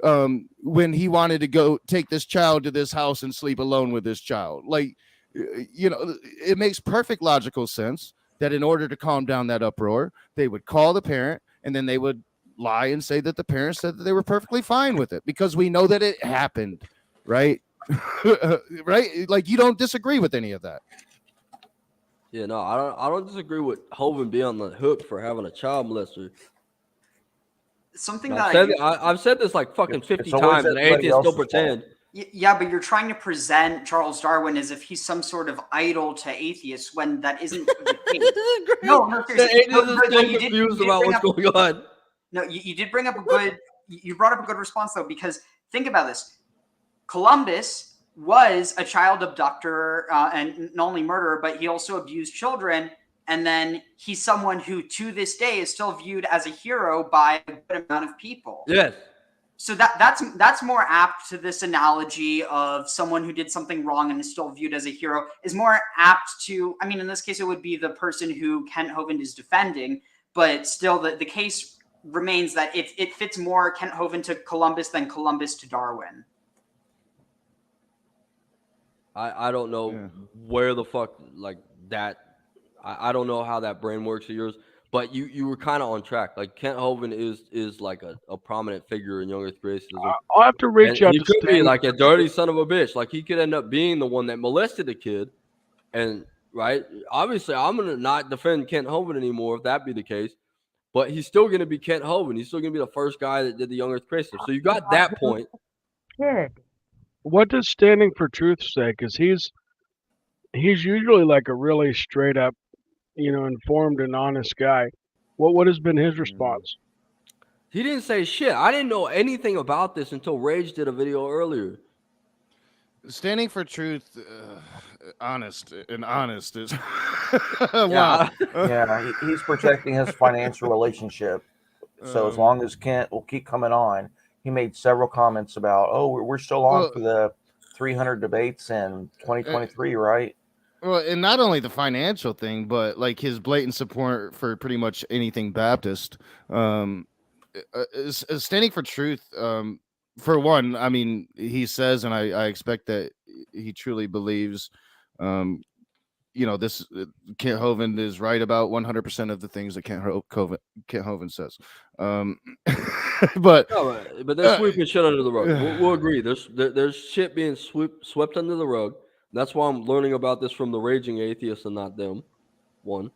when he wanted to go take this child to this house and sleep alone with this child. Like, it makes perfect logical sense that in order to calm down that uproar, they would call the parent and then they would lie and say that the parents said that they were perfectly fine with it, because we know that it happened, right? Right? Like, you don't disagree with any of that. Yeah, no, I don't disagree with Hovind being on the hook for having a child molester. Something I've that said, I've said this like fucking 50 it's always times, and everybody atheists still else's fault. pretend. Yeah, but you're trying to present Charles Darwin as if he's some sort of idol to atheists when that isn't the case. No, The seriously. atheists No, are but still you did confused about bring what's up- going on. No, you did bring up a good. You brought up a good response though, because think about this: Columbus was a child abductor and not only murderer, but he also abused children. And then he's someone who, to this day, is still viewed as a hero by a good amount of people. Yes. So that's more apt to this analogy of someone who did something wrong and is still viewed as a hero, is more apt to, I mean, in this case, it would be the person who Kent Hovind is defending, but still the case remains that it fits more Kent Hovind to Columbus than Columbus to Darwin. I don't know where the fuck like that. I don't know how that brain works of yours, but you were kind of on track. Like Kent Hovind is like a prominent figure in young Earth creationism. I'll have to reach And out he to could be Stan. like a dirty son of a bitch. Like he could end up being the one that molested a kid. And right, obviously, I'm gonna not defend Kent Hovind anymore if that be the case. But he's still gonna be Kent Hovind. He's still gonna be the first guy that did the young Earth creationism. So you got that point. What does Standing for Truth say? Because he's usually like a really straight up, informed and honest guy. What has been his response? He didn't say shit. I didn't know anything about this until Rage did a video earlier. Standing for truth, honest is Yeah. Yeah, he's protecting his financial relationship. So as long as Kent will keep coming on, he made several comments about, we're still on for the 300 debates in 2023, right? Well, and not only the financial thing, but like his blatant support for pretty much anything Baptist. Standing for truth, for one, I mean, he says, and I expect that he truly believes, this Kent Hovind is right about 100% of the things that Kent Hovind says. But they're sweeping shit under the rug. We'll agree. There's shit being swept under the rug. That's why I'm learning about this from the raging atheists and not them. One.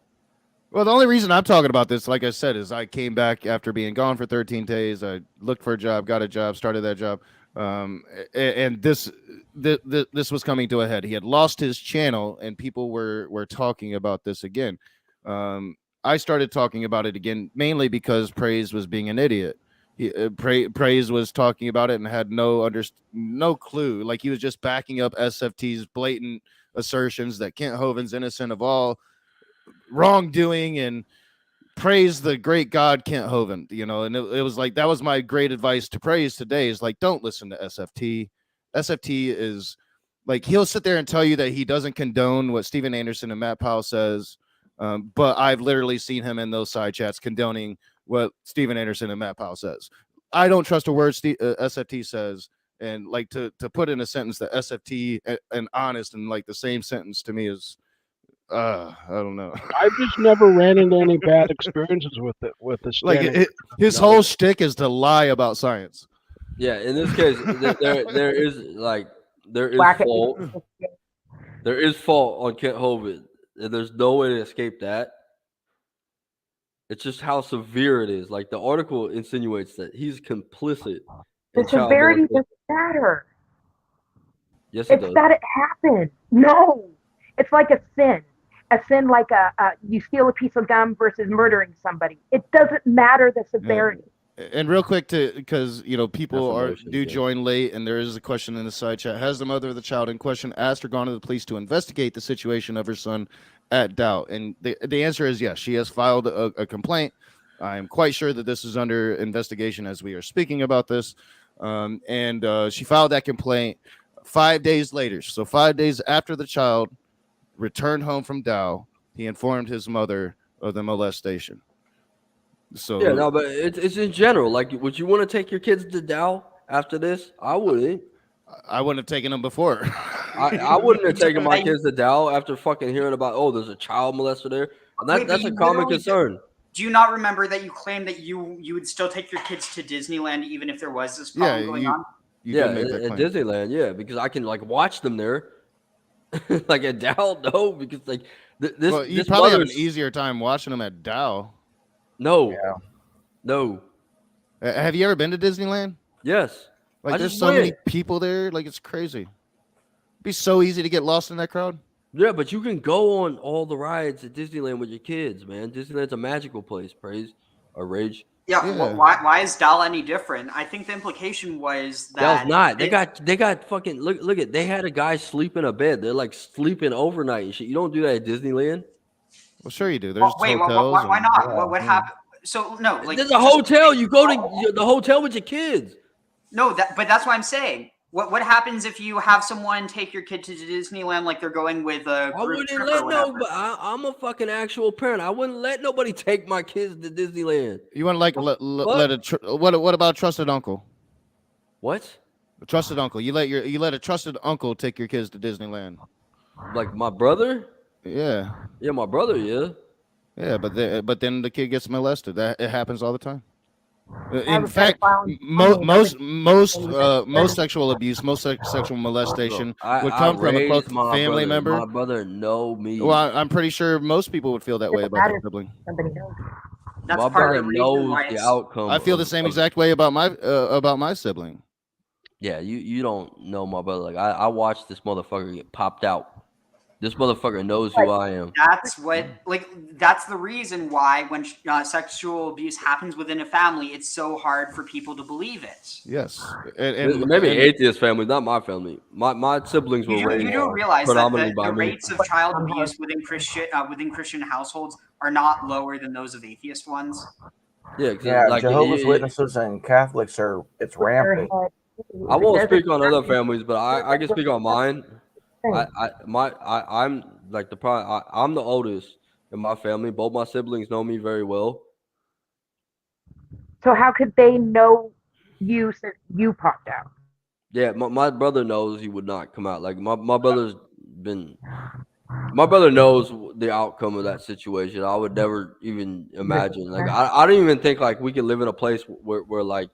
Well, the only reason I'm talking about this, like I said, is I came back after being gone for 13 days. I looked for a job, got a job, started that job, and this was coming to a head. He had lost his channel, and people were talking about this again. I started talking about it again mainly because Praise was being an idiot. Praise was talking about it and had no clue. Like he was just backing up SFT's blatant assertions that Kent Hovind's innocent of all wrongdoing and praise the great God Kent Hovind. And it was like that was my great advice to Praise today is like, don't listen to SFT. SFT is like he'll sit there and tell you that he doesn't condone what Steven Anderson and Matt Powell says, but I've literally seen him in those side chats condoning what Steven Anderson and Matt Powell says. I don't trust a word SFT says, and like to put in a sentence that SFT and honest and like the same sentence to me is I don't know. I've just never ran into any bad experiences with it. With the Like standing. his whole shtick is to lie about science. Yeah, in this case, there is Whack it. fault. There is fault on Kent Hovind, and there's no way to escape that. It's just how severe it is. Like the article insinuates that he's complicit The in child severity molestation. doesn't matter. Yes, it It's does. that it happened. No, it's like a sin. A sin like you steal a piece of gum versus murdering somebody. It doesn't matter the severity. And real quick, because people emotions, do yeah. join late, and there is a question in the side chat. Has the mother of the child in question asked or gone to the police to investigate the situation of her son at Dow? And the answer is yes. She has filed a complaint. I am quite sure that this is under investigation as we are speaking about this. And she filed that complaint 5 days later. So 5 days after the child returned home from Dow, he informed his mother of the molestation. So Yeah, no, but it's in general. Like, would you want to take your kids to Dow after this? I wouldn't. I wouldn't have taken them before. I wouldn't have taken my kids to Dow after fucking hearing about, there's a child molester there. And Wait, but that's a you common literally concern. Do you not remember that you claimed that you would still take your kids to Disneyland even if there was this problem going on? Yeah, in Disneyland, yeah, because I can watch them there. Like at Dow, no, because this. Well, you this probably have an mother's- easier time watching them at Dow. No, no. Have you ever been to Disneyland? Yes. Like, I there's just so many went. people there. Like, it's crazy. It'd be so easy to get lost in that crowd. Yeah, but you can go on all the rides at Disneyland with your kids, man. Disneyland's a magical place. Praise or rage. Yeah. Why is Dow any different? I think the implication was that That was not. They got fucking look at. They had a guy sleep in a bed. They're like sleeping overnight and shit. You don't do that at Disneyland. Well, sure you do. There's Wait, hotels. why not? and- What happened? So no, like There's a hotel. You go to the hotel with your kids. No, but that's what I'm saying. What happens if you have someone take your kid to Disneyland like they're going with a I group wouldn't trip let or whatever? nobody. I'm a fucking actual parent. I wouldn't let nobody take my kids to Disneyland. You want to let a what about a trusted uncle? What? A trusted uncle. You let a trusted uncle take your kids to Disneyland. Like my brother? Yeah. Yeah, my brother. Yeah. Yeah, but then the kid gets molested. It happens all the time. I In was fact, pedophile. most sexual abuse, sexual molestation would come from a raised close my family brother. member. My brother know me. Well, I'm pretty sure most people would feel that way about their sibling. Somebody knows. That's my part brother of the reason why knows the it's outcome. I feel the same exact way about my sibling. Yeah, you don't know my brother. Like I watched this motherfucker get popped out. This motherfucker knows who I am. That's what, that's the reason why when sexual abuse happens within a family, it's so hard for people to believe it. Yes, Maybe atheist family, not my family. My siblings were You raised do realize that predominantly the by me. rates of child abuse within Christian households are not lower than those of atheist ones. Yeah, 'cause Yeah, like Jehovah's Witnesses and Catholics it's rampant. I won't speak on other families, but I can speak on mine. I'm like I'm the oldest in my family. Both my siblings know me very well. So how could they know you since you popped out? Yeah, my brother knows he would not come out. Like my brother knows the outcome of that situation. I would never even imagine. Like I don't even think like we could live in a place where like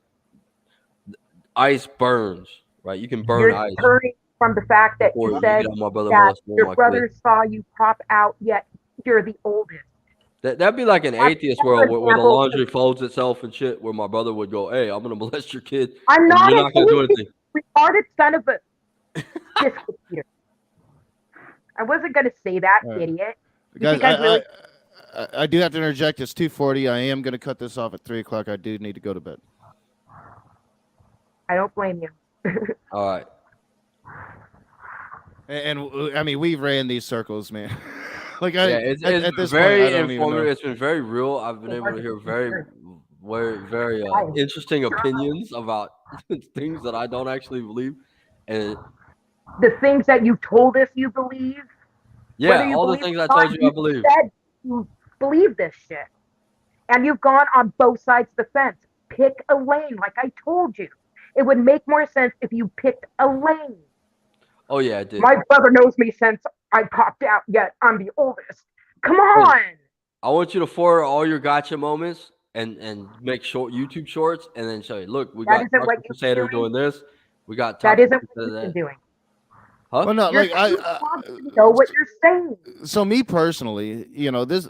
ice burns. Right, you can burn You're ice. deterring from the fact that Before you you said get on my brother that molesting your my brother kid. saw you pop out, yet you're the oldest. That'd be like an Like, atheist for world where the example, laundry folds itself and shit, where my brother would go, "Hey, I'm gonna molest your kid." I'm and not you're an not gonna do atheist, anything. retarded son of a biscuit eater. I wasn't gonna say that, idiot. You Guys, think I really? I do have to interject. It's 2:40. I am going to cut this off at 3:00. I do need to go to bed. I don't blame you. All right. And I mean, we've ran these circles, man. Like Yeah, it's at been this very point, I don't even informative. know. It's been very real. I've been able to hear very interesting opinions about things that I don't actually believe. And The things that you told us you believe. yeah, whether you all the believe things it I or told not, you I believe. said you believe this shit, and you've gone on both sides of the fence. Pick a lane, like I told you. It would make more sense if you picked a lane. Oh yeah, I did. My brother knows me since I popped out yet. I'm the oldest. Come on. I want you to forward all your gotcha moments and make short YouTube shorts and then show you. Look, we That got isn't what Dr. you've Crusader been doing. doing this. We got That Dr. isn't what Crusader you've been that. doing. Huh? Well, no, You're like I know what you're saying. so me personally, this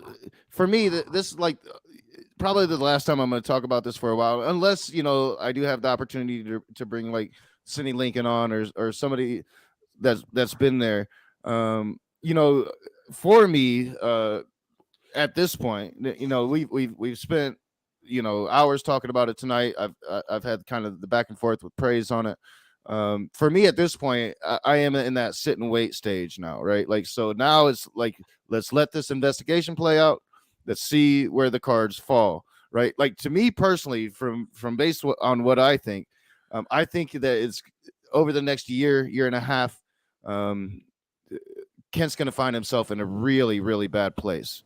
for me, this is like probably the last time I'm going to talk about this for a while, unless I do have the opportunity to bring like Cindy Lincoln on or somebody that's been there. For me, at this point, we've spent hours talking about it tonight. I've had kind of the back and forth with praise on it. For me at this point, I am in that sit and wait stage now, right? Like, so now it's like, let's let this investigation play out. Let's see where the cards fall, right? Like, to me personally, from based on what I think that it's over the next year and a half, Kent's going to find himself in a really, really bad place.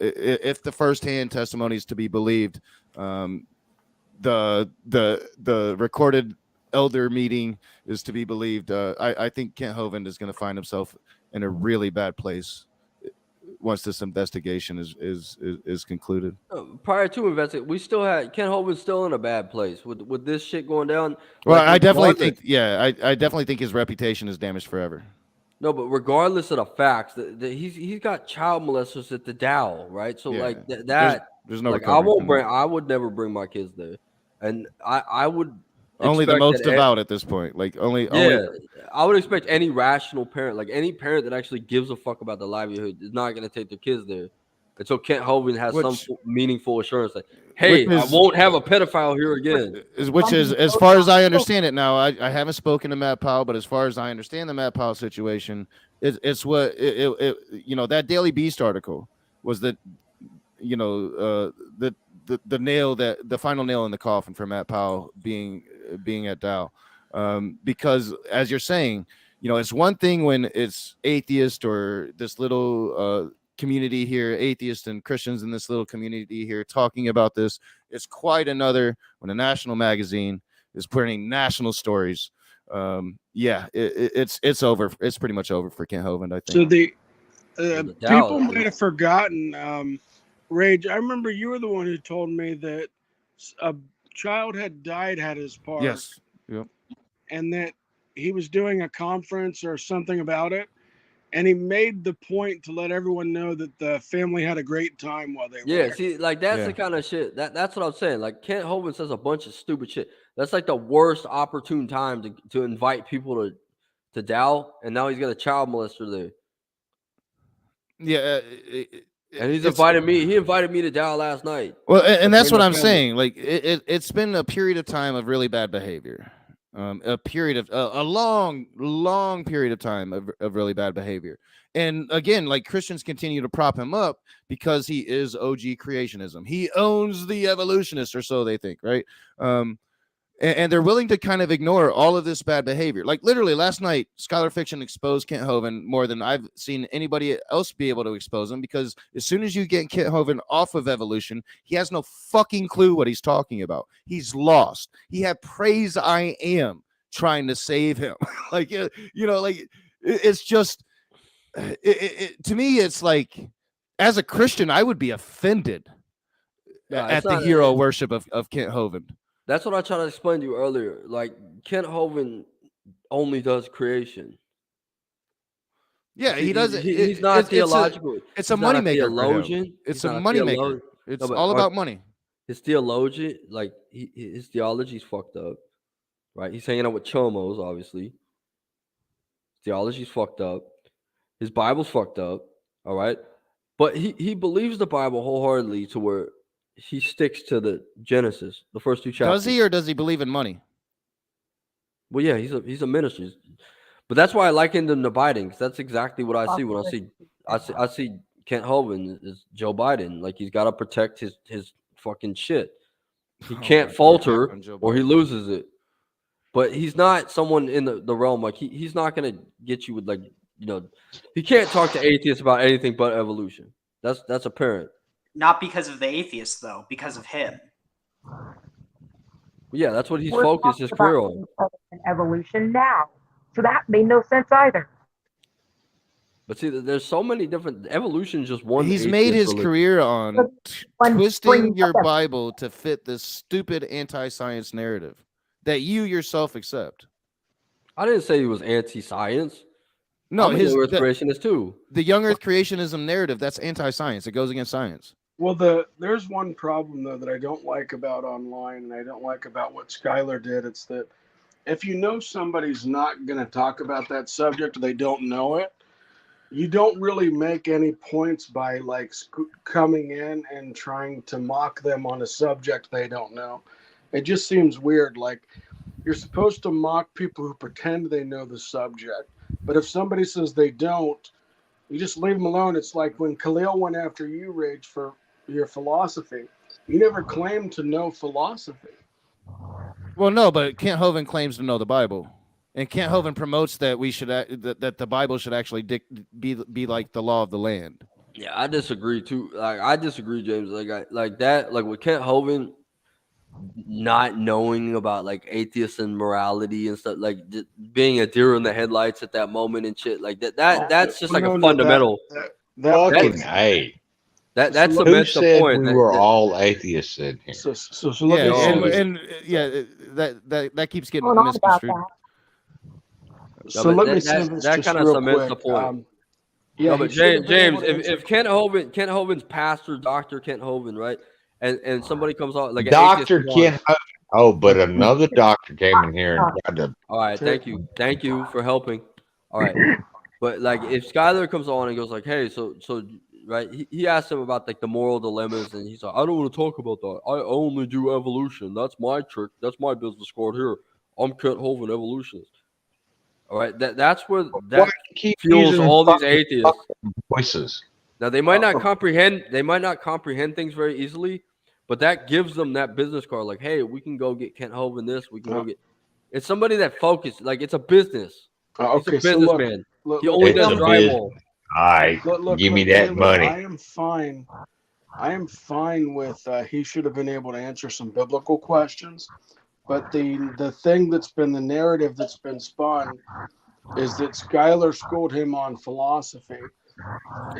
If the firsthand testimony is to be believed, the recorded elder meeting is to be believed, I think Kent Hovind is going to find himself in a really bad place once this investigation is concluded. Prior to investigation, we still had Kent Hovind's still in a bad place with this shit going down. Well, Like, I definitely regardless- think, I definitely think his reputation is damaged forever. No, but regardless of the facts, that he's got child molesters at the Dow, right? So Yeah. like There's no like I recovery won't from bring. that. I would never bring my kids there, and I would Only the expect most that devout at this point. Like only I would expect any rational parent, like any parent that actually gives a fuck about their livelihood, is not going to take their kids there until Kent Hovind has some meaningful assurance that, hey, I won't have a pedophile here again. Which is, as far as I understand it now, I haven't spoken to Matt Powell, but as far as I understand the Matt Powell situation, it's what that Daily Beast article was that the nail, that the final nail in the coffin for Matt Powell being at Dow, because as you're saying, it's one thing when it's atheist or this little community here, atheists and Christians in this little community here talking about this. It's quite another when a national magazine is printing national stories. It's over. It's pretty much over for Kent Hovind, I think. So the people doubt. might have forgotten. Rage, I remember you were the one who told me that a child had died at his park. Yes. Yep. And that he was doing a conference or something about it. And he made the point to let everyone know that the family had a great time while they were Yeah, there. see, like that's the kind of shit that's what I'm saying. Like Kent Hovind says a bunch of stupid shit. That's like the worst opportune time to invite people to Dow, and now he's got a child molester there. Yeah. And he's invited me. He invited me to Dow last night. Well, and that's what Bring I'm the family. saying. Like it's been a period of time of really bad behavior. A period of a long period of time of really bad behavior. And again, like Christians continue to prop him up because he is OG creationism. He owns the evolutionists, or so they think, right? And they're willing to kind of ignore all of this bad behavior. Like literally last night, Scholar Fiction exposed Kent Hovind more than I've seen anybody else be able to expose him, because as soon as you get Kent Hovind off of evolution, he has no fucking clue what he's talking about. He's lost. He had Praise I Am trying to save him. Like, it's just, to me, it's like, as a Christian, I would be offended at the hero worship of Kent Hovind. That's what I tried to explain to you earlier. Like Kent Hovind only does creation. Yeah, he does. He's not theological. It's a He's not moneymaker. theologian. It's He's a not moneymaker. theologian. It's No, but all about money. His theology, like his theology's fucked up, right? He's hanging out with chomos, obviously. His theology's fucked up. His Bible's fucked up. All right, but he believes the Bible wholeheartedly to where he sticks to the Genesis, the first two chapters. Does he, or does he believe in money? Well, yeah, he's a minister, but that's why I likened him to Biden, because that's exactly what I see when I see Kent Hovind is Joe Biden. Like he's got to protect his fucking shit. He can't falter or he loses it. But he's not someone in the realm, like he's not gonna get you with, like, he can't talk to atheists about anything but evolution. That's apparent. Not because of the atheists, though, because of him. Yeah, that's what he's We're focused his talking career about on. evolution now. So that made no sense either. But see, there's so many different evolution. Is just one. He's made atheist his religion. career on When twisting bringing your up that- Bible to fit this stupid anti-science narrative that you yourself accept. I didn't say he was anti-science. No, I'm a young Earth creationist too. The young Earth creationism narrative, that's anti-science. It goes against science. Well, there's one problem though that I don't like about online, and I don't like about what Skylar did. It's that if you know somebody's not going to talk about that subject, or they don't know it, you don't really make any points by like coming in and trying to mock them on a subject they don't know. It just seems weird. Like you're supposed to mock people who pretend they know the subject, but if somebody says they don't, you just leave them alone. It's like when Khalil went after you, Rage, for your philosophy. You never claimed to know philosophy. Well, no, but Kent Hovind claims to know the Bible, and Kent Hovind promotes that we should that the Bible should actually be like the law of the land. Yeah, I disagree too. Like I disagree, James. Like that. Like with Kent Hovind not knowing about like atheists and morality and stuff, like being a deer in the headlights at that moment and shit. Like that's just like a fundamental. Fucking A. That's Who cements the said point. we that- were that- all atheists in here? So let Yeah, me say and yeah, that keeps getting Going on about misconstrued. So but let me say this that just kind of real cements the quick. point. Yeah, No, he but should have James, been able to if Kent Hovind's pastor, Dr. Kent Hovind, right, and somebody comes out like an Dr. atheist Ken. one- Oh, but another doctor came in here and tried to. All right, thank you for helping. All right, but like if Skylar comes on and goes like, hey, so right, he asked him about like the moral dilemmas, and he's like, I don't want to talk about that. I only do evolution. That's my trick. That's my business card here. I'm Kent Hovind, evolutionist. All right, that's where that fuels using all these fucking atheists. Voices. Now they might not comprehend. They might not comprehend things very easily, but that gives them that business card. Like, hey, we can go get Kent Hovind this. We can go get. It's somebody that focused. Like it's a business. Okay, He's a so look, businessman. look, He only It's does a drywall. All right, Look, give me that Taylor, money. I am fine. I am fine with he should have been able to answer some biblical questions, but the thing that's been the narrative that's been spun is that Skylar schooled him on philosophy.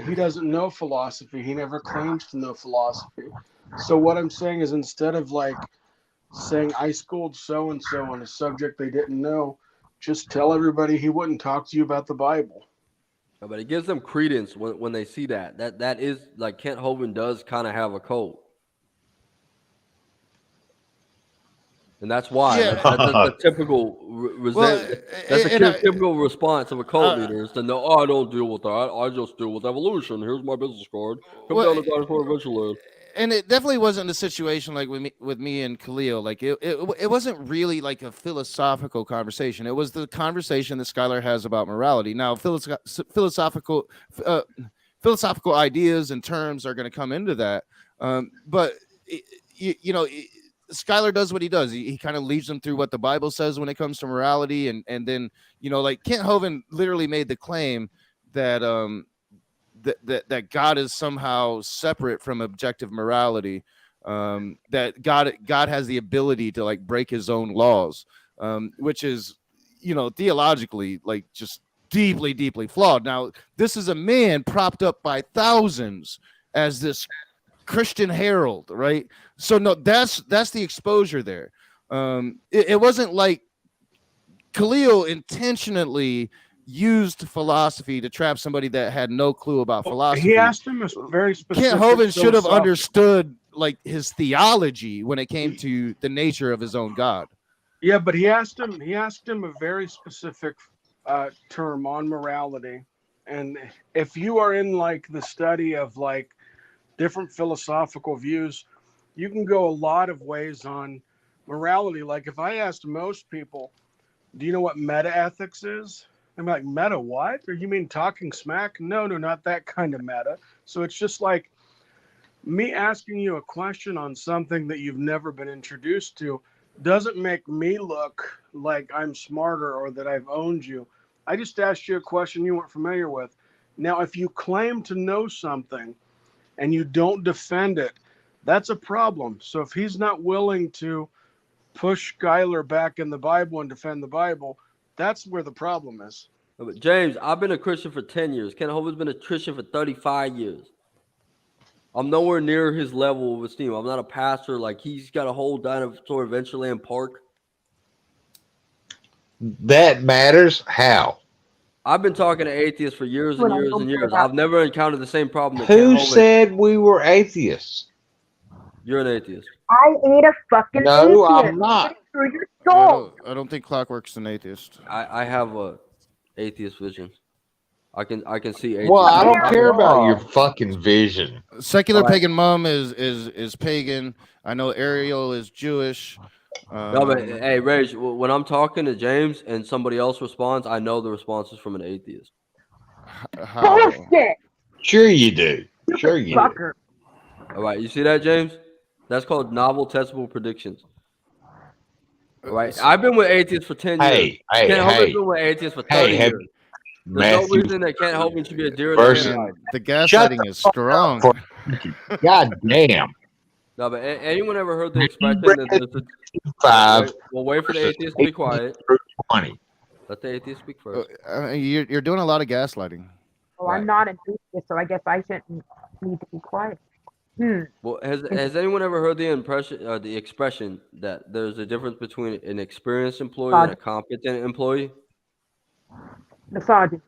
He doesn't know philosophy. He never claims to know philosophy. So what I'm saying is, instead of like saying I schooled so and so on a subject they didn't know, just tell everybody he wouldn't talk to you about the Bible. Yeah, but it gives them credence when they see that. That is like Kent Hovind does kind of have a cult. And that's why. Yeah. That's the typical that's a typical response of a cult leader is to know, oh, I don't deal with that. I just deal with evolution. Here's my business card. Come Well, down to Dinosaur Adventure Land. And it definitely wasn't a situation like with me and Khalil. Like it wasn't really like a philosophical conversation. It was the conversation that Skylar has about morality. Now, philosophical ideas and terms are going to come into that. But Skylar does what he does. He kind of leads them through what the Bible says when it comes to morality, and then like Kent Hovind literally made the claim that that God is somehow separate from objective morality, that God has the ability to like break his own laws, which is theologically like just deeply flawed. Now, this is a man propped up by thousands as this Christian herald, right? So no, that's the exposure there. It wasn't like Khalil intentionally used philosophy to trap somebody that had no clue about philosophy. He asked him a very specific. Kent Hovind should have philosophical- understood like his theology when it came to the nature of his own God. Yeah, but he asked him a very specific term on morality, and if you are in like the study of like different philosophical views, you can go a lot of ways on morality. Like if I asked most people, do you know what meta ethics is? I'm like, meta what? Or you mean talking smack? No, not that kind of meta. So it's just like me asking you a question on something that you've never been introduced to doesn't make me look like I'm smarter or that I've owned you. I just asked you a question you weren't familiar with. Now, if you claim to know something and you don't defend it, that's a problem. So if he's not willing to push Skylar back in the Bible and defend the Bible, that's where the problem is. But James, I've been a Christian for 10 years. Kent Hovind's been a Christian for 35 years. I'm nowhere near his level of esteem. I'm not a pastor. Like, he's got a whole Dinosaur Adventureland park. That matters. How? I've been talking to atheists for years and years and years. I've never encountered the same problem that Who Kent Hovind. said we were atheists? You're an atheist. I ain't a fucking No, atheist. I'm not. Through your soul. I don't think Clockwork's an atheist. I have a atheist vision. I can see atheist. Well, I don't care about your fucking vision. Secular All right. pagan mom is pagan. I know Ariel is Jewish. No, but hey, Rage, when I'm talking to James and somebody else responds, I know the response is from an atheist. Bullshit. Sure you do. Sure you do. Fucker. All right, you see that, James? That's called novel testable predictions. All right, I've been with atheists for 10 years. Kent Hovind's been with atheists for 30 years. There's no reason that Kent Hovind should be a deer in the headlights. The gaslighting is strong. God damn. No, but anyone ever heard the expression that Five. We'll wait for the atheist to be quiet. 20. Let the atheist speak first. You're doing a lot of gaslighting. Well, I'm not an atheist, so I guess I shouldn't need to be quiet. Well, has anyone ever heard the expression that there's a difference between an experienced employee and a competent employee? Misogynist.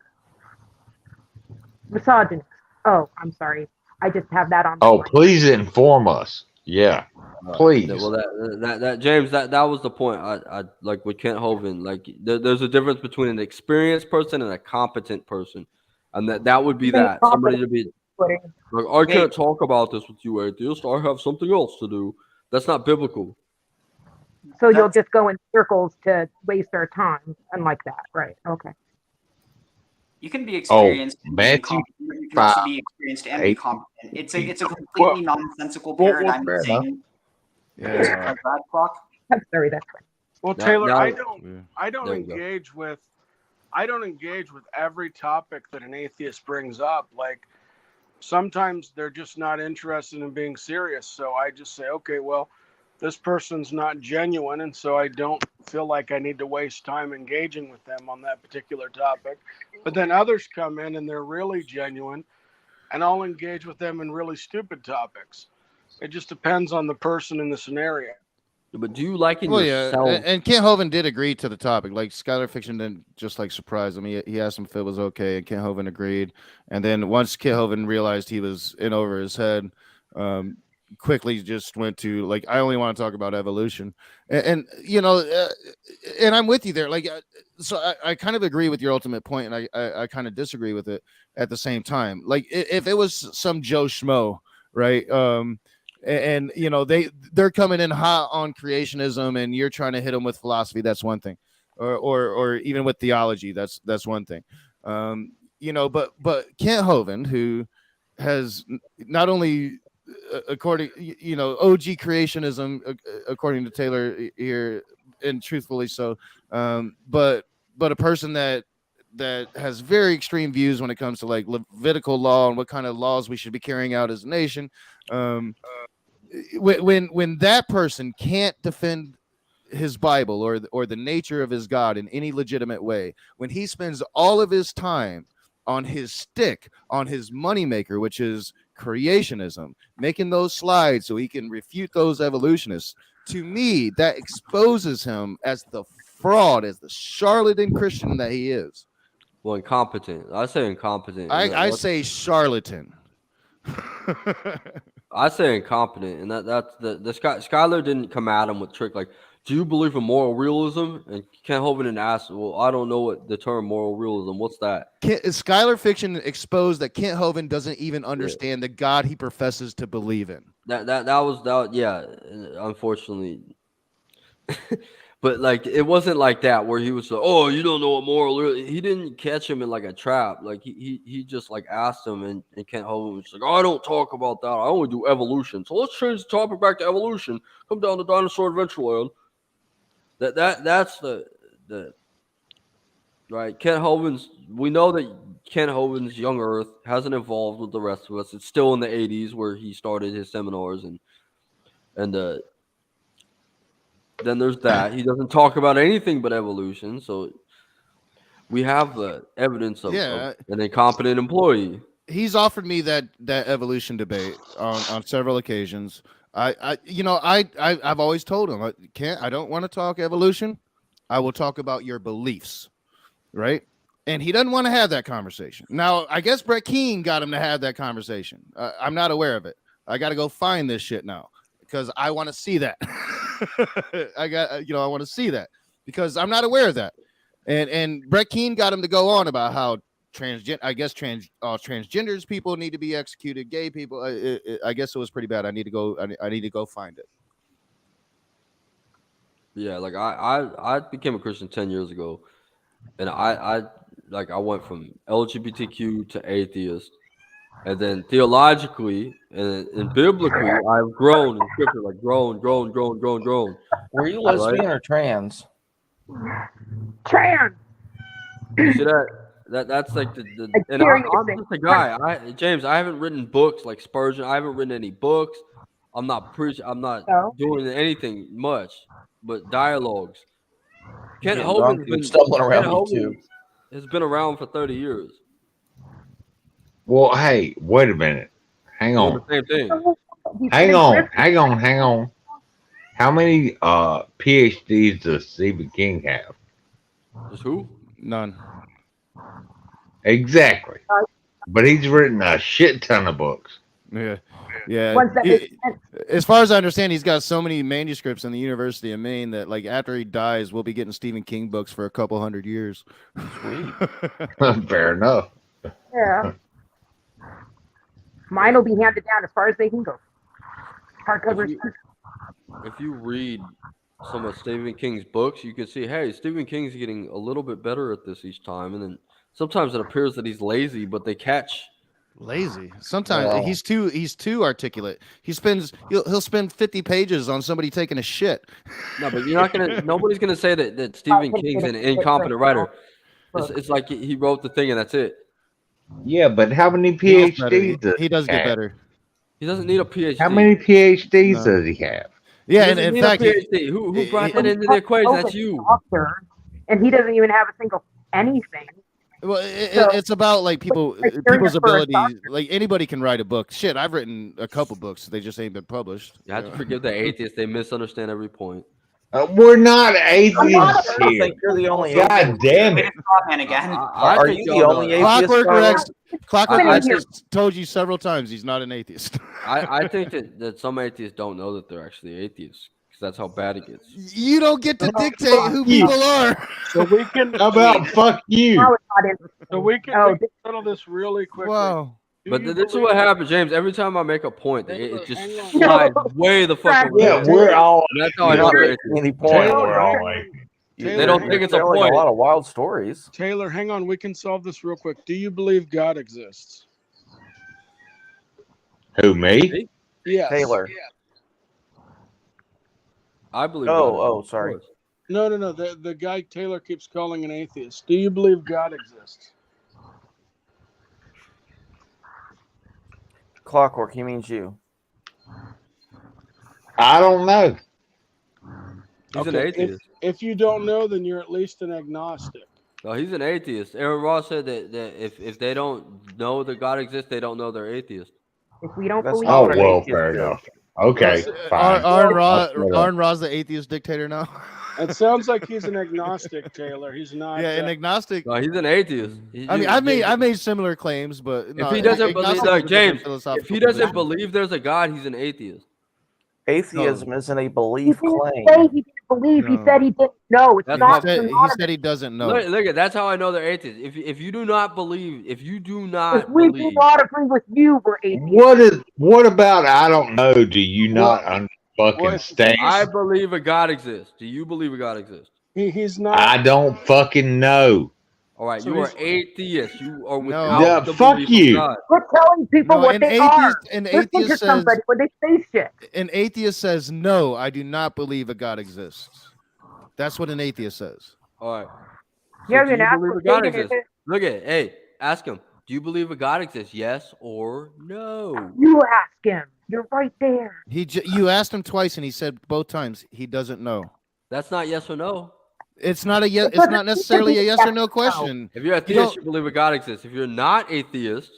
Oh, I'm sorry. I just have that on. Oh, please inform us. Yeah, please. Well, that James, that was the point. I like with Kent Hovind. Like, there's a difference between an experienced person and a competent person, and that would be that somebody to be like, I can't talk about this with you, atheist. I have something else to do. That's not biblical. So you'll just go in circles to waste our time, unlike that, right? Okay. You can be experienced and be Matthew incompetent. You can also be experienced and be competent. It's a completely nonsensical paradigm fair saying. Yeah. I'm sorry, that's right. Well, Now- Taylor, now- I don't There you go. engage with every topic that an atheist brings up. Like, sometimes they're just not interested in being serious. So I just say, okay, well, this person's not genuine, and so I don't feel like I need to waste time engaging with them on that particular topic. But then others come in and they're really genuine, and I'll engage with them in really stupid topics. It just depends on the person in the scenario. But do you like it Well, yourself? yeah, and Kent Hovind did agree to the topic. Like, Skylar Fiction didn't just like surprise him. He asked him if it was okay, and Kent Hovind agreed. And then once Kent Hovind realized he was in over his head, quickly just went to like, I only want to talk about evolution. And you know, and I'm with you there. Like, so I kind of agree with your ultimate point, and I kind of disagree with it at the same time. Like, if it was some Joe Schmo, right? And you know, they're coming in hot on creationism, and you're trying to hit them with philosophy. That's one thing, or even with theology. That's one thing. You know, but Kent Hovind, who has not only according, you know, OG creationism, according to Taylor here, and truthfully so, but a person that has very extreme views when it comes to like Levitical law and what kind of laws we should be carrying out as a nation. When that person can't defend his Bible or the nature of his God in any legitimate way, when he spends all of his time on his stick, on his moneymaker, which is creationism, making those slides so he can refute those evolutionists, to me, that exposes him as the fraud, as the charlatan Christian that he is. Well, incompetent. I say incompetent. I say charlatan. I say incompetent, and that's the Skylar didn't come at him with trick like, do you believe in moral realism? And Kent Hovind asked, well, I don't know what the term moral realism. What's that? Skylar Fiction exposed that Kent Hovind doesn't even understand the God he professes to believe in. That was yeah. Unfortunately, but like it wasn't like that where he was like, oh, you don't know what moral. He didn't catch him in like a trap. Like he just like asked him, and Kent Hovind was like, oh, I don't talk about that. I only do evolution. So let's change the topic back to evolution. Come down to Dinosaur Adventureland. That's the right. Kent Hovind's. We know that Kent Hovind's Young Earth hasn't evolved with the rest of us. It's still in the 80s where he started his seminars, and then there's that. He doesn't talk about anything but evolution. So, we have the evidence of Yeah. an incompetent employee. He's offered me that evolution debate on several occasions. I've always told him I don't want to talk evolution. I will talk about your beliefs, right? And he doesn't want to have that conversation. Now, I guess Brett Keane got him to have that conversation. I'm not aware of it. I got to go find this shit now because I want to see that. I want to see that because I'm not aware of that. And Brett Keane got him to go on about how transgenders people need to be executed. Gay people. I guess it was pretty bad. I need to go. I need to go find it. Yeah, like I became a Christian 10 years ago, and I went from LGBTQ to atheist, and then theologically and biblically, I've grown in scripture, like grown. Were you lesbian or trans? Trans. You see that's like the and I'm just a guy. James, I haven't written books like Spurgeon. I haven't written any books. I'm not preaching. I'm not doing anything much, but dialogues. Kent Hovind has been around for 30 years. Well, hey, wait a minute. Hang on. The same thing. Hang on. How many PhDs does Stephen King have? Just who? None. Exactly. But he's written a shit ton of books. Yeah. Yeah. Ones that make sense. As far as I understand, he's got so many manuscripts in the University of Maine that, like, after he dies, we'll be getting Stephen King books for a couple hundred years. Sweet. Fair enough. Yeah. Mine will be handed down as far as they can go. Hardcover. If you read some of Stephen King's books, you can see, hey, Stephen King's getting a little bit better at this each time, and then sometimes it appears that he's lazy, but they catch. Lazy. Sometimes he's too articulate. He'll spend 50 pages on somebody taking a shit. No, but you're not gonna. Nobody's gonna say that Stephen King's an incompetent writer. It's like he wrote the thing and that's it. Yeah, but how many PhDs does he does get have? better. He doesn't need a PhD. How many PhDs does he have? Yeah, He and doesn't in need a fact, PhD. Who brought that into the equation? That's you. Doctor, and he doesn't even have a single anything. well, So- it's about like people's for a ability. doctor. Like anybody can write a book. Shit, I've written a couple books. They just ain't been published. You have to forgive the atheists. They misunderstand every point. We're not atheists I here. think you're the only God damn it. Man, again. I Are think you the y'all only know- atheist? Clockwork Carlos? Rex. Clockwork I Rex think- has told you several times he's not an atheist. I think that some atheists don't know that they're actually atheists because that's how bad it gets. You don't get to dictate who people are. So we can. How about fuck you? Now it's not interesting. So we can settle this really quickly. Wow. Do But you this is believe- what happens, James. Every time I make a point, it just hang on. slides way the fuck away. Yeah, we're all. And that's how I know they're atheists. Any point? We're all atheists. They don't think it's a telling point. a lot of wild stories. Taylor, hang on. We can solve this real quick. Do you believe God exists? Who, me? Yes. Taylor. I believe. Oh, God, oh, of sorry. course. No. The guy Taylor keeps calling an atheist. Do you believe God exists? Clockwork, he means you. I don't know. He's an atheist. If you don't know, then you're at least an agnostic. No, he's an atheist. Aaron Ross said that if they don't know that God exists, they don't know they're atheist. If we don't That's believe, not Oh, what an well, atheist fair is. enough. Okay, fine. Arn Ra's the atheist dictator now. It sounds like he's an agnostic, Taylor. He's not. Yeah, an agnostic. No, he's an atheist. I mean, I made similar claims, but no, If he doesn't believe, agnostic like is a James, different if philosophical he doesn't position. believe there's a God, he's an atheist. Atheism isn't a he belief didn't claim. say he didn't believe. He No. said he didn't know. It's That's not. He said he doesn't know. Look, that's how I know they're atheists. If you do not believe, if you do If not we do believe, not agree with you, we're atheists. What about I don't know? Do you not fucking What? stand? I believe a God exists. Do you believe a God exists? He's not. I don't fucking know. All right, So you are he's- atheist. You are No. without Yeah, the fuck belief you. of God. We're telling people No, what an they atheist- are. an Listen to atheist says- somebody when they say shit. An atheist says, "No, I do not believe a God exists." That's what an atheist says. All right. Yeah, do you're you not believe a God persuaded, is exists? it? Look at it. Hey, ask him. Do you believe a God exists? Yes or no? You ask him. You're right there. You asked him twice, and he said both times he doesn't know. That's not yes or no. It's not a yes. It's not necessarily a yes or no question. If you're You atheist, don't- you believe a God exists. If you're not atheist,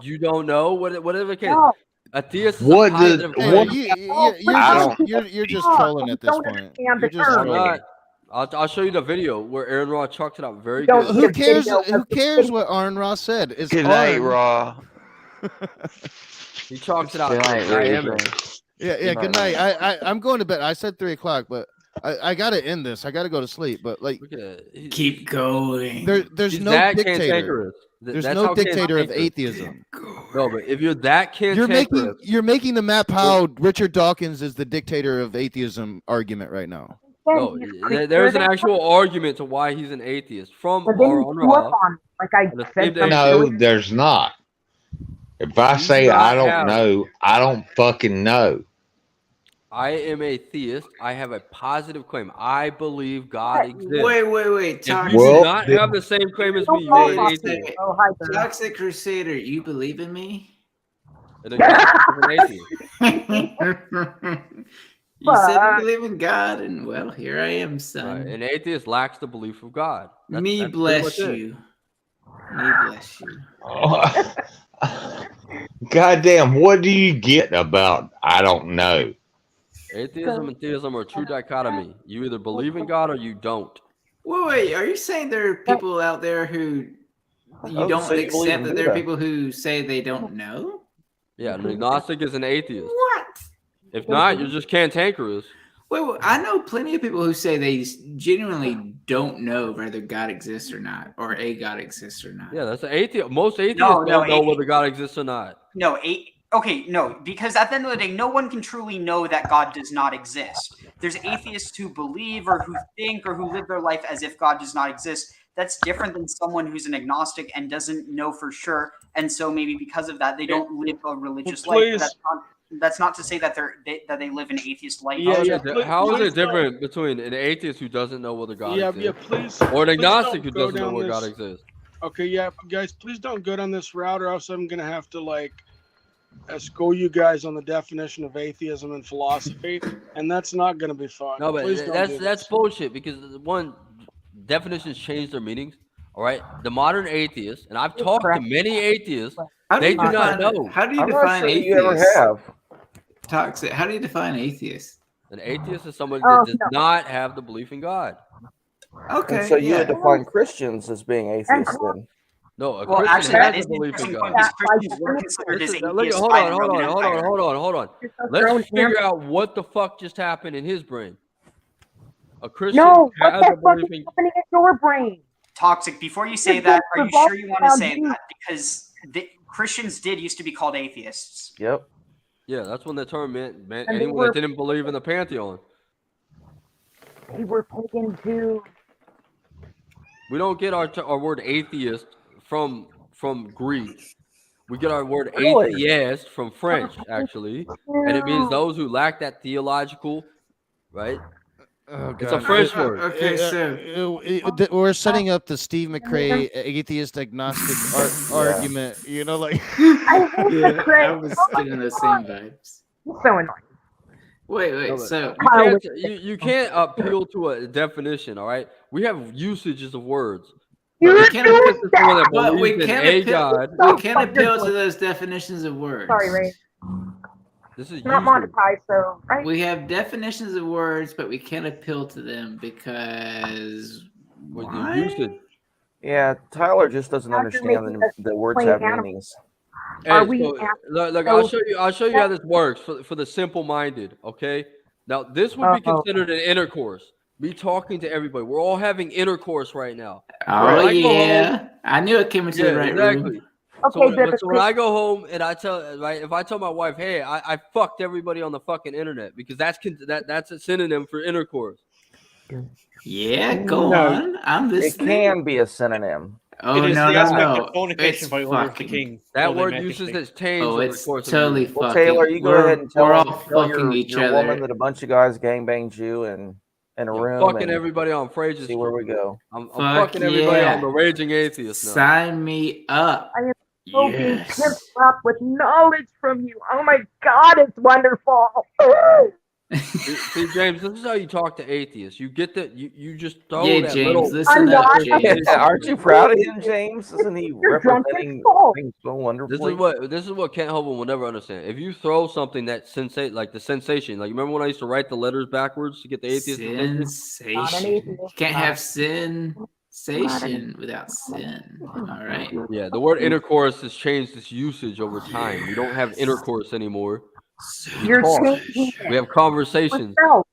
you don't know whatever the case. No. Atheist is What a did- positive what- claim. You're just trolling at this point. You're just I'm trolling. not. I'll show you the video where Aaron Ross chalked it up very Don't good. Who cares? Who cares what Aaron Ross said? It's Good night, Arn. Raw. He chalks it out. Good night, I am Razor. it. Yeah. Good night. I'm going to bed. I said 3:00, but I gotta end this. I gotta go to sleep. But like, Keep going. there's He's no that dictator. cantankerous. There's That's no how dictator of cantankerous. atheism. No, but if you're that cantankerous, You're making the Matt Powell, Richard Dawkins is the dictator of atheism argument right now. no, there's an actual argument to why he's an atheist from But then you Aaron grew up Ross. on it, like I And the said same day- something. No, there's not. If I say not I don't have- know, I don't fucking know. I am a theist. I have a positive claim. I believe God exists. Wait. If Toxic. you do not have the same claim as me, you're Wait an a atheist. second. Oh, hi, Bert. Toxic Crusader, you believe in me? And agnostic is an atheist. You said But- you believe in God, and well, here I am, son. Right. An atheist lacks the belief of God. Me that's pretty bless much it. you. Me bless you. Goddamn, what do you get about I don't know? Atheism and theism are a true dichotomy. You either believe in God or you don't. Wait, are you saying there are people out there who you Oh, don't so you believe accept in that there are Buddha. people who say they don't know? Yeah, an agnostic is an atheist. What? If not, you're just cantankerous. Wait, I know plenty of people who say they genuinely don't know whether God exists or not, or a God exists or not. Yeah, that's an atheist. Most atheists No, don't know no, whether God exists or not. No, okay, no, because at the end of the day, no one can truly know that God does not exist. There's atheists who believe or who think or who live their life as if God does not exist. That's different than someone who's an agnostic and doesn't know for sure, and so maybe because of that, they don't live a religious life. Please. That's not to say that they live an atheist life. Yeah, yeah, How is please it different between an atheist who doesn't know whether God Yeah, exists please. or an please agnostic don't who go doesn't know down where God this- exists? Okay, yeah, guys, please don't go down this route, or else I'm gonna have to school you guys on the definition of atheism and philosophy, and that's not gonna be fun. No, but Please don't do that's this. bullshit because one, definitions change their meanings. All right, the modern atheist, and I've talked to many atheists, How do they you do not define- know. How do you I'm not define sure atheist? you ever have. Toxic. How do you define atheist? An atheist is somebody Oh, that does no. not have the belief in God. Okay. And so you would yeah. define Christians as being atheists then. No, a Well, Christian actually, has that the is an belief in interesting God. point because Christians were considered as Listen, atheists hold by on, the hold Roman on, hold Empire. on, hold on. Let's figure out what the fuck just happened in his brain. A Christian No, what has the a fuck belief is in happening in your brain? Toxic. Before you say You're that, just are you sure you want to say revolting that? Because Christians did used to be called atheists. Yep. Yeah, that's when the term meant And they anyone were- that didn't believe in the pantheon. We were taken to. We don't get our word atheist from Greek. We get our word Really? atheist from French, actually, and it means those who lack that theological, right? Oh, It's a God. French word. Okay, so We're setting up the Steve McRae atheist agnostic argument. You know, like I hate yeah, the Craig. I was getting those same vibes. He's so annoying. Wait. No, but So you can't appeal to a definition. All right, we have usages of words. but we But can't this is someone that but we believes in can't a appeal. God. We can't appeal to those definitions of words. Sorry, Ray. This is Not usage. monetized, so right. We have definitions of words, but we can't appeal to them because With the why? usage. Yeah, Tyler just doesn't After understand making the words plain have animals. meanings. Are Hey, we so, ask- look, so- I'll show you how this works for the simple-minded. Okay, now this would be Uh-oh. considered an intercourse. Me talking to everybody. We're all having intercourse right now. Oh When I go yeah, home- I knew it came into yeah, the right exactly. room. So, Okay, when, but so when I go home and I tell if I tell my wife, hey, I fucked everybody on the fucking internet because that's a synonym for intercourse. Yeah, go No. on. I'm It listening. can be a synonym. Oh It is no, the no, aspect no! of fornication It's by order of the fucking. king. That Holy word Majesty. uses has changed Oh, over it's the course totally of years. Well, fucking. Taylor, you go we're, ahead and tell we're them all tell fucking your, each your other. woman that a bunch of guys gangbanged you and in a room Fucking and everybody on Fraser's. see where we go. I'm Fuck fucking everybody yeah. on the Raging Atheist now. Sign me up. I am so being Yes. pimped up with knowledge from you. Oh my God, it's wonderful. Ooh. See, James, this is how you talk to atheists. You get that you just throw Yeah, that James, little. listen up, James. Aren't you proud of him, James? Isn't he You're drunk as representing fuck. things so This wonderfully? is what Kent Hovind will never understand. If you throw something that like the sensation, like remember when I used to write the letters backwards to get the atheists' attention? Sensation. You can't have sensation without sin. All right. Yeah, the word intercourse has changed its usage over time. We don't have intercourse anymore. We You're talk. changing We have conversations. yourself.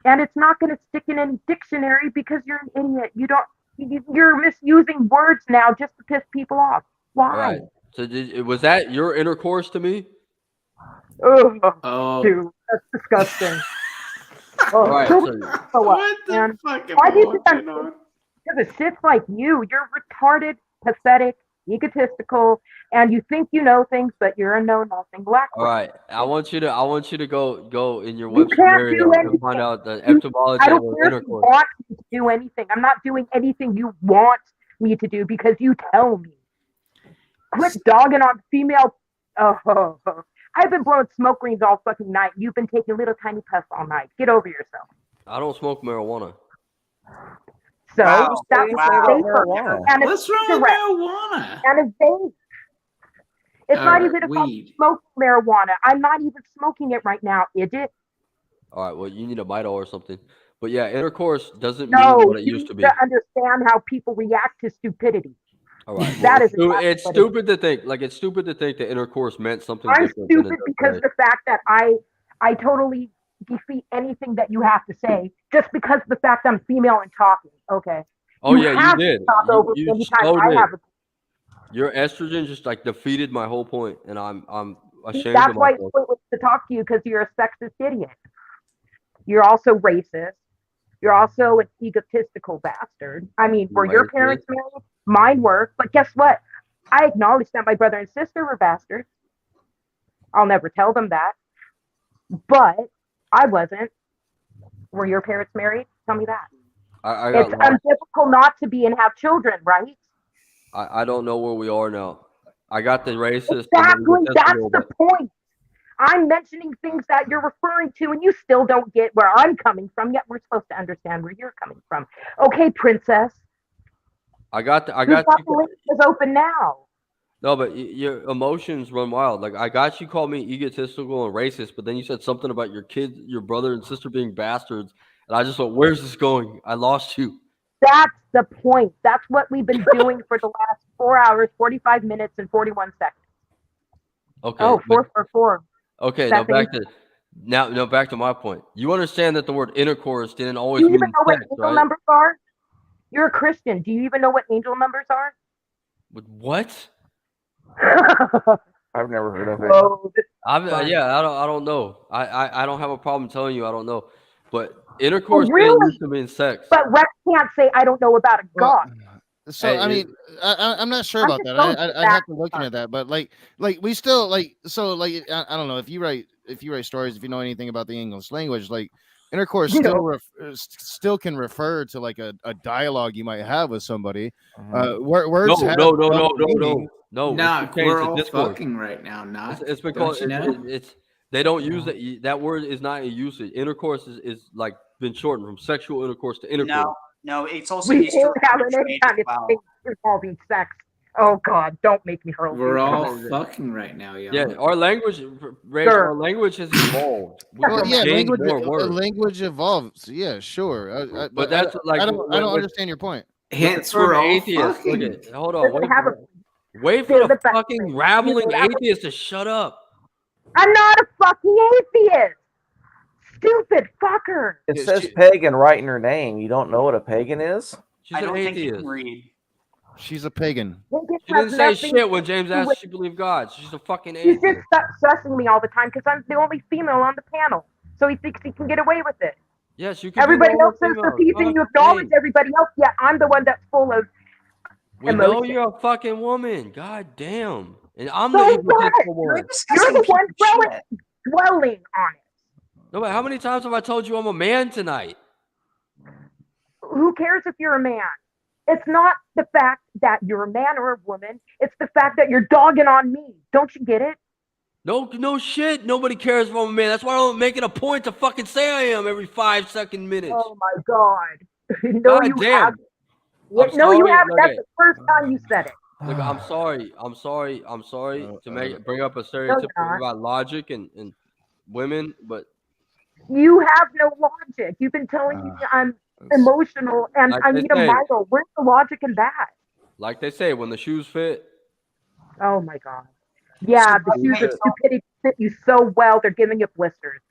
And it's not going to stick in any dictionary because you're an idiot. You're misusing words now just to piss people off. Why? All right. So was that your intercourse to me? Ugh, Oh. dude, that's disgusting. All right. Who So, so what, man? Why do you think I'm because of shits like you? You're retarded, pathetic, egotistical, and you think you know things, but you're a know-nothing black all right. I want you to go in your You Webster can't Merriam do and anything. find out the You- etymology I of don't care if you intercourse. want me to do anything. I'm not doing anything you want me to do because you tell me. Quit dogging on female. I've been blowing smoke rings all fucking night. You've been taking little tiny puffs all night. Get over yourself. I don't smoke marijuana. So Wow. that was Wow. safer. And a What's wrong with cigarette. marijuana? And a vape. It's not even if I'm weed. smoking marijuana. I'm not even smoking it right now, is it? All right. Well, you need a Midol or something. But yeah, intercourse doesn't No, mean what it you used to need be. to understand how people react to stupidity. All right. That Well, is exactly it's what it is. stupid to think it's stupid to think that intercourse meant something I'm different than it stupid does because today. of the fact that I totally defeat anything that you have to say just because of the fact I'm female and talking. Okay. Oh You yeah, you have to did. talk over me You anytime so I did. have a Your estrogen just defeated my whole point, and I'm ashamed That's of why it's myself. pointless to talk to you because you're a sexist idiot. You're also racist. You're also an egotistical bastard. I mean, were your Racist. parents married? Mine were. But guess what? I acknowledge that my brother and sister were bastards. I'll never tell them that. But I wasn't. Were your parents married? Tell me that. I got It's lost. difficult not to be and have children, right? I don't know where we are now. I got the racist. Exactly. And the That's egotistical, the point. I'm mentioning things that you're referring to, and you still don't get where I'm coming from. Yet we're supposed to understand where you're coming from. Okay, princess. I got Who's you. got the link is open now? No, but your emotions run wild. Like I got you called me egotistical and racist, but then you said something about your kids, your brother and sister being bastards, and I just went, "Where's this going? I lost you." That's the point. That's what we've been doing for the last 4 hours, 45 minutes, and 41 seconds. Okay. Oh, but- 444. Okay. That's Now back to my point. You understand that the word intercourse didn't always Do you mean even know what sex, angel right? numbers are? You're a Christian. Do you even know what angel numbers are? What? I've never heard of it. Oh, this is fun. Yeah, I don't know. I don't have a problem telling you I don't know, but intercourse didn't really? used to mean sex. But Rex can't say I don't know about a god. So Hey, I mean, I'm not sure I'm about just that. going to the I'd have back to look into that. But like we still I don't know if you write stories, if you know anything about the English language, like intercourse You still know. still can refer to like a dialogue you might have with somebody. Mhm. Words have No. double meaning. No, Nah, it's changed we're to all discourse. fucking right now. Not. It's been Don't called. you know? It's they don't use it. That word is not in usage. Intercourse is like been shortened from sexual intercourse to intercourse. No, it's also We used to can't have refer it to any trade as kind of well. thing involving sex. Oh God, don't make me hurl. We're you. all Come on. fucking right now, y'all. Yeah, our language, Rage, Sure. our language has evolved. We've Well, yeah, gained language more words. language evolves. Yeah, sure. But that's like I don't with- understand your point. Hence, term we're all atheist. fucking. Look at, hold on. Doesn't have a Wait for Feel the the best fucking way. rabbling You know that atheist to shut up. I'm not a fucking atheist. Stupid fucker. It says pagan right in her name. You don't know what a pagan is? She's I an don't think you atheist. can read. She's a pagan. Pagan She has didn't say nothing shit when James to do asked with- if she believed God. She's a fucking He's atheist. just stressing me all the time because I'm the only female on the panel. So he thinks he can get away with it. Yes, you can. Everybody be the else only says they're female. peace and you Fuck acknowledge me. everybody else. Yeah, I'm the one that's full of We know emotion. you're a fucking woman. God damn. And I'm So the what? egotistical one. You're the one dwelling on it. No, but how many times have I told you I'm a man tonight? Who cares if you're a man? It's not the fact that you're a man or a woman. It's the fact that you're dogging on me. Don't you get it? No shit. Nobody cares about a man. That's why I don't make it a point to fucking say I am every 5 second minutes. Oh my God. No, God you damn. haven't. I'm No, you sorry. haven't. Look That's at- the first time you said it. Look, I'm sorry to bring up a stereotype about logic and women, but You have no logic. You've been telling me I'm emotional and like I they need a say- Milo. Where's the logic in that? like they say, when the shoes fit. Oh my God. Yeah, the shoes of stupidity fit you so well, they're giving you blisters.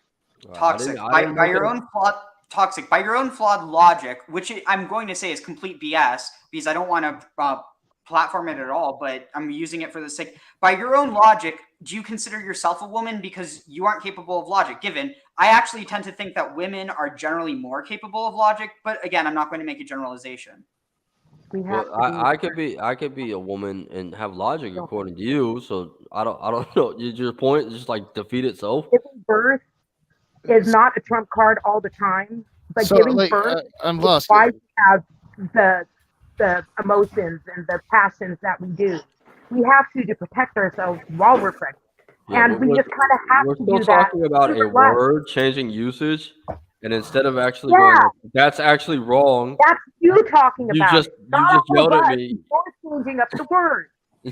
Toxic. I didn't By make your it- own flawed toxic. By your own flawed logic, which I'm going to say is complete BS because I don't want to platform it at all, but I'm using it for the sake. By your own logic, do you consider yourself a woman because you aren't capable of logic? Given I actually tend to think that women are generally more capable of logic, but again, I'm not going to make a generalization. Well, I could be a woman and have logic according to you. So I don't know. Your point is just like defeat itself. Giving birth is not a trump card all the time, but So, giving like, birth I'm is lost. why we have the emotions and the passions that we do. We have to protect ourselves while we're pregnant. Yeah, And we we're- just kind of have We're to still do that. talking about through a life. word changing usage, and instead of actually Yeah. going, that's actually wrong. That's you talking You about just it. you Not just all of yelled at us. me. You're changing up the word.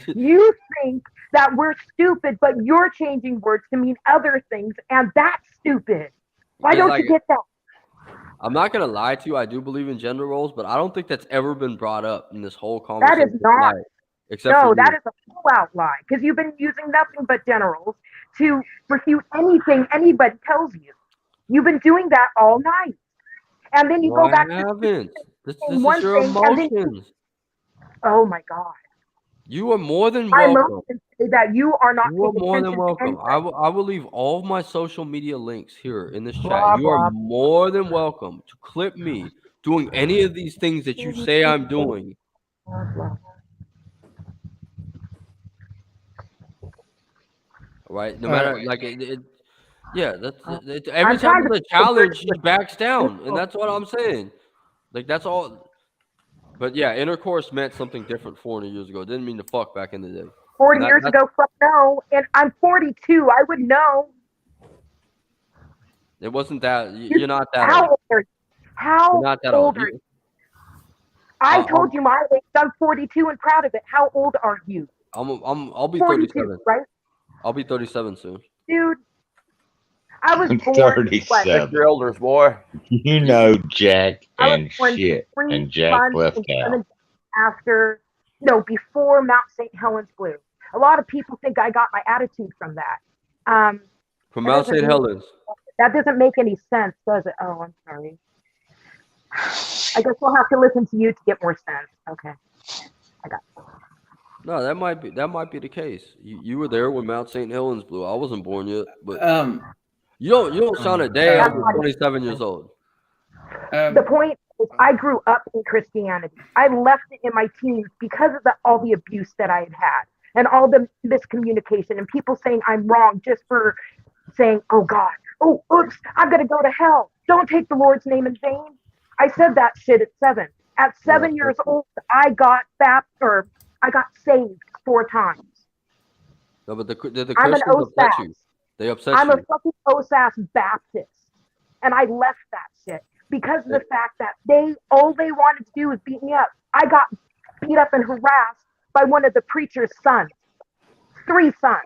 You think that we're stupid, but you're changing words to mean other things, and that's stupid. Why Yeah, don't like- you get that? I'm not gonna lie to you. I do believe in gender roles, but I don't think that's ever been brought up in this whole That conversation. is not. tonight, except No, for that you. is a full-out lie because you've been using nothing but generals to refute anything anybody tells you. You've been doing that all night, and then you No, go I back to haven't. This saying one is your thing, and then emotions. oh my God, You are more than my welcome. emotions say that you are not You are paying more attention than to welcome. anything. I will leave all of my social media links here in this chat. Blah, You are blah, more than welcome to clip me doing any of these things that you say I'm doing. blah, blah. Right? No matter like yeah, that's every I'm time trying there's to a challenge, he backs down, and that's what I'm saying. Like that's all. But yeah, intercourse meant something different 400 years ago. It didn't mean to fuck back in the day. 40 And that- years that's- ago, fuck no, and I'm 42. I would know. It wasn't that. You're not that How old. old are you? How You're not that old old. are you? I I'm- told you my age. I'm 42 and proud of it. How old are you? I'll be 42, 37. right? I'll be 37 soon. Dude, I was born. what, 37. Your elders, boy. You know Jack I was and born shit. 3 And Jack months left and town. 7 days after, no, before Mount St. Helens blew. A lot of people think I got my attitude from that. From That Mount doesn't St. make- Helens. That doesn't make any sense, does it? Oh, I'm sorry. I guess we'll have to listen to you to get more sense. Okay. I got it. No, that might be the case. You were there when Mount St. Helens blew. I wasn't born yet, but you don't sound a day over 27 years old. The point is, I grew up in Christianity. I left it in my teens because of all the abuse that I had had and all the miscommunication and people saying I'm wrong just for saying, oh God, oh, oops, I'm going to go to hell. Don't take the Lord's name in vain. I said that shit at 7. At 7 years old, I got I got saved 4 times. No, but the I'm an Christians upset OSAS. you. They upset I'm you. a fucking OSAS Baptist. And I left that shit because of the fact that all they wanted to do was beat me up. I got beat up and harassed by one of the preacher's sons. 3 sons.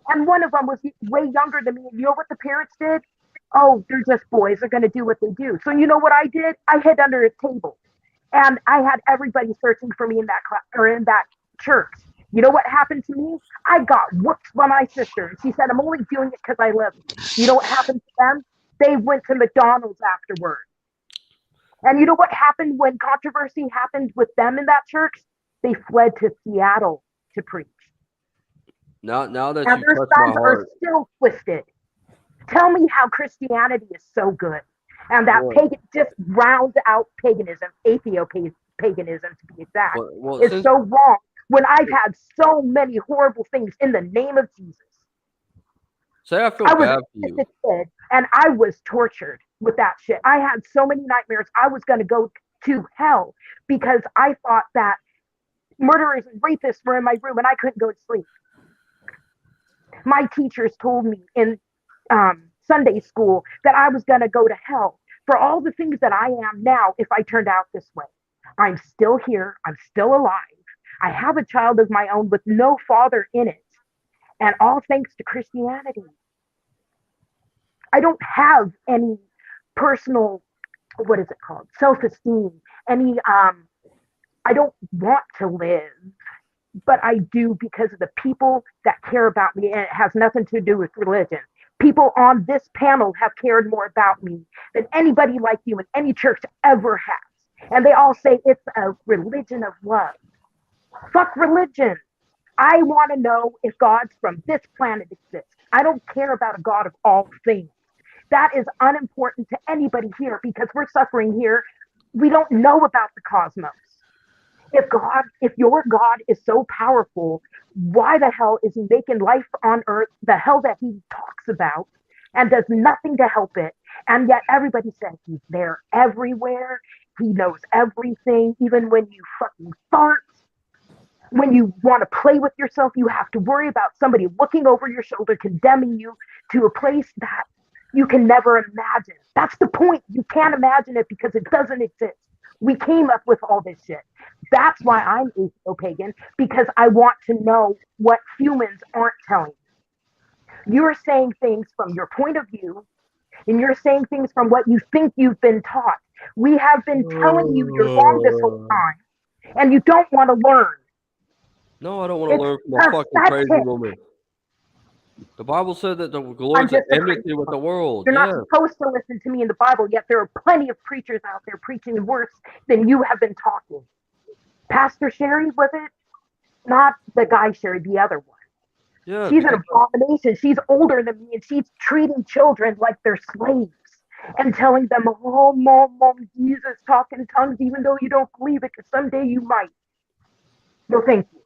And one of them was way younger than me. And you know what the parents did? Oh, they're just boys. They're going to do what they do. So you know what I did? I hid under a table. And I had everybody searching for me in that class or in that church. You know what happened to me? I got whooped by my sister. And she said, I'm only doing it because I love you. You know what happened to them? They went to McDonald's afterward. And you know what happened when controversy happened with them in that church? They fled to Seattle to preach. Now that Now you their touched my sons are heart, still twisted. Tell me how Christianity is so good. And that Boy. pagan just rounds out paganism, paganism to be exact, Well, is since- so wrong when I've had so many horrible things in the name of Jesus. say I feel I was bad a for you. sick kid and I was tortured with that shit. I had so many nightmares. I was going to go to hell because I thought that murderers and rapists were in my room and I couldn't go to sleep. My teachers told me in Sunday school that I was going to go to hell for all the things that I am now if I turned out this way. I'm still here. I'm still alive. I have a child of my own with no father in it. And all thanks to Christianity. I don't have any personal, what is it called? Self-esteem. Any, I don't want to live, but I do because of the people that care about me, and it has nothing to do with religion. People on this panel have cared more about me than anybody like you in any church ever has. And they all say it's a religion of love. Fuck religion. I want to know if gods from this planet exist. I don't care about a God of all things. That is unimportant to anybody here because we're suffering here. We don't know about the cosmos. If your God is so powerful, why the hell is he making life on earth the hell that he talks about and does nothing to help it? And yet everybody says he's there everywhere. He knows everything, even when you fucking fart. When you want to play with yourself, you have to worry about somebody looking over your shoulder, condemning you to a place that you can never imagine. That's the point. You can't imagine it because it doesn't exist. We came up with all this shit. That's why I'm atheist-pagan, because I want to know what humans aren't telling you. You're saying things from your point of view, and you're saying things from what you think you've been taught. We have been telling you you're wrong this whole time, and you don't want to learn. No, I don't want to learn from a fucking pathetic. crazy woman. The Bible said that the Lord's at just a enmity with the world. You're Yeah. not supposed to listen to me in the Bible, yet there are plenty of preachers out there preaching worse than you have been talking. Pastor Sherry, was it? Not the guy Sherry, the other one. Yeah, She's an because- abomination. She's older than me, and she's treating children like they're slaves and telling them, oh, mom, Jesus, talk in tongues, even though you don't believe it, because someday you might. No, thank you.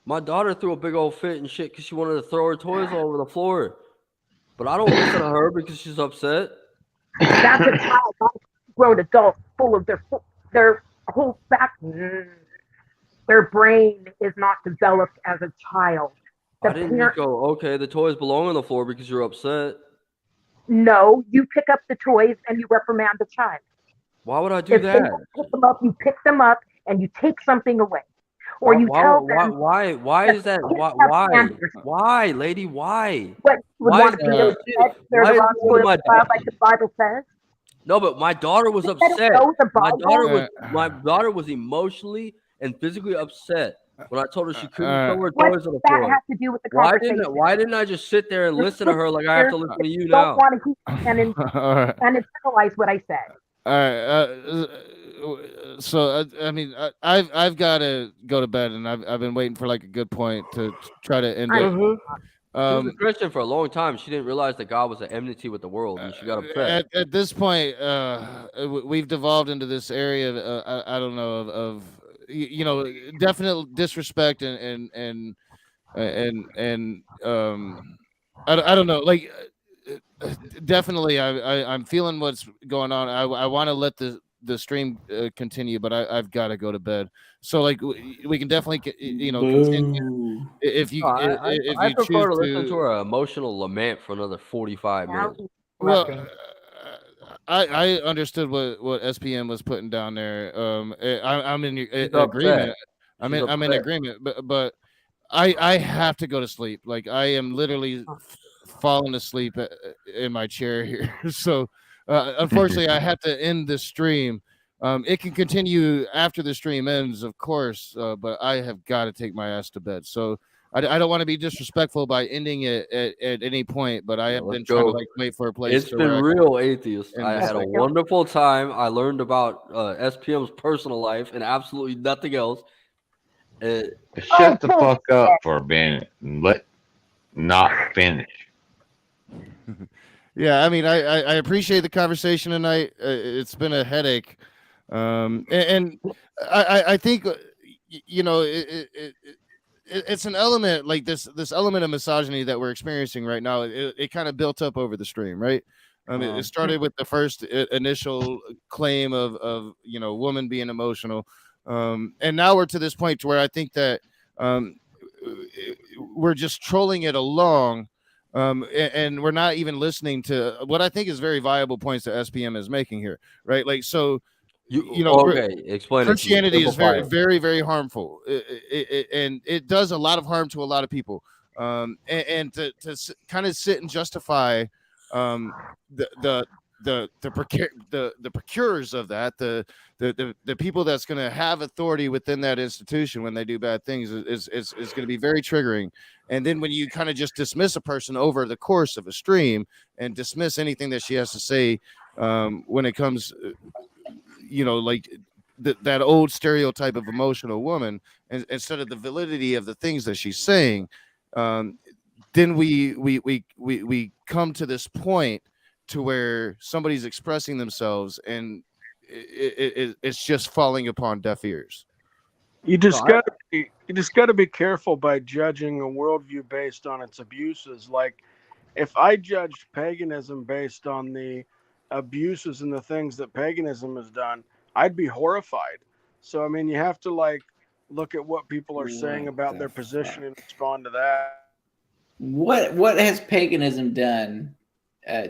My daughter threw a big old fit and shit because she wanted to throw her toys all over the floor. But I don't listen to her because she's upset. That's a child, not a grown adult, full of their whole back. Their brain is not developed as a child. I didn't just go, okay, the toys belong on the floor because you're upset. No, you pick up the toys and you reprimand the child. Why would I do If they that? don't pick them up, you pick them up and you take something away. Or you tell them. Why is that? Why, lady? Why? What would Why want is to be that upset? shit? They're Why the is wrong it one of my child, like the Bible says. No, but my daughter was Instead of upset. know the My Bible- daughter was emotionally and physically upset when I told her she couldn't throw her What toys on the does that floor. have to do with the Why conversation? didn't I just sit there and You're listen to her like I have to listen to you now? Don't want to hear and All right. internalize what I said. All right. So I mean, I've got to go to bed, and I've been waiting for like a good point to try to end it. She was a Christian for a long time. She didn't realize that God was at enmity with the world, and she got upset. At this point, we've devolved into this area of I don't know of definite disrespect and I don't know, like definitely I'm feeling what's going on. I want to let the stream continue, but I've got to go to bed. So like we can definitely continue if you if I you prefer choose to listen to her emotional lament for another 45 minutes. Well, I understood what SPM was putting down there. I'm in agreement. upset. I'm She's in upset. agreement, but I have to go to sleep. Like I am literally falling asleep in my chair here. So unfortunately, I have to end the stream. It can continue after the stream ends, of course, but I have got to take my ass to bed. So I don't want to be disrespectful by ending it at any point, but I have been trying to like wait for a place. It's to been where I can real, atheist. end I this had a thing. wonderful time. I learned about SPM's personal life and absolutely nothing else. Shut the fuck up for being not finish. Yeah, I mean, I appreciate the conversation tonight. It's been a headache, and I think it's an element like this element of misogyny that we're experiencing right now. It kind of built up over the stream, right? It started with the first initial claim of woman being emotional, and now we're to this point to where I think that we're just trolling it along. And we're not even listening to what I think is very viable points that SPM is making here, right? Like, so you know, okay, explain it to me. Christianity is Simplify very, it. very, very harmful, and it does a lot of harm to a lot of people. And to kind of sit and justify the procurers of that, the people that's going to have authority within that institution when they do bad things is going to be very triggering. And then when you kind of just dismiss a person over the course of a stream and dismiss anything that she has to say, when it comes, you know, like that old stereotype of emotional woman, and instead of the validity of the things that she's saying, then we come to this point to where somebody's expressing themselves and it's just falling upon deaf ears. You just got to be careful by judging a worldview based on its abuses. Like, if I judged paganism based on the abuses and the things that paganism has done, I'd be horrified. So, I mean, you have to like look at what people are saying about their position and respond to that. What has paganism done,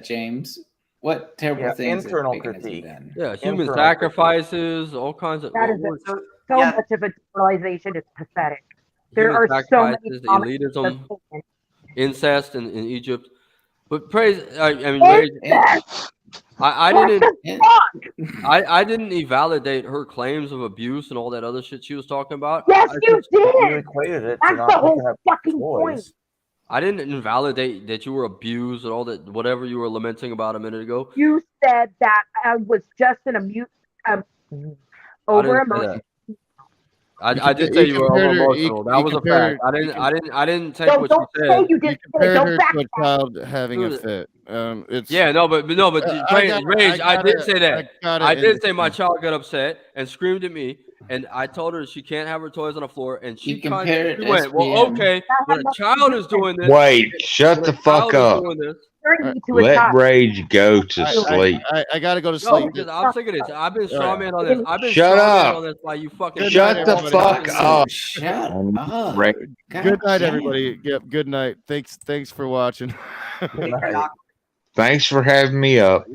James? What terrible things has internal paganism critique. done? Yeah, human Internal sacrifices, all kinds of. That is so Yeah. much of a generalization. It's pathetic. There Human are so many sacrifices, comments elitism, that- incest in Egypt. But praise, I mean, Rage, I didn't, I didn't invalidate her claims of abuse and all that other shit she was talking about. Yes, I you just- did. You equated it to That's not the having whole to have fucking point. toys. I didn't invalidate that you were abused and all that, whatever you were lamenting about a minute ago. You said that I was just an over didn't say emotional. I did say you were over emotional. That was a fact. I didn't take what you said. You did. Compared Don't her back to a child having a Dude. fit. It's Yeah, no, but I Rage. I did say that. gotta I end did this say my thing. child got upset and screamed at me, and I told her she can't have her toys on the floor, and she compared she went, "Well, SPM. okay, when a child is doing this, Wait, shut the fuck up. Let Rage go to sleep. I gotta go to No, sleep. because I'm sick of this. I've been strawman on this. I've been Shut strawman up. on this by you fucking. Shut the fuck up. Shut up. Rage. Good night, damn. everybody. Yep. Good night. Thanks for watching. Thanks for having me up.